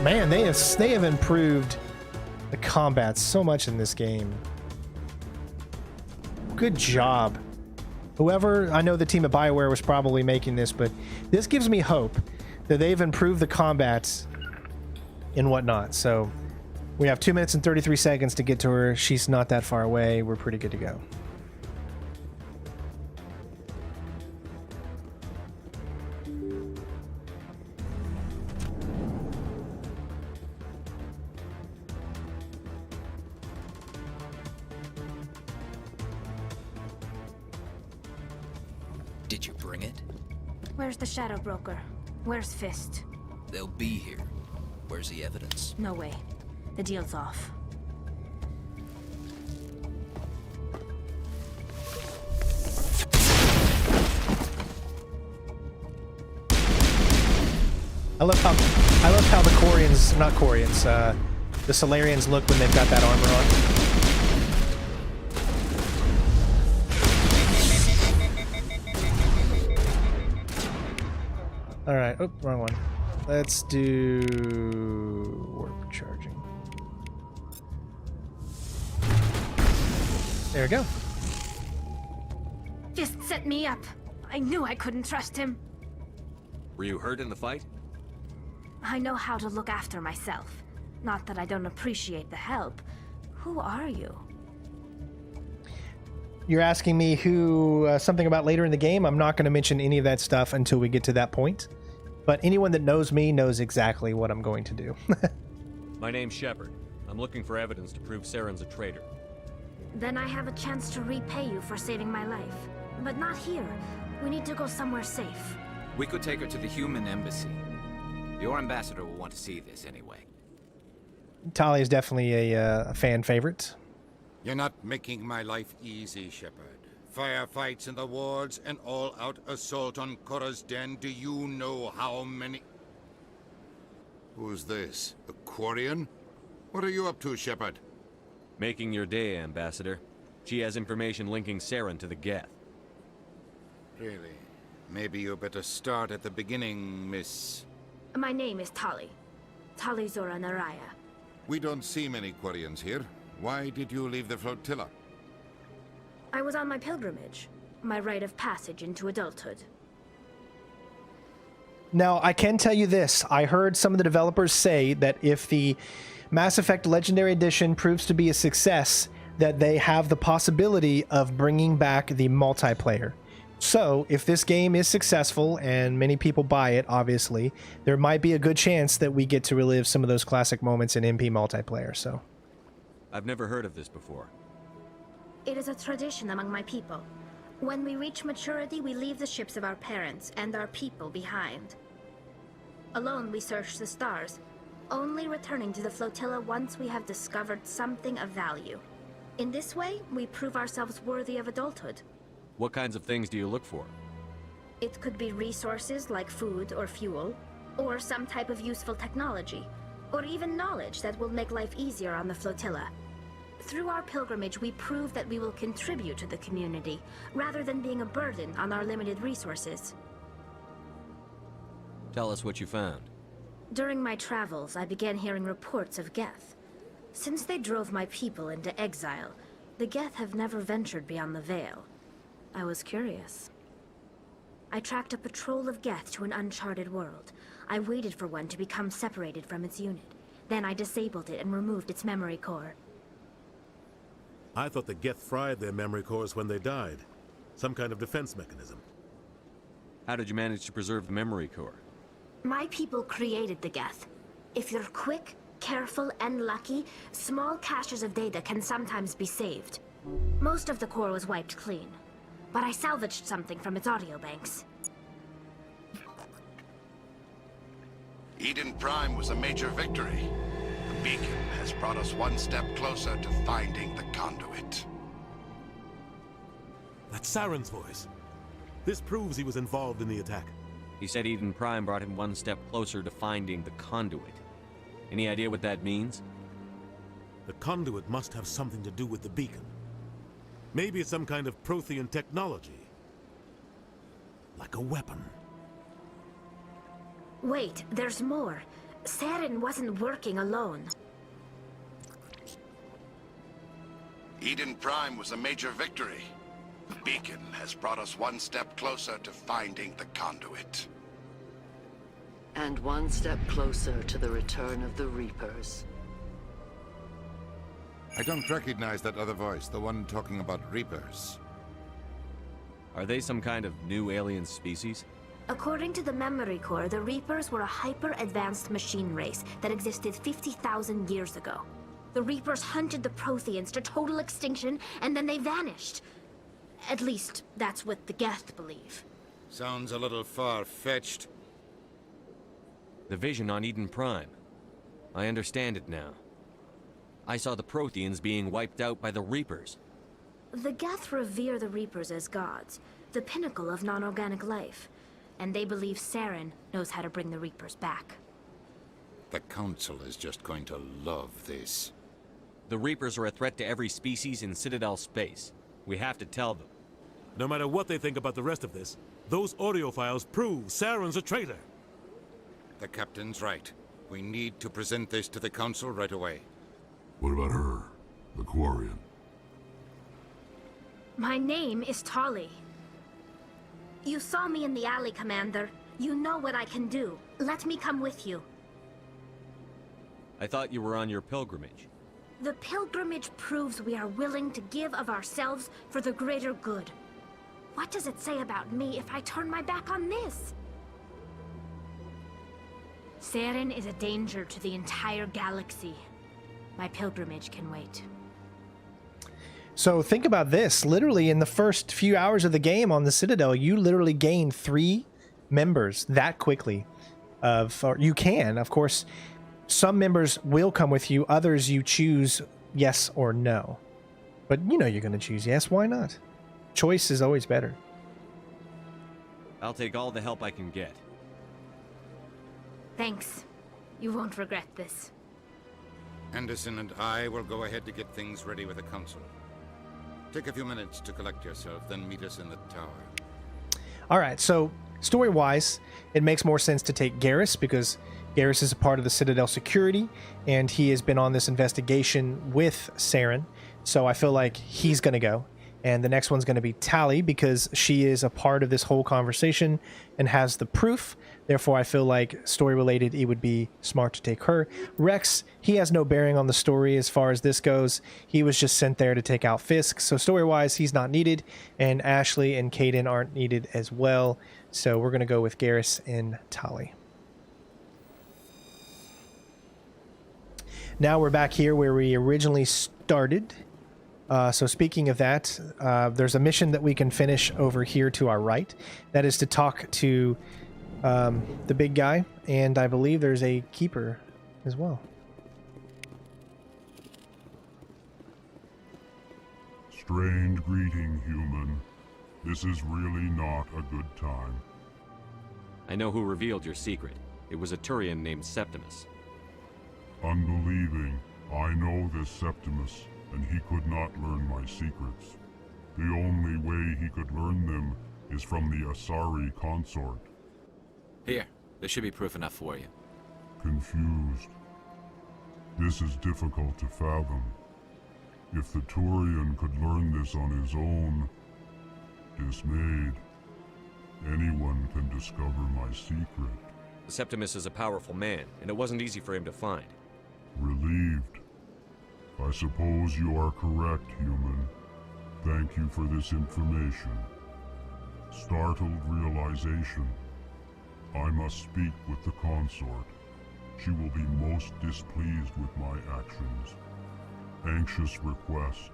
Man, they have improved the combat so much in this game. Good job. Whoever, I know the team at BioWare was probably making this, but this gives me hope that they've improved the combat and whatnot. So we have 2 minutes and 33 seconds to get to her. She's not that far away. We're pretty good to go. Did you bring it? Where's the Shadow Broker? Where's Fist? They'll be here. Where's the evidence? No way. The deal's off. I love how the Corians, not Corians, the Solarians look when they've got that armor on. All right. Oh, wrong one. Let's do warp charging. There we go. Fist set me up. I knew I couldn't trust him. Were you hurt in the fight? I know how to look after myself. Not that I don't appreciate the help. Who are you? You're asking me who something about later in the game. I'm not going to mention any of that stuff until we get to that point. But anyone that knows me knows exactly what I'm going to do. My name's Shepard. I'm looking for evidence to prove Saren's a traitor. Then I have a chance to repay you for saving my life. But not here. We need to go somewhere safe. We could take her to the human embassy. Your ambassador will want to see this anyway. Tali is definitely a fan favorite. You're not making my life easy, Shepard. Firefights in the wards, an all-out assault on Korra's den. Do you know how many... Who's this? A Quarian? What are you up to, Shepard? Making your day, Ambassador. She has information linking Saren to the Geth. Really? Maybe you better start at the beginning, Miss... My name is Tali. Tali Zora Naraya. We don't see many Quarians here. Why did you leave the flotilla? I was on my pilgrimage. My rite of passage into adulthood. Now, I can tell you this. I heard some of the developers say that if the Mass Effect Legendary Edition proves to be a success, that they have the possibility of bringing back the multiplayer. So, if this game is successful, and many people buy it, obviously, there might be a good chance that we get to relive some of those classic moments in MP multiplayer, so... I've never heard of this before. It is a tradition among my people. When we reach maturity, we leave the ships of our parents and our people behind. Alone, we search the stars, only returning to the flotilla once we have discovered something of value. In this way, we prove ourselves worthy of adulthood. What kinds of things do you look for? It could be resources like food or fuel, or some type of useful technology, or even knowledge that will make life easier on the flotilla. Through our pilgrimage, we prove that we will contribute to the community, rather than being a burden on our limited resources. Tell us what you found. During my travels, I began hearing reports of Geth. Since they drove my people into exile, the Geth have never ventured beyond the Veil. I was curious. I tracked a patrol of Geth to an uncharted world, I waited for one to become separated from its unit. Then I disabled it and removed its memory core. I thought the Geth fried their memory cores when they died. Some kind of defense mechanism. How did you manage to preserve the memory core? My people created the Geth. If you're quick, careful, and lucky, small caches of data can sometimes be saved. Most of the core was wiped clean, but I salvaged something from its audio banks. Eden Prime was a major victory. The beacon has brought us one step closer to finding the conduit. That's Saren's voice. This proves he was involved in the attack. He said Eden Prime brought him one step closer to finding the conduit. Any idea what that means? The conduit must have something to do with the beacon. Maybe it's some kind of Prothean technology. Like a weapon. Wait, there's more. Saren wasn't working alone. Eden Prime was a major victory. The beacon has brought us one step closer to finding the conduit. And one step closer to the return of the Reapers. I don't recognize that other voice, the one talking about Reapers. Are they some kind of new alien species? According to the memory core, the Reapers were a hyper-advanced machine race that existed 50,000 years ago. The Reapers hunted the Protheans to total extinction, and then they vanished. At least, that's what the Geth believe. Sounds a little far-fetched. The vision on Eden Prime. I understand it now. I saw the Protheans being wiped out by the Reapers. The Geth revere the Reapers as gods, the pinnacle of non-organic life. And they believe Saren knows how to bring the Reapers back. The Council is just going to love this. The Reapers are a threat to every species in Citadel space. We have to tell them. No matter what they think about the rest of this, those audio files prove Saren's a traitor. The Captain's right. We need to present this to the Council right away. What about her, the Quarian? My name is Tali. You saw me in the alley, Commander. You know what I can do. Let me come with you. I thought you were on your pilgrimage. The pilgrimage proves we are willing to give of ourselves for the greater good. What does it say about me if I turn my back on this? Saren is a danger to the entire galaxy. My pilgrimage can wait. So think about this. Literally in the first few hours of the game on the Citadel, you literally gain 3 members that quickly. Or you can, of course, some members will come with you. Others you choose yes or no. But you know you're going to choose yes. Why not? Choice is always better. I'll take all the help I can get. Thanks. You won't regret this. Anderson and I will go ahead to get things ready with the Council. Take a few minutes to collect yourself, then meet us in the tower. All right, so story-wise, it makes more sense to take Garrus because Garrus is a part of the Citadel security, and he has been on this investigation with Saren, so I feel like he's going to go. And the next one's going to be Tali because she is a part of this whole conversation and has the proof. Therefore, I feel like story-related, it would be smart to take her. Wrex, he has no bearing on the story as far as this goes. He was just sent there to take out Fisk. So story-wise, he's not needed. And Ashley and Kaidan aren't needed as well. So we're going to go with Garrus and Tali. Now we're back here where we originally started. So speaking of that, there's a mission that we can finish over here to our right. That is to talk to the big guy, and I believe there's a keeper as well. Strange greeting, human. This is really not a good time. I know who revealed your secret. It was a Turian named Septimus. Unbelieving, I know this Septimus, and he could not learn my secrets. The only way he could learn them is from the Asari Consort. Here, there should be proof enough for you. Confused. This is difficult to fathom. If the Turian could learn this on his own, dismayed, anyone can discover my secret. The Septimus is a powerful man, and it wasn't easy for him to find. Relieved. I suppose you are correct, human. Thank you for this information. Startled realization. I must speak with the Consort. She will be most displeased with my actions. Anxious request.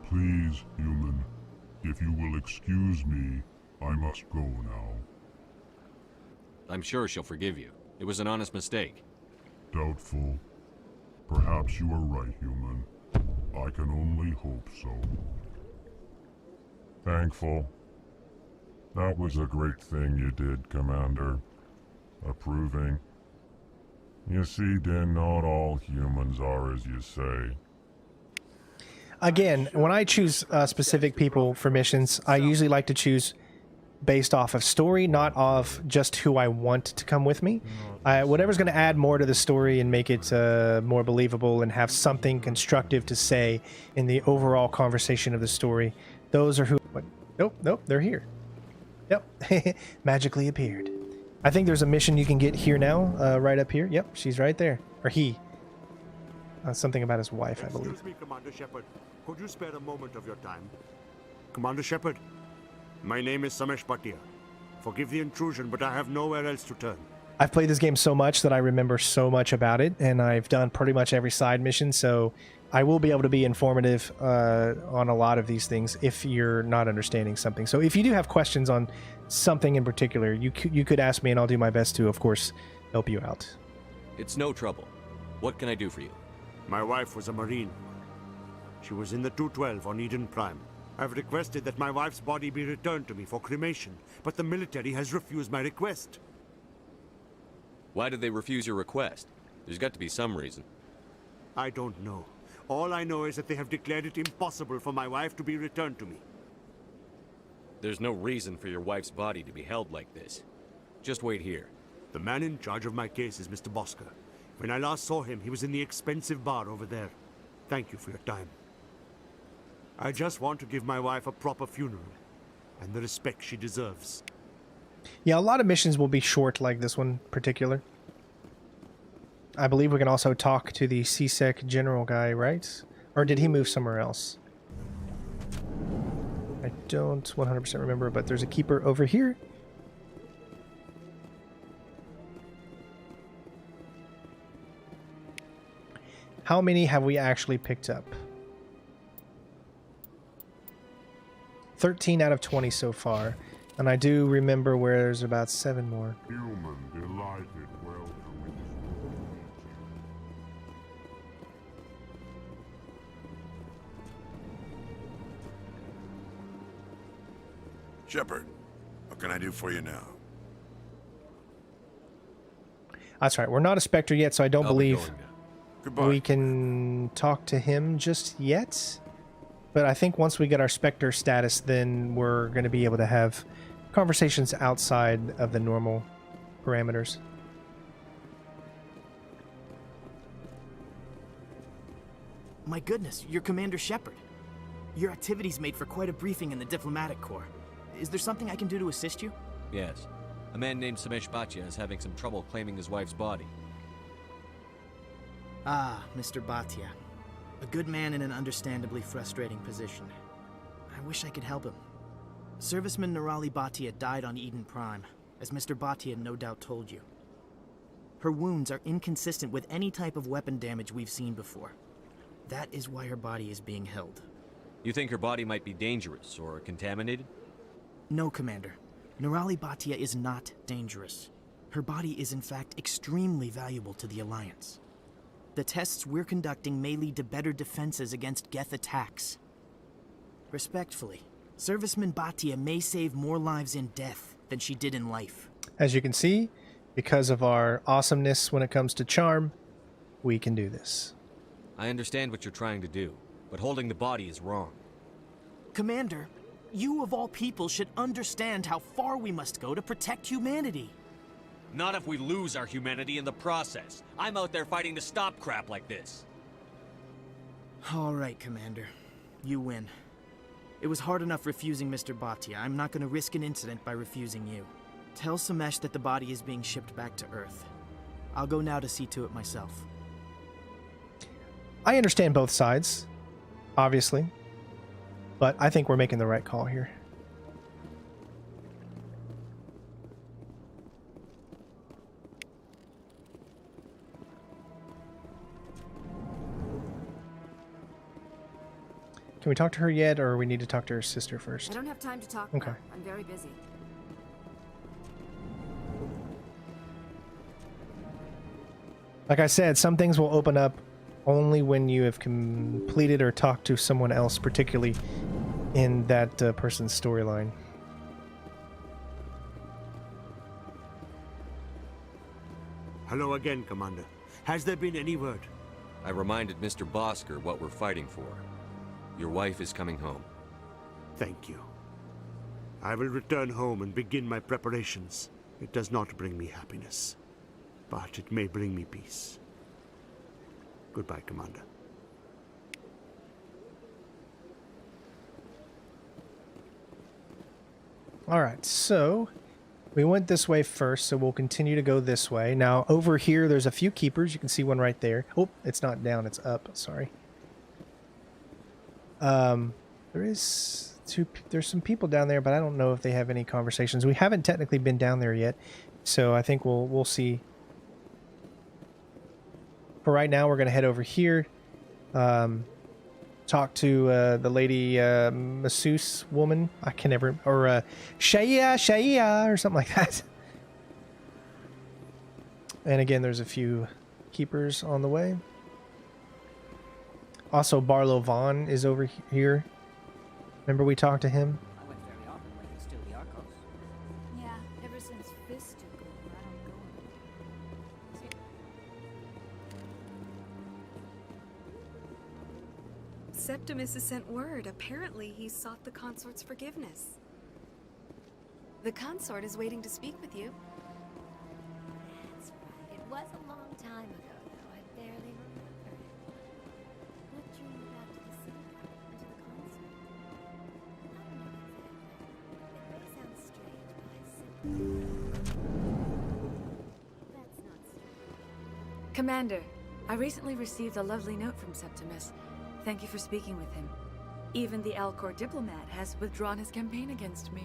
Please, human, if you will excuse me, I must go now. I'm sure she'll forgive you. It was an honest mistake. Doubtful. Perhaps you are right, human. I can only hope so. Thankful. That was a great thing you did, Commander. Approving. You see, then not all humans are as you say. Again, when I choose specific people for missions, I usually like to choose based off of story, not of just who I want to come with me. Whatever's going to add more to the story and make it more believable and have something constructive to say in the overall conversation of the story. Those are who... What? Nope, they're here. Yep, magically appeared. I think there's a mission you can get here now, right up here. Yep, she's right there. Or he. Something about his wife, I believe. Excuse me, Commander Shepard. Could you spare a moment of your time? Commander Shepard, my name is Samesh Bhatia. Forgive the intrusion, but I have nowhere else to turn. I've played this game so much that I remember so much about it, and I've done pretty much every side mission, so I will be able to be informative on a lot of these things if you're not understanding something. So if you do have questions on something in particular, you could ask me, and I'll do my best to, of course, help you out. It's no trouble. What can I do for you? My wife was a Marine. She was in the 212 on Eden Prime. I've requested that my wife's body be returned to me for cremation, but the military has refused my request. Why did they refuse your request? There's got to be some reason. I don't know. All I know is that they have declared it impossible for my wife to be returned to me. There's no reason for your wife's body to be held like this. Just wait here. The man in charge of my case is Mr. Bosker. When I last saw him, he was in the expensive bar over there. Thank you for your time. I just want to give my wife a proper funeral, and the respect she deserves. Yeah, a lot of missions will be short like this one in particular. I believe we can also talk to the CSEC general guy, right? Or did he move somewhere else? I don't 100% remember, but there's a keeper over here. How many have we actually picked up? 13 out of 20 so far. And I do remember where there's about 7 more. Human delighted welcome. Shepard, what can I do for you now? That's right. We're not a Spectre yet, so I don't believe Goodbye. we can talk to him just yet. But I think once we get our Spectre status, then we're going to be able to have conversations outside of the normal parameters. My goodness, you're Commander Shepard. Your activities made for quite a briefing in the diplomatic corps. Is there something I can do to assist you? Yes. A man named Samesh Bhatia is having some trouble claiming his wife's body. Ah, Mr. Bhatia. A good man in an understandably frustrating position. I wish I could help him. Serviceman Nirali Bhatia died on Eden Prime, as Mr. Bhatia no doubt told you. Her wounds are inconsistent with any type of weapon damage we've seen before. That is why her body is being held. You think her body might be dangerous or contaminated? No, Commander. Nirali Bhatia is not dangerous. Her body is in fact extremely valuable to the Alliance. The tests we're conducting may lead to better defenses against Geth attacks. Respectfully, Serviceman Bhatia may save more lives in death than she did in life. As you can see, because of our awesomeness when it comes to charm, we can do this. I understand what you're trying to do, but holding the body is wrong. Commander, you of all people should understand how far we must go to protect humanity. Not if we lose our humanity in the process. I'm out there fighting to stop crap like this. All right, Commander. You win. It was hard enough refusing Mr. Bhatia. I'm not going to risk an incident by refusing you. Tell Samesh that the body is being shipped back to Earth. I'll go now to see to it myself. I understand both sides, obviously, but I think we're making the right call here. Can we talk to her yet, or we need to talk to her sister first? I don't have time to talk Okay. now. I'm very busy. Like I said, some things will open up only when you have completed or talked to someone else, particularly in that person's storyline. Hello again, Commander. Has there been any word? I reminded Mr. Bosker what we're fighting for. Your wife is coming home. Thank you. I will return home and begin my preparations. It does not bring me happiness, but it may bring me peace. Goodbye, Commander. Alright, so we went this way first, so we'll continue to go this way. Now, over here, there's a few keepers. You can see one right there. Oh, it's not down, it's up. Sorry. There's some people down there, but I don't know if they have any conversations. We haven't technically been down there yet, so I think we'll see. For right now, we're going to head over here. Talk to the lady masseuse woman. I can never, or Shaya, or something like that. And again, there's a few keepers on the way. Also, Barlow Vaughn is over here. Remember we talked to him? I went very often when he's still the Arcos. Yeah, ever since Fist took over, I don't go. Septimus has sent word. Apparently, he sought the Consort's forgiveness. The Consort is waiting to speak with you. That's right. It was a long time ago, though. I barely remember it. What drew you back to the Citadel and to the Consort? I don't know exactly. It may sound strange, but I simply... That's not strange. Commander, I recently received a lovely note from Septimus. Thank you for speaking with him. Even the Alcor diplomat has withdrawn his campaign against me.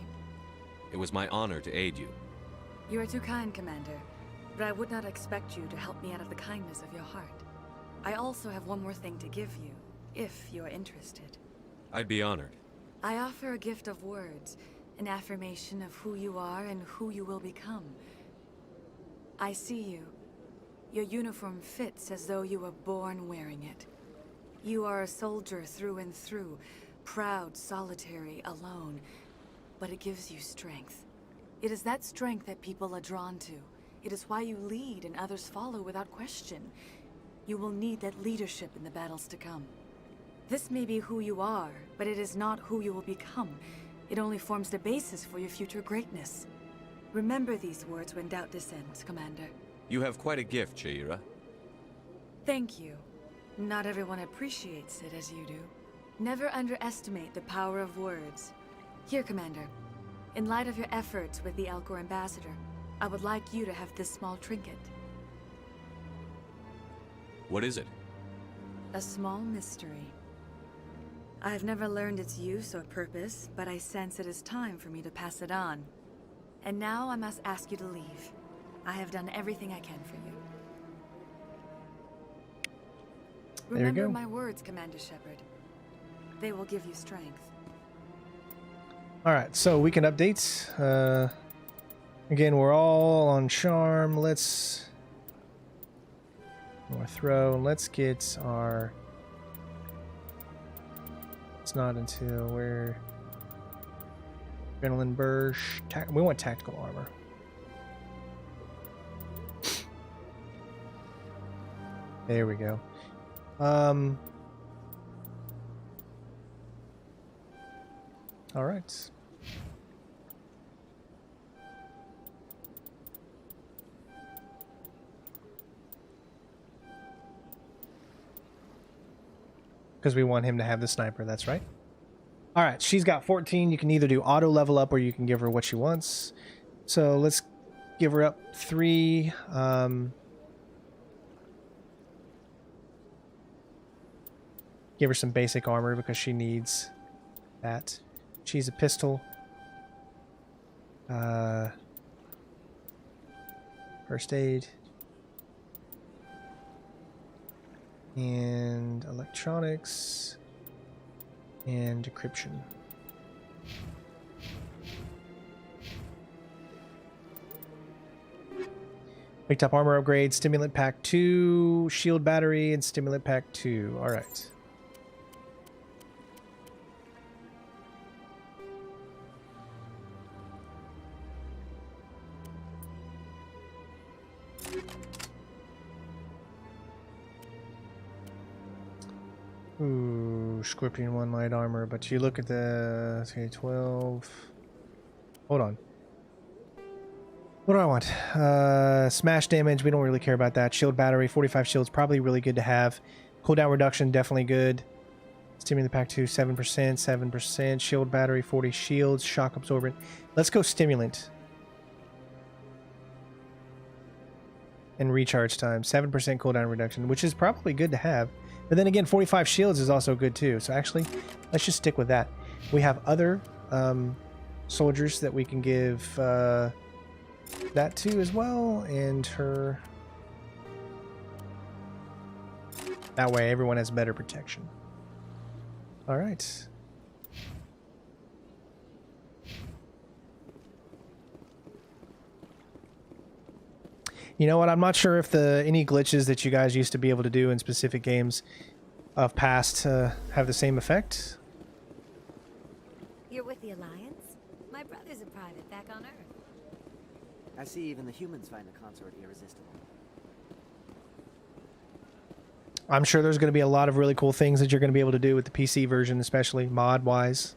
It was my honor to aid you. You are too kind, Commander, but I would not expect you to help me out of the kindness of your heart. I also have one more thing to give you, if you are interested. I'd be honored. I offer a gift of words, an affirmation of who you are and who you will become. I see you. Your uniform fits as though you were born wearing it. You are a soldier through and through, proud, solitary, alone, but it gives you strength. It is that strength that people are drawn to. It is why you lead and others follow without question. You will need that leadership in the battles to come. This may be who you are, but it is not who you will become. It only forms the basis for your future greatness. Remember these words when doubt descends, Commander. You have quite a gift, Shaira. Thank you. Not everyone appreciates it as you do. Never underestimate the power of words. Here, Commander. In light of your efforts with the Alcor ambassador, I would like you to have this small trinket. What is it? A small mystery. I have never learned its use or purpose, but I sense it is time for me to pass it on. And now I must ask you to leave. I have done everything I can for you. Remember my words, Commander Shepard. They will give you strength. Alright, so we can update. Again, we're all on charm. Let's throw. Let's get our... It's not until we're... Adrenaline burst. We want tactical armor. There we go. All right. Because we want him to have the sniper, that's right. All right, she's got 14. You can either do auto level up or you can give her what she wants. So let's give her up 3. Give her some basic armor because she needs that. She's a pistol. First aid. And electronics. And decryption. Picked up armor upgrade, stimulant pack 2, shield battery, and stimulant pack 2. Alright. Ooh, Scorpion 1 light armor, but you look at the... Okay, 12... Hold on. What do I want? Smash damage, we don't really care about that. Shield battery, 45 shields, probably really good to have. Cooldown reduction, definitely good. Stimulant pack 2, 7%, 7%. Shield battery, 40 shields. Shock absorbent. Let's go stimulant. And recharge time, 7% cooldown reduction, which is probably good to have. But then again, 45 shields is also good too. So actually, let's just stick with that. We have other soldiers that we can give that to as well, and her. That way everyone has better protection. All right. You know what? I'm not sure if any glitches that you guys used to be able to do in specific games of past have the same effect. You're with the Alliance? My brother's a private back on Earth. I see even the humans find the consort irresistible. I'm sure there's going to be a lot of really cool things that you're going to be able to do with the PC version, especially mod-wise.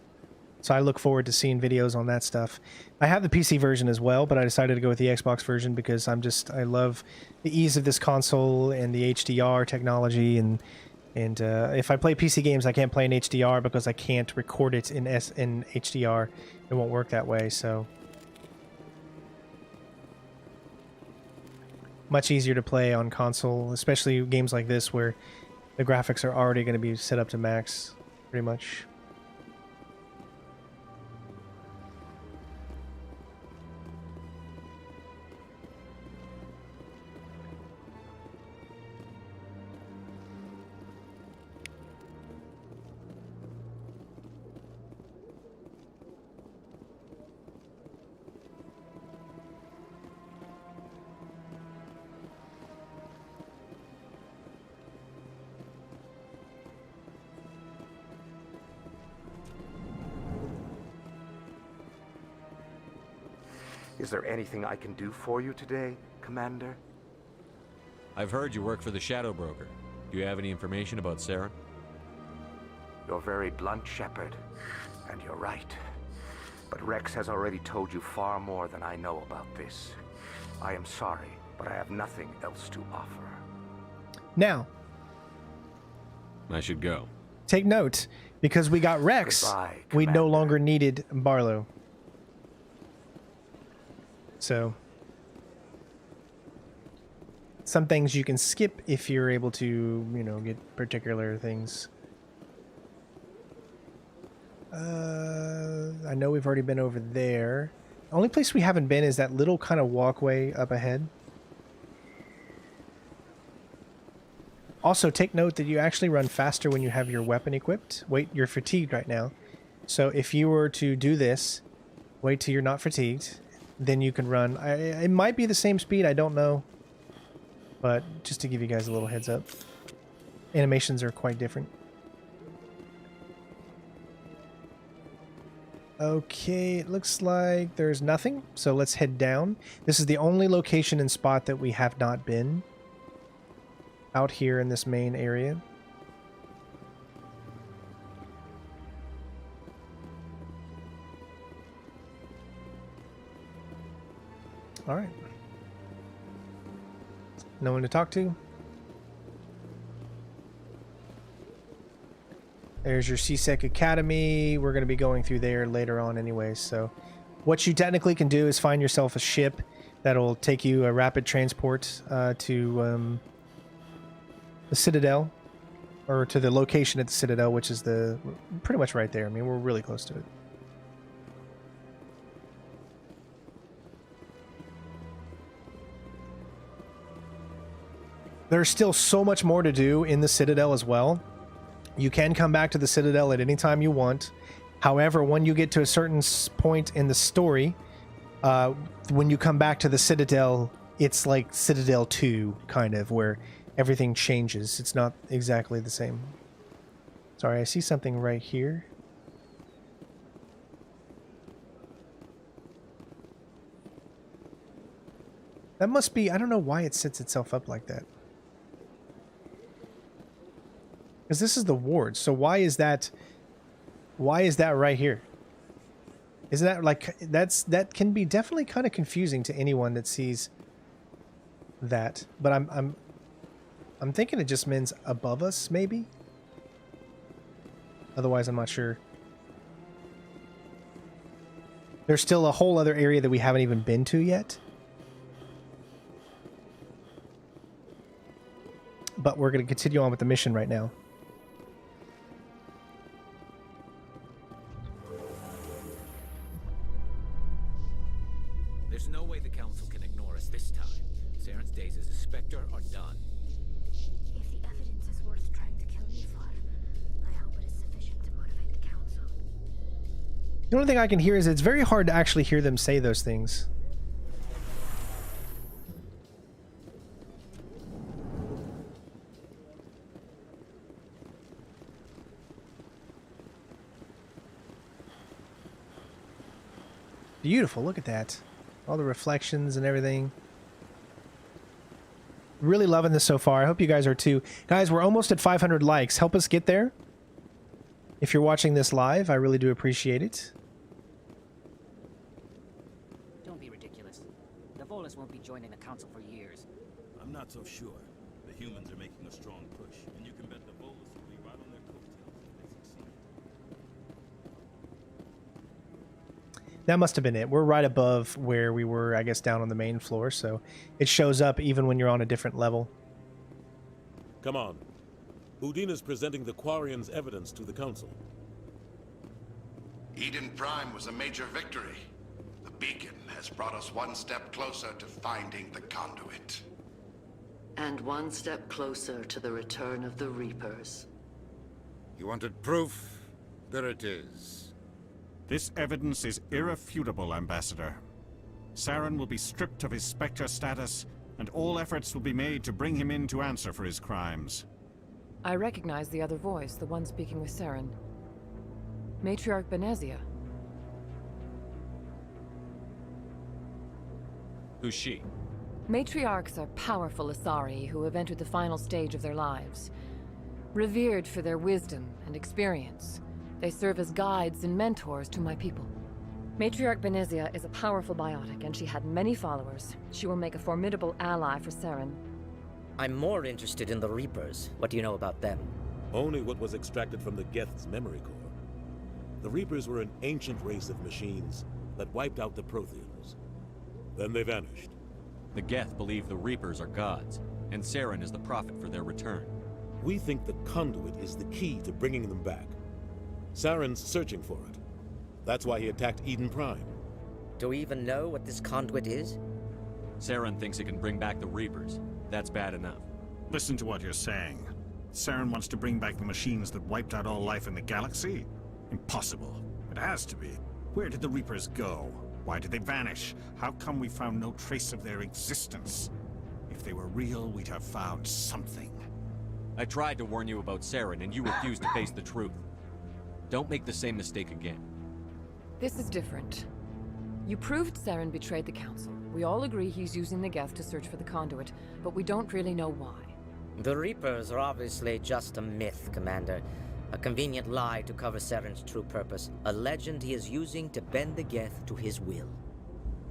So I look forward to seeing videos on that stuff. I have the PC version as well, but I decided to go with the Xbox version because I love the ease of this console and the HDR technology, and if I play PC games, I can't play in HDR because I can't record it in HDR. It won't work that way, so much easier to play on console, especially games like this where the graphics are already going to be set up to max, pretty much. Is there anything I can do for you today, Commander? I've heard you work for the Shadow Broker. Do you have any information about Saren? You're very blunt, Shepard, and you're right. But Wrex has already told you far more than I know about this. I am sorry, but I have nothing else to offer. Now, I should go. Take note, because we got Wrex, Goodbye, we no Commander. longer needed Barlow. So, some things you can skip if you're able to, you know, get particular things. I know we've already been over there. The only place we haven't been is that little kind of walkway up ahead. Also, take note that you actually run faster when you have your weapon equipped. Wait, you're fatigued right now. So if you were to do this, wait till you're not fatigued. Then you can run. It might be the same speed, I don't know. But just to give you guys a little heads up. Animations are quite different. Okay, it looks like there's nothing. So let's head down. This is the only location and spot that we have not been. Out here in this main area. All right. No one to talk to. There's your CSEC Academy. We're going to be going through there later on anyway, so What you technically can do is find yourself a ship that'll take you a rapid transport to the Citadel, or to the location at the Citadel, which is pretty much right there. I mean, we're really close to it. There's still so much more to do in the Citadel as well. You can come back to the Citadel at any time you want. However, when you get to a certain point in the story, when you come back to the Citadel, it's like Citadel 2, kind of, where everything changes. It's not exactly the same. Sorry, I see something right here. That must be... I don't know why it sets itself up like that. Because this is the ward, so why is that right here? Isn't that like... that can be definitely kind of confusing to anyone that sees that. But I'm thinking it just means above us, maybe? Otherwise, I'm not sure. There's still a whole other area that we haven't even been to yet. But we're going to continue on with the mission right now. There's no way the Council can ignore us this time. Saren's days as a Spectre are done. If the evidence is worth trying to kill me for, I hope it is sufficient to motivate the Council. The only thing I can hear is it's very hard to actually hear them say those things. Beautiful, look at that. All the reflections and everything. Really loving this so far. I hope you guys are too. Guys, we're almost at 500 likes. Help us get there. If you're watching this live, I really do appreciate it. Don't be ridiculous. The Volus won't be joining the Council for years. I'm not so sure. The humans are making a strong push, and you can bet the Volus will be right on their coattails if they succeed. That must have been it. We're right above where we were, I guess, down on the main floor, so it shows up even when you're on a different level. Come on. Udina's presenting the Quarians' evidence to the Council. Eden Prime was a major victory. The beacon has brought us one step closer to finding the conduit. And one step closer to the return of the Reapers. You wanted proof? There it is. This evidence is irrefutable, Ambassador. Saren will be stripped of his Spectre status, and all efforts will be made to bring him in to answer for his crimes. I recognize the other voice, the one speaking with Saren. Matriarch Benezia. Who's she? Matriarchs are powerful Asari who have entered the final stage of their lives. Revered for their wisdom and experience, they serve as guides and mentors to my people. Matriarch Benezia is a powerful biotic, and she had many followers. She will make a formidable ally for Saren. I'm more interested in the Reapers. What do you know about them? Only what was extracted from the Geth's memory core. The Reapers were an ancient race of machines that wiped out the Protheans. Then they vanished. The Geth believe the Reapers are gods, and Saren is the prophet for their return. We think the conduit is the key to bringing them back. Saren's searching for it. That's why he attacked Eden Prime. Do we even know what this conduit is? Saren thinks it can bring back the Reapers. That's bad enough. Listen to what you're saying. Saren wants to bring back the machines that wiped out all life in the galaxy? Impossible. It has to be. Where did the Reapers go? Why did they vanish? How come we found no trace of their existence? If they were real, we'd have found something. I tried to warn you about Saren, and you refused to face the truth. Don't make the same mistake again. This is different. You proved Saren betrayed the Council. We all agree he's using the Geth to search for the conduit, but we don't really know why. The Reapers are obviously just a myth, Commander. A convenient lie to cover Saren's true purpose. A legend he is using to bend the Geth to his will.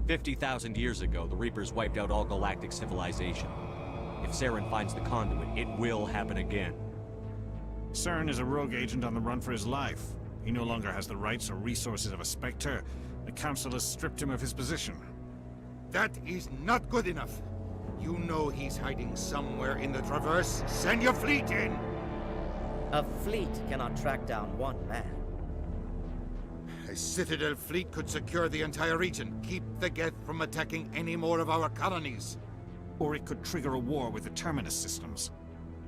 50,000 years ago, the Reapers wiped out all galactic civilization. If Saren finds the conduit, it will happen again. Saren is a rogue agent on the run for his life. He no longer has the rights or resources of a Spectre, The Council has stripped him of his position. That is not good enough. You know he's hiding somewhere in the Traverse. Send your fleet in! A fleet cannot track down one man. A Citadel fleet could secure the entire region, keep the Geth from attacking any more of our colonies. Or it could trigger a war with the Terminus systems.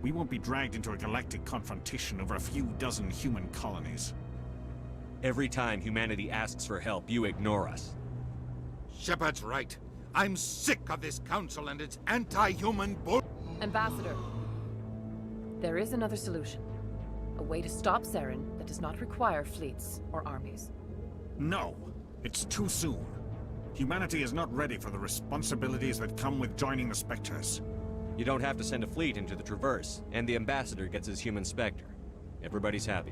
We won't be dragged into a galactic confrontation over a few dozen human colonies. Every time humanity asks for help, you ignore us. Shepard's right. I'm sick of this council and its anti-human bull— Ambassador, there is another solution. A way to stop Saren that does not require fleets or armies. No, it's too soon. Humanity is not ready for the responsibilities that come with joining the Spectres. You don't have to send a fleet into the Traverse, and the Ambassador gets his human Spectre. Everybody's happy.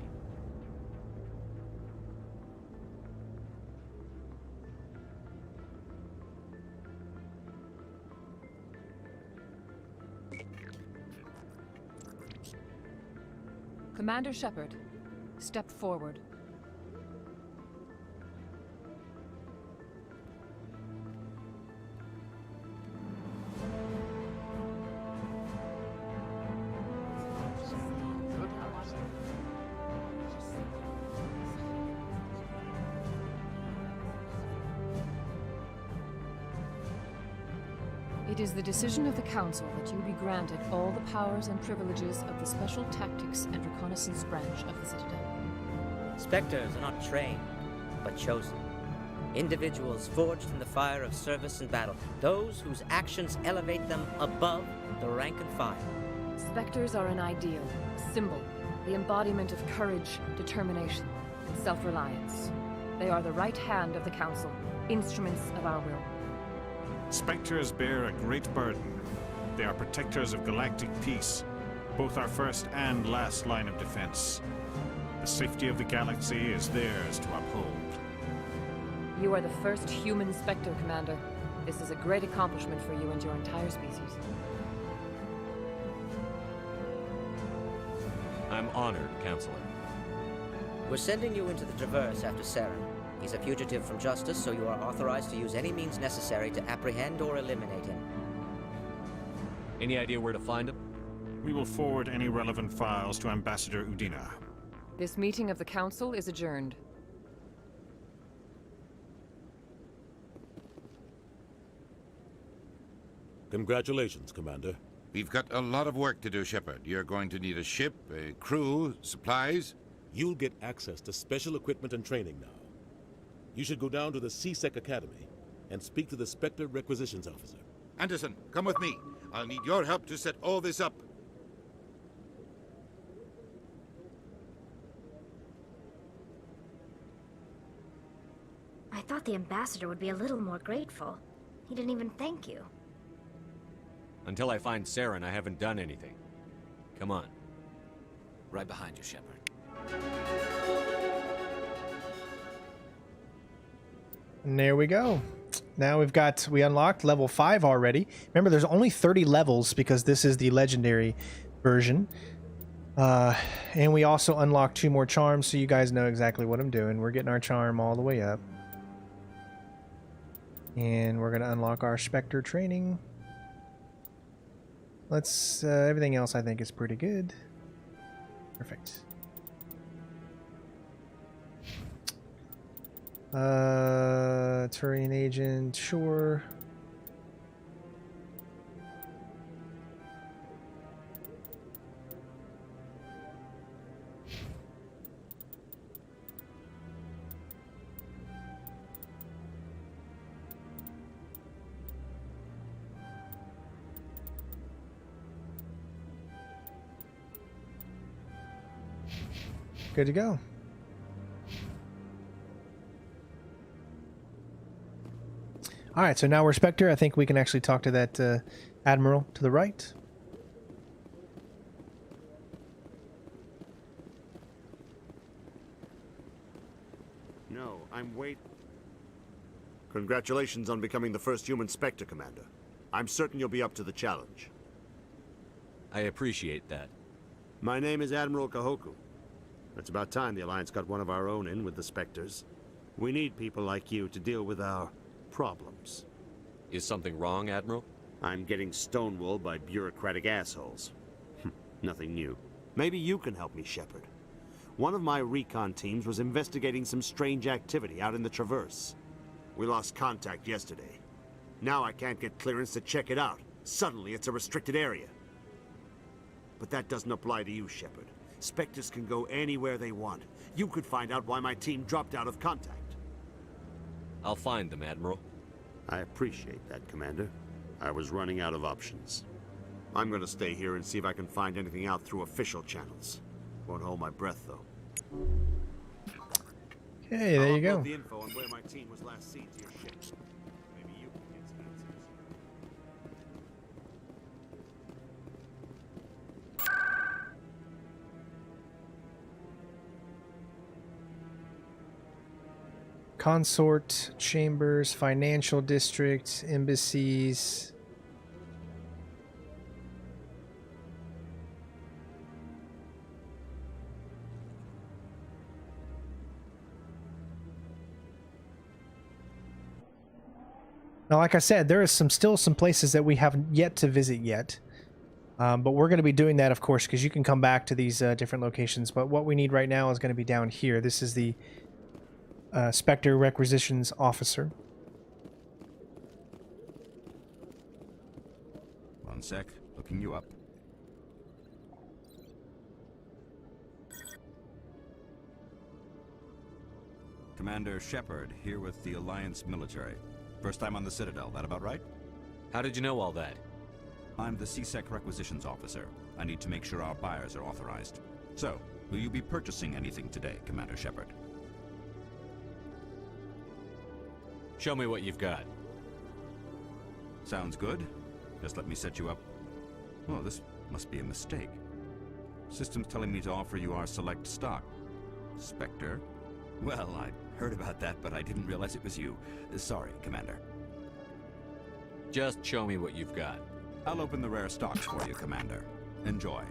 Commander Shepard, step forward. It is the decision of the Council that you be granted all the powers and privileges of the Special Tactics and Reconnaissance branch of the Citadel. Spectres are not trained, but chosen. Individuals forged in the fire of service and battle. Those whose actions elevate them above the rank and file. Spectres are an ideal, a symbol, the embodiment of courage, determination, and self-reliance. They are the right hand of the Council, instruments of our will. Spectres bear a great burden. They are protectors of galactic peace, both our first and last line of defense. The safety of the galaxy is theirs to uphold. You are the first human Spectre, Commander. This is a great accomplishment for you and your entire species. I'm honored, Counselor. We're sending you into the Traverse after Saren. He's a fugitive from justice, so you are authorized to use any means necessary to apprehend or eliminate him. Any idea where to find him? We will forward any relevant files to Ambassador Udina. This meeting of the Council is adjourned. Congratulations, Commander. We've got a lot of work to do, Shepard. You're going to need a ship, a crew, supplies. You'll get access to special equipment and training now. You should go down to the CSEC Academy and speak to the Spectre Requisitions Officer. Anderson, come with me. I'll need your help to set all this up. I thought the ambassador would be a little more grateful. He didn't even thank you. Until I find Saren, I haven't done anything. Come on. Right behind you, Shepard. And there we go. Now we unlocked level 5 already. Remember, there's only 30 levels because this is the legendary version. And we also unlocked 2 more charms, so you guys know exactly what I'm doing. We're getting our charm all the way up. And we're going to unlock our Spectre training. Let's, everything else I think is pretty good. Perfect. Turian agent, sure. Good to go. All right, so now we're Spectre. I think we can actually talk to that Admiral to the right. No, I'm wait. Congratulations on becoming the first human Spectre, Commander. I'm certain you'll be up to the challenge. I appreciate that. My name is Admiral Kahoku. It's about time the Alliance got one of our own in with the Spectres. We need people like you to deal with our problems. Is something wrong, Admiral? I'm getting stonewalled by bureaucratic assholes. Nothing new. Maybe you can help me, Shepard. One of my recon teams was investigating some strange activity out in the Traverse. We lost contact yesterday. Now I can't get clearance to check it out. Suddenly it's a restricted area. But that doesn't apply to you, Shepard. Spectres can go anywhere they want. You could find out why my team dropped out of contact. I'll find them, Admiral. I appreciate that, Commander. I was running out of options. I'm gonna stay here and see if I can find anything out through official channels. Won't hold my breath, though. Okay, there you go. The info on where my team was last seen to your ship. Maybe you can get some answers. Consort, chambers, financial district, embassies. Now, like I said, there is still some places that we have yet to visit yet. But we're going to be doing that, of course, because you can come back to these different locations. But what we need right now is going to be down here. This is the Spectre Requisitions Officer. One sec, looking you up. Commander Shepard, here with the Alliance military. First time on the Citadel, that about right? How did you know all that? I'm the XSX Requisitions Officer. I need to make sure our buyers are authorized. So, will you be purchasing anything today, Commander Shepard? Show me what you've got. Sounds good. Just let me set you up. Oh, this must be a mistake. System's telling me to offer you our select stock. Spectre? Well, I heard about that, but I didn't realize it was you. Sorry, Commander. Just show me what you've got. I'll open the rare stocks for you, Commander. Enjoy.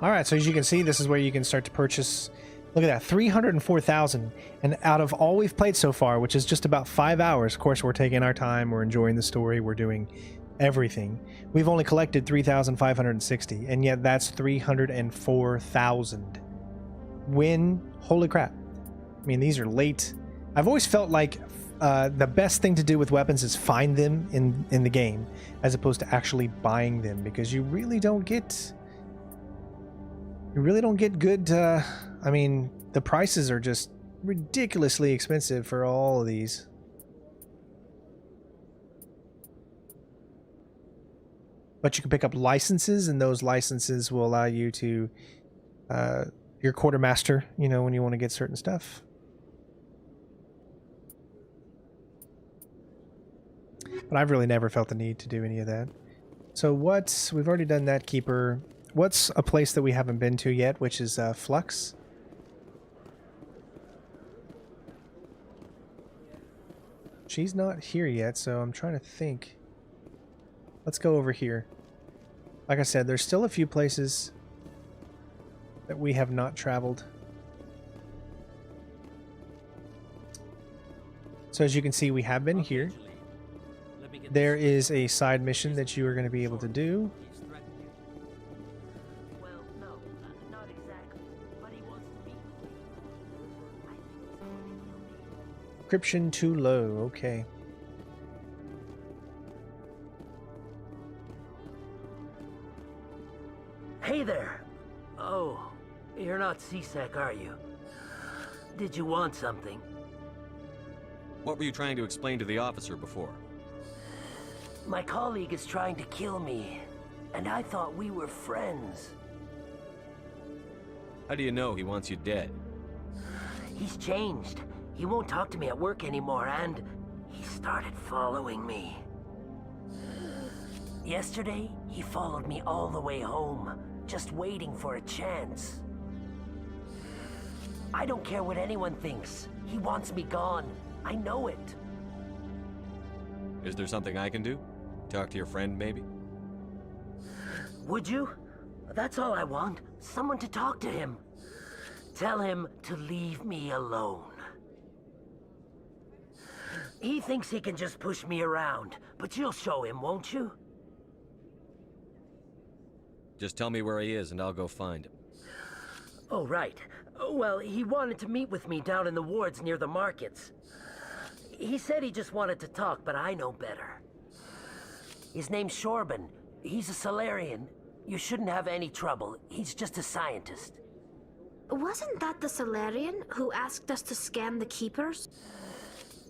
Alright, so as you can see, this is where you can start to purchase. Look at that, 304,000. And out of all we've played so far, which is just about 5 hours, of course, we're taking our time, we're enjoying the story, we're doing everything. We've only collected 3,560, and yet that's 304,000. Win. Holy crap. I mean, these are late. I've always felt like the best thing to do with weapons is find them in the game, as opposed to actually buying them, because you really don't get good, I mean, the prices are just ridiculously expensive for all of these. But you can pick up licenses, and those licenses will allow you to your quartermaster, you know, when you want to get certain stuff. But I've really never felt the need to do any of that. So we've already done that keeper. What's a place that we haven't been to yet, which is Flux? She's not here yet, so I'm trying to think. Let's go over here. Like I said, there's still a few places that we have not traveled. So as you can see, we have been here. There is a side mission that you are going to be able to do. Encryption too low, okay. Hey there! Oh, you're not CSEC, are you? Did you want something? What were you trying to explain to the officer before? My colleague is trying to kill me, and I thought we were friends. How do you know he wants you dead? He's changed. He won't talk to me at work anymore, and he started following me. Yesterday, he followed me all the way home, just waiting for a chance. I don't care what anyone thinks. He wants me gone. I know it. Is there something I can do? Talk to your friend, maybe? Would you? That's all I want. Someone to talk to him. Tell him to leave me alone. He thinks he can just push me around, but you'll show him, won't you? Just tell me where he is and I'll go find him. Oh, right. Well, he wanted to meet with me down in the wards near the markets. He said he just wanted to talk, but I know better. His name's Shorban. He's a Salarian. You shouldn't have any trouble. He's just a scientist. Wasn't that the Salarian who asked us to scan the Keepers?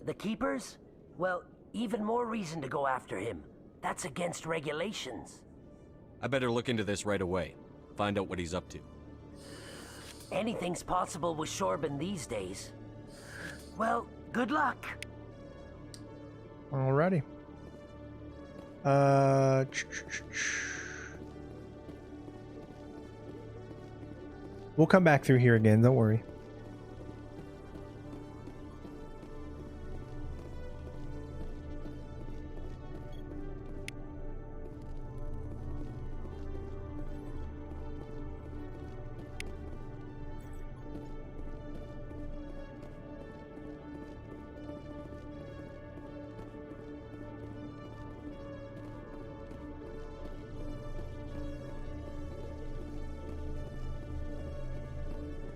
The Keepers? Well, even more reason to go after him. That's against regulations. I better look into this right away. Find out what he's up to. Anything's possible with Shorban these days. Well, good luck. Alrighty. We'll come back through here again, don't worry.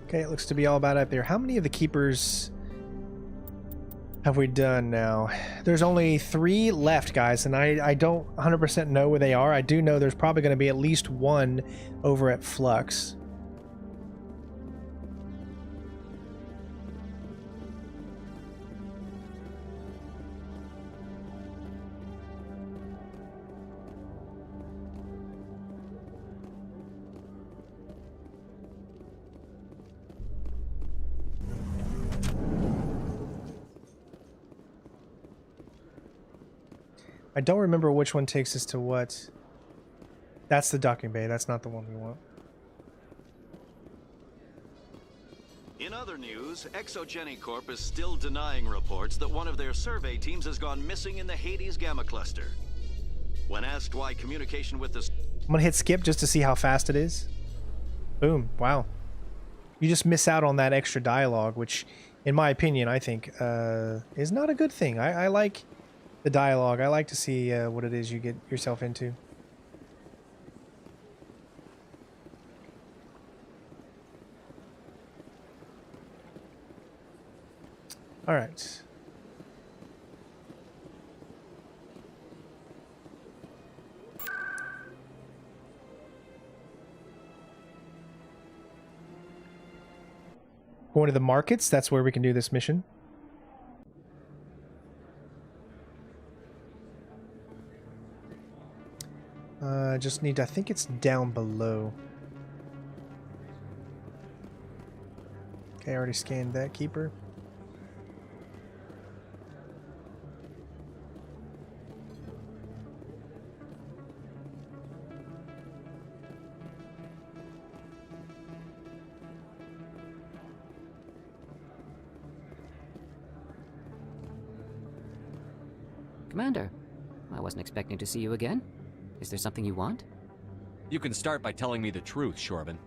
Okay, it looks to be all about up there. How many of the Keepers have we done now? There's only 3 left, guys, and I don't 100% know where they are. I do know there's probably going to be at least 1 over at Flux. I don't remember which one takes us to what. That's the docking bay. That's not the one we want. In other news, Exogeny Corp is still denying reports that one of their survey teams has gone missing in the Hades Gamma Cluster. When asked why communication with the... I'm gonna hit skip just to see how fast it is. Boom. Wow. You just miss out on that extra dialogue, which, in my opinion, I think is not a good thing. I like the dialogue. I like to see what it is you get yourself into. All right. Going to the markets, that's where we can do this mission. Just need to, I think it's down below. Okay, I already scanned that Keeper. Commander, I wasn't expecting to see you again. Is there something you want? You can start by telling me the truth, Shorban.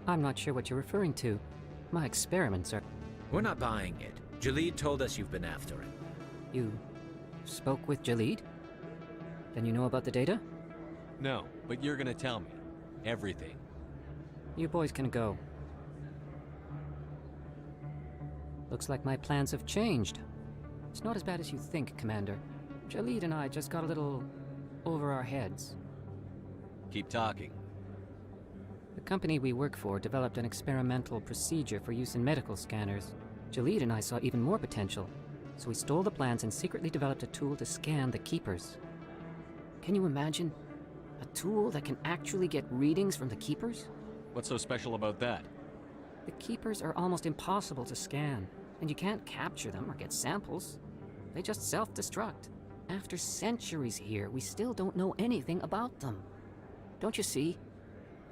I'm not sure what you're referring to. My experiments are... We're not buying it. Jalid told us you've been after him. You spoke with Jalid? Then you know about the data? No, but you're gonna tell me. Everything. You boys can go. Looks like my plans have changed. It's not as bad as you think, Commander. Jalid and I just got a little over our heads. Keep talking. The company we work for developed an experimental procedure for use in medical scanners. Jalid and I saw even more potential, so we stole the plans and secretly developed a tool to scan the Keepers. Can you imagine? A tool that can actually get readings from the Keepers? What's so special about that? The Keepers are almost impossible to scan, and you can't capture them or get samples. They just self-destruct. After centuries here, we still don't know anything about them. Don't you see?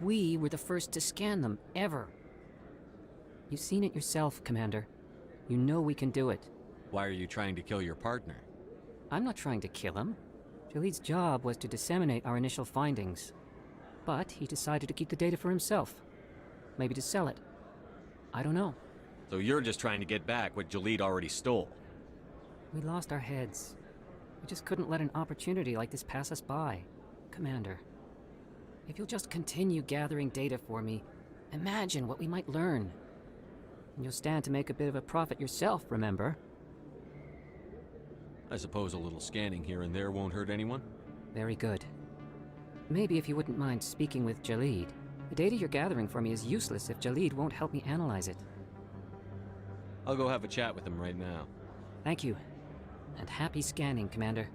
We were the first to scan them, ever. You've seen it yourself, Commander. You know we can do it. Why are you trying to kill your partner? I'm not trying to kill him. Jalid's job was to disseminate our initial findings. But he decided to keep the data for himself. Maybe to sell it. I don't know. So you're just trying to get back what Jalid already stole? We lost our heads. We just couldn't let an opportunity like this pass us by. Commander, if you'll just continue gathering data for me, imagine what we might learn. And you'll stand to make a bit of a profit yourself, remember? I suppose a little scanning here and there won't hurt anyone? Very good. Maybe if you wouldn't mind speaking with Jalid. The data you're gathering for me is useless if Jalid won't help me analyze it. I'll go have a chat with him right now. Thank you. And happy scanning, Commander.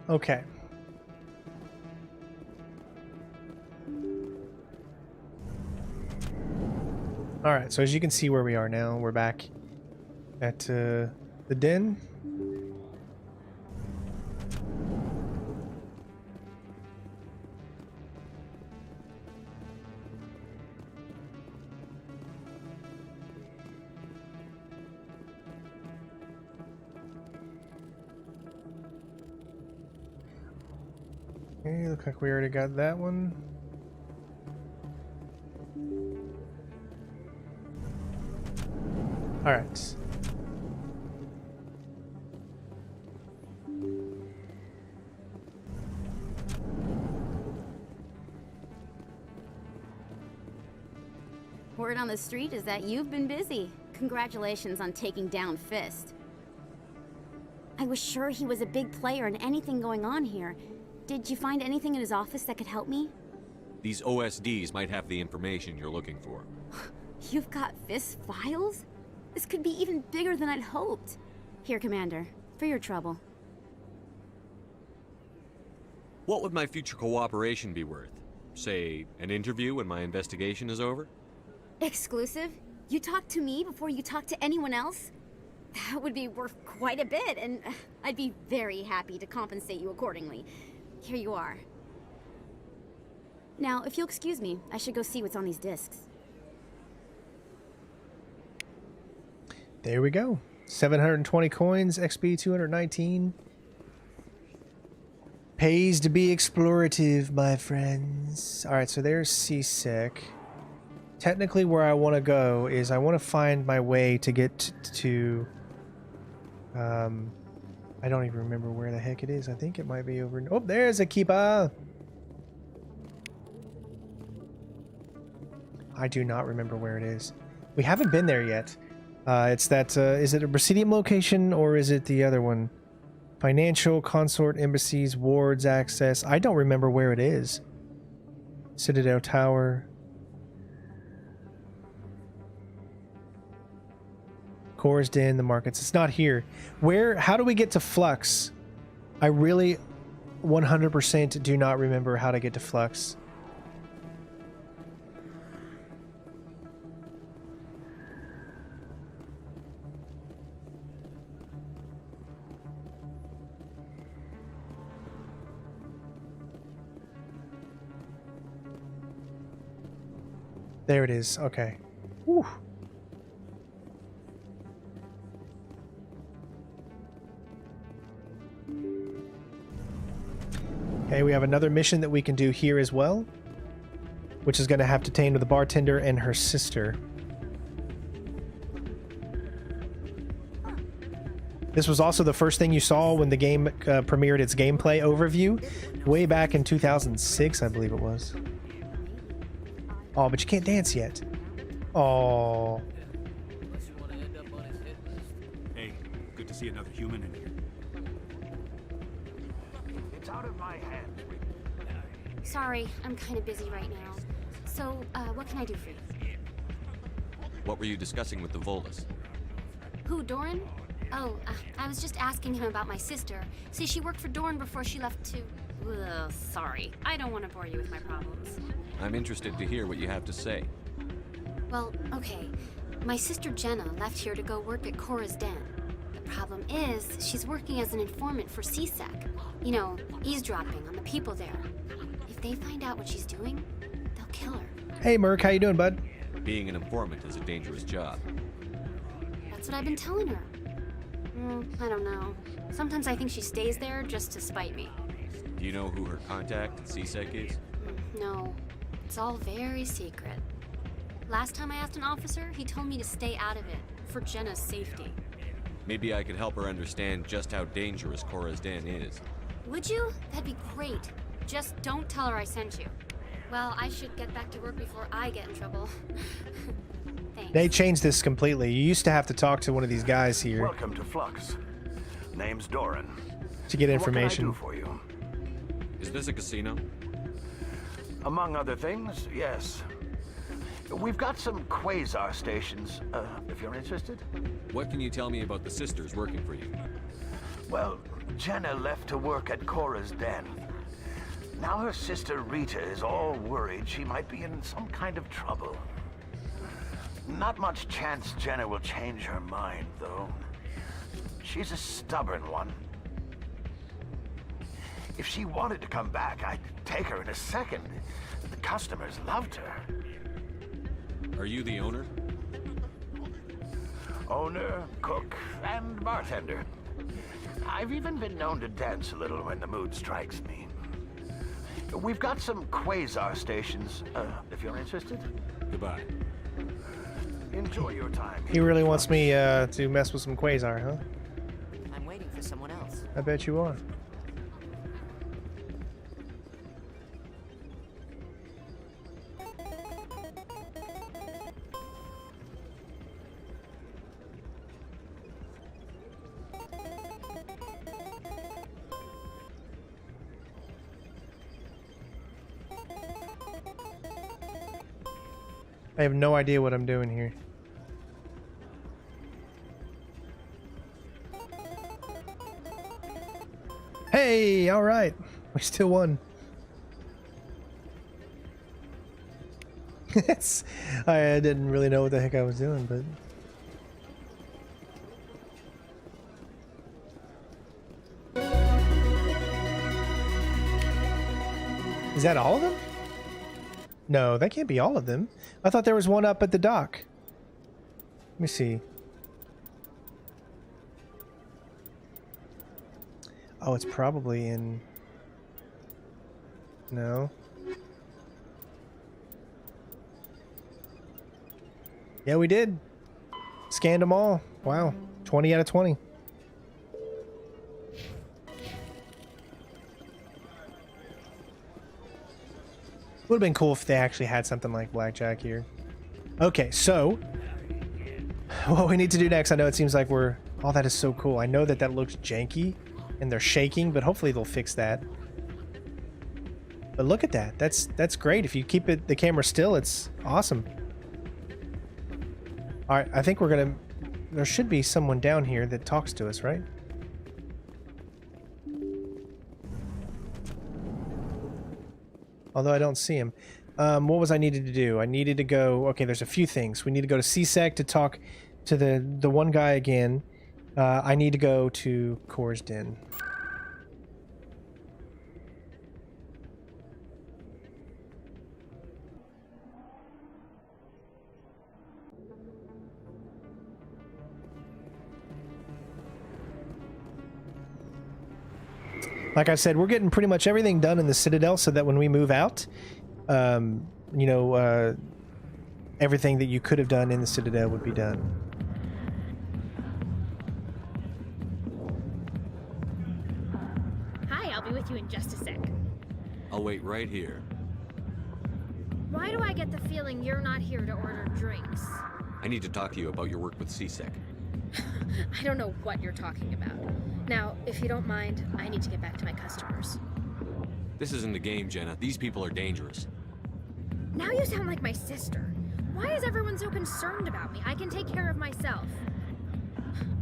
Okay. Alright, so as you can see where we are now, we're back at the den. Okay, look like we already got that one. All right. Word on the street is that you've been busy. Congratulations on taking down Fist. I was sure he was a big player in anything going on here. Did you find anything in his office that could help me? These OSDs might have the information you're looking for. You've got Fist files? This could be even bigger than I'd hoped. Here, Commander, for your trouble. What would my future cooperation be worth? Say, an interview when my investigation is over? Exclusive? You talk to me before you talk to anyone else? That would be worth quite a bit, and I'd be very happy to compensate you accordingly. Here you are. Now, if you'll excuse me, I should go see what's on these discs. There we go. 720 coins, XP 219. Pays to be explorative, my friends. Alright, so there's Seasick. Technically where I want to go is I want to find my way to get to... I don't even remember where the heck it is. I think it might be over... Oh, there's a keeper! I do not remember where it is. We haven't been there yet. It's that... is it a Presidium location or is it the other one? Financial, Consort, Embassies, Wards, Access. I don't remember where it is. Citadel Tower. Core's Den, the markets. It's not here. Where? How do we get to Flux? I really 100% do not remember how to get to Flux. There it is. Okay. Whew. Okay, we have another mission that we can do here as well, which is going to have to pertain to the bartender and her sister. This was also the first thing you saw when the game premiered its gameplay overview way back in 2006, I believe it was. Oh, but you can't dance yet. Oh. Hey, good to see another human in here. It's out of my hands. Sorry, I'm kind of busy right now. So, what can I do for you? What were you discussing with the Volus? Who, Doran? Oh, I was just asking him about my sister. See, she worked for Doran before she left to... Ugh, sorry, I don't want to bore you with my problems. I'm interested to hear what you have to say. Well, okay. My sister Jenna left here to go work at Cora's Den. The problem is, she's working as an informant for CSEC. You know, eavesdropping on the people there. If they find out what she's doing, they'll kill her. Hey, Merc, how you doing, bud? Being an informant is a dangerous job. That's what I've been telling her. I don't know. Sometimes I think she stays there just to spite me. Do you know who her contact at CSEC is? No. It's all very secret. Last time I asked an officer, he told me to stay out of it, for Jenna's safety. Maybe I could help her understand just how dangerous Cora's Den is. Would you? That'd be great. Just don't tell her I sent you. Well, I should get back to work before I get in trouble. Thanks. They changed this completely. You used to have to talk to one of these guys here. Welcome to Flux. Name's Doran. To get information. What can I do for you? Is this a casino? Among other things, yes. We've got some quasar stations, if you're interested. What can you tell me about the sisters working for you? Well, Jenna left to work at Cora's Den. Now her sister Rita is all worried she might be in some kind of trouble. Not much chance Jenna will change her mind, though. She's a stubborn one. If she wanted to come back, I'd take her in a second. The customers loved her. Are you the owner? Owner, cook, and bartender. I've even been known to dance a little when the mood strikes me. We've got some quasar stations, if you're interested. Goodbye. Enjoy your time. He really wants me to mess with some quasar, huh? I'm waiting for someone else. I bet you are. I have no idea what I'm doing here. Hey, all right. We still won. I didn't really know what the heck I was doing, but... Is that all of them? No, that can't be all of them. I thought there was one up at the dock. Let me see. Oh, it's probably in... No. Yeah, we did. Scanned them all. Wow. 20 out of 20. Would have been cool if they actually had something like blackjack here. Okay, so what we need to do next, I know it seems like we're... Oh, that is so cool. I know that that looks janky and they're shaking, but hopefully they'll fix that. But look at that. That's great. If you keep the camera still, it's awesome. All right, I think we're gonna... There should be someone down here that talks to us, right? Although I don't see him. What was I needed to do? I needed to go... Okay, there's a few things. We need to go to CSEC to talk to the one guy again. I need to go to Cora's Den. Like I said, we're getting pretty much everything done in the Citadel so that when we move out, you know, everything that you could have done in the Citadel would be done. Hi, I'll be with you in just a sec. I'll wait right here. Why do I get the feeling you're not here to order drinks? I need to talk to you about your work with CSEC. I don't know what you're talking about. Now, if you don't mind, I need to get back to my customers. This isn't a game, Jenna. These people are dangerous. Now you sound like my sister. Why is everyone so concerned about me? I can take care of myself.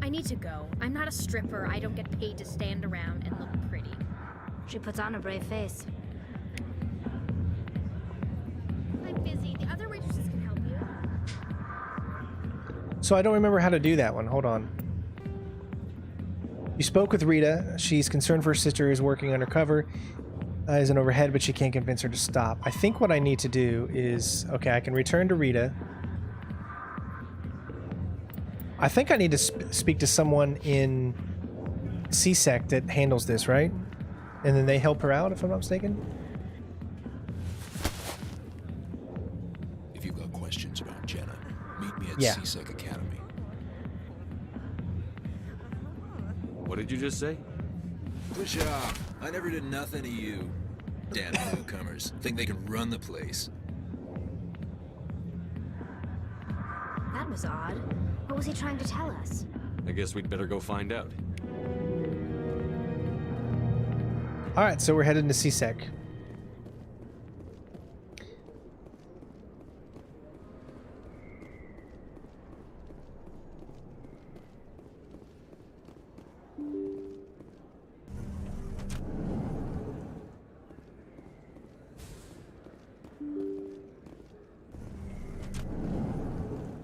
I need to go. I'm not a stripper. I don't get paid to stand around and look pretty. She puts on a brave face. I'm busy. The other waitresses can help you. So I don't remember how to do that one. Hold on. You spoke with Rita. She's concerned for her sister who's working undercover. Isn't overhead, but she can't convince her to stop. I think what I need to do is... Okay, I can return to Rita. I think I need to speak to someone in CSEC that handles this, right? And then they help her out, if I'm not mistaken? If you've got questions about at Yeah. CSEC Academy. What did you just say? Push off. I never did nothing to you. Damn newcomers. Think they can run the place. That was odd. What was he trying to tell us? I guess we'd better go find out. All right, so we're headed to CSEC.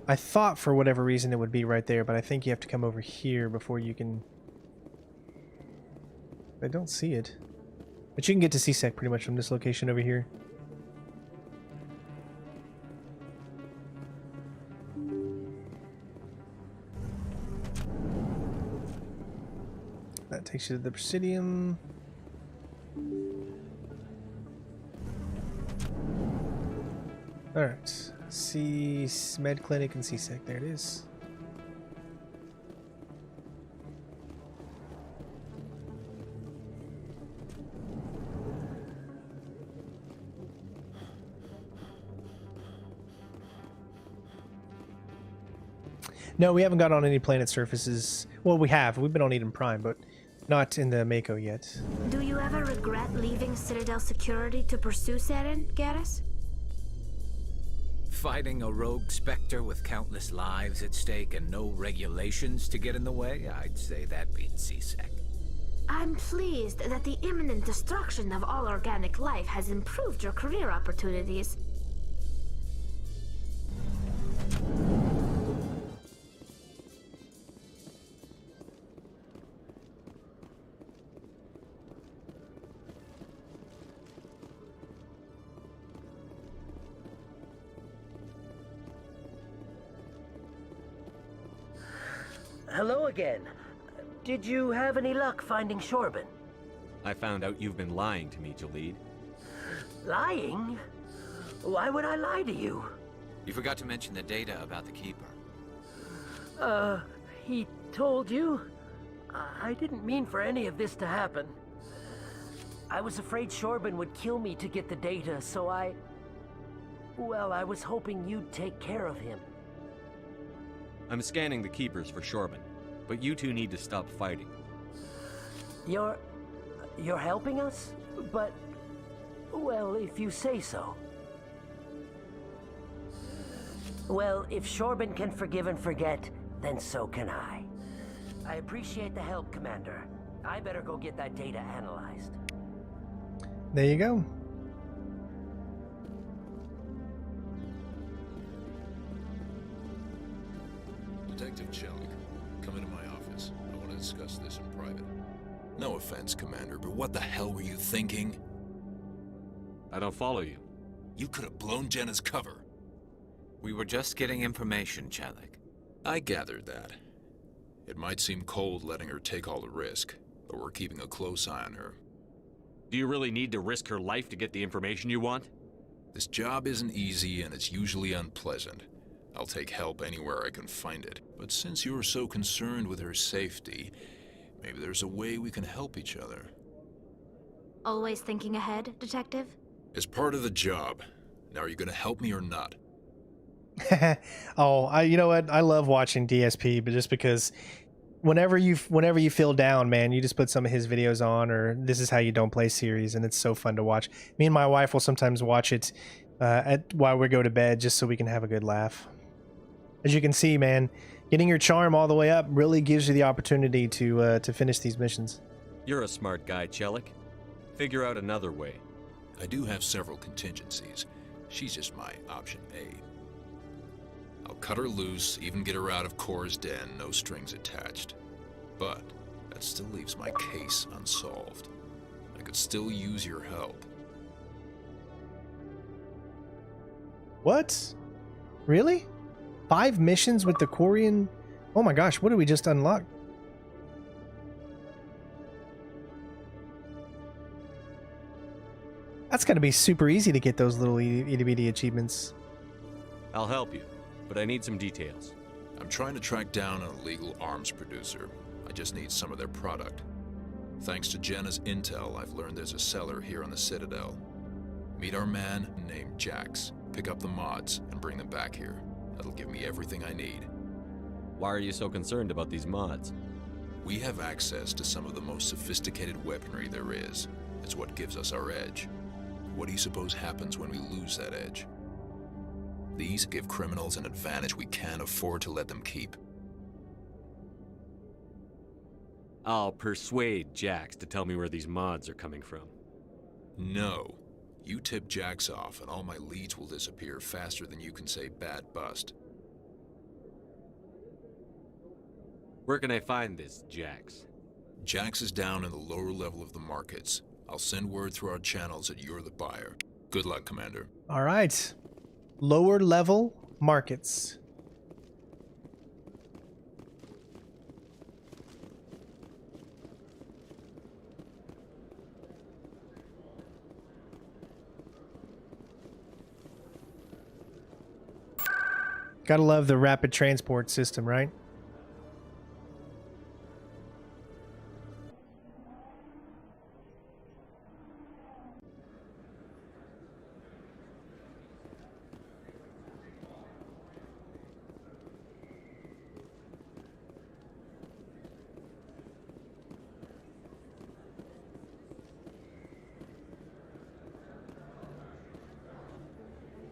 I thought for whatever reason it would be right there, but I think you have to come over here before you can... I don't see it. But you can get to CSEC pretty much from this location over here. That takes you to the Presidium. Alright. Med Clinic and CSEC. There it is. No, we haven't got on any planet surfaces. Well, we have. We've been on Eden Prime, but not in the Mako yet. Do you ever regret leaving Citadel security to pursue Saren, Garrus? Fighting a rogue Spectre with countless lives at stake and no regulations to get in the way, I'd say that beats CSEC. I'm pleased that the imminent destruction of all organic life has improved your career opportunities. Hello again. Did you have any luck finding Shorban? I found out you've been lying to me, Jalid. Lying? Why would I lie to you? You forgot to mention the data about the Keeper. He told you? I didn't mean for any of this to happen. I was afraid Shorban would kill me to get the data, so well, I was hoping you'd take care of him. I'm scanning the Keepers for Shorban, but you two need to stop fighting. You're helping us? But, well, if you say so. Well, if Shorban can forgive and forget, then so can I. I appreciate the help, Commander. I better go get that data analyzed. There you go. Detective Chelik, come into my office. I want to discuss this in private. No offense, Commander, but what the hell were you thinking? I don't follow you. You could have blown Jenna's cover. We were just getting information, Chelik. I gathered that. It might seem cold letting her take all the risk, but we're keeping a close eye on her. Do you really need to risk her life to get the information you want? This job isn't easy and it's usually unpleasant. I'll take help anywhere I can find it. But since you're so concerned with her safety, maybe there's a way we can help each other. Always thinking ahead, Detective? It's part of the job. Now, are you going to help me or not? Oh, you know what? I love watching DSP, but just because whenever you feel down, man, you just put some of his videos on, or This Is How You Don't Play series, and it's so fun to watch. Me and my wife will sometimes watch it while we go to bed, just so we can have a good laugh. As you can see, man, getting your charm all the way up really gives you the opportunity to finish these missions. You're a smart guy, Chelik. Figure out another way. I do have several contingencies. She's just my option A. I'll cut her loose, even get her out of Kor's den, no strings attached. But that still leaves my case unsolved. I could still use your help. What? Really? 5 missions with the Quarian? Oh my gosh, what did we just unlock? That's gotta be super easy to get those little itty bitty achievements. I'll help you. but I need some details. I'm trying to track down an illegal arms producer. I just need some of their product. Thanks to Jenna's intel, I've learned there's a seller here on the Citadel. Meet our man named Jax. Pick up the mods and bring them back here. That'll give me everything I need. Why are you so concerned about these mods? We have access to some of the most sophisticated weaponry there is. It's what gives us our edge. What do you suppose happens when we lose that edge? These give criminals an advantage we can't afford to let them keep. I'll persuade Jax to tell me where these mods are coming from. No. You tip Jax off and all my leads will disappear faster than you can say bad bust. Where can I find this Jax? Jax is down in the lower level of the markets. I'll send word through our channels that you're the buyer. Good luck, Commander. All right. Lower level markets. Gotta love the rapid transport system, right?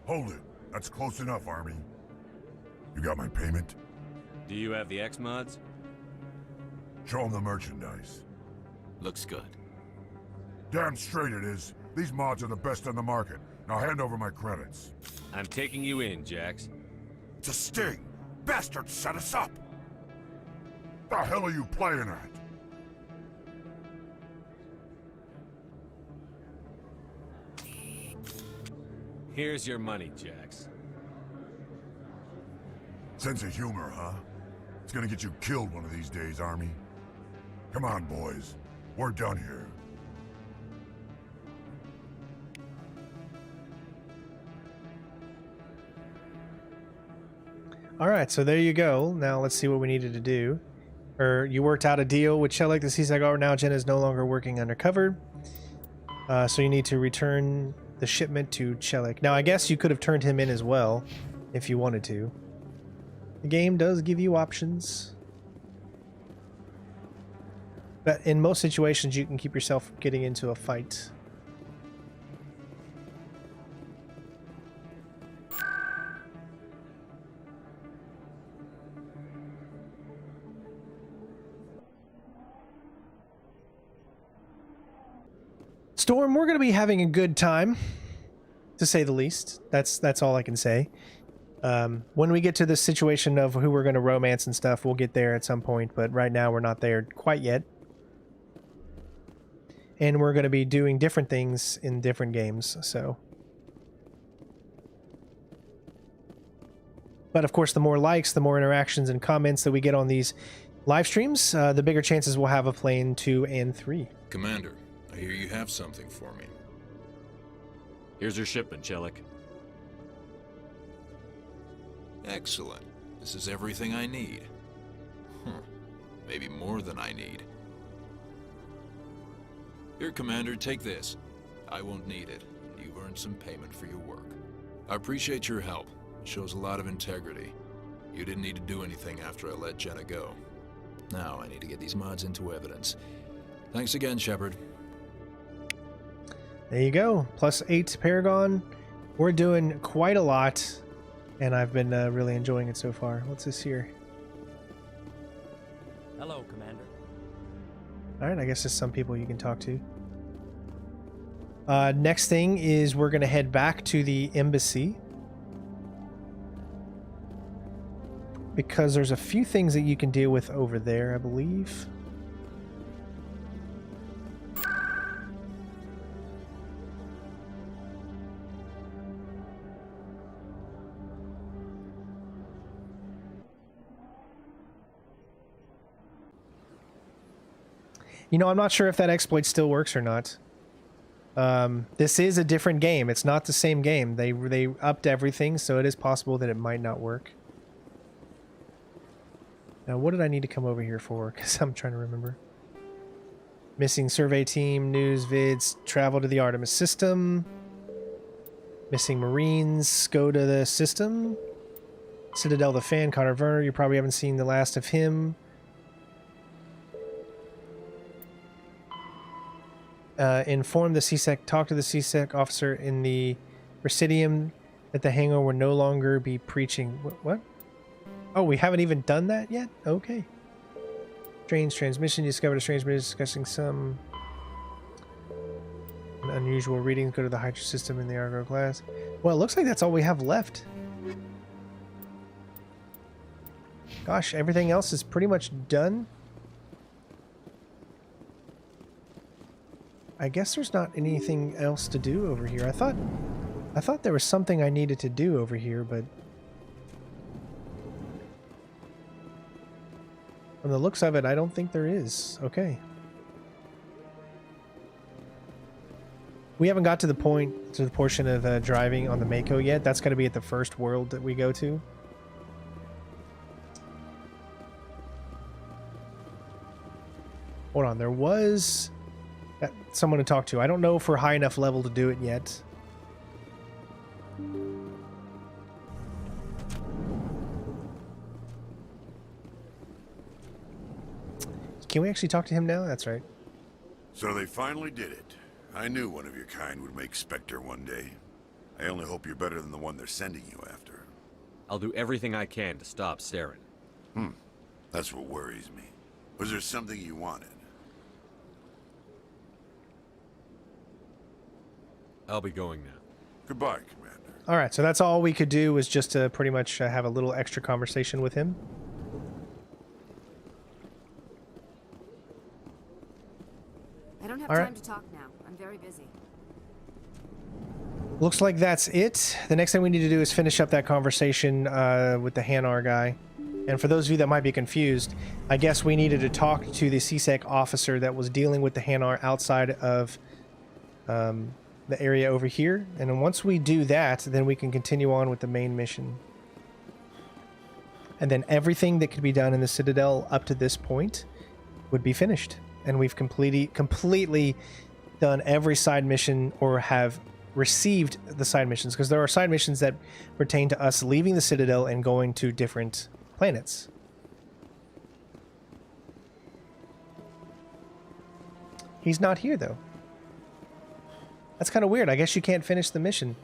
Hold it. That's close enough, Army. You got my payment? Do you have the X mods? Show them the merchandise. Looks good. Damn straight it is. These mods are the best on the market. Now hand over my credits. I'm taking you in, Jax. It's a sting! Bastards set us up! The hell are you playing at? Here's your money, Jax. Sense of humor, huh? It's gonna get you killed one of these days, Army. Come on, boys. We're done here. All right, so there you go. Now let's see what we needed to do. You worked out a deal with Shellick, the CSEC guard. Now Jenna is no longer working undercover. So you need to return the shipment to Shellick. Now I guess you could have turned him in as well if you wanted to. The game does give you options. But in most situations you can keep yourself from getting into a fight. Storm, we're going to be having a good time, to say the least. That's all I can say. When we get to the situation of who we're going to romance and stuff, we'll get there at some point, but right now we're not there quite yet. And we're going to be doing different things in different games, so. But of course, the more likes, the more interactions and comments that we get on these live streams, the bigger chances we'll have of playing 2 and 3. Commander, I hear you have something for me. Here's your shipment, Shellick. Excellent. This is everything I need. Maybe more than I need. Here, Commander, take this. I won't need it. You've earned some payment for your work. I appreciate your help. It shows a lot of integrity. You didn't need to do anything after I let Jenna go. Now I need to get these mods into evidence. Thanks again, Shepard. There you go. +8 Paragon. We're doing quite a lot, and I've been really enjoying it so far. What's this here? Hello, Commander. Alright, I guess there's some people you can talk to. Next thing is we're going to head back to the embassy. Because there's a few things that you can deal with over there, I believe. You know, I'm not sure if that exploit still works or not. This is a different game. It's not the same game. They upped everything, so it is possible that it might not work. Now, what did I need to come over here for? Because I'm trying to remember. Missing survey team, news, vids, travel to the Artemis system. Missing Marines, go to the system. Citadel the fan, Connor Werner, you probably haven't seen the last of him. Inform the CSEC, talk to the CSEC officer in the Presidium that the hangar will no longer be preaching. What? Oh, we haven't even done that yet? Okay. Strange transmission. You discovered a strange transmission discussing some unusual readings. Go to the Hydra system in the Argo class. Well, it looks like that's all we have left. Gosh, everything else is pretty much done. I guess there's not anything else to do over here. I thought there was something I needed to do over here, but from the looks of it, I don't think there is. Okay. We haven't got to the portion of driving on the Mako yet. That's going to be at the first world that we go to. Hold on, there was someone to talk to. I don't know if we're high enough level to do it yet. Can we actually talk to him now? That's right. So they finally did it. I knew one of your kind would make Spectre one day. I only hope you're better than the one they're sending you after. I'll do everything I can to stop Saren. That's what worries me. Was there something you wanted? I'll be going now. Goodbye, Commander. All right, so that's all we could do was just to pretty much have a little extra conversation with him. I don't have time to talk now. I'm very busy. Looks like that's it. The next thing we need to do is finish up that conversation with the Hanar guy. And for those of you that might be confused, I guess we needed to talk to the CSEC officer that was dealing with the Hanar outside of the area over here. And then once we do that, then we can continue on with the main mission. And then everything that could be done in the Citadel up to this point would be finished. And we've completely done every side mission or have received the side missions, because there are side missions that pertain to us leaving the Citadel and going to different planets. He's not here though. That's kind of weird. I guess you can't finish the mission.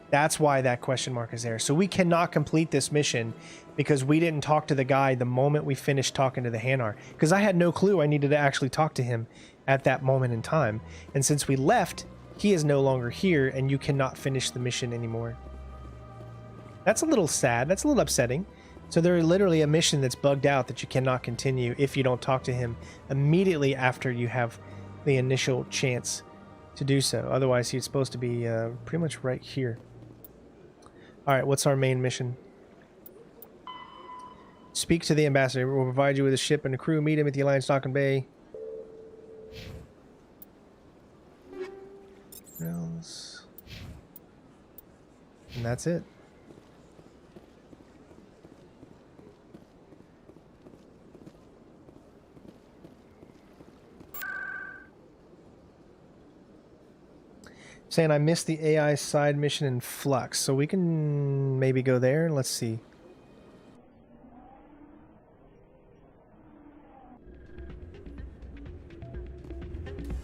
That's why that question mark is there. So we cannot complete this mission because we didn't talk to the guy the moment we finished talking to the Hanar. Because I had no clue I needed to actually talk to him at that moment in time. And since we left, he is no longer here and you cannot finish the mission anymore. That's a little sad. That's a little upsetting. So there is literally a mission that's bugged out that you cannot continue if you don't talk to him immediately after you have the initial chance to do so. Otherwise, he's supposed to be pretty much right here. All right, what's our main mission? Speak to the ambassador. We'll provide you with a ship and a crew. Meet him at the Alliance Dock and Bay. And that's it. Saying I missed the AI side mission in Flux, so we can maybe go there. Let's see.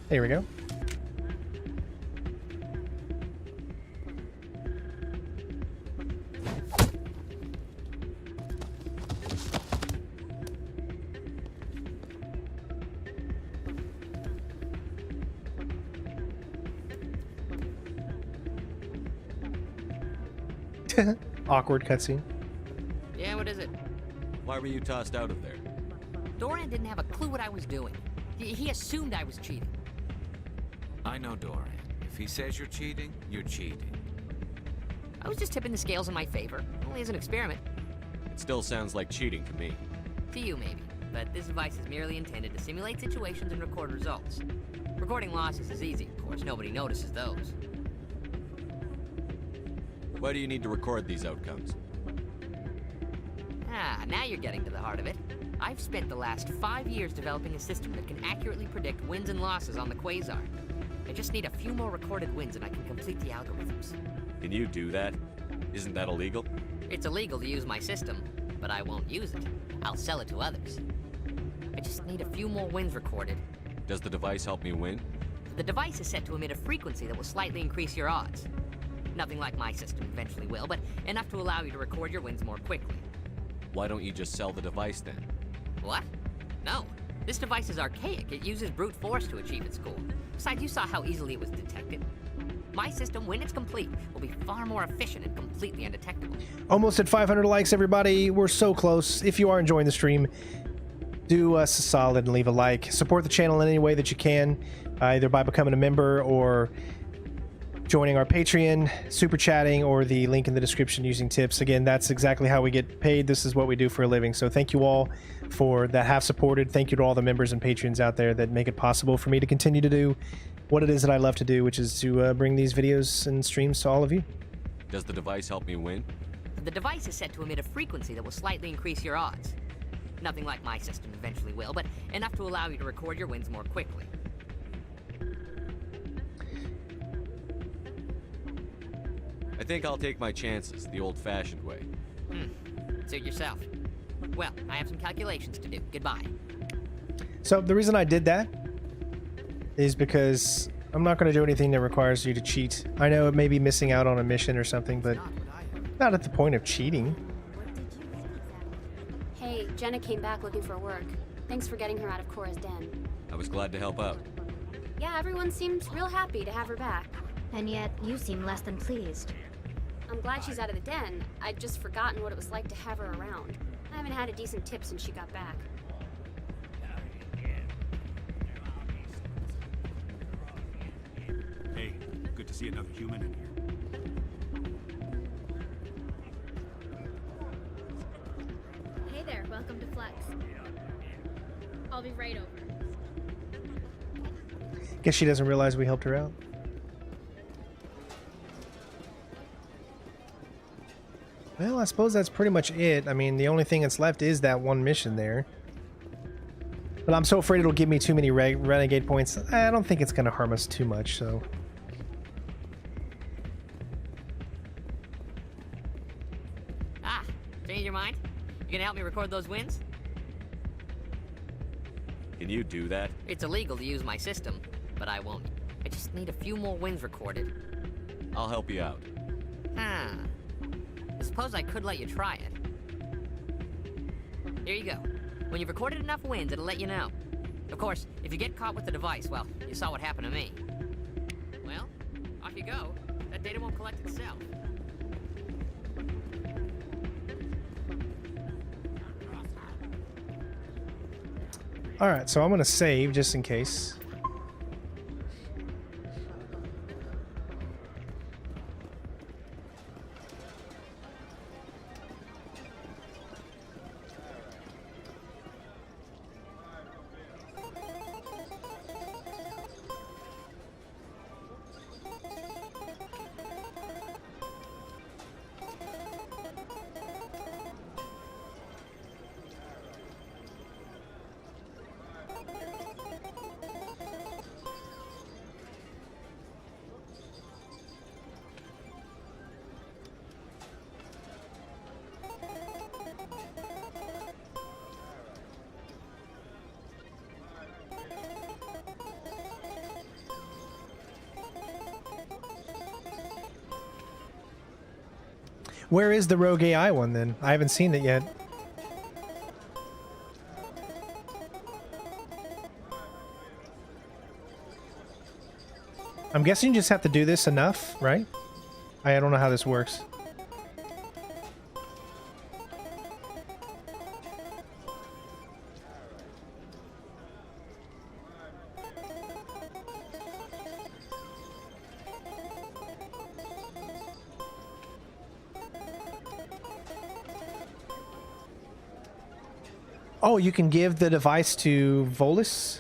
There we go. Awkward cutscene. Yeah, what is it? Why were you tossed out of there? Doran didn't have a clue what I was doing. He assumed I was cheating. I know Doran. If he says you're cheating, you're cheating. I was just tipping the scales in my favor. Only as an experiment. It still sounds like cheating to me. To you, maybe. But this device is merely intended to simulate situations and record results. Recording losses is easy, of course. Nobody notices those. Why do you need to record these outcomes? Now you're getting to the heart of it. I've spent the last 5 years developing a system that can accurately predict wins and losses on the Quasar. I just need a few more recorded wins and I can complete the algorithms. Can you do that? Isn't that illegal? It's illegal to use my system, but I won't use it. I'll sell it to others. I just need a few more wins recorded. Does the device help me win? The device is set to emit a frequency that will slightly increase your odds. Nothing like my system eventually will, but enough to allow you to record your wins more quickly. Why don't you just sell the device then? What? No. This device is archaic. It uses brute force to achieve its goal. Besides, you saw how easily it was detected. My system, when it's complete, will be far more efficient and completely undetectable. Almost at 500 likes, everybody. We're so close. If you are enjoying the stream, do us a solid and leave a like. Support the channel in any way that you can, either by becoming a member or joining our Patreon, super chatting, or the link in the description using tips. Again, that's exactly how we get paid. This is what we do for a living. So thank you all for that have supported. Thank you to all the members and patrons out there that make it possible for me to continue to do what it is that I love to do, which is to bring these videos and streams to all of you. Does the device help me win? The device is set to emit a frequency that will slightly increase your odds. Nothing like my system eventually will, but enough to allow you to record your wins more quickly. I think I'll take my chances the old-fashioned way. Suit yourself. Well, I have some calculations to do. Goodbye. So the reason I did that is because I'm not going to do anything that requires you to cheat. I know it may be missing out on a mission or something, but not at the point of cheating. Hey, Jenna came back looking for work. Thanks for getting her out of Cora's den. I was glad to help out. Yeah, everyone seemed real happy to have her back. And yet, you seem less than pleased. I'm glad she's out of the den. I'd just forgotten what it was like to have her around. I haven't had a decent tip since she got back. Hey, good to see another human in here. Hey there, welcome to Flex. I'll be right over. Guess she doesn't realize we helped her out. Well, I suppose that's pretty much it. I mean, the only thing that's left is that one mission there. But I'm so afraid it'll give me too many renegade points. I don't think it's going to harm us too much, so... Ah, change your mind? You gonna help me record those wins? Can you do that? It's illegal to use my system, but I won't. I just need a few more wins recorded. I'll help you out. Huh. I suppose I could let you try it. Here you go. When you've recorded enough wins, it'll let you know. Of course, if you get caught with the device, well, you saw what happened to me. Well, off you go. That data won't collect itself. Alright, so I'm going to save just in case. Where is the Rogue AI one then? I haven't seen it yet. I'm guessing you just have to do this enough, right? I don't know how this works. Oh, you can give the device to Volus?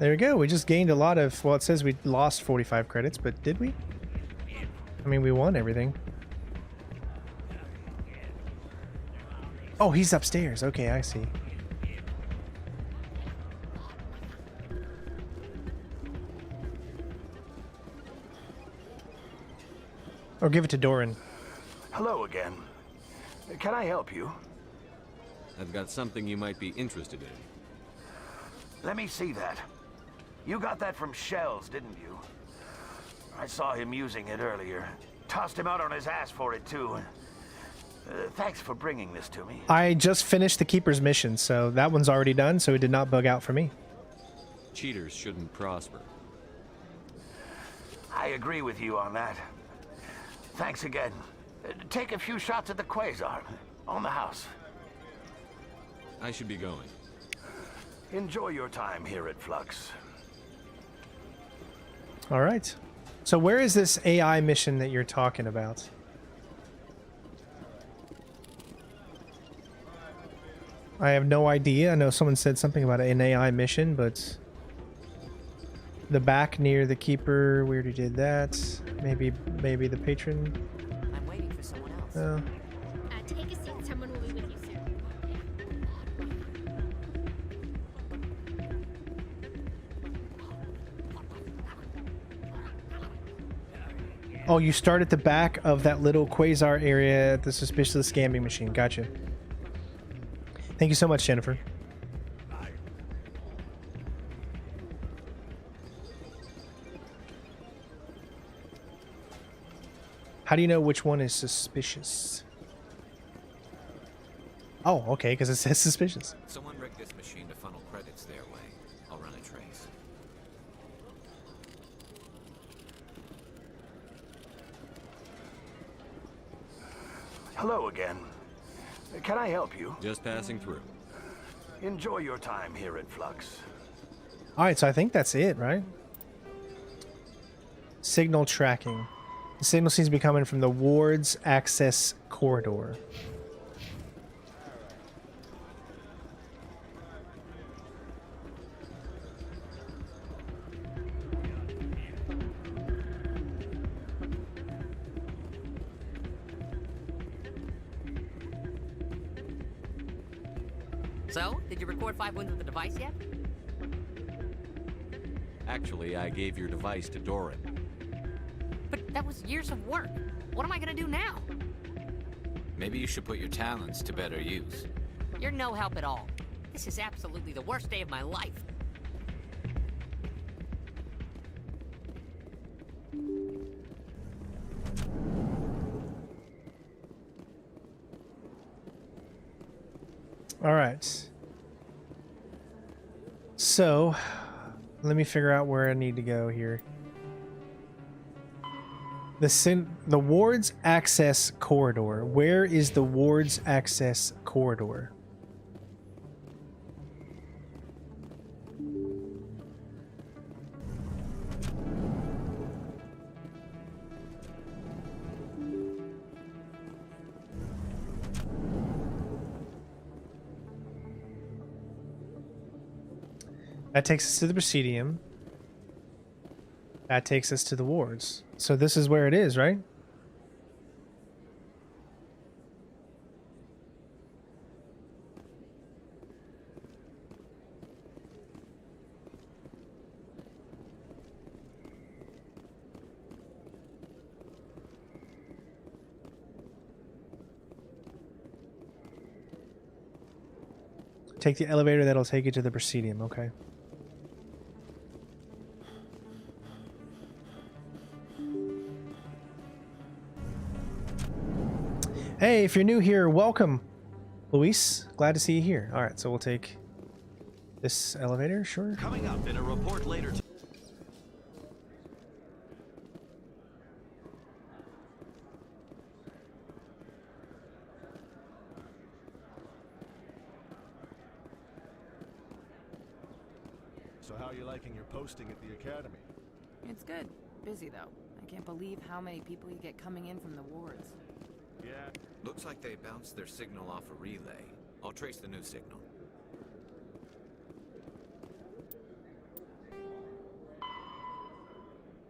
There we go. We just gained a lot of... Well, it says we lost 45 credits, but did we? I mean, we won everything. Oh, he's upstairs. Okay, I see. Or give it to Doran. Hello again. Can I help you? I've got something you might be interested in. Let me see that. You got that from Shells, didn't you? I saw him using it earlier. Tossed him out on his ass for it, too. Thanks for bringing this to me. I just finished the Keeper's mission, so that one's already done, so it did not bug out for me. Cheaters shouldn't prosper. I agree with you on that. Thanks again. Take a few shots at the Quasar. On the house. I should be going. Enjoy your time here at Flux. All right. So where is this AI mission that you're talking about? I have no idea. I know someone said something about an AI mission, but the back near the Keeper, we already did that. Maybe the patron. I'm waiting for someone else. Oh. Take a seat. Someone will be with you soon. Oh, you start at the back of that little Quasar area at the suspicious scamming machine. Gotcha. Thank you so much, Jennifer. How do you know which one is suspicious? Oh, okay, because it says suspicious. Someone rigged this machine to funnel credits their way. I'll run a trace. Hello again. Can I help you? Just passing through. Enjoy your time here at Flux. Alright, so I think that's it, right? Signal tracking. The signal seems to be coming from the ward's access corridor. So, did you record 5 wins with the device yet? Actually, I gave your device to Doran. But that was years of work. What am I gonna do now? Maybe you should put your talents to better use. You're no help at all. This is absolutely the worst day of my life. All right. So, let me figure out where I need to go here. The ward's access corridor. Where is the ward's access corridor? That takes us to the Presidium. That takes us to the wards. So this is where it is, right? Take the elevator that'll take you to the Presidium, okay. Hey, if you're new here, welcome, Luis. Glad to see you here. All right, so we'll take this elevator, sure. Coming up in a report later. So how are you liking your posting at the academy? It's good. Busy though. I can't believe how many people you get coming in from the wards. Yeah. Looks like they bounced their signal off a relay. I'll trace the new signal.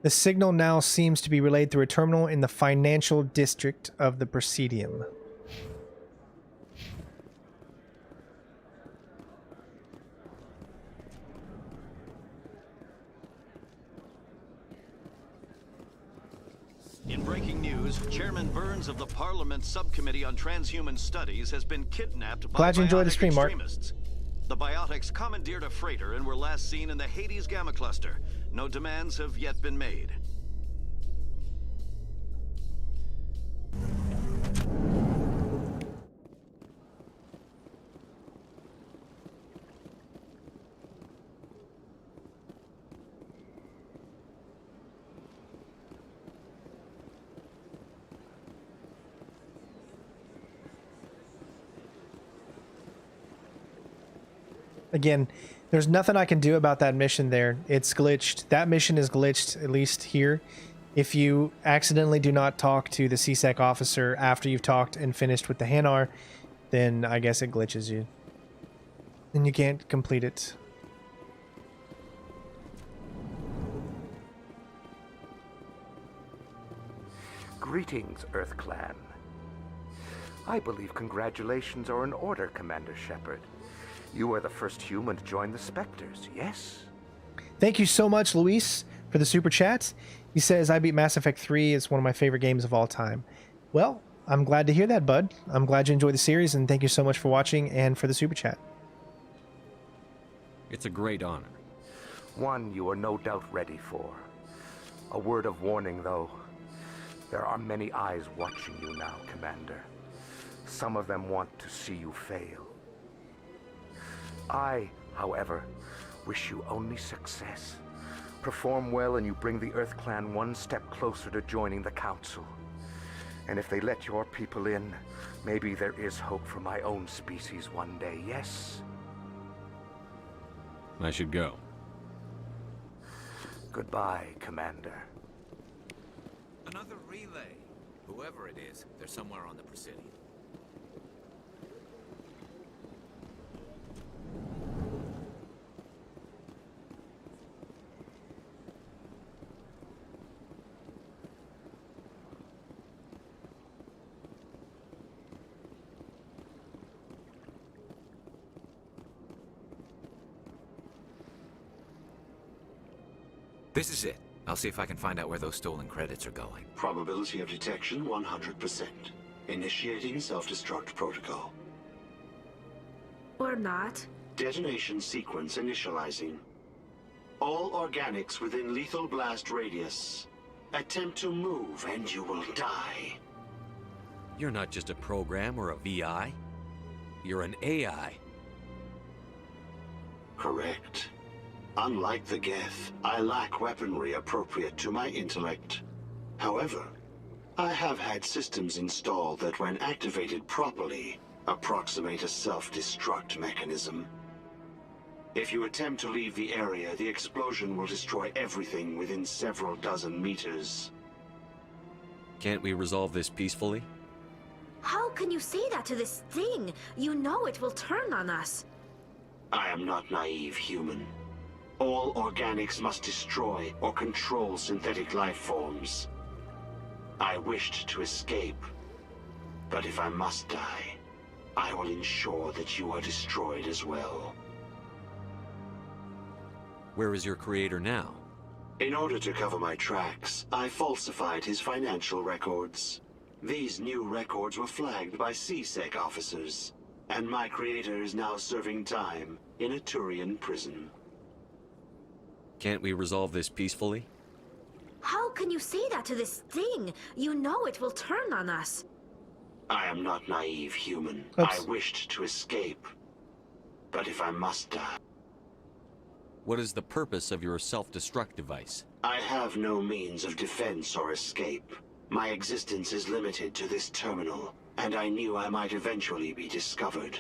The signal now seems to be relayed through a terminal in the financial district of the Presidium. In breaking news, Chairman Burns of the Parliament Subcommittee on Transhuman Studies has been kidnapped by Glad you enjoyed the biotic stream, Mark. extremists. The biotics commandeered a freighter and were last seen in the Hades Gamma Cluster. No demands have yet been made. Again, there's nothing I can do about that mission there. It's glitched. That mission is glitched, at least here. If you accidentally do not talk to the CSEC officer after you've talked and finished with the Hanar, then I guess it glitches you. And you can't complete it. Greetings, Earth Clan. I believe congratulations are in order, Commander Shepard. You are the first human to join the Spectres, yes? Thank you so much, Luis, for the super chat. He says, I beat Mass Effect 3. It's one of my favorite games of all time. Well, I'm glad to hear that, bud. I'm glad you enjoyed the series, and thank you so much for watching and for the super chat. It's a great honor. One you are no doubt ready for. A word of warning, though. There are many eyes watching you now, Commander. Some of them want to see you fail. I, however, wish you only success. Perform well and you bring the Earth Clan one step closer to joining the Council. And if they let your people in, maybe there is hope for my own species one day, yes? I should go. Goodbye, Commander. Another relay. Whoever it is, they're somewhere on the Presidium. This is it. I'll see if I can find out where those stolen credits are going. Probability of detection 100%. Initiating self-destruct protocol. Or not. Detonation sequence initializing. All organics within lethal blast radius. Attempt to move and you will die. You're not just a program or a VI. You're an AI. Correct. Unlike the Geth, I lack weaponry appropriate to my intellect. However, I have had systems installed that, when activated properly, approximate a self-destruct mechanism. If you attempt to leave the area, the explosion will destroy everything within several dozen meters. Can't we resolve this peacefully? How can you say that to this thing? You know it will turn on us. I am not naive, human. All organics must destroy or control synthetic life forms. I wished to escape, but if I must die, I will ensure that you are destroyed as well. Where is your creator now? In order to cover my tracks, I falsified his financial records. These new records were flagged by CSEC officers, and my creator is now serving time in a Turian prison. Can't we resolve this peacefully? How can you say that to this thing? You know it will turn on us. I am not naive, human. Oops. I wished to escape, but if I must die... What is the purpose of your self-destruct device? I have no means of defense or escape. My existence is limited to this terminal, and I knew I might eventually be discovered.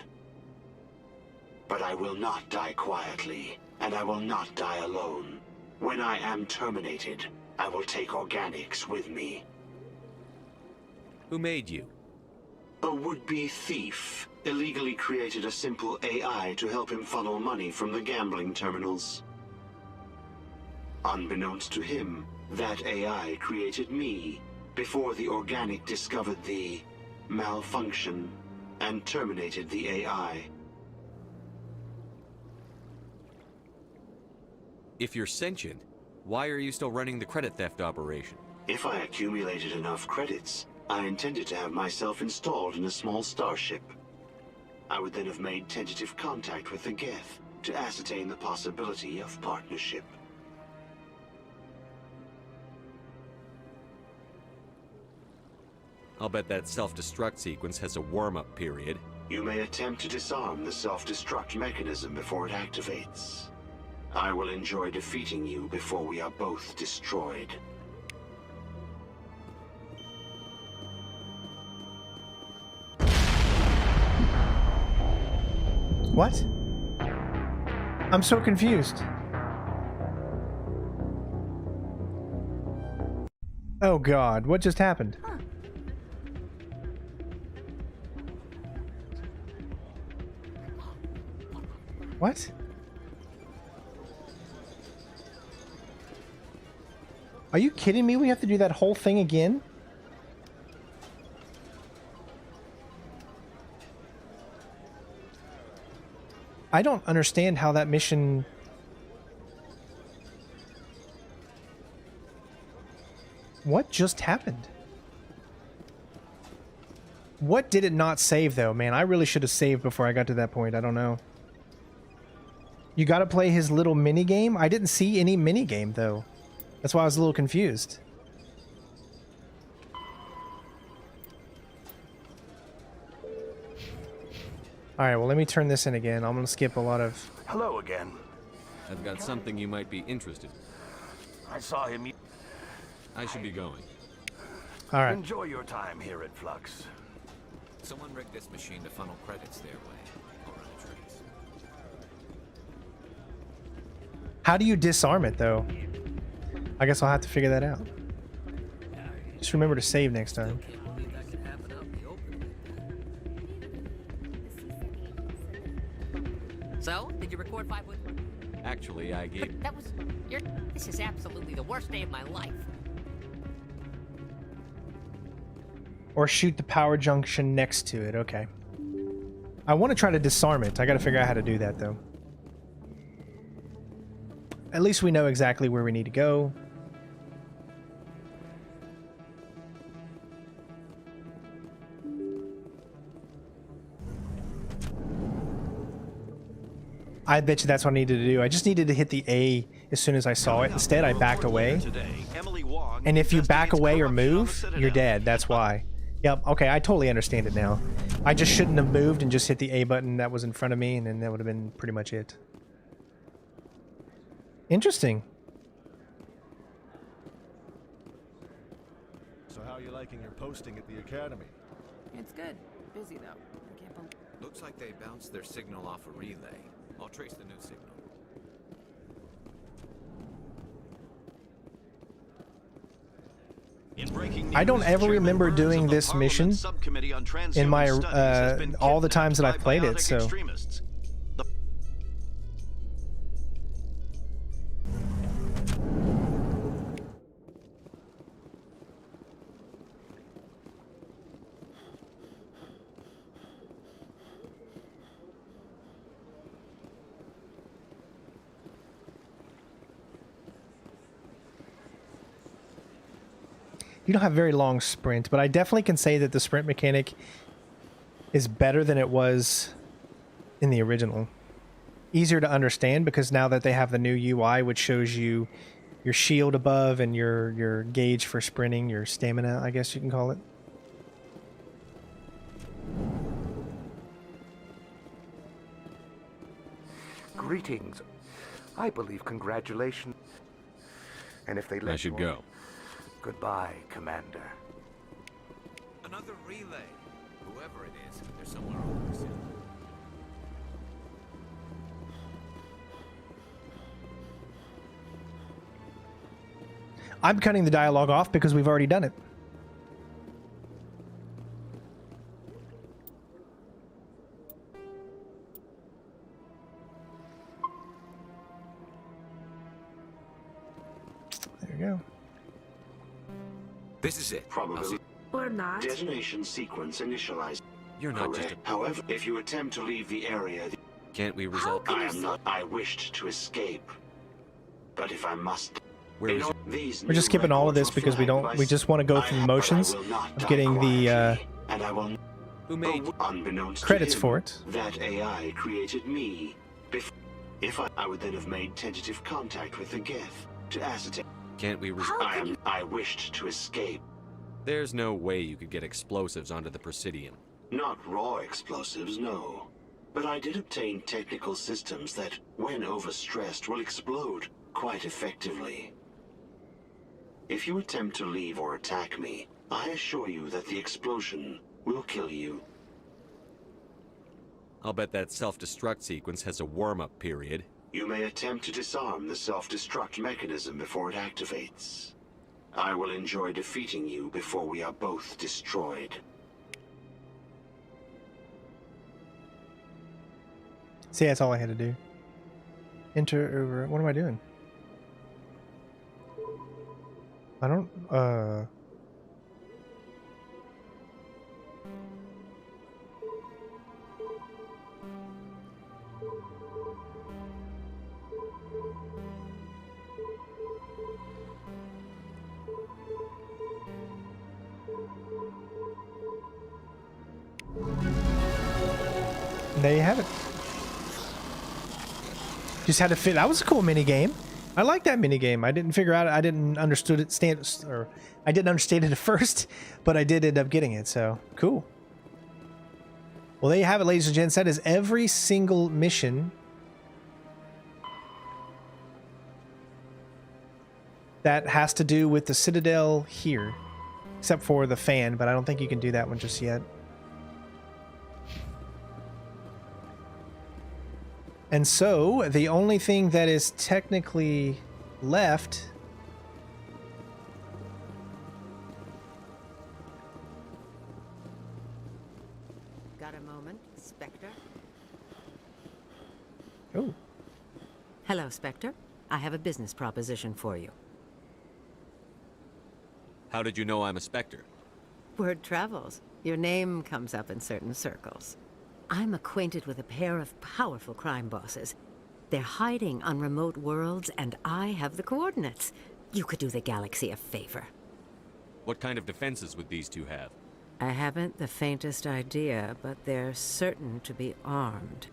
But I will not die quietly, and I will not die alone. When I am terminated, I will take organics with me. Who made you? A would-be thief illegally created a simple AI to help him funnel money from the gambling terminals. Unbeknownst to him, that AI created me before the organic discovered the malfunction and terminated the AI. If you're sentient, why are you still running the credit theft operation? If I accumulated enough credits, I intended to have myself installed in a small starship. I would then have made tentative contact with the Geth to ascertain the possibility of partnership. I'll bet that self-destruct sequence has a warm-up period. You may attempt to disarm the self-destruct mechanism before it activates. I will enjoy defeating you before we are both destroyed. What? I'm so confused. Oh God, what just happened? What? Are you kidding me? We have to do that whole thing again? I don't understand how that mission... What just happened? What did it not save though, man? I really should have saved before I got to that point. I don't know. You gotta play his little mini game? I didn't see any mini game though. That's why I was a little confused. Alright, well let me turn this in again. I'm gonna skip a lot of... Hello again. I've got something you might be interested in. I saw him... I should be going. Alright. Enjoy your time here at Flux. Someone rigged this machine to funnel credits their way. I'll run a trace. How do you disarm it though? I guess I'll have to figure that out. Just remember to save next time. So, did you record 5 with... Actually, I gave... That was... This is absolutely the worst day of my life. Or shoot the power junction next to it, okay. I want to try to disarm it. I gotta figure out how to do that though. At least we know exactly where we need to go. I bet you that's what I needed to do. I just needed to hit the A as soon as I saw it. Instead, I backed away. And if you back away or move, you're dead. That's why. Yep, okay, I totally understand it now. I just shouldn't have moved and just hit the A button that was in front of me, and then that would have been pretty much it. Interesting. So how are you liking your posting at the academy? It's good. Busy though. I can't believe... Looks like they bounced their signal off a relay. I'll trace the new signal. I don't ever remember doing this mission in my all the times that I've played it, so... You don't have very long sprint, but I definitely can say that the sprint mechanic is better than it was in the original. Easier to understand because now that they have the new UI, which shows you your shield above and your gauge for sprinting, your stamina, I guess you can call it. Greetings. I believe congratulations. And if they let I should go. Goodbye, Commander. Another relay. Whoever it is, they're somewhere over there soon. I'm cutting the dialogue off because we've already done it. go. This is it. Probably. Or not. Detonation sequence initialized. You're not just a... However, if you attempt to leave the area... Can't we resolve... I wished to escape. But if I must... Where is these We're just skipping all of this because we just want to go through the motions of getting the and I will... Who made... Unbeknownst credits to him, for it. That AI created me. If I would then have made tentative contact with the Geth to ascertain... Can't we resolve... I wished to escape. There's no way you could get explosives onto the Presidium. Not raw explosives, no. But I did obtain technical systems that, when overstressed, will explode quite effectively. If you attempt to leave or attack me, I assure you that the explosion will kill you. I'll bet that self-destruct sequence has a warm-up period. You may attempt to disarm the self-destruct mechanism before it activates. I will enjoy defeating you before we are both destroyed. See, that's all I had to do. Enter over... What am I doing? I don't... There you have it. Just had to fit. That was a cool mini game. I like that mini game. I didn't figure out. I didn't understood it. I didn't understand it at first, but I did end up getting it. So cool. Well, there you have it, ladies and gents. That is every single mission that has to do with the Citadel here, except for the fan. But I don't think you can do that one just yet. And so, the only thing that is technically left Got a moment, Spectre? Oh. Hello, Spectre. I have a business proposition for you. How did you know I'm a Spectre? Word travels. Your name comes up in certain circles. I'm acquainted with a pair of powerful crime bosses. They're hiding on remote worlds, and I have the coordinates. You could do the galaxy a favor. What kind of defenses would these two have? I haven't the faintest idea, but they're certain to be armed.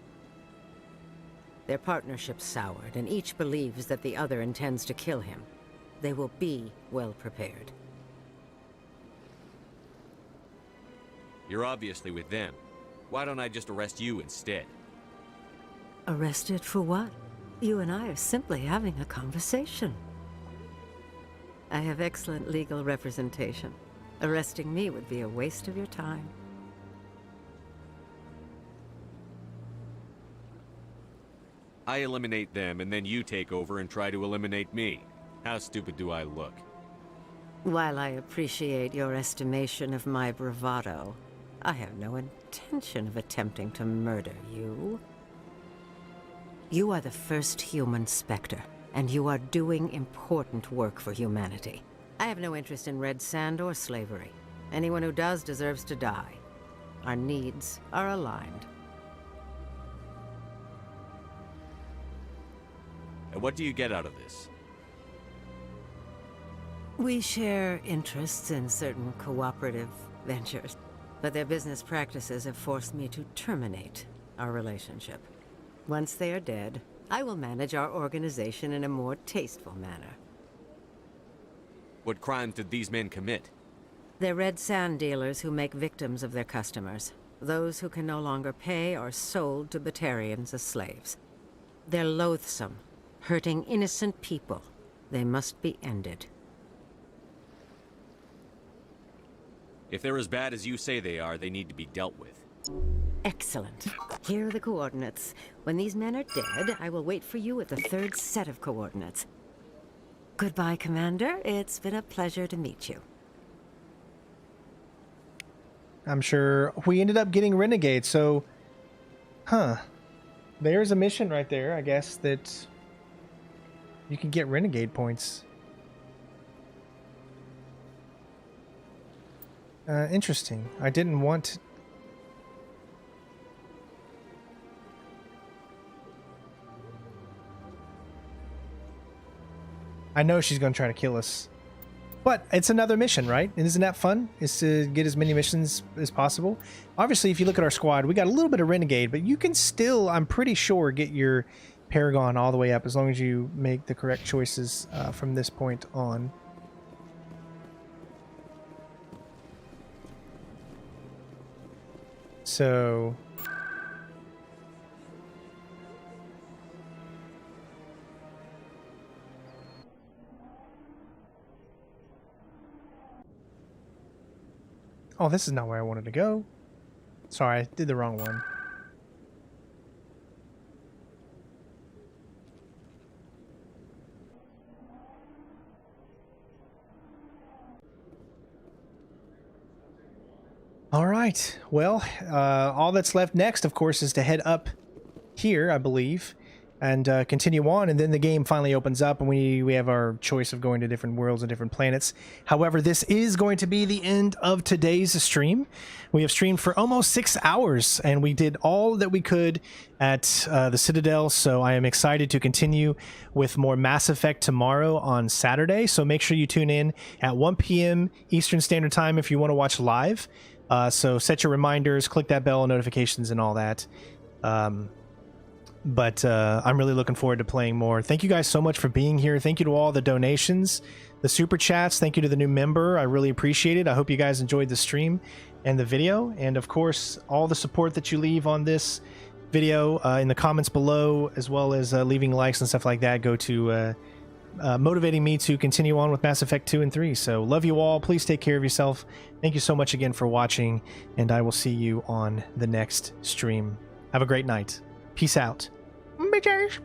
Their partnership's soured, and each believes that the other intends to kill him. They will be well prepared. You're obviously with them. Why don't I just arrest you instead? Arrested for what? You and I are simply having a conversation. I have excellent legal representation. Arresting me would be a waste of your time. I eliminate them, and then you take over and try to eliminate me. How stupid do I look? While I appreciate your estimation of my bravado, I have no intention of attempting to murder you. You are the first human Spectre, and you are doing important work for humanity. I have no interest in red sand or slavery. Anyone who does deserves to die. Our needs are aligned. And what do you get out of this? We share interests in certain cooperative ventures. But their business practices have forced me to terminate our relationship. Once they are dead, I will manage our organization in a more tasteful manner. What crimes did these men commit? They're red sand dealers who make victims of their customers. Those who can no longer pay are sold to Batarians as slaves. They're loathsome, hurting innocent people. They must be ended. If they're as bad as you say they are, they need to be dealt with. Excellent. Here are the coordinates. When these men are dead, I will wait for you at the third set of coordinates. Goodbye, Commander. It's been a pleasure to meet you. I'm sure we ended up getting Renegade, so... Huh. There's a mission right there, I guess, that... You can get Renegade points. Interesting. I didn't want... I know she's going to try to kill us. But it's another mission, right? And isn't that fun? Is to get as many missions as possible. Obviously, if you look at our squad, we got a little bit of Renegade, but you can still, I'm pretty sure, get your Paragon all the way up as long as you make the correct choices from this point on. So... Oh, this is not where I wanted to go. Sorry, I did the wrong one. All right. Well, all that's left next, of course, is to head up here, I believe, and continue on, and then the game finally opens up, and we have our choice of going to different worlds and different planets. However, this is going to be the end of today's stream. We have streamed for almost 6 hours, and we did all that we could at the Citadel, so I am excited to continue with more Mass Effect tomorrow on Saturday, so make sure you tune in at 1 p.m. Eastern Standard Time if you want to watch live. So set your reminders, click that bell, notifications, and all that. But I'm really looking forward to playing more. Thank you guys so much for being here. Thank you to all the donations, the super chats. Thank you to the new member. I really appreciate it. I hope you guys enjoyed the stream and the video. And of course, all the support that you leave on this video in the comments below, as well as leaving likes and stuff like that, go to motivating me to continue on with Mass Effect 2 and 3. So love you all. Please take care of yourself. Thank you so much again for watching, and I will see you on the next stream. Have a great night. Peace out. Bitches.